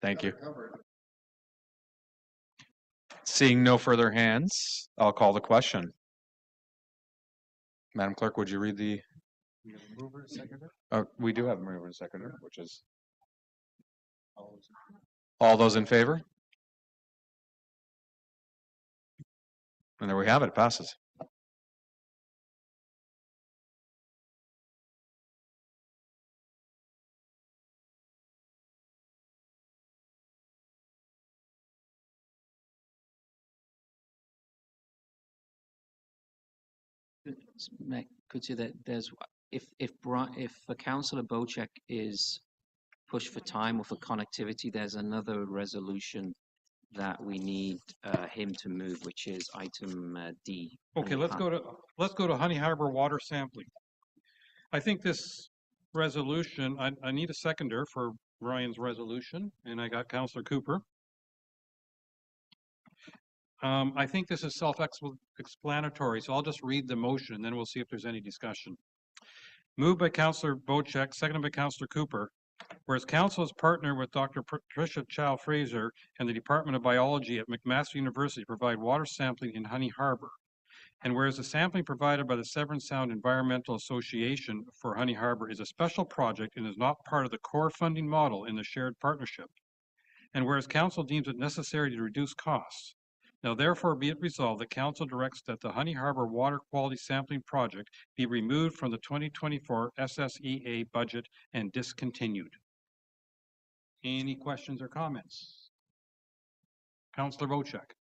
Thank you. Seeing no further hands, I'll call the question. Madam Clerk, would you read the mover and seconder? We do have a mover and seconder, which is all those in favor? And there we have it, it passes. Could say that there's if Councillor Bocek is pushed for time or for connectivity, there's another resolution that we need him to move, which is item D. Okay, let's go to Honey Harbor water sampling. I think this resolution, I need a seconder for Ryan's resolution, and I got Councillor Cooper. I think this is self-explanatory, so I'll just read the motion, and then we'll see if there's any discussion. Moved by Councillor Bocek, seconded by Councillor Cooper. Whereas Council is partnered with Dr. Patricia Chow Fraser and the Department of Biology at McMaster University to provide water sampling in Honey Harbor. And whereas the sampling provided by the Severn Sound Environmental Association for Honey Harbor is a special project and is not part of the core funding model in the shared partnership. And whereas Council deems it necessary to reduce costs. Now therefore be it resolved that Council directs that the Honey Harbor Water Quality Sampling Project be removed from the 2024 SSEA budget and discontinued. Any questions or comments? Councillor Bocek.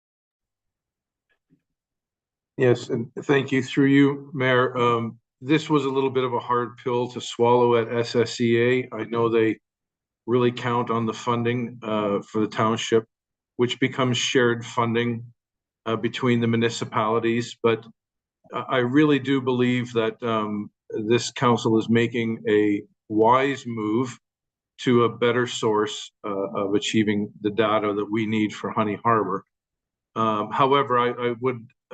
Yes, and thank you. Through you, Mayor. This was a little bit of a hard pill to swallow at SSEA. I know they really count on the funding for the township, which becomes shared funding between the municipalities. But I really do believe that this council is making a wise move to a better source of achieving the data that we need for Honey Harbor. However, I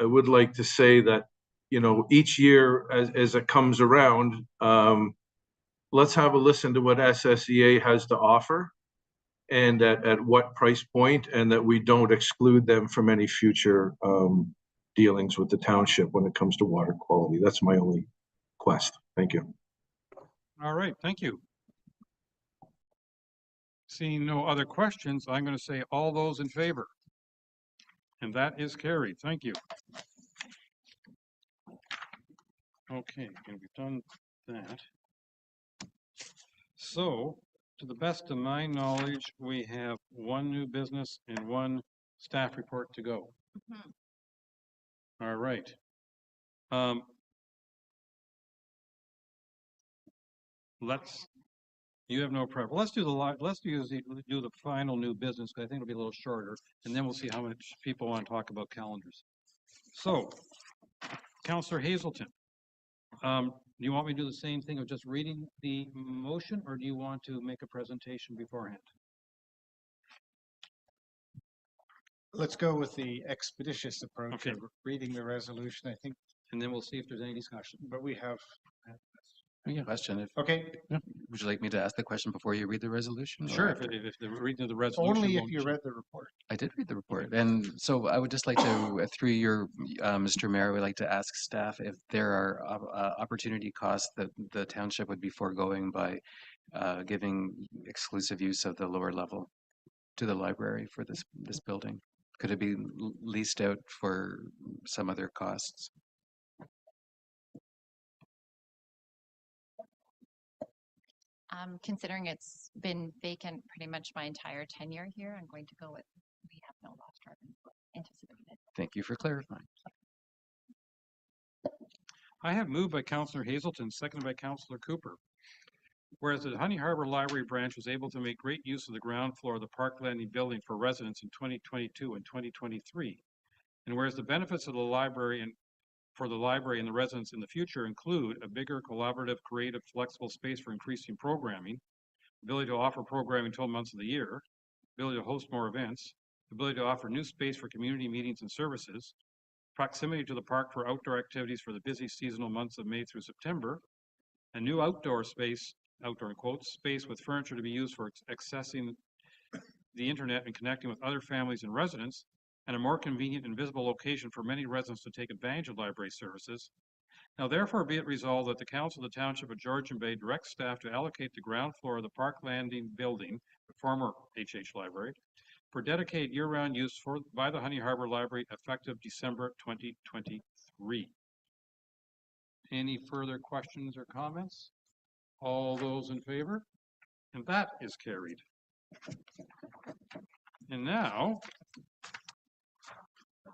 would like to say that, you know, each year as it comes around, let's have a listen to what SSEA has to offer and at what price point, and that we don't exclude them from any future dealings with the township when it comes to water quality. That's my only quest. Thank you. All right, thank you. Seeing no other questions, I'm going to say all those in favor. And that is carried. Thank you. Okay, and we've done that. So, to the best of my knowledge, we have one new business and one staff report to go. All right. Let's You have no preference. Let's do do the final new business, because I think it'll be a little shorter, and then we'll see how much people want to talk about calendars. So, Councillor Hazelton, do you want me to do the same thing of just reading the motion, or do you want to make a presentation beforehand? Let's go with the expeditious approach Okay. of reading the resolution, I think. And then we'll see if there's any discussion. But we have. Yeah, question. Okay. Yeah. Would you like me to ask the question before you read the resolution? Sure, if the reading of the resolution. Only if you read the report. I did read the report, and so I would just like to, through your, Mr. Mayor, I would like to ask staff if there are opportunity costs that the township would be foregoing by giving exclusive use of the lower level to the library for this building. Could it be leased out for some other costs? Considering it's been vacant pretty much my entire tenure here, I'm going to go with we have no lost revenue anticipated. Thank you for clarifying. I have moved by Councillor Hazelton, seconded by Councillor Cooper. Whereas the Honey Harbor Library branch was able to make great use of the ground floor of the Park Landing building for residents in 2022 and 2023. And whereas the benefits of the library and for the library and the residents in the future include a bigger, collaborative, creative, flexible space for increasing programming, ability to offer programming 12 months of the year, ability to host more events, ability to offer new space for community meetings and services, proximity to the park for outdoor activities for the busy seasonal months of May through September, a new outdoor space, outdoor in quotes, space with furniture to be used for accessing the internet and connecting with other families and residents, and a more convenient and visible location for many residents to take advantage of library services. Now therefore be it resolved that the Council of the Township of Georgian Bay directs staff to allocate the ground floor of the Park Landing building, the former HH Library, for dedicated year-round use by the Honey Harbor Library effective December 2023. Any further questions or comments? All those in favor? And that is carried. And now,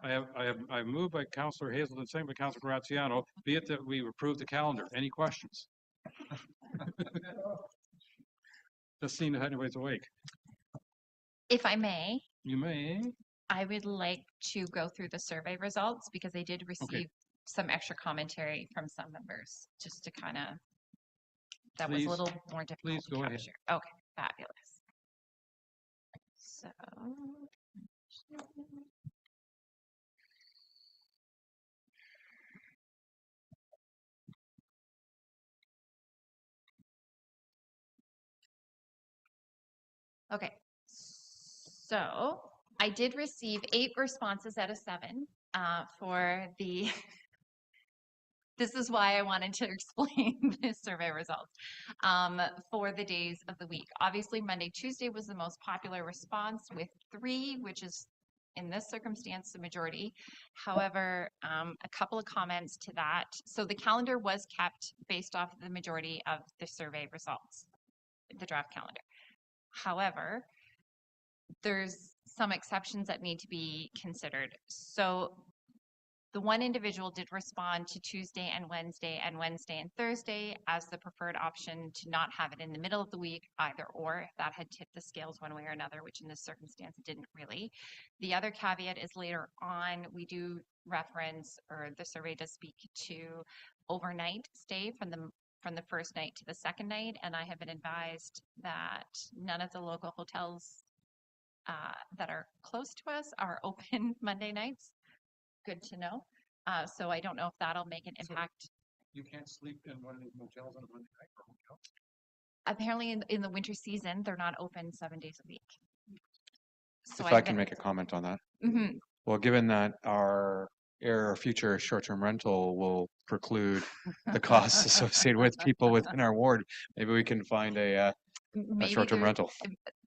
I've moved by Councillor Hazelton, second by Councillor Graziano, be it that we approve the calendar. Any questions? Just seeing if anybody's awake. If I may. You may. I would like to go through the survey results because I did receive some extra commentary from some members just to kind of, that was a little more difficult. Please go ahead. Okay, fabulous. So. Okay, so I did receive 8 responses out of 7 for the, this is why I wanted to explain the survey results for the days of the week. Obviously, Monday, Tuesday was the most popular response with 3, which is in this circumstance, the majority. However, a couple of comments to that. So the calendar was kept based off of the majority of the survey results, the draft calendar. However, there's some exceptions that need to be considered. So the one individual did respond to Tuesday and Wednesday and Thursday as the preferred option to not have it in the middle of the week, either or, if that had tipped the scales one way or another, which in this circumstance it didn't really. The other caveat is later on, we do reference, or the survey does speak to overnight stay from the first night to the second night, and I have been advised that none of the local hotels that are close to us are open Monday nights. Good to know. So I don't know if that'll make an impact. You can't sleep in one of these motels on a Monday night or hotel? Apparently in the winter season, they're not open 7 days a week. So If I can make a comment on that. Mm-hmm. Well, given that our future short-term rental will preclude the costs associated with people within our ward, maybe we can find a short-term rental.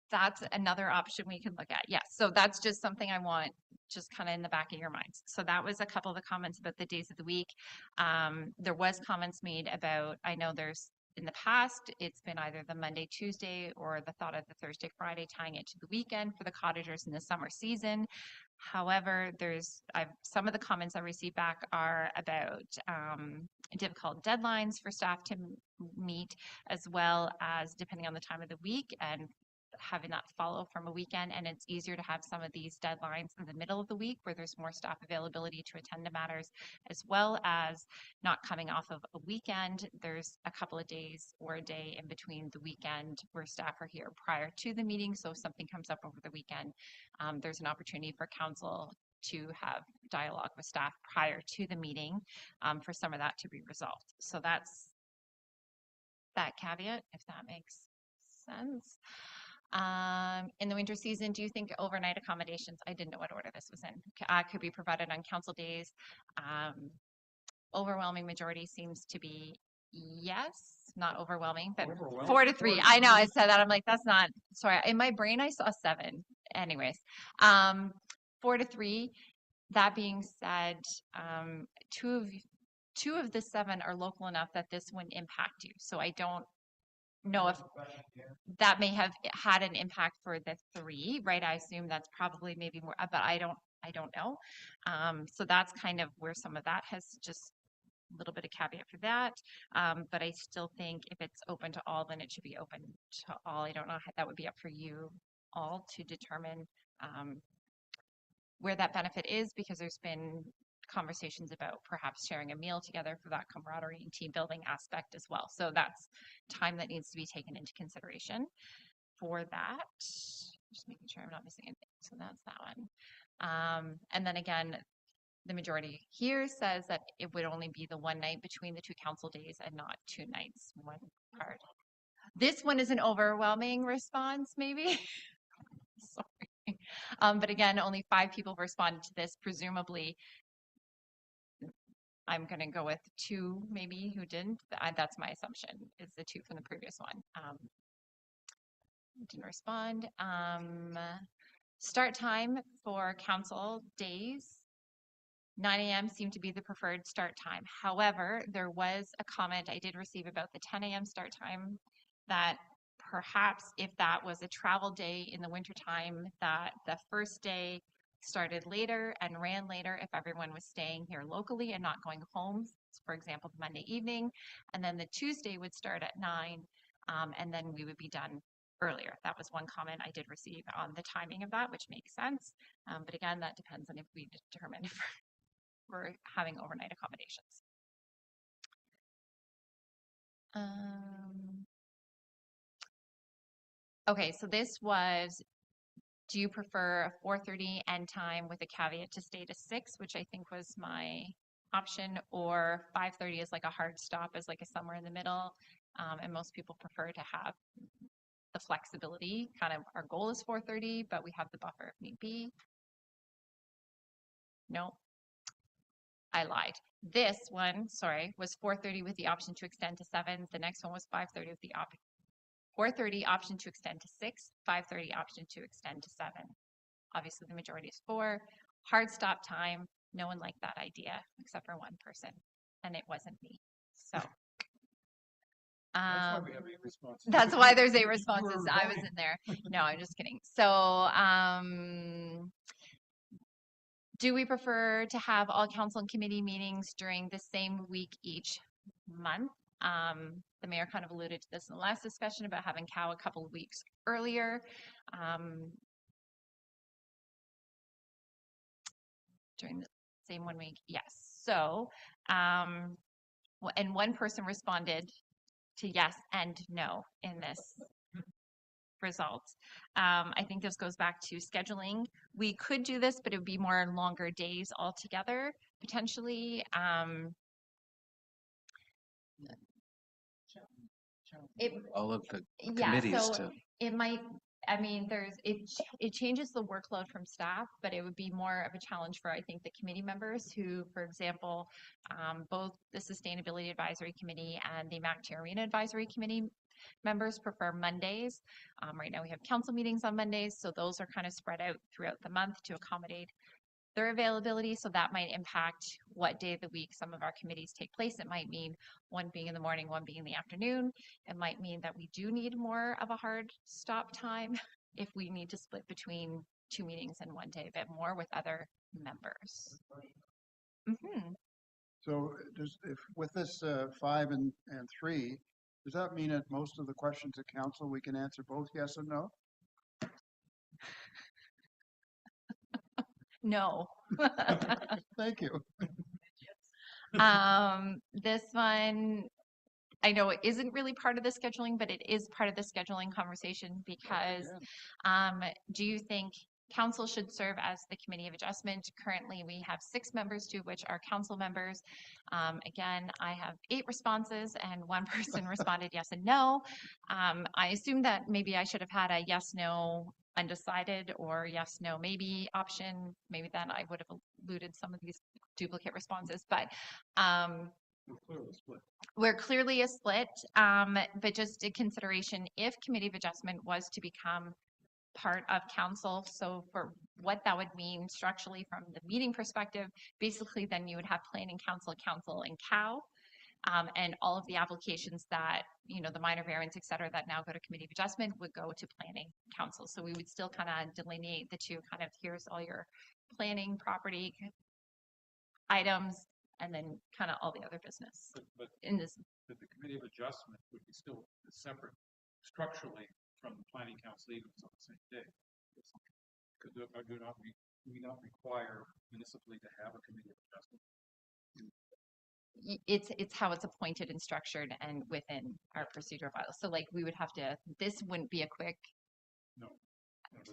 That's another option we can look at. Yes. So that's just something I want just kind of in the back of your minds. So that was a couple of the comments about the days of the week. There was comments made about, I know there's in the past, it's been either the Monday, Tuesday, or the thought of the Thursday, Friday, tying it to the weekend for the cottagers in the summer season. However, some of the comments I received back are about difficult deadlines for staff to meet, as well as depending on the time of the week and having that follow from a weekend. And it's easier to have some of these deadlines in the middle of the week where there's more staff availability to attend to matters, as well as not coming off of a weekend. There's a couple of days or a day in between the weekend where staff are here prior to the meeting. So if something comes up over the weekend, there's an opportunity for council to have dialogue with staff prior to the meeting for some of that to be resolved. So that's that caveat, if that makes sense. In the winter season, do you think overnight accommodations, I didn't know what order this was in, could be provided on council days? Overwhelming majority seems to be yes, not overwhelming, but 4-3. I know I said that. I'm like, that's not, sorry. In my brain, I saw 7. Anyways, 4-3. That being said, 2 of the 7 are local enough that this wouldn't impact you. So I don't know if that may have had an impact for the 3, right? I assume that's probably maybe more, but I don't know. So that's kind of where some of that has just a little bit of caveat for that. But I still think if it's open to all, then it should be open to all. I don't know how that would be up for you all to determine where that benefit is, because there's been conversations about perhaps sharing a meal together for that camaraderie and team building aspect as well. So that's time that needs to be taken into consideration for that. Just making sure I'm not missing anything. So that's that one. And then again, the majority here says that it would only be the one night between the 2 council days and not 2 nights, one part. This one is an overwhelming response, maybe. Sorry. But again, only 5 people responded to this. Presumably, I'm going to go with 2 maybe who didn't. That's my assumption, is the 2 from the previous one. Didn't respond. Start time for council days, 9 a.m. seemed to be the preferred start time. However, there was a comment I did receive about the 10 a.m. start time, that perhaps if that was a travel day in the wintertime, that the first day started later and ran later if everyone was staying here locally and not going home, for example, the Monday evening, and then the Tuesday would start at 9, and then we would be done earlier. That was one comment I did receive on the timing of that, which makes sense. But again, that depends on if we determine if we're having overnight accommodations. Okay, so this was, do you prefer a 4:30 end time with a caveat to stay to 6, which I think was my option, or 5:30 is like a hard stop, is like a somewhere in the middle, and most people prefer to have the flexibility. Kind of our goal is 4:30, but we have the buffer if need be. No, I lied. This one, sorry, was 4:30 with the option to extend to 7. The next one was 5:30 with the 4:30 option to extend to 6, 5:30 option to extend to 7. Obviously, the majority is 4. Hard stop time. No one liked that idea except for one person, and it wasn't me. So that's why there's 8 responses. I was in there. No, I'm just kidding. So do we prefer to have all council and committee meetings during the same week each month? The mayor kind of alluded to this in the last discussion about having COW a couple of weeks earlier. During the same 1 week, yes. So, and one person responded to yes and no in this result. I think this goes back to scheduling. We could do this, but it would be more longer days altogether, potentially. All of the committees so it might, I mean, it changes the workload from staff, but it would be more of a challenge for, I think, the committee members who, for example, both the Sustainability Advisory Committee and the MACT Arena Advisory Committee members prefer Mondays. Right now we have council meetings on Mondays, so those are kind of spread out throughout the month to accommodate their availability. So that might impact what day of the week some of our committees take place. It might mean one being in the morning, one being in the afternoon. It might mean that we do need more of a hard stop time if we need to split between 2 meetings in one day a bit more with other members. So does, if with this 5 and 3, does that mean that most of the questions at council, we can answer both yes and no? No. Thank you. This one, I know it isn't really part of the scheduling, but it is part of the scheduling conversation because do you think council should serve as the committee of adjustment? Currently, we have 6 members, 2 of which are council members. Again, I have 8 responses and 1 person responded yes and no. I assume that maybe I should have had a yes, no, undecided or yes, no, maybe option. Maybe then I would have eluded some of these duplicate responses, but we're clearly a split, but just a consideration if committee of adjustment was to become part of council. So for what that would mean structurally from the meeting perspective, basically then you would have planning council, and COW, and all of the applications that, you know, the minor variants, et cetera, that now go to committee of adjustment would go to planning council. So we would still kind of delineate the two, kind of here's all your planning property items and then kind of all the other business. But in this. But the committee of adjustment would be still separate structurally from the planning council even if it's on the same day. Because do we not require municipally to have a committee of adjustment? It's how it's appointed and structured and within our procedure files. So like we would have to, this wouldn't be a quick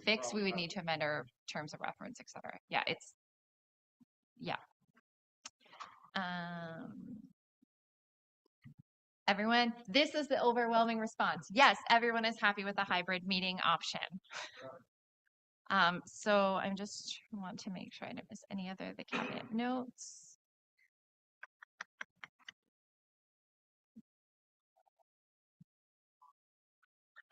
fix. We would need to amend our terms of reference, et cetera. Yeah, it's, yeah. Everyone, this is the overwhelming response. Yes, everyone is happy with the hybrid meeting option. So I'm just want to make sure I didn't miss any other of the cabinet notes.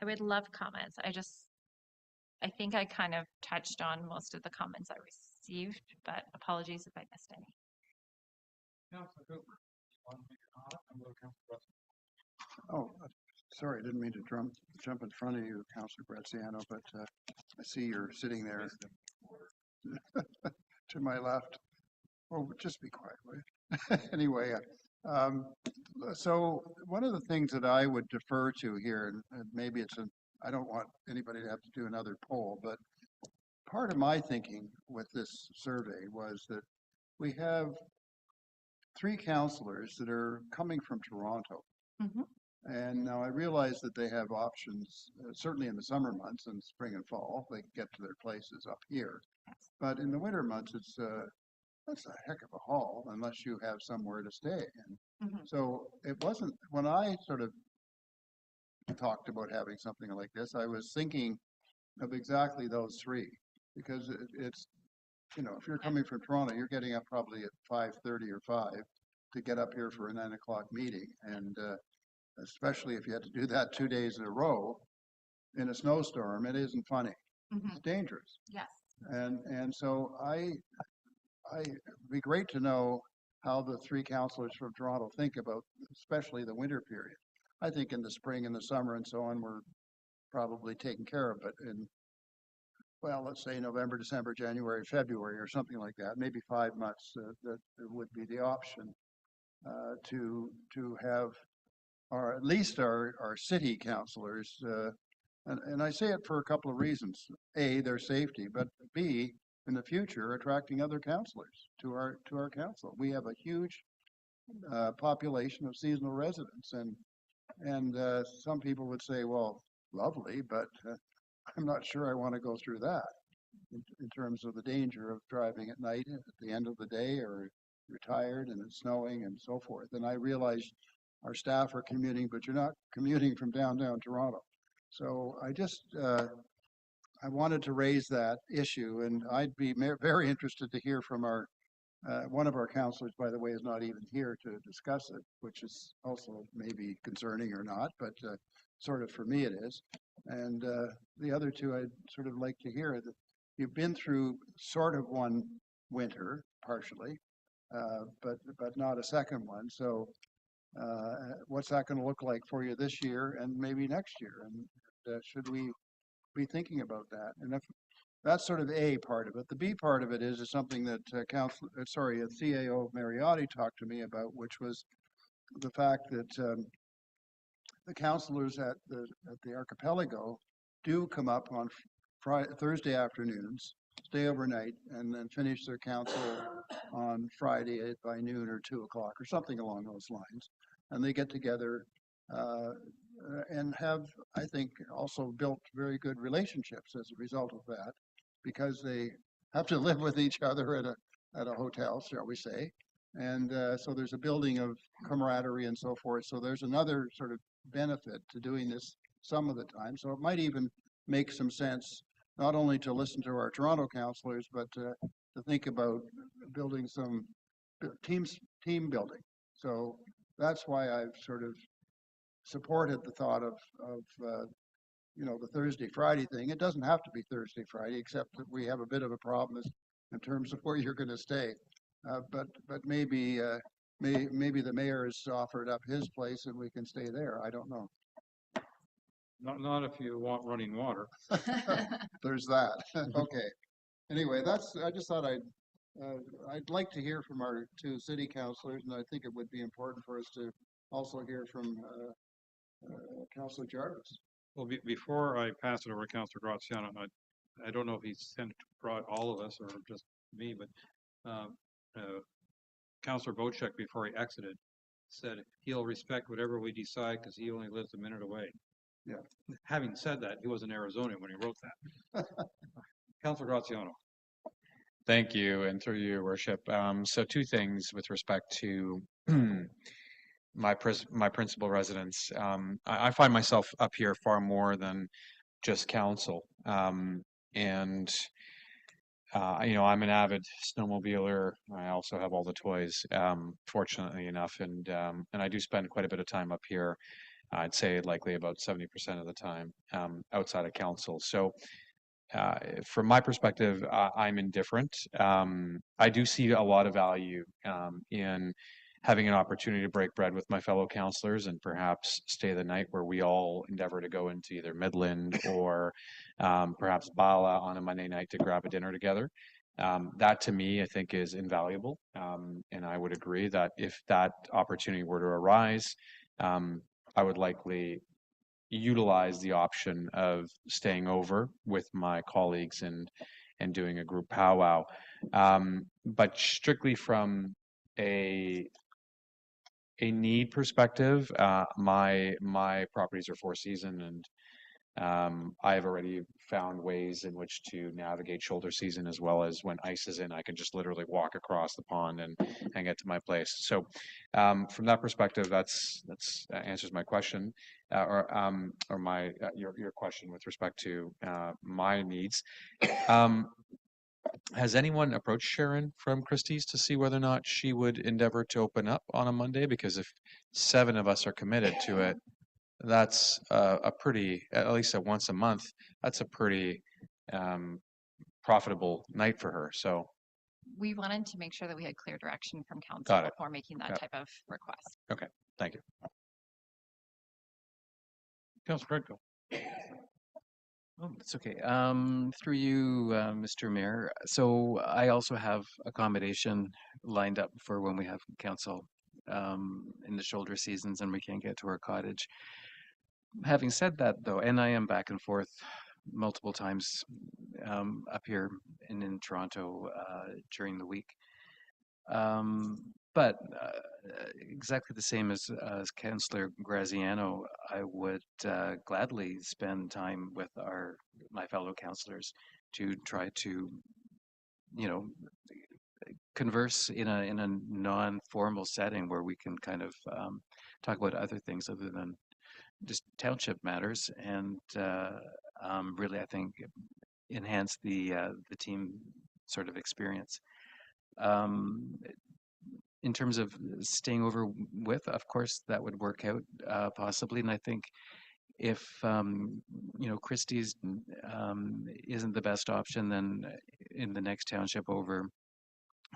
I would love comments. I think I kind of touched on most of the comments I received, but apologies if I missed any. Oh, sorry, I didn't mean to jump in front of you, Councillor Graziano, but I see you're sitting there to my left. Oh, just be quiet, will you? Anyway, so one of the things that I would defer to here, and maybe it's I don't want anybody to have to do another poll, but part of my thinking with this survey was that we have 3 councillors that are coming from Toronto. And now I realize that they have options, certainly in the summer months and spring and fall, they can get to their places up here. But in the winter months, it's that's a heck of a haul unless you have somewhere to stay. And so it wasn't, when I sort of talked about having something like this, I was thinking of exactly those 3, because it's, you know, if you're coming from Toronto, you're getting up probably at 5:30 or 5 to get up here for a 9 o'clock meeting. And especially if you had to do that 2 days in a row in a snowstorm, it isn't funny. It's dangerous. Yes. And so it'd be great to know how the 3 councillors from Toronto think about, especially the winter period. I think in the spring and the summer and so on, we're probably taken care of, but in, well, let's say November, December, January, February, or something like that, maybe 5 months, that would be the option to have, or at least our city councillors, and I say it for a couple of reasons. A, their safety, but B, in the future, attracting other councillors to our council. We have a huge population of seasonal residents, and some people would say, well, lovely, but I'm not sure I want to go through that in terms of the danger of driving at night at the end of the day, or you're tired and it's snowing and so forth. And I realize our staff are commuting, but you're not commuting from downtown Toronto. So I just, I wanted to raise that issue, and I'd be very interested to hear from our, one of our councillors, by the way, is not even here to discuss it, which is also maybe concerning or not, but sort of for me it is. And the other 2, I'd sort of like to hear that you've been through sort of one winter partially, but not a second one. So what's that going to look like for you this year and maybe next year? And should we be thinking about that? And if that's sort of A part of it. The B part of it is something that CAO Mariotti talked to me about, which was the fact that the councillors at the archipelago do come up on Thursday afternoons, stay overnight, and then finish their council on Friday by noon or 2 o'clock or something along those lines. And they get together and have, I think, also built very good relationships as a result of that, because they have to live with each other at a hotel, shall we say. And so there's a building of camaraderie and so forth. So there's another sort of benefit to doing this some of the time. So it might even make some sense, not only to listen to our Toronto councillors, but to think about building some team building. So that's why I've sort of supported the thought of the Thursday, Friday thing. It doesn't have to be Thursday, Friday, except that we have a bit of a problem in terms of where you're going to stay. But maybe the mayor has offered up his place and we can stay there. I don't know. Not if you want running water. There's that. Okay. Anyway, I just thought I'd like to hear from our two city councillors, and I think it would be important for us to also hear from Councillor Jarvis. Well, before I pass it over to Councillor Graziano, I don't know if he brought all of us or just me, but Councillor Bocek, before he exited, said he'll respect whatever we decide because he only lives a minute away. Yeah. Having said that, he was in Arizona when he wrote that. Councillor Graziano. Thank you, and through your worship. So two things with respect to my principal residence. I find myself up here far more than just council, and I'm an avid snowmobiler. I also have all the toys, fortunately enough, and I do spend quite a bit of time up here. I'd say likely about 70% of the time outside of council. So from my perspective, I'm indifferent. I do see a lot of value in having an opportunity to break bread with my fellow councillors and perhaps stay the night, where we all endeavor to go into either Midland or perhaps Bala on a Monday night to grab a dinner together. That to me, I think, is invaluable. And I would agree that if that opportunity were to arise, I would likely utilize the option of staying over with my colleagues and doing a group powwow. But strictly from a need perspective, my properties are 4-season, and I have already found ways in which to navigate shoulder season, as well as when ice is in, I can just literally walk across the pond and get to my place. So from that perspective, that's answers my question, or your question with respect to my needs. Has anyone approached Sharon from Christie's to see whether or not she would endeavor to open up on a Monday? Because if 7 of us are committed to it, that's a pretty, at least at once a month, that's a pretty profitable night for her. So We wanted to make sure that we had clear direction from council Got it. before making that Got it. type of request. Okay, thank you. Councillor Craigville. Oh, it's okay. Through you, Mr. Mayor. So I also have accommodation lined up for when we have council in the shoulder seasons and we can't get to our cottage. Having said that, though, and I am back and forth multiple times up here and in Toronto during the week. But exactly the same as Councillor Graziano, I would gladly spend time with my fellow councillors to try to, converse in a non-formal setting where we can kind of talk about other things other than just township matters, and really, I think, enhance the team sort of experience. In terms of staying over with, of course, that would work out possibly. And I think if, Christie's isn't the best option, then in the next township over,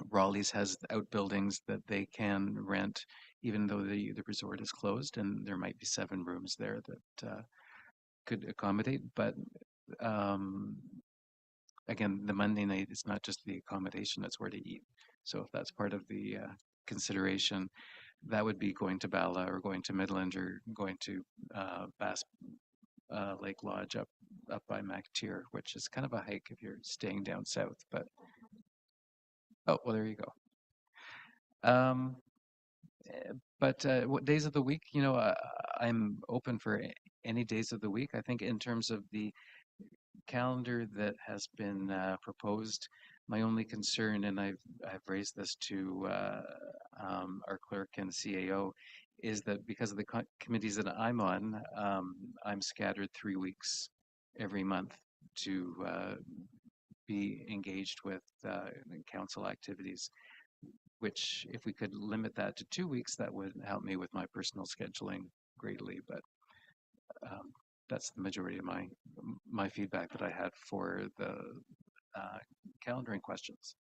Raleigh's has outbuildings that they can rent, even though the resort is closed, and there might be 7 rooms there that could accommodate. But um, again, the Monday night is not just the accommodation, it's where to eat. So if that's part of the consideration, that would be going to Bala or going to Midland or going to Bass Lake Lodge up by MacTier, which is kind of a hike if you're staying down south. But oh, well, there you go. But what days of the week? You know, I'm open for any days of the week. I think in terms of the calendar that has been proposed, my only concern, and I've raised this to our clerk and CAO, is that because of the committees that I'm on, I'm scattered 3 weeks every month to be engaged with council activities, which if we could limit that to 2 weeks, that would help me with my personal scheduling greatly. But that's the majority of my feedback that I had for the calendaring questions.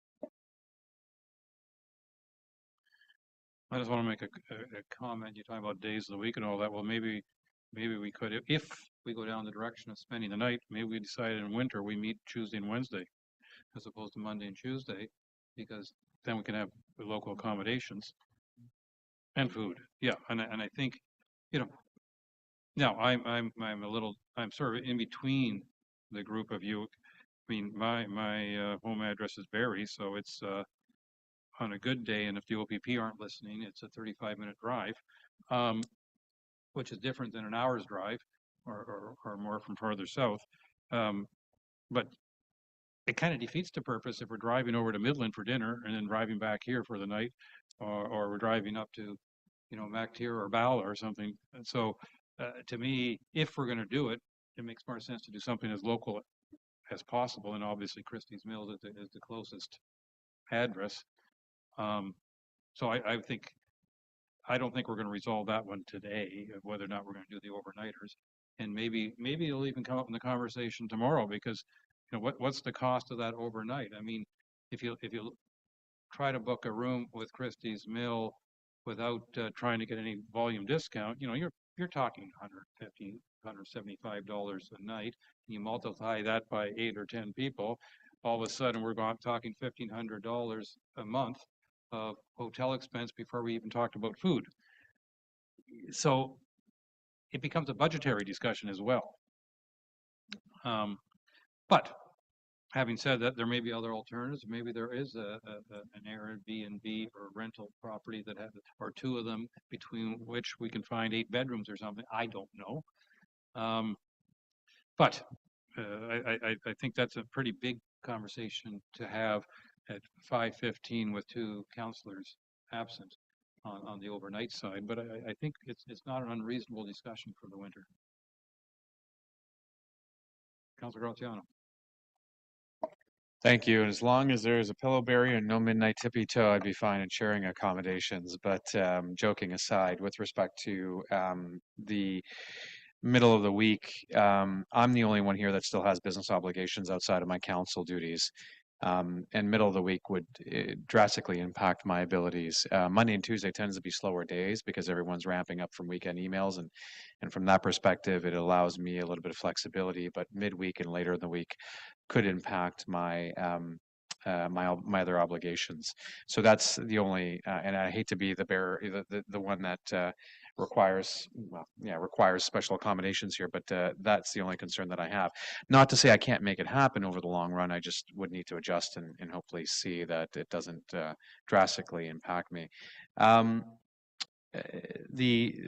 I just want to make a comment. You're talking about days of the week and all that. Well, maybe we could, if we go down the direction of spending the night, maybe we decide in winter we meet Tuesday and Wednesday as opposed to Monday and Tuesday, because then we can have the local accommodations and food. Yeah, and I think, you know, now I'm sort of in between the group of you. I mean, my home address is Barrie, so it's on a good day, and if the OPP aren't listening, it's a 35-minute drive, which is different than an hour's drive or more from further south. But it kind of defeats the purpose if we're driving over to Midland for dinner and then driving back here for the night, or we're driving up to, you know, MacTier or Bala or something. And so to me, if we're going to do it, it makes more sense to do something as local as possible. And obviously Christie's Mills is the closest address. So I don't think we're going to resolve that one today, of whether or not we're going to do the overnighters. And maybe it'll even come up in the conversation tomorrow, because you know what's the cost of that overnight? I mean, if you try to book a room with Christie's Mill without trying to get any volume discount, you know, you're talking $150, $175 a night. You multiply that by 8 or 10 people, all of a sudden we're talking $1,500 a month of hotel expense before we even talked about food. So it becomes a budgetary discussion as well. But having said that, there may be other alternatives. Maybe there is an Airbnb or rental property that has, or 2 of them, between which we can find 8 bedrooms or something. I don't know. But I think that's a pretty big conversation to have at 5:15 with 2 councillors absent on the overnight side. But I think it's not an unreasonable discussion for the winter. Councillor Graziano. Thank you. And as long as there's a pillow barrier and no midnight tippy toe, I'd be fine in sharing accommodations. But joking aside, with respect to the middle of the week, I'm the only one here that still has business obligations outside of my council duties. And middle of the week would drastically impact my abilities. Monday and Tuesday tends to be slower days because everyone's ramping up from weekend emails, and from that perspective, it allows me a little bit of flexibility. But midweek and later in the week could impact my my other obligations. So that's the only, and I hate to be the bearer, the one that requires special accommodations here, but that's the only concern that I have. Not to say I can't make it happen over the long run. I just would need to adjust and hopefully see that it doesn't drastically impact me.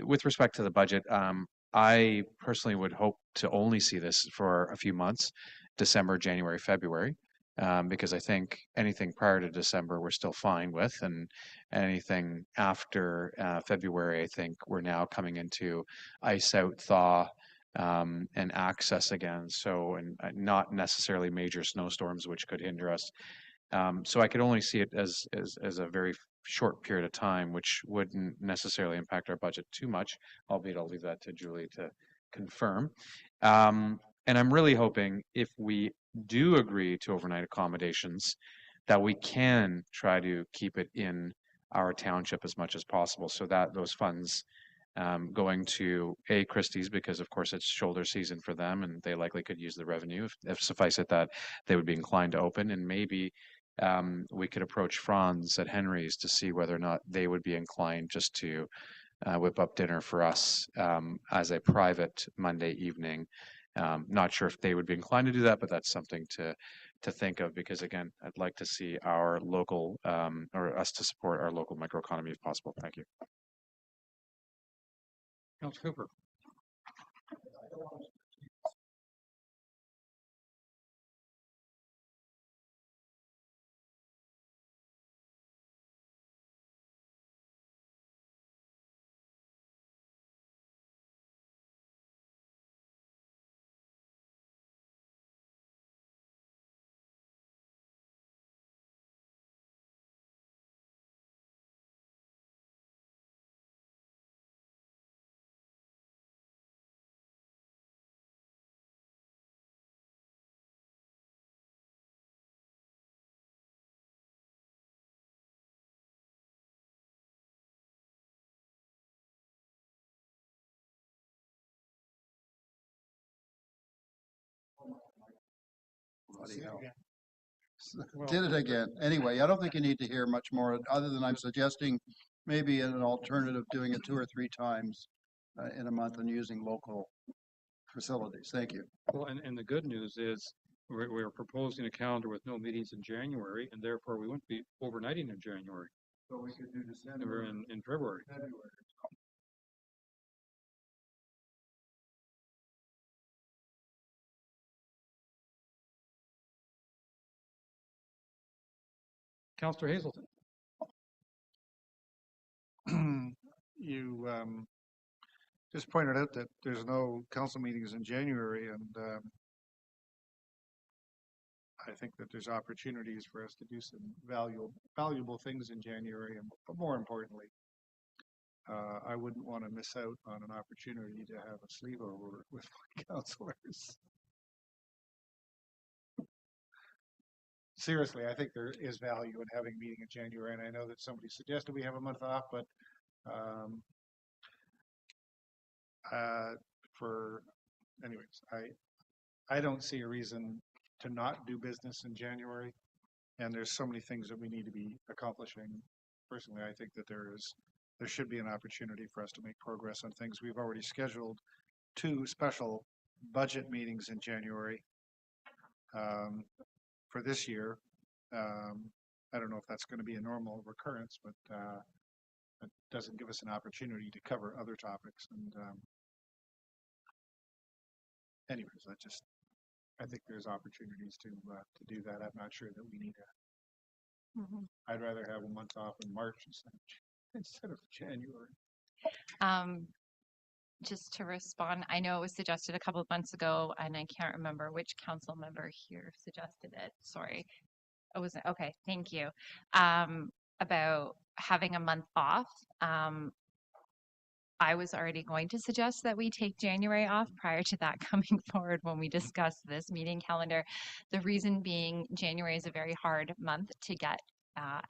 With respect to the budget, I personally would hope to only see this for a few months, December, January, February. Because I think anything prior to December we're still fine with, and anything after February, I think we're now coming into ice out, thaw, and access again. So, and not necessarily major snowstorms which could hinder us. So I could only see it as a very short period of time, which wouldn't necessarily impact our budget too much, albeit I'll leave that to Julie to confirm. And I'm really hoping if we do agree to overnight accommodations, that we can try to keep it in our township as much as possible, so that those funds going to Christie's, because of course it's shoulder season for them and they likely could use the revenue, if suffice it that they would be inclined to open. And maybe we could approach Franz at Henry's to see whether or not they would be inclined just to whip up dinner for us as a private Monday evening. Not sure if they would be inclined to do that, but that's something to think of, because again, I'd like to see our local or us to support our local microeconomy if possible. Thank you. Councilor Cooper. Bloody hell. Did it again. Anyway, I don't think you need to hear much more, other than I'm suggesting maybe an alternative, doing it 2 or 3 times in a month and using local facilities. Thank you. Well, and the good news is we're proposing a calendar with no meetings in January, and therefore we wouldn't be overnighting in January. So we could do December. We're in February. Councillor Hazelton. You just pointed out that there's no council meetings in January, and I think that there's opportunities for us to do some valuable things in January, and but more importantly, I wouldn't want to miss out on an opportunity to have a sleepover with my councillors. Seriously, I think there is value in having a meeting in January, and I know that somebody suggested we have a month off, but anyways, I don't see a reason to not do business in January, and there's so many things that we need to be accomplishing. Personally, I think that there should be an opportunity for us to make progress on things. We've already scheduled 2 special budget meetings in January for this year. I don't know if that's going to be a normal recurrence, but it doesn't give us an opportunity to cover other topics. And anyways, I think there's opportunities to do that. I'm not sure that we need to. I'd rather have a month off in March instead of January. Just to respond, I know it was suggested a couple of months ago, and I can't remember which council member here suggested it. Sorry. It wasn't. Okay, thank you. About having a month off. I was already going to suggest that we take January off prior to that coming forward when we discussed this meeting calendar. The reason being, January is a very hard month to get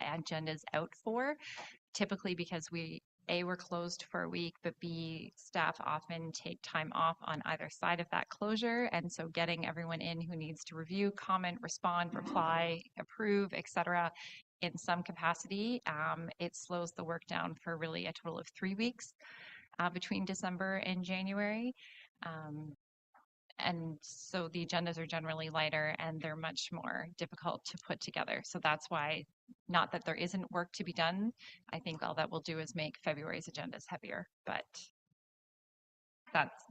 agendas out for, typically because we're closed for a week, but B, staff often take time off on either side of that closure. And so getting everyone in who needs to review, comment, respond, reply, approve, etc., in some capacity, it slows the work down for really a total of 3 weeks between December and January. And so the agendas are generally lighter and they're much more difficult to put together. So that's why, not that there isn't work to be done, I think all that will do is make February's agendas heavier, but that's.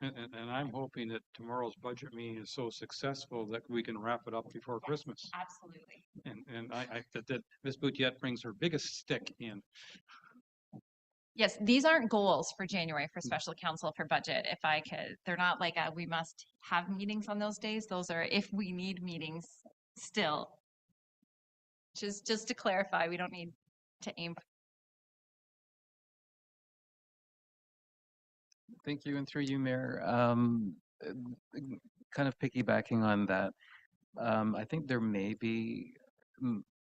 And I'm hoping that tomorrow's budget meeting is so successful that we can wrap it up before Christmas. Absolutely. And I that Ms. Boutiette brings her biggest stick in. Yes, these aren't goals for January for special counsel for budget. If I could, they're not like we must have meetings on those days. Those are if we need meetings still. Just to clarify, we don't need to aim. Thank you, and through you, Mayor. Kind of piggybacking on that, I think there may be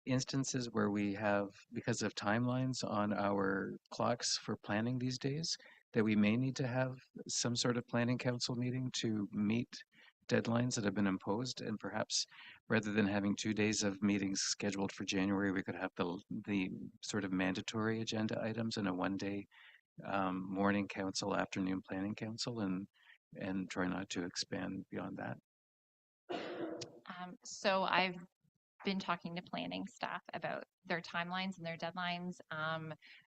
instances where we have, because of timelines on our clocks for planning these days, that we may need to have some sort of planning council meeting to meet deadlines that have been imposed, and perhaps rather than having 2 days of meetings scheduled for January, we could have the sort of mandatory agenda items in a 1 day morning council, afternoon planning council, and try not to expand beyond that. So I've been talking to planning staff about their timelines and their deadlines.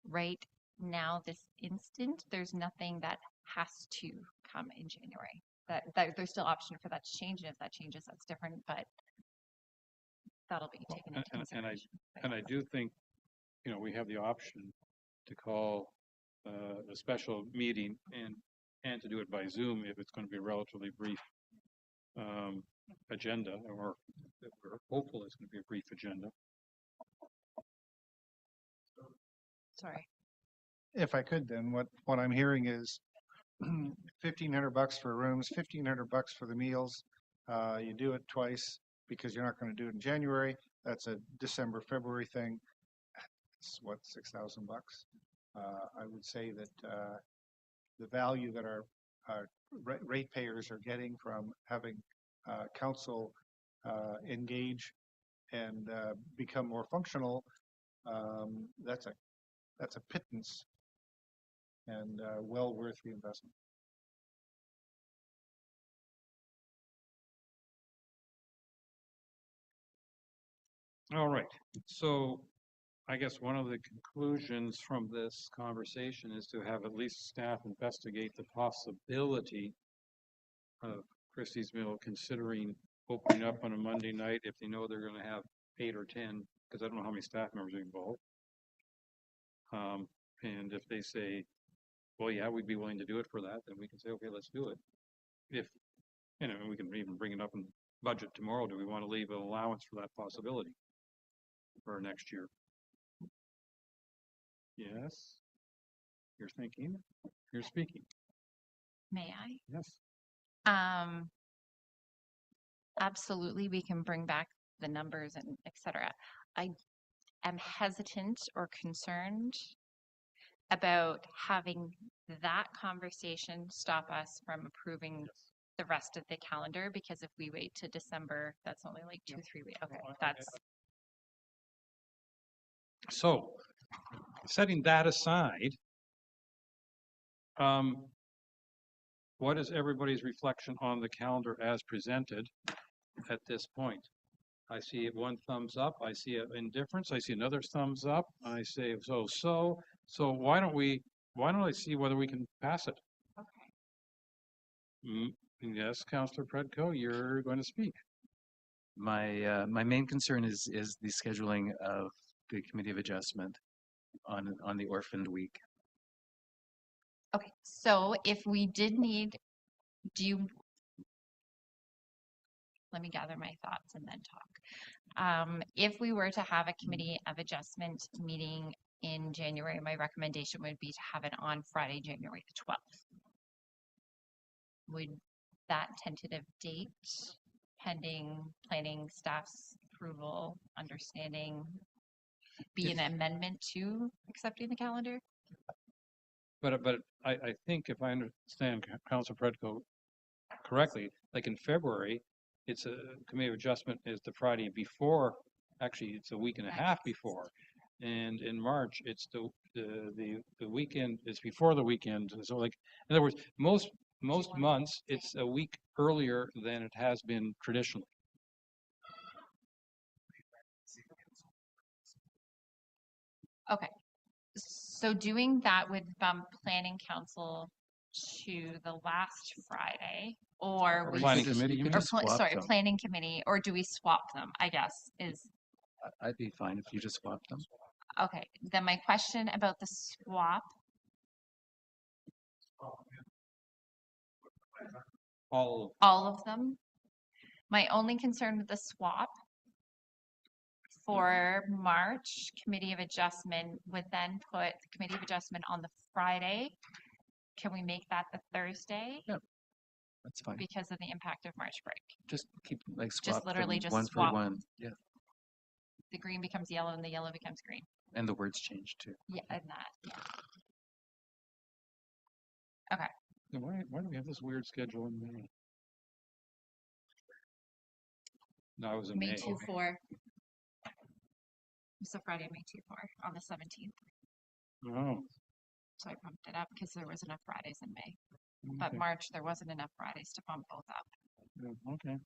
Right now, this instant, there's nothing that has to come in January. That there's still option for that to change, and if that changes, that's different. But that'll be taken into consideration. And I do think, you know, we have the option to call a special meeting and to do it by Zoom if it's going to be a relatively brief agenda, or if we're hopeful it's going to be a brief agenda. Sorry. If I could, then what I'm hearing is $1,500 for rooms, $1,500 for the meals. You do it twice because you're not going to do it in January. That's a December, February thing. It's what, $6,000? I would say that the value that our ratepayers are getting from having council engage and become more functional, that's a pittance and well worth the investment. All right. So I guess one of the conclusions from this conversation is to have at least staff investigate the possibility of Christie's Mill considering opening up on a Monday night if they know they're going to have 8 or 10, because I don't know how many staff members are involved. And if they say, well, yeah, we'd be willing to do it for that, then we can say, okay, let's do it. If, you know, we can even bring it up in budget tomorrow. Do we want to leave an allowance for that possibility for next year? Yes. You're thinking, you're speaking. May I? Yes. Absolutely, we can bring back the numbers and et cetera. I am hesitant or concerned about having that conversation stop us from approving the rest of the calendar, because if we wait to December, that's only like 2-3 weeks. Okay, that's. So, setting that aside, what is everybody's reflection on the calendar as presented at this point? I see one thumbs up, I see an indifference, I see another thumbs up, I say so why don't I see whether we can pass it? Okay. Yes, Councillor Predko, you're going to speak. My main concern is the scheduling of the Committee of Adjustment on the Orphaned Week. Okay, so if we did need, let me gather my thoughts and then talk. If we were to have a Committee of Adjustment meeting in January, my recommendation would be to have it on Friday, January the 12th. Would that tentative date, pending planning staff's approval, understanding, be an amendment to accepting the calendar? But I think if I understand Councillor Predko correctly, like in February, it's a Committee of Adjustment is the Friday before, actually it's a week and a half before. And in March, it's the weekend, it's before the weekend. So like, in other words, most months, it's a week earlier than it has been traditionally. Okay, so doing that would bump Planning Council to the last Friday, or we Planning Committee, you mean? Planning Committee, or do we swap them, I guess, is. I'd be fine if you just swapped them. Okay, then my question about the swap. All of them. My only concern with the swap for March Committee of Adjustment would then put the Committee of Adjustment on the Friday. Can we make that the Thursday? Yeah, That's fine. because of the impact of March break. Just keep like swap literally them just one swap. for one. Yeah. The green becomes yellow and the yellow becomes green. And the words change too. Yeah, and that, yeah. Okay. Then why do we have this weird schedule in May? No, it was in May. May 2-4. It's a Friday, May 2-4 on the 17th. Oh, So I bumped it up because there was enough Fridays in May. But okay. March, there wasn't enough Fridays to bump both up. Yeah, okay.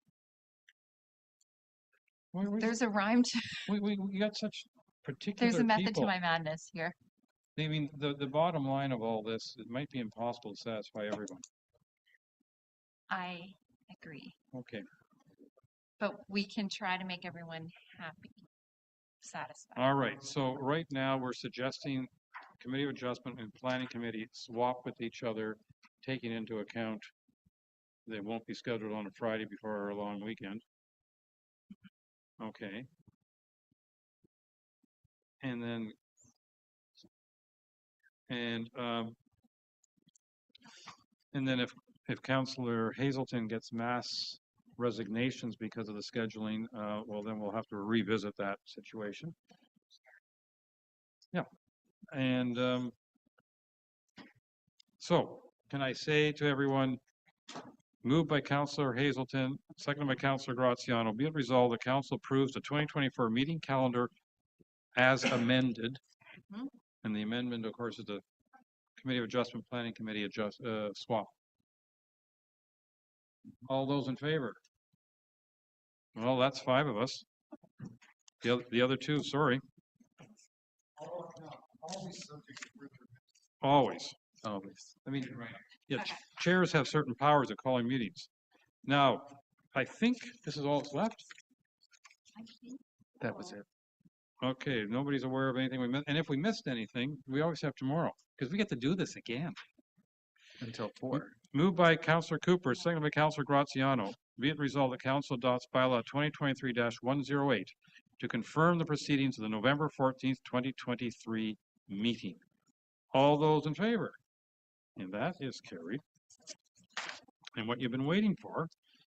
There's a rhyme to, We got such particular there's a method people. to my madness here. I mean, the bottom line of all this, it might be impossible to satisfy everyone. I agree. Okay. But we can try to make everyone happy, satisfied. All right. So right now we're suggesting Committee of Adjustment and Planning Committee swap with each other, taking into account they won't be scheduled on a Friday before our long weekend. Okay. And then if Councillor Hazelton gets mass resignations because of the scheduling, well, then we'll have to revisit that situation. Yeah. And so can I say to everyone, moved by Councillor Hazelton, seconded by Councillor Graziano, be it resolved the Council approves the 2024 meeting calendar as amended. And the amendment, of course, is the Committee of Adjustment Planning Committee swap. All those in favor? Well, that's 5 of us. The other 2, sorry. Always. I mean, yeah, chairs have certain powers of calling meetings. Now, I think this is all that's left. That was it. Okay, nobody's aware of anything we missed. And if we missed anything, we always have tomorrow because we get to do this again. Until 4. Moved by Councillor Cooper, seconded by Councillor Graziano. Be it resolved that Council adopts bylaw 2023-108 to confirm the proceedings of the November 14th, 2023 meeting. All those in favor? And that is carried. And what you've been waiting for,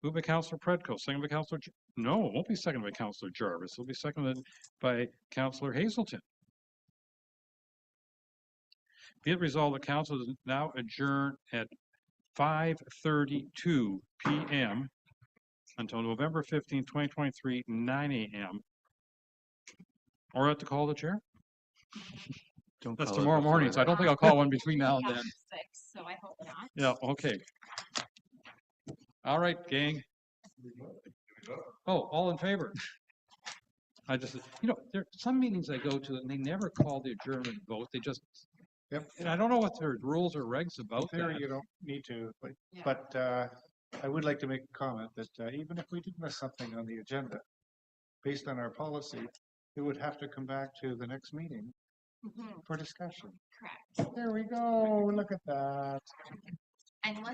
moved by Councillor Predko, seconded by Councillor... No, it won't be seconded by Councillor Jarvis. It'll be seconded by Councillor Hazelton. Be it resolved that Council is now adjourned at 5:32 p.m. until November 15, 2023, 9 a.m. Or at the call of the chair? That's tomorrow morning, so I don't think I'll call one between now and then. 6, so I hope not. Yeah, okay. All right, gang. Oh, all in favor? I just, there are some meetings I go to and they never call the adjournment vote. They just, and I don't know what their rules or regs about There that. you don't need to, but I would like to make a comment that even if we did miss something on the agenda, based on our policy, it would have to come back to the next meeting for discussion. Correct. There we go. Look at that. Unless